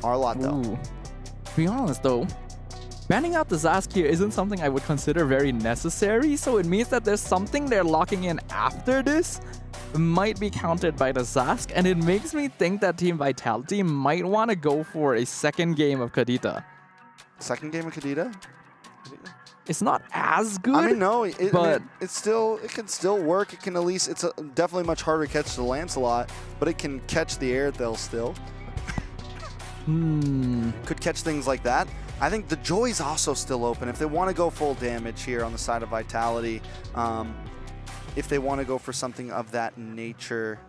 Arlott, though. To be honest, though, banning out the Zask here isn't something I would consider very necessary, so it means that there's something they're locking in after this might be countered by the Zask, and it makes me think that Team Vitality might want to go for a second game of Kadita. Second game of Kadita? It's not as good. I mean, no, but it can still work. It can at least, it's definitely much harder to catch the Lancelot, but it can catch the Airthel still. Could catch things like that. I think the Joy's also still open. If they want to go full damage here on the side of Vitality, if they want to go for something of that nature,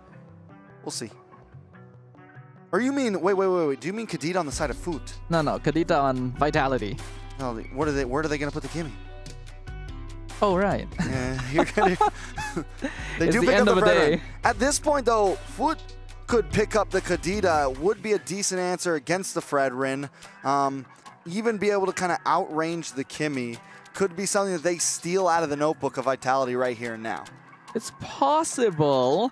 we'll see. Or you mean, wait, do you mean Kadita on the side of Foot? No, Kadita on Vitality. No, where are they going to put the Gimme? Oh, right. Yeah, you're gonna, they It's do the pick end up the of a Fredrin. day. At this point, though, Foot could pick up the Kadita. Would be a decent answer against the Fredrin. Even be able to kind of outrange the Kimmy. Could be something that they steal out of the notebook of Vitality right here and now. It's possible.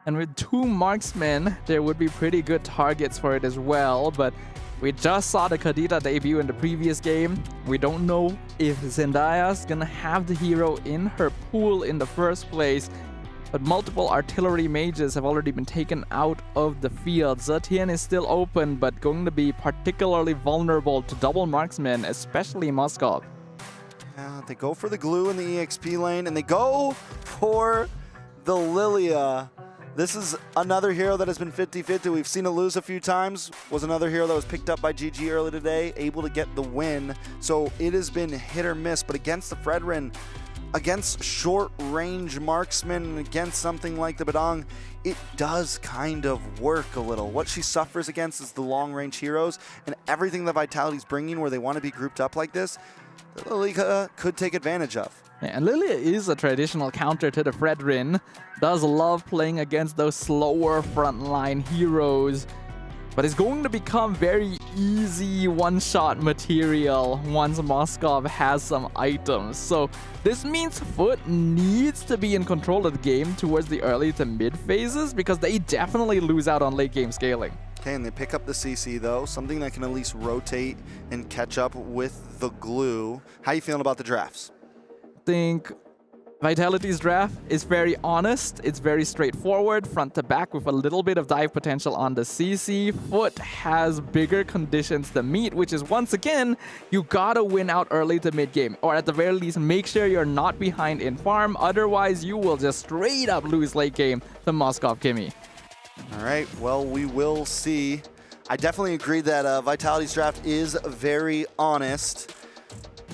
And with 2 marksmen, there would be pretty good targets for it as well. But we just saw the Kadita debut in the previous game. We don't know if Zendaya's gonna have the hero in her pool in the first place. But multiple artillery mages have already been taken out of the field. Zetian is still open, but going to be particularly vulnerable to double marksmen, especially Moskov. Yeah, they go for the glue in the EXP lane, and they go for the Lilia. This is another hero that has been 50-50. We've seen it lose a few times. Was another hero that was picked up by GG early today, able to get the win. So it has been hit or miss, but against the Fredrin, against short-range marksmen, against something like the Badang, it does kind of work a little. What she suffers against is the long-range heroes, and everything that Vitality's bringing where they want to be grouped up like this, the Lilia could take advantage of. Yeah, and Lilia is a traditional counter to the Fredrin. Does love playing against those slower frontline heroes. But it's going to become very easy one-shot material once Moskov has some items. So this means Foot needs to be in control of the game towards the early to mid phases because they definitely lose out on late game scaling. Okay, and they pick up the CC though, something that can at least rotate and catch up with the glue. How you feeling about the drafts? I think Vitality's draft is very honest. It's very straightforward, front to back with a little bit of dive potential on the CC. Foot has bigger conditions to meet, which is once again, you gotta win out early to mid game, or at the very least, make sure you're not behind in farm. Otherwise, you will just straight up lose late game to Moskov Kimmy. All right, well, we will see. I definitely agree that Vitality's draft is very honest.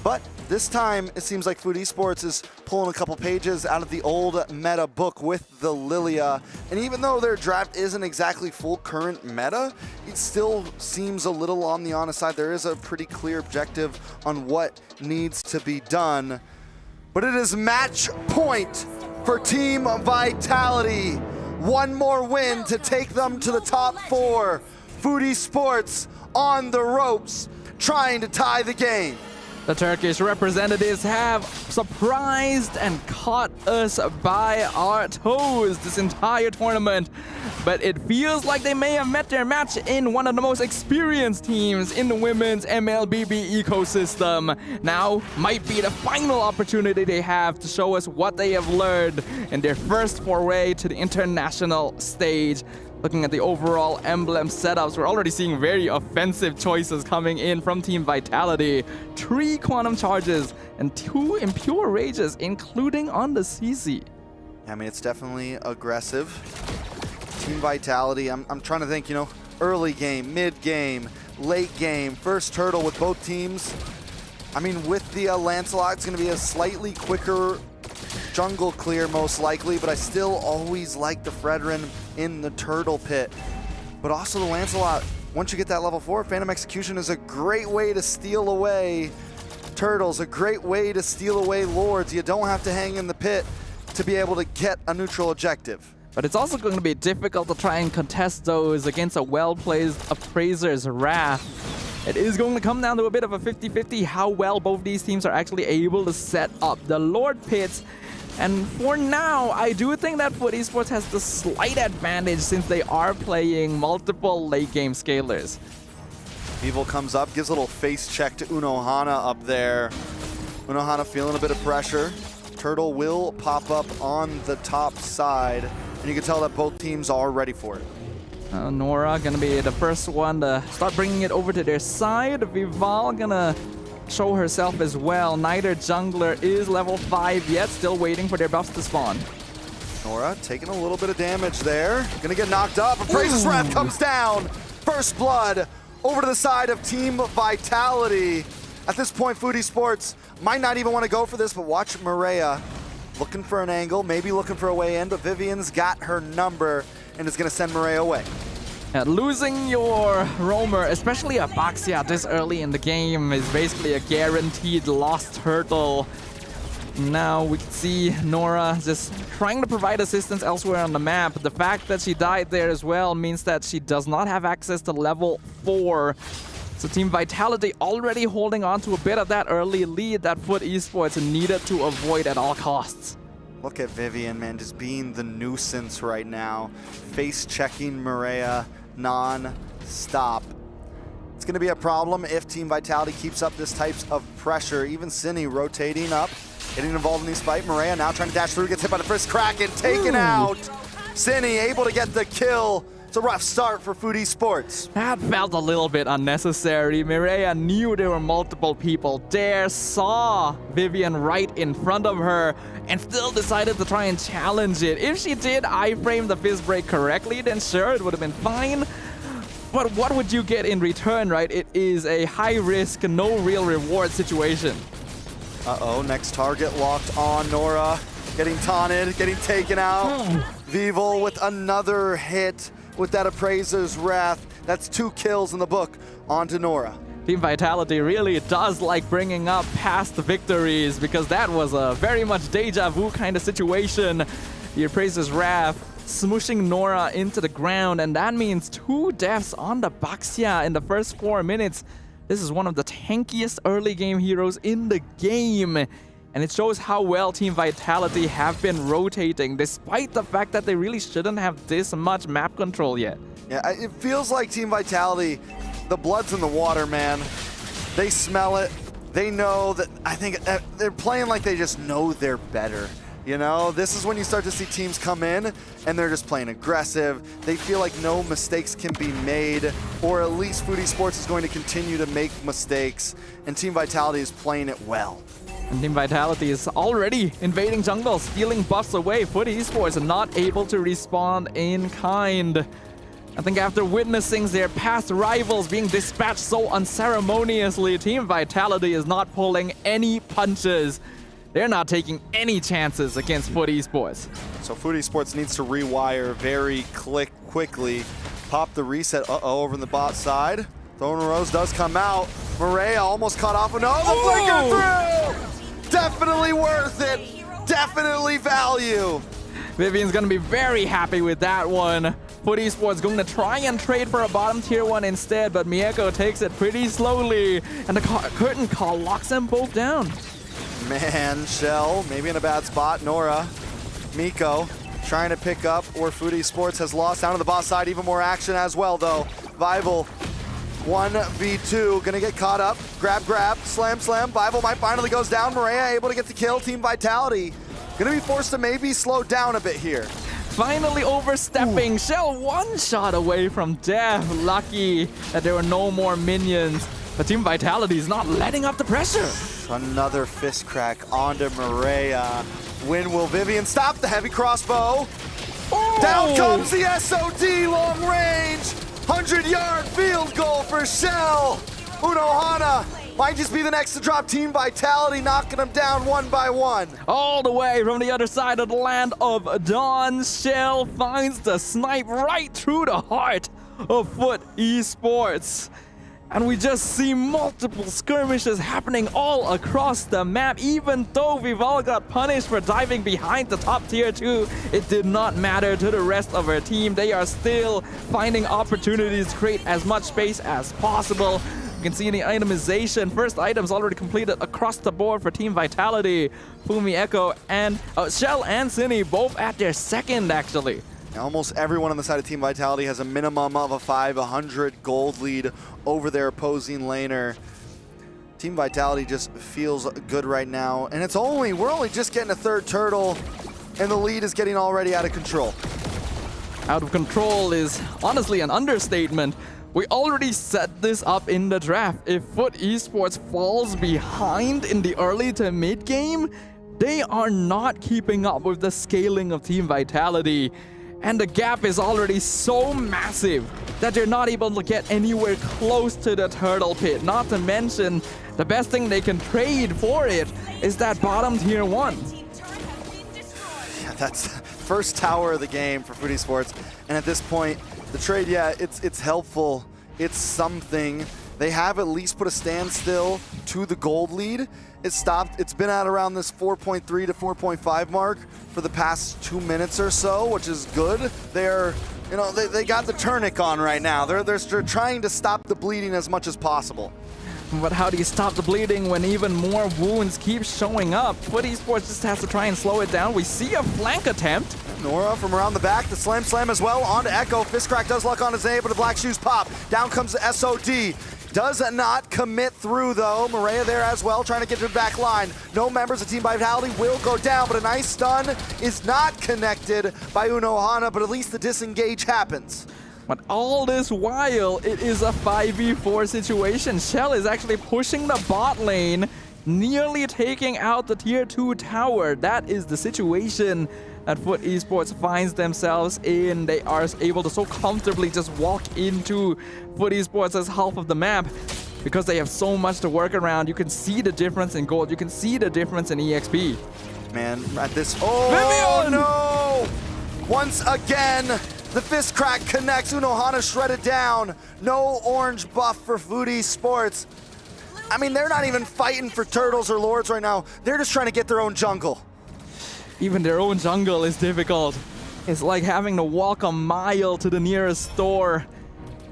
But this time, it seems like Food Esports is pulling a couple pages out of the old meta book with the Lilia. And even though their draft isn't exactly full current meta, it still seems a little on the honest side. There is a pretty clear objective on what needs to be done. But it is match point for Team Vitality. One more win to take them to the top 4. Food Esports on the ropes, trying to tie the game. The Turkish representatives have surprised and caught us by our toes this entire tournament. But it feels like they may have met their match in one of the most experienced teams in the women's MLBB ecosystem. Now might be the final opportunity they have to show us what they have learned in their first foray to the international stage. Looking at the overall emblem setups, we're already seeing very offensive choices coming in from Team Vitality. 3 Quantum Charges and 2 Impure Rages, including on the CC. I mean, it's definitely aggressive. Team Vitality, I'm trying to think, you know, early game, mid game, late game, first turtle with both teams. I mean, with the Lancelot, it's going to be a slightly quicker jungle clear most likely, but I still always like the Fredrin in the turtle pit. But also the Lancelot, once you get that level 4, Phantom Execution is a great way to steal away turtles, a great way to steal away lords. You don't have to hang in the pit. to be able to get a neutral objective. But it's also going to be difficult to try and contest those against a well-placed Appraiser's Wrath. It is going to come down to a bit of a 50-50 how well both these teams are actually able to set up the Lord Pits. And for now, I do think that FUT Esports has the slight advantage since they are playing multiple late game scalers. Evil comes up, gives a little face check to Unohana up there. Unohana feeling a bit of pressure. Turtle will pop up on the top side, and you can tell that both teams are ready for it. Nora gonna be the first one to start bringing it over to their side. Vival gonna show herself as well. Neither jungler is level 5 yet, still waiting for their buffs to spawn. Nora taking a little bit of damage there. Gonna get knocked up. Appraiser's Wrath comes down. First blood over to the side of Team Vitality. At this point, FUT Esports might not even want to go for this, but watch Maria looking for an angle, maybe looking for a way in, but Vivian's got her number and is going to send Maria away. Losing your roamer, especially a Baxia this early in the game, is basically a guaranteed lost turtle. Now we can see Nora just trying to provide assistance elsewhere on the map. The fact that she died there as well means that she does not have access to level 4. So Team Vitality already holding on to a bit of that early lead that FUT Esports needed to avoid at all costs. Look at Vivian, man, just being the nuisance right now. Face checking Maria non-stop. It's going to be a problem if Team Vitality keeps up this type of pressure. Even Cine rotating up, getting involved in these fight. Maria now trying to dash through, gets hit by the first Kraken, taken out. Cine able to get the kill. It's a rough start for FUT Esports. That felt a little bit unnecessary. Mireia knew there were multiple people there, saw Vivian right in front of her, and still decided to try and challenge it. If she did iframe the fist break correctly, then sure, it would have been fine. But what would you get in return, right? It is a high-risk, no real reward situation. Uh-oh, next target locked on. Nora getting taunted, getting taken out. Vival with another hit with that Appraiser's Wrath. That's 2 kills in the book onto Nora. Team Vitality really does like bringing up past victories because that was a very much deja vu kind of situation. The Appraiser's Wrath smooshing Nora into the ground, and that means 2 deaths on the Baxia in the first 4 minutes. This is one of the tankiest early game heroes in the game. And it shows how well Team Vitality have been rotating, despite the fact that they really shouldn't have this much map control yet. Yeah, it feels like Team Vitality, the blood's in the water, man. They smell it. They know that, I think they're playing like they just know they're better. You know, this is when you start to see teams come in and they're just playing aggressive. They feel like no mistakes can be made, or at least FUT Esports is going to continue to make mistakes, and Team Vitality is playing it well. And Team Vitality is already invading jungle, stealing buffs away. FUT Esports are not able to respond in kind. I think after witnessing their past rivals being dispatched so unceremoniously, Team Vitality is not pulling any punches. They're not taking any chances against FUT Esports. So FUT Esports needs to rewire very quickly. Pop the reset, over in the bot side. Thorn Rose does come out. Maria almost caught off. No, the flicker through! Definitely worth it. Definitely value. Vivian's gonna be very happy with that one. FUT Esports going to try and trade for a bottom tier 1 instead, but Mieko takes it pretty slowly, and the curtain call locks them both down. Man, Shell, maybe in a bad spot. Nora, Miko trying to pick up where FUT Esports has lost. Down to the boss side, even more action as well, though. Vival 1v2, gonna get caught up. Grab, slam. Vival might finally goes down. Maria able to get the kill. Team Vitality gonna be forced to maybe slow down a bit here. Finally overstepping. Ooh. Shell 1 shot away from death. Lucky that there were no more minions. But Team Vitality is not letting up the pressure. Another fist crack onto Maria. When will Vivian stop the heavy crossbow? Oh. Down comes the SOD long range. 100-yard field goal for Shell. Unohana might just be the next to drop. Team Vitality knocking them down 1 by 1. All the way from the other side of the land of Dawn, Shell finds the snipe right through the heart of FUT Esports. And we just see multiple skirmishes happening all across the map. Even though we've all got punished for diving behind the top tier 2, it did not matter to the rest of our team. They are still finding opportunities to create as much space as possible. You can see in the itemization, first items already completed across the board for Team Vitality. Fumi Echo and Shell and Cine both at their second, actually. Almost everyone on the side of Team Vitality has a minimum of a 500 gold lead over their opposing laner. Team Vitality just feels good right now. And we're only just getting a third turtle, and the lead is getting already out of control. Out of control is honestly an understatement. We already set this up in the draft. If Foot Esports falls behind in the early to mid game, they are not keeping up with the scaling of Team Vitality. And the gap is already so massive that they're not able to get anywhere close to the turtle pit. Not to mention, the best thing they can trade for it is that bottom tier 1. Yeah, that's first tower of the game for Foot Esports. And at this point, the trade, yeah, it's helpful. It's something. They have at least put a standstill to the gold lead. It stopped. It's been at around this 4.3 to 4.5 mark for the past 2 minutes or so, which is good. They're, they got the tourniquet on right now. They're trying to stop the bleeding as much as possible. But how do you stop the bleeding when even more wounds keep showing up? Foot Esports just has to try and slow it down. We see a flank attempt. Nora from around the back, the slam as well, onto Echo. Fistcrack does luck on his A, but the black shoes pop. Down comes the SOD. Does not commit through, though. Maria there as well, trying to get to the back line. No members of Team Vitality will go down, but a nice stun is not connected by Unohana, but at least the disengage happens. But all this while, it is a 5v4 situation. Shell is actually pushing the bot lane, nearly taking out the tier 2 tower. That is the situation that Foot Esports finds themselves in. They are able to so comfortably just walk into Foot Esports as half of the map because they have so much to work around. You can see the difference in gold. You can see the difference in EXP. Man, at this... Oh, Vivian! no! Once again, the fist crack connects. Unohana shredded down. No orange buff for Foot Esports. I mean, they're not even fighting for turtles or lords right now. They're just trying to get their own jungle. Even their own jungle is difficult. It's like having to walk a mile to the nearest store.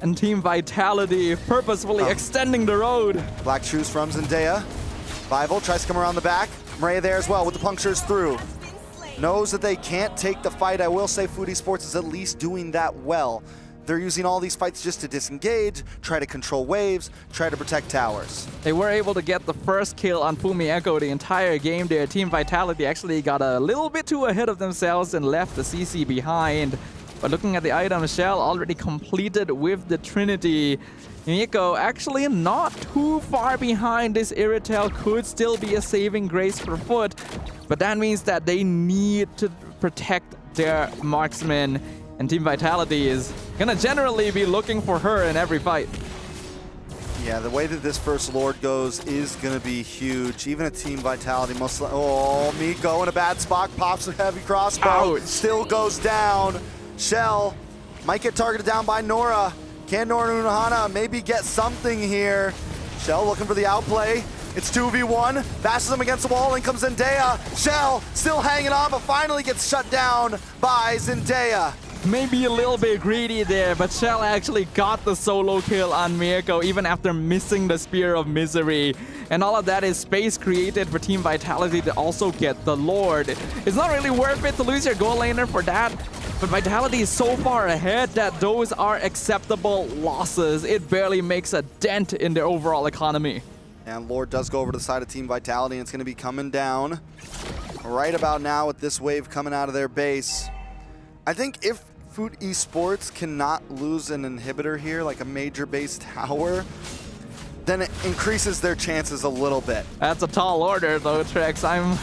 And Team Vitality purposefully extending the road. Black shoes from Zendaya. Bival tries to come around the back. Maria there as well with the punctures through. Knows that they can't take the fight. I will say Foot Esports is at least doing that well. They're using all these fights just to disengage, try to control waves, try to protect towers. They were able to get the first kill on Fumi Echo the entire game there. Team Vitality actually got a little bit too ahead of themselves and left the CC behind. But looking at the item, Shell already completed with the Trinity. Nico actually not too far behind. This Irritel could still be a saving grace for Foot, but that means that they need to protect their marksman. And Team Vitality is gonna generally be looking for her in every fight. Yeah, the way that this first Lord goes is gonna be huge. Even a Team Vitality must... Oh, Miko in a bad spot, pops a heavy crossbow. Ouch. Still goes down. Shell might get targeted down by Nora. Can Nora and Unohana maybe get something here? Shell looking for the outplay. It's 2v1, bashes them against the wall, in comes Zendaya. Shell still hanging on, but finally gets shut down by Zendaya. Maybe a little bit greedy there, but Shell actually got the solo kill on Mirko even after missing the Spear of Misery. And all of that is space created for Team Vitality to also get the Lord. It's not really worth it to lose your goal laner for that, but Vitality is so far ahead that those are acceptable losses. It barely makes a dent in their overall economy. And Lord does go over to the side of Team Vitality, and it's going to be coming down right about now with this wave coming out of their base. I think if Foot Esports cannot lose an inhibitor here, like a major base tower, then it increases their chances a little bit. That's a tall order though, Trex. I'm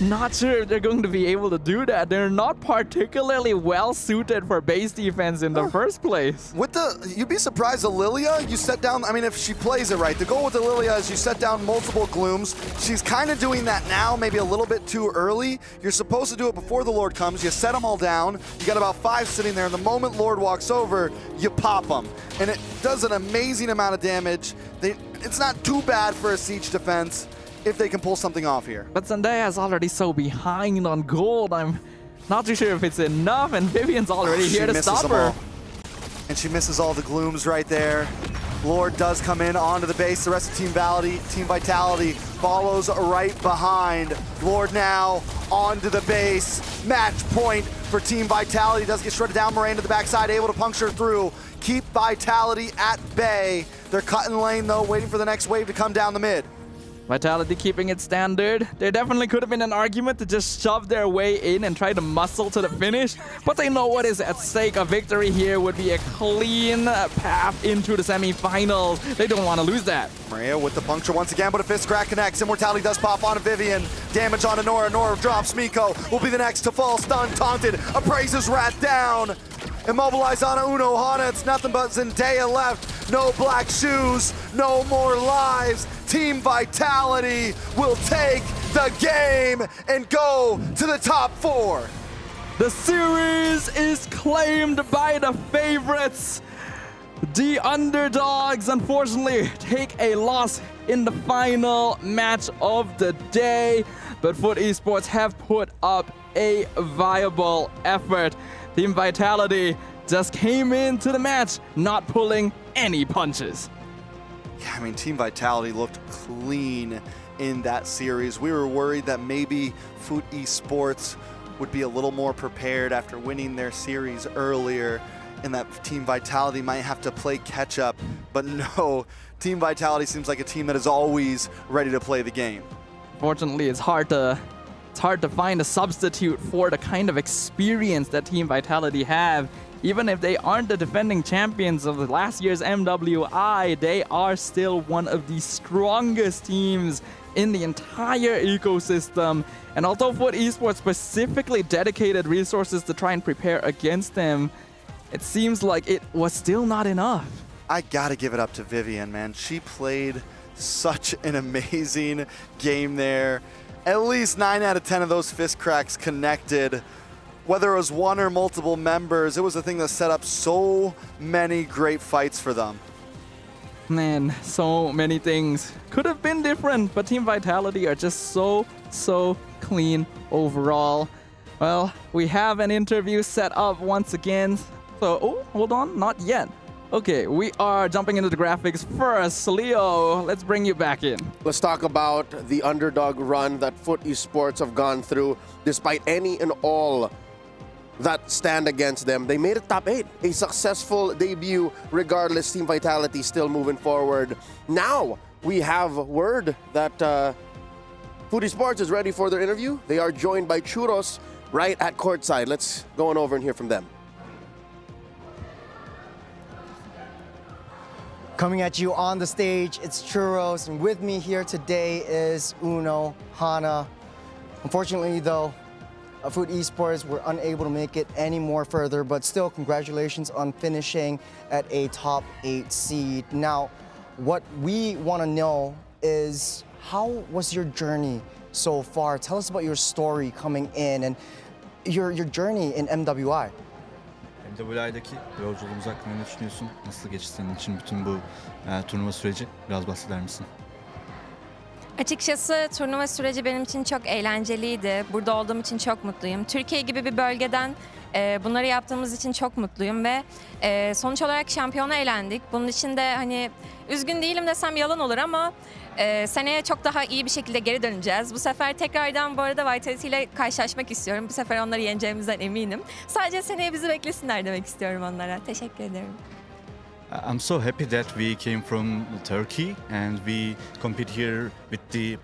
not sure if they're going to be able to do that. They're not particularly well suited for base defense in the first place. With you'd be surprised, the Lilia, you set down, I mean, if she plays it right, the goal with the Lilia is you set down multiple glooms. She's kind of doing that now, maybe a little bit too early. You're supposed to do it before the Lord comes. You set them all down. You got about 5 sitting there, and the moment Lord walks over, you pop them. And it does an amazing amount of damage. It's not too bad for a siege defense if they can pull something off here. But Zendaya is already so behind on gold. I'm not too sure if it's enough, and Vivian's already here to stop her. And she misses all the glooms right there. Lord does come in onto the base. The rest of Team Vitality follows right behind. Lord now onto the base. Match point for Team Vitality. Does get shredded down. Miranda to the backside, able to puncture through. Keep Vitality at bay. They're cutting lane though, waiting for the next wave to come down the mid. Vitality keeping it standard. There definitely could have been an argument to just shove their way in and try to muscle to the finish, but they know what is at stake. A victory here would be a clean path into the semifinals. They don't want to lose that. Maria with the puncture once again, but a fist crack connects. Immortality does pop onto Vivian. Damage onto Nora. Nora drops Miko. Will be the next to fall. Stunned, taunted. Appraises Rat down. Immobilize on Uno Hana. It's nothing but Zendaya left. No black shoes. No more lives. Team Vitality will take the game and go to the top 4. The series is claimed by the favorites. The underdogs, unfortunately, take a loss in the final match of the day. But Foot Esports have put up a viable effort. Team Vitality just came into the match not pulling any punches. Yeah, I mean, Team Vitality looked clean in that series. We were worried that maybe Foot Esports would be a little more prepared after winning their series earlier, and that Team Vitality might have to play catch up. But no, Team Vitality seems like a team that is always ready to play the game. Fortunately, it's hard to find a substitute for the kind of experience that Team Vitality have. Even if they aren't the defending champions of the last year's MWI, they are still one of the strongest teams in the entire ecosystem. And although Foot Esports specifically dedicated resources to try and prepare against them, it seems like it was still not enough. I gotta give it up to Vivian, man. She played such an amazing game there. At least 9 out of 10 of those fist cracks connected. Whether it was one or multiple members, it was a thing that set up so many great fights for them. Man, so many things could have been different, but Team Vitality are just so clean overall. Well, we have an interview set up once again. So, oh, hold on, not yet. Okay, we are jumping into the graphics first. Leo, let's bring you back in. Let's talk about the underdog run that Foot Esports have gone through. Despite any and all that stand against them, they made it top 8. A successful debut regardless. Team Vitality still moving forward. Now, we have word that Foot Esports is ready for their interview. They are joined by Churros right at courtside. Let's go on over and hear from them. Coming at you on the stage, it's Churros, and with me here today is Uno Hana. Unfortunately, though, Foot Esports were unable to make it any more further, but still, congratulations on finishing at a top 8 seed. Now, what we want to know is, how was your journey so far? Tell us about your story coming in and your journey in MWI. MWI'daki yolculuğumuz hakkında ne düşünüyorsun? Nasıl geçti senin için bütün bu turnuva süreci? Biraz bahseder misin? Açıkçası turnuva süreci benim için çok eğlenceliydi. Burada olduğum için çok mutluyum. Türkiye gibi bir bölgeden bunları yaptığımız için çok mutluyum ve sonuç olarak şampiyona eğlendik. Bunun için de hani üzgün değilim desem yalan olur ama seneye çok daha iyi bir şekilde geri döneceğiz. Bu sefer tekrardan bu arada Vitality ile karşılaşmak istiyorum. Bu sefer onları yeneceğimizden eminim. Sadece seneye bizi beklesinler demek istiyorum onlara. Teşekkür ederim. I'm so happy that we came from Turkey and we compete here with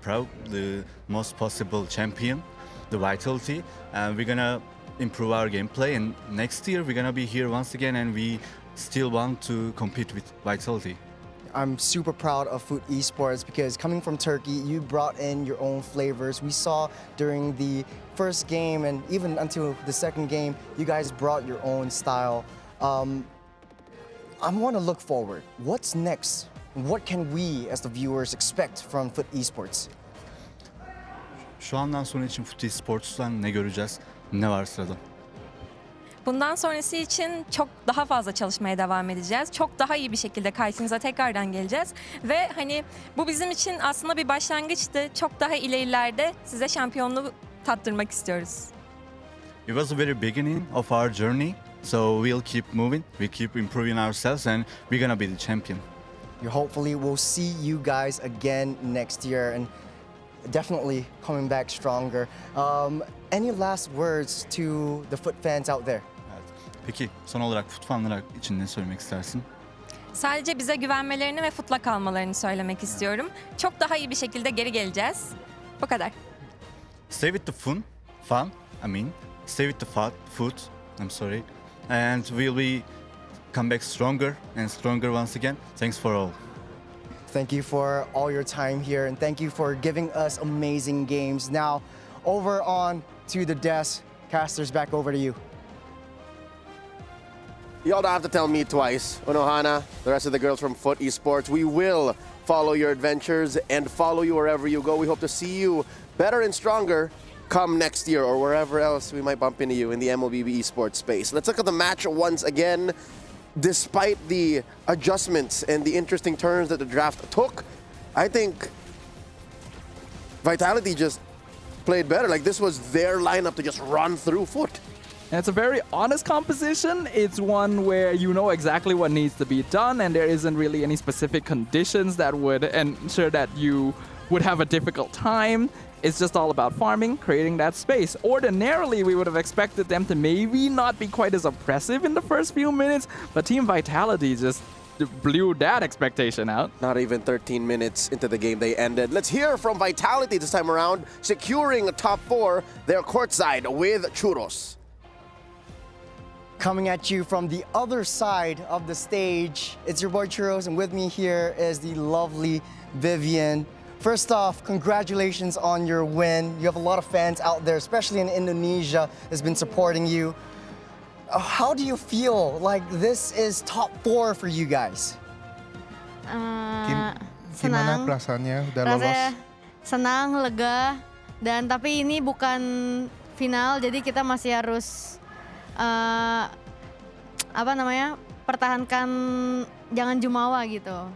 the most possible champion, the Vitality. We're gonna improve our gameplay, and next year we're gonna be here once again, and we still want to compete with Vitality. I'm super proud of Foot Esports because coming from Turkey, you brought in your own flavors. We saw during the first game and even until the second game, you guys brought your own style. I want to look forward. What's next? What can we as the viewers expect from Foot Esports? Şu andan sonra için Foot Esports'tan ne göreceğiz? Ne var sırada? Bundan sonrası için çok daha fazla çalışmaya devam edeceğiz. Çok daha iyi bir şekilde karşınıza tekrardan geleceğiz. Ve hani bu bizim için aslında bir başlangıçtı. Çok daha ilerilerde size şampiyonluğu tattırmak istiyoruz. It was the very beginning of our journey, so we'll keep moving, we keep improving ourselves, and we're gonna be the champion. Hopefully we'll see you guys again next year and definitely coming back stronger. Any last words to the Foot fans out there? Peki son olarak Foot fanlara için ne söylemek istersin? Sadece bize güvenmelerini ve Foot'la kalmalarını söylemek istiyorum. Çok daha iyi bir şekilde geri geleceğiz. Bu kadar. Stay with the fun, stay with the foot, I'm sorry, and we'll be come back stronger and stronger once again. Thanks for all. Thank you for all your time here and thank you for giving us amazing games. Now, over on to the desk. Casters, back over to you. Y'all don't have to tell me twice. Unohana, the rest of the girls from Foot Esports, we will follow your adventures and follow you wherever you go. We hope to see you better and stronger come next year or wherever else we might bump into you in the MLBB esports space. Let's look at the match once again. Despite the adjustments and the interesting turns that the draft took, I think Vitality just played better. Like, this was their lineup to just run through Foot. And it's a very honest composition. It's one where you know exactly what needs to be done, and there isn't really any specific conditions that would ensure that you would have a difficult time. It's just all about farming, creating that space. Ordinarily, we would have expected them to maybe not be quite as oppressive in the first few minutes, but Team Vitality just blew that expectation out. Not even 13 minutes into the game they ended. Let's hear from Vitality this time around, securing a top 4, their courtside with Churros. Coming at you from the other side of the stage, it's your boy Churros, and with me here is the lovely Vivian. First off, congratulations on your win. You have a lot of fans out there, especially in Indonesia, that's been supporting you. How do you feel like this is top 4 for you guys? Gimana perasaannya udah lolos? Senang, lega, dan tapi ini bukan final, jadi kita masih harus pertahankan jangan jumawa gitu.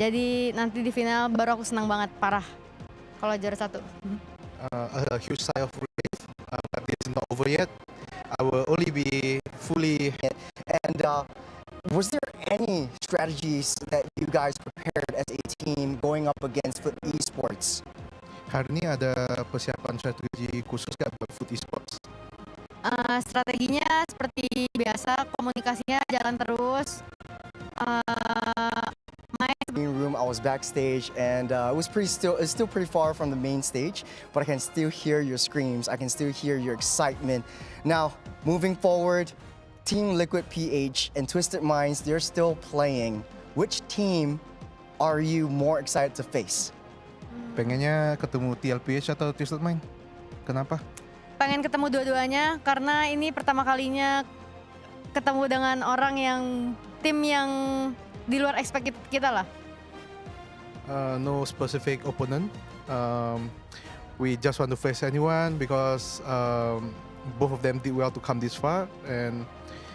Jadi nanti di final baru aku senang banget, parah. Kalau juara 1. A huge sigh of relief, but it's not over yet. I will only be fully. And was there any strategies that you guys prepared as a team going up against Foot Esports? Hari ini ada persiapan strategi khusus nggak buat Foot Esports? Strateginya seperti biasa, komunikasinya jalan terus. Room, I was backstage, and it's still pretty far from the main stage, but I can still hear your screams. I can still hear your excitement. Now, moving forward, Team Liquid PH and Twisted Minds, they're still playing. Which team are you more excited to face? Pengennya ketemu TLPH atau Twisted Mind? Kenapa? Pengen ketemu dua-duanya karena ini pertama kalinya ketemu dengan orang yang tim yang di luar expect kita lah. No specific opponent. We just want to face anyone because both of them did well to come this far, and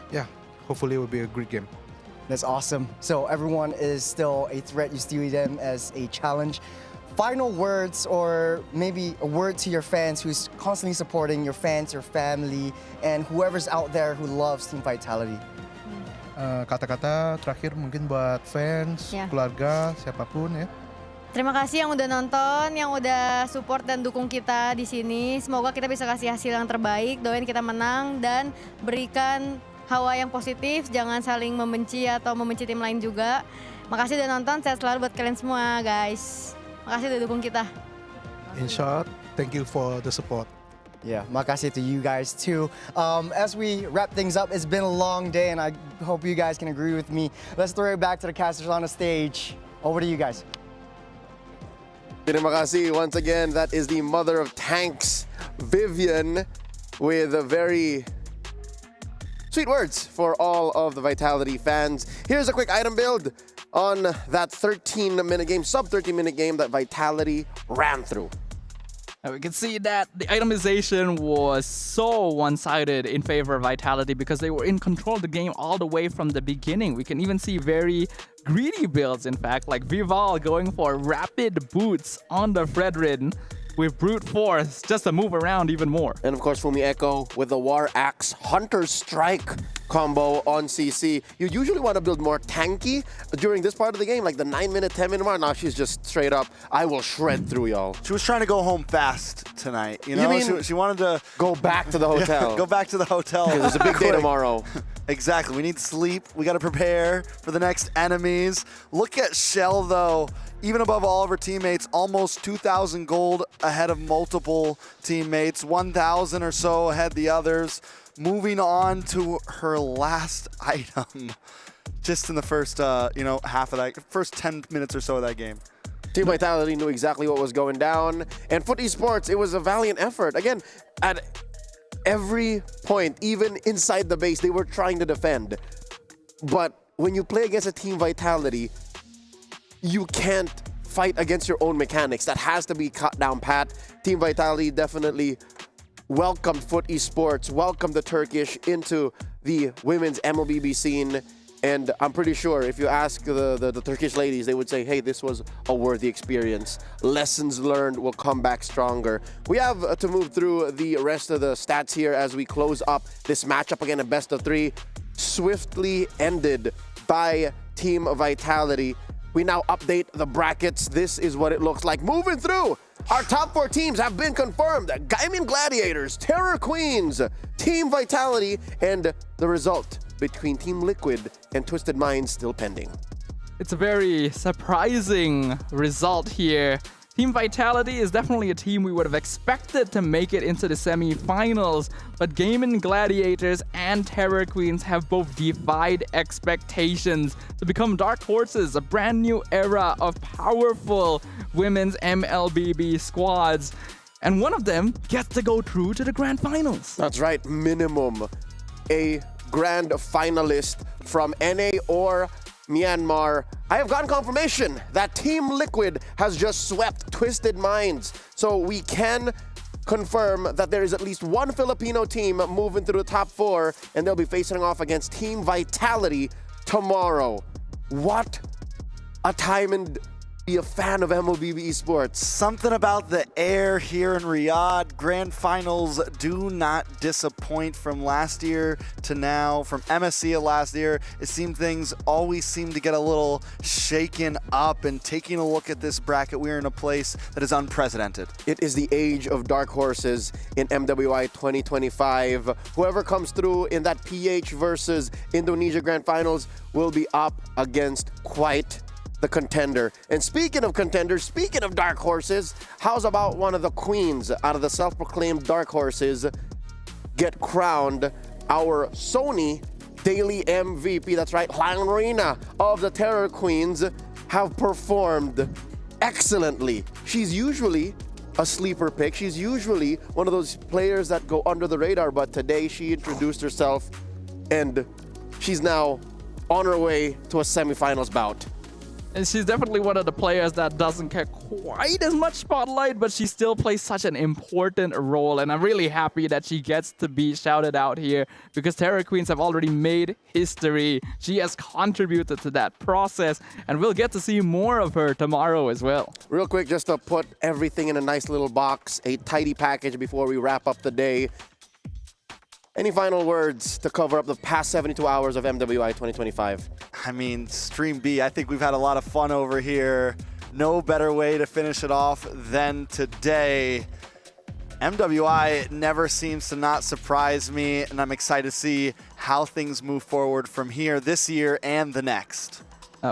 yeah, hopefully it will be a great game. That's awesome. So everyone is still a threat. You see them as a challenge. Final words, or maybe a word to your fans who's constantly supporting your fans, your family, and whoever's out there who loves Team Vitality. Kata-kata terakhir mungkin buat fans, keluarga, siapapun ya. Terima kasih yang udah nonton, yang udah support dan dukung kita di sini. Semoga kita bisa kasih hasil yang terbaik. Doain kita menang dan berikan hawa yang positif. Jangan saling membenci atau membenci tim lain juga. Makasih udah nonton. Sehat selalu buat kalian semua, guys. Makasih udah dukung kita. In short, thank you for the support. Yeah, makasih to you guys too. As we wrap things up, it's been a long day, and I hope you guys can agree with me. Let's throw it back to the casters on the stage. Over to you guys. Terima kasih once again. That is the mother of tanks, Vivian, with a very sweet words for all of the Vitality fans. Here's a quick item build on that 13-minute game, sub-13-minute game that Vitality ran through. And we can see that the itemization was so one-sided in favor of Vitality because they were in control of the game all the way from the beginning. We can even see very greedy builds, in fact, like Vival going for rapid boots on the Fredrin with brute force just to move around even more. And of course, Fumi Echo with the War Axe Hunter Strike combo on CC. You usually want to build more tanky during this part of the game, like the 9-minute, 10-minute mark. Now she's just straight up, I will shred through y'all. She was trying to go home fast tonight. You know, mean she wanted to go back to the hotel. Go back to the hotel. Because it's a big day tomorrow. Exactly. We need sleep. We got to prepare for the next enemies. Look at Shell, though. Even above all of her teammates, almost 2,000 gold ahead of multiple teammates, 1,000 or so ahead the others. Moving on to her last item, just in the first, half of that, first 10 minutes or so of that game. Team Vitality knew exactly what was going down. And for Esports, it was a valiant effort. Again, at every point, even inside the base, they were trying to defend. But when you play against a Team Vitality, you can't fight against your own mechanics. That has to be cut down pat. Team Vitality definitely welcomed Foot Esports, welcomed the Turkish into the women's MLBB scene. And I'm pretty sure if you ask the Turkish ladies, they would say, hey, this was a worthy experience. Lessons learned will come back stronger. We have to move through the rest of the stats here as we close up this matchup. Again, a best of 3, swiftly ended by Team Vitality. We now update the brackets. This is what it looks like. Moving through, our top 4 teams have been confirmed. Gaimin Gladiators, Terror Queens, Team Vitality, and the result between Team Liquid and Twisted Minds still pending. It's a very surprising result here. Team Vitality is definitely a team we would have expected to make it into the semi-finals, but Gaimin Gladiators and Terror Queens have both defied expectations to become dark horses, a brand new era of powerful women's MLBB squads. And one of them gets to go through to the grand finals. That's right, minimum a grand finalist from NA or Myanmar. I have gotten confirmation that Team Liquid has just swept Twisted Minds. So we can confirm that there is at least one Filipino team moving through the top 4, and they'll be facing off against Team Vitality tomorrow. What a time and be a fan of MLBB Esports. Something about the air here in Riyadh. Grand finals do not disappoint from last year to now. From MSC last year, it seemed things always seem to get a little shaken up. And taking a look at this bracket, we're in a place that is unprecedented. It is the age of dark horses in MWI 2025. Whoever comes through in that PH versus Indonesia Grand Finals will be up against quite the contender. And speaking of contenders, speaking of dark horses, how's about one of the queens out of the self-proclaimed dark horses get crowned our Sony daily MVP? That's right, Marina of the Terror Queens have performed excellently. She's usually a sleeper pick. She's usually one of those players that go under the radar, but today she introduced herself and she's now on her way to a semifinals bout. And she's definitely one of the players that doesn't get quite as much spotlight, but she still plays such an important role. And I'm really happy that she gets to be shouted out here because Terror Queens have already made history. She has contributed to that process, and we'll get to see more of her tomorrow as well. Real quick, just to put everything in a nice little box, a tidy package before we wrap up the day. Any final words to cover up the past 72 hours of MWI 2025? I mean, Stream B, I think we've had a lot of fun over here. No better way to finish it off than today. MWI never seems to not surprise me, and I'm excited to see how things move forward from here this year and the next.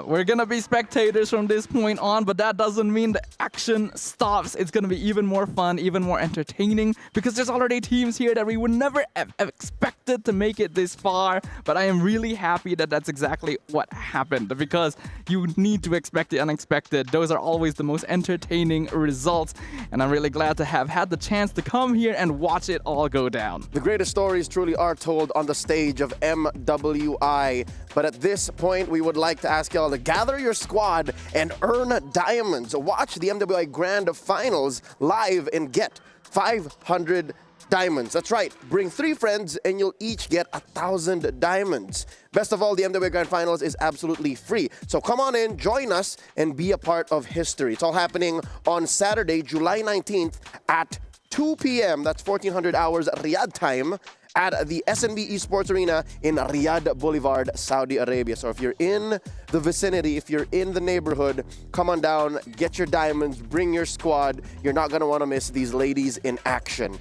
We're gonna be spectators from this point on, but that doesn't mean the action stops. It's gonna be even more fun, even more entertaining, because there's already teams here that we would never have expected to make it this far. But I am really happy that that's exactly what happened, because you need to expect the unexpected. Those are always the most entertaining results, and I'm really glad to have had the chance to come here and watch it all go down. The greatest stories truly are told on the stage of MWI. But at this point, we would like to ask y'all to gather your squad and earn diamonds. Watch the MWI Grand Finals live and get 500 diamonds. That's right. Bring 3 friends and you'll each get 1,000 diamonds. Best of all, the MWI Grand Finals is absolutely free. So come on in, join us, and be a part of history. It's all happening on Saturday, July 19th at 2 p.m. That's 1400 hours Riyadh time, at the SNB Esports Arena in Riyadh Boulevard, Saudi Arabia. So if you're in the vicinity, if you're in the neighborhood, come on down, get your diamonds, bring your squad. You're not going to want to miss these ladies in action.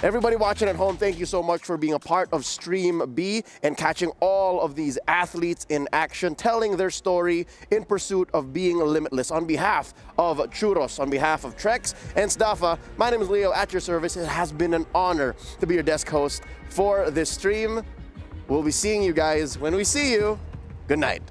Everybody watching at home, thank you so much for being a part of Stream B and catching all of these athletes in action, telling their story in pursuit of being limitless. On behalf of Churros, on behalf of Trex and Stafa, my name is Leo, at your service. It has been an honor to be your desk host for this stream. We'll be seeing you guys when we see you. Good night.